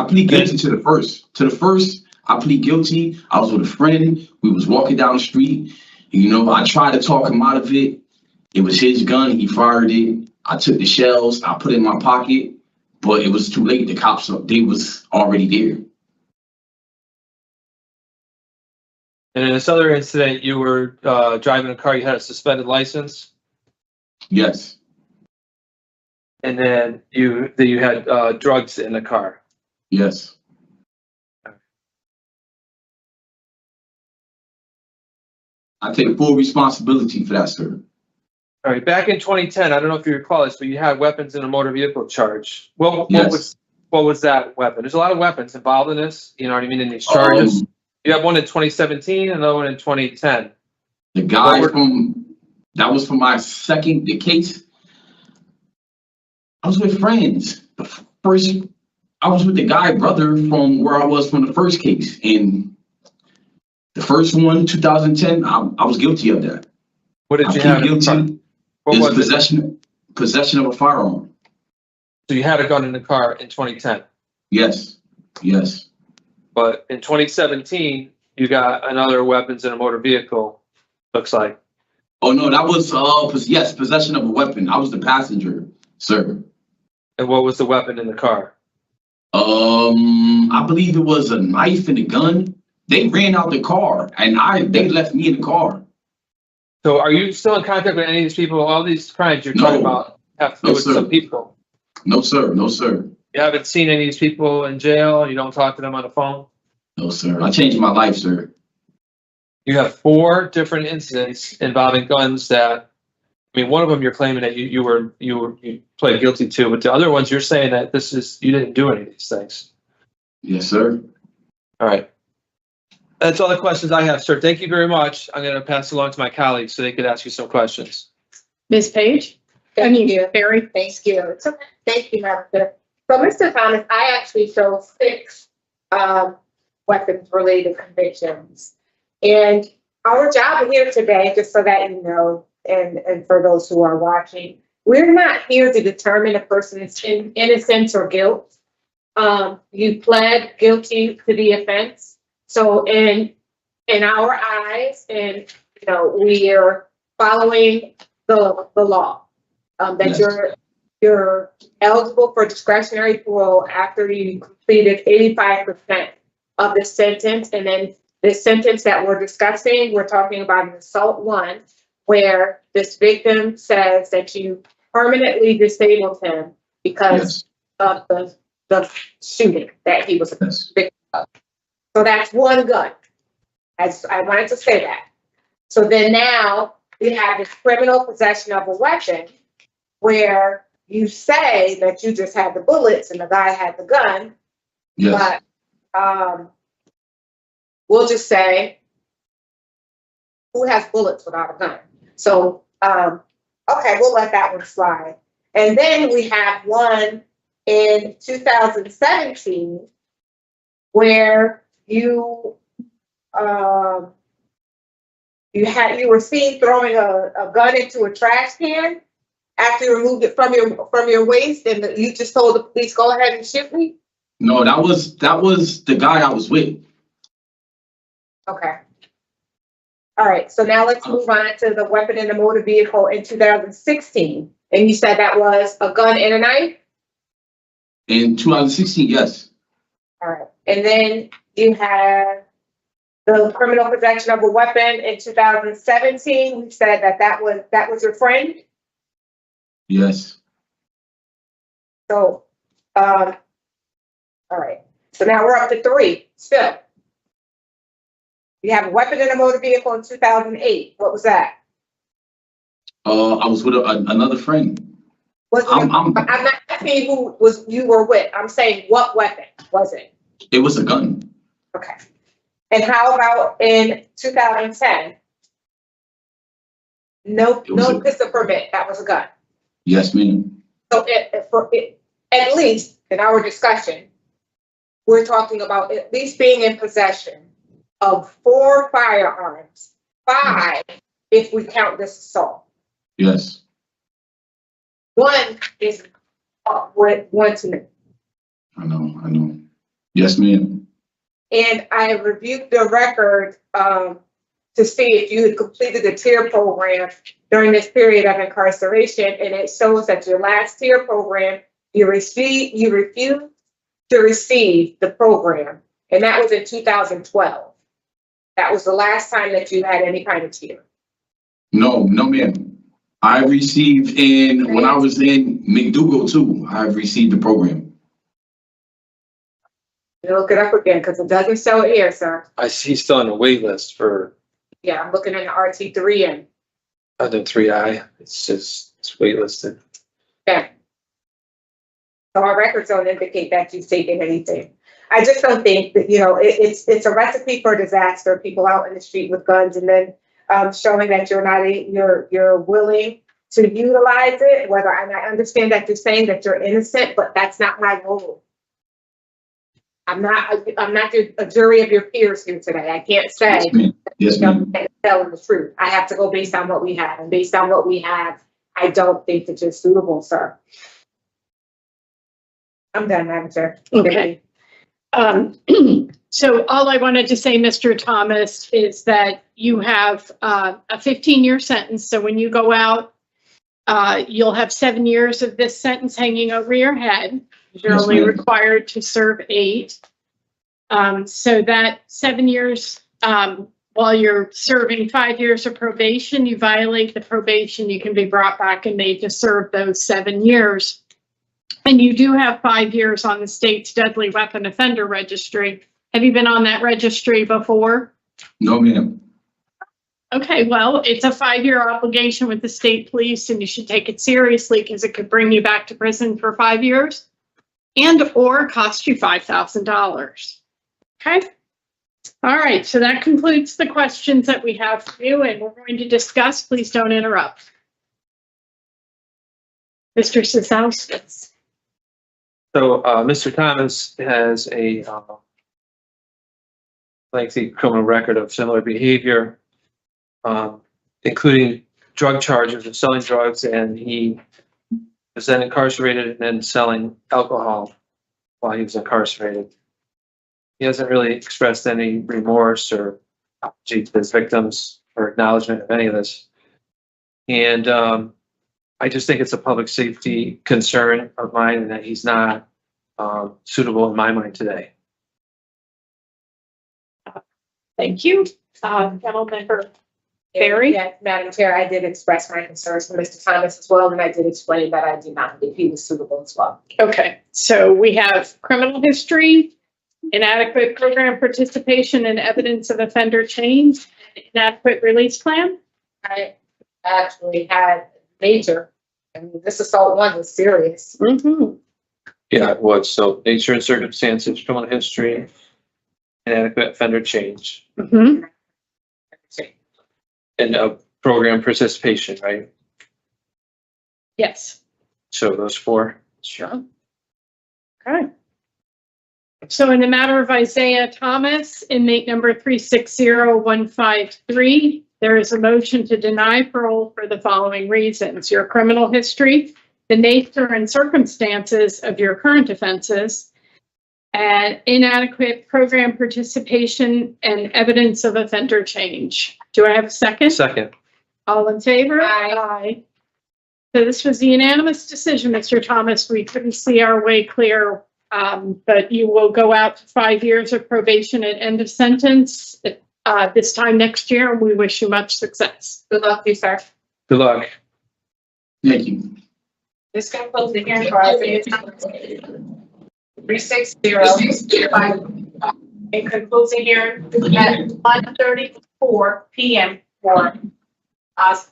plead guilty to the first. To the first, I plead guilty. I was with a friend. We was walking down the street. You know, I tried to talk him out of it. It was his gun. He fired it. I took the shells. I put it in my pocket, but it was too late. The cops, they was already there. And in this other incident, you were driving a car. You had a suspended license. Yes. And then you had drugs in the car. Yes. I take full responsibility for that, sir. All right. Back in 2010, I don't know if you recall this, but you had weapons in a motor vehicle charge. What was that weapon? There's a lot of weapons involved in this. You know what I mean? In these charges. You have one in 2017 and another one in 2010. The guy that was from my the case. I was with friends. I was with the guy brother from where I was from the first case. And the first one, 2010, I was guilty of that. What did you have? Guilty. What was possession of a firearm. So you had a gun in the car in 2010? Yes. Yes. But in 2017, you got another weapons in a motor vehicle, looks like. Oh, no, that was, yes, possession of a weapon. I was the passenger, sir. And what was the weapon in the car? I believe it was a knife and a gun, They ran out the car and they left me in the car. So are you still in contact with any of these people? All these crimes you're No. talking about have to do No, with sir. some people. No, sir. No, sir. You haven't seen any of these people in jail? You don't talk to them on the phone? No, sir. I changed my life, sir. You have 4 different incidents involving guns that, I mean, one of them you're claiming that you pled guilty to, but the other ones you're saying that you didn't do any of these things. Yes, sir. All right. That's all the questions I have, sir. Thank you very much. I'm going to pass it along to my colleagues so they could ask you some questions. Ms. Page? Thank you. Barry? Thank you. Thank you, Madam Chair. So, Mr. Thomas, I actually show 6 weapons-related convictions. And our job here today, just so that you know, and for those who are watching, we're not here to determine a person's innocence or guilt. You pled guilty to the offense. So in our eyes, and we are following the law. That Yes. you're eligible for discretionary parole after you completed 85% of the sentence. And then the sentence that we're discussing, we're talking about an assault 1, where this victim says that you permanently disabled him because Yes. of the shooting that he was a Yes. victim of. So that's 1 gun. I wanted to say that. So then now we have this criminal possession of a weapon where you say that you just had the bullets and the guy had the gun, Yes. but we'll just say, who has bullets without a gun? So, okay, we'll let that one slide. And then we have one in 2017 where you were seen throwing a gun into a trash can after you removed it from your waist, and you just told the police, go ahead and shoot me? No, that was the guy I was with. Okay. All right, so now let's move on to the weapon in the motor vehicle in 2016. And you said that was a gun and a knife? In 2016, yes. All right, and then you have the criminal possession of a weapon in 2017. We said that was your friend? Yes. So, all right, so now we're up to 3 still. You have a weapon in a motor vehicle in 2008. What was that? I was with another friend. I'm not asking who you were with. I'm saying what weapon was it? It was a gun. Okay. And how about in 2010? No pistol permit. That was a gun. Yes, ma'am. So at least in our discussion, we're talking about at least being in possession of 4 firearms, 5 if we count this assault. Yes. 1 is one too many. I know. Yes, ma'am. And I reviewed the record to see if you had completed the tier program during this period of incarceration, and it shows that your last tier program, you refused to receive the program, and that was in 2012. That was the last time that you had any kind of tier. No, ma'am. I received when I was in McDougal too. I received the program. You look it up again because it doesn't show it here, sir. I see he's still on the wait list for Yeah, I'm looking in the RT3 and under 3I. It's waitlisted. okay. So our records don't indicate that you've taken anything. I just don't think that, it's a recipe for disaster, people out in the street with guns and then showing that you're willing to utilize it, and I understand that you're saying that you're innocent, but that's not my role. I'm not a jury of your peers here today. I can't say Yes, ma'am. telling the truth. I have to go based on what we have, and based on what we have, I don't think that you're suitable, sir. I'm done, Madam Chair. Okay. So all I wanted to say, Mr. Thomas, is that you have a 15-year sentence. So when you go out, you'll have 7 years of this sentence hanging over your head. You're Yes, only ma'am. required to serve 8. So that 7 years, while you're serving 5 years of probation, you violate the probation, you can be brought back and made to serve those 7 years. And you do have 5 years on the state's deadly weapon offender registry. Have you been on that registry before? No, ma'am. Okay, well, it's a 5-year obligation with the state police and you should take it seriously because it could bring you back to prison for 5 years and or cost you $5,000. Okay? All right, so that concludes the questions that we have for you and we're going to discuss. Please don't interrupt. Mr. Cizauskas. So, Mr. Thomas has a lengthy criminal record of similar behavior, including drug charges of selling drugs, and he was then incarcerated and then selling alcohol while he was incarcerated. He hasn't really expressed any remorse or apology to his victims or acknowledgement of any of this. And I just think it's a public safety concern of mine and that he's not suitable in my mind today. Thank you. Councilmember Barry? Yes, Madam Chair, I did express my concerns for Mr. Thomas as well, and I did explain that I did not believe he was suitable as well. Okay, so we have criminal history, inadequate program participation and evidence of offender change, inadequate release plan. I actually had major, I mean, this assault one was serious. Mm-hmm. Yeah, it was. So nature and circumstances, criminal history, inadequate offender change, Mm-hmm. and program participation, right? Yes. So those four. Sure. Okay. So in the matter of Isaiah Thomas, inmate number 360153, there is a motion to deny parole for the following reasons: your criminal history, the nature and circumstances of your current offenses, and inadequate program participation and evidence of offender change. Do I have a second? Second. All in favor? Aye. So this was a unanimous decision, Mr. Thomas. We couldn't see our way clear, but you will go out to 5 years of probation at end of sentence this time next year. We wish you much success. Good luck to you, sir. Good luck. Thank you. This concludes the hearing for Isaiah Thomas. 360. It concludes the hearing at 1:34 p.m. for us.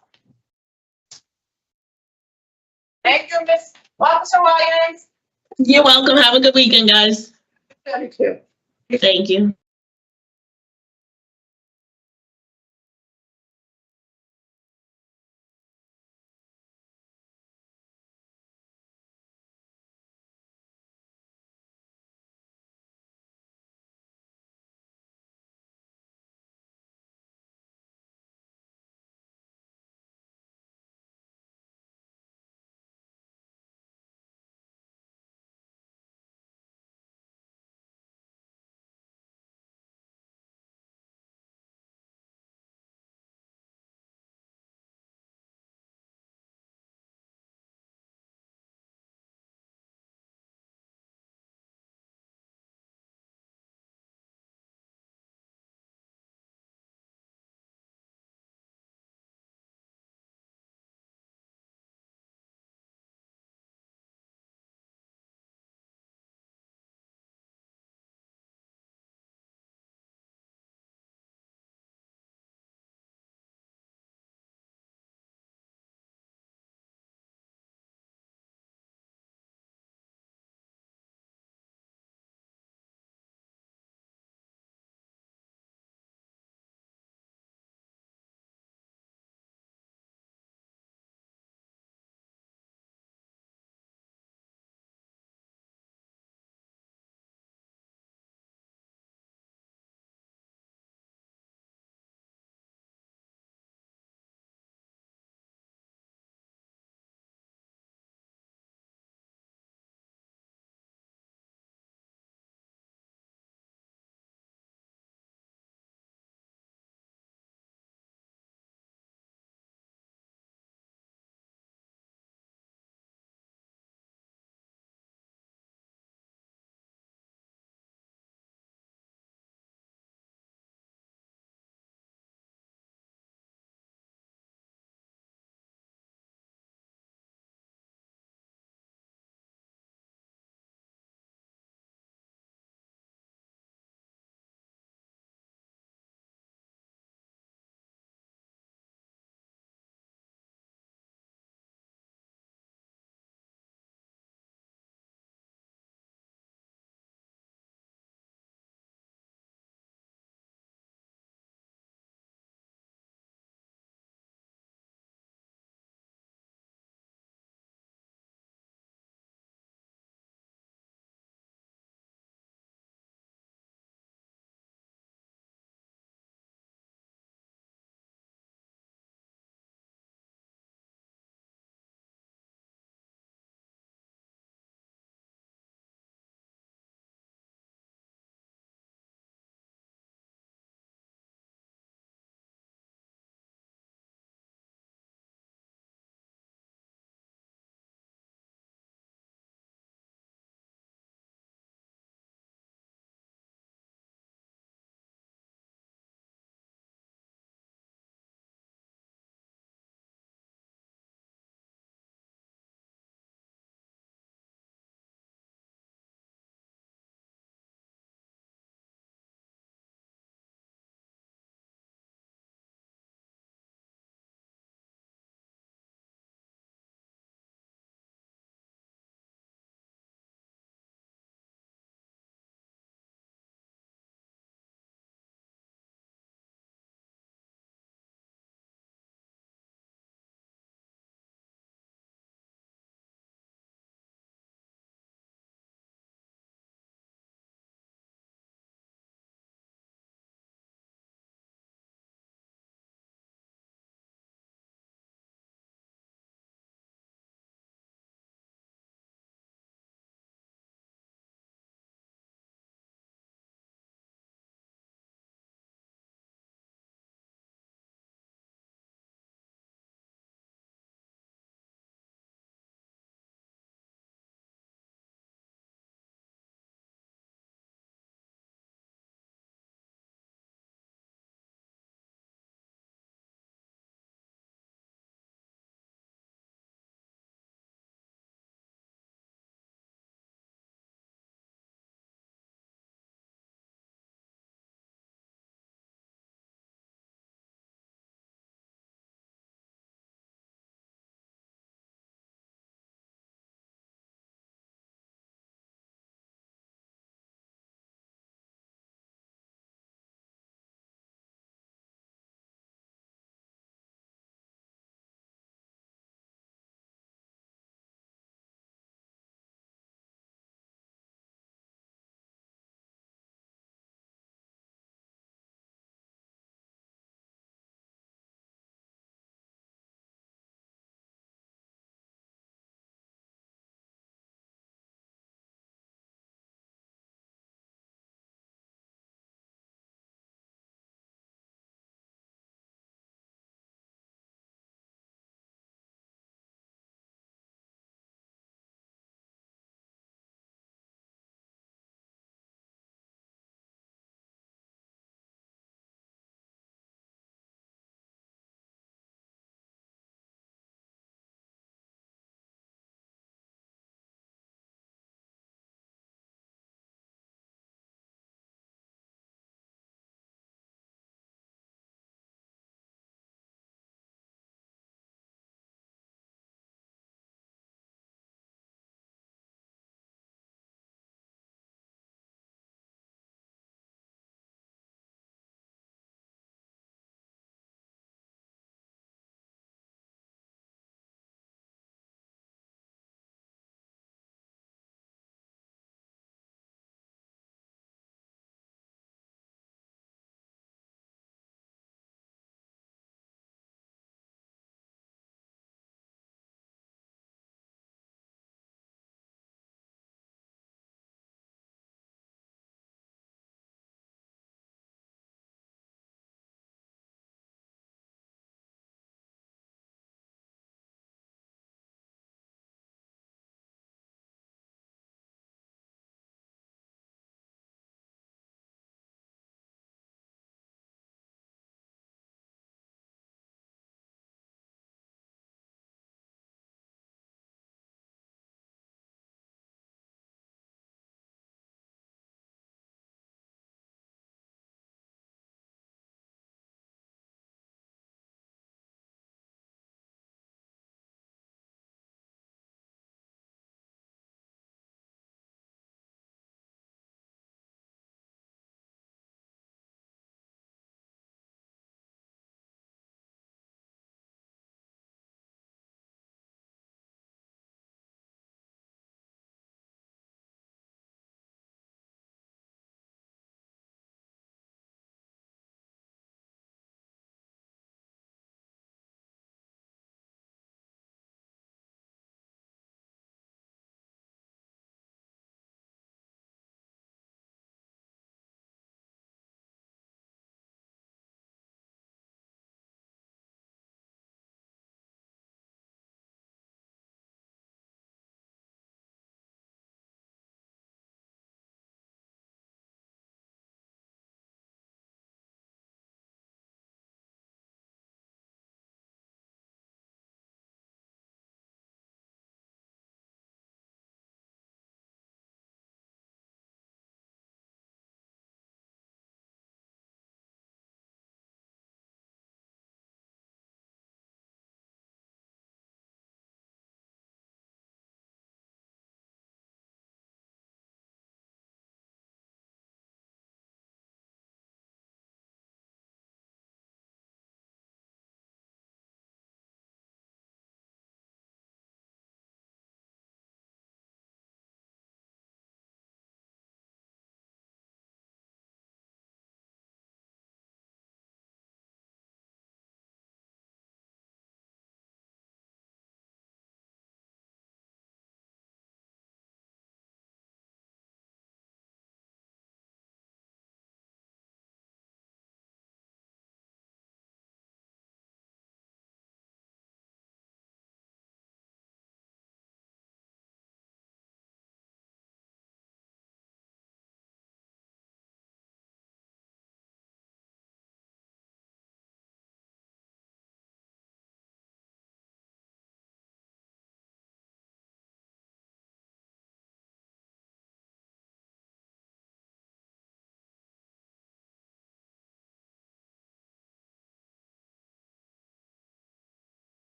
Thank you, Ms. Officer Williams. You're welcome. Have a good weekend, guys. Thank you. Thank you.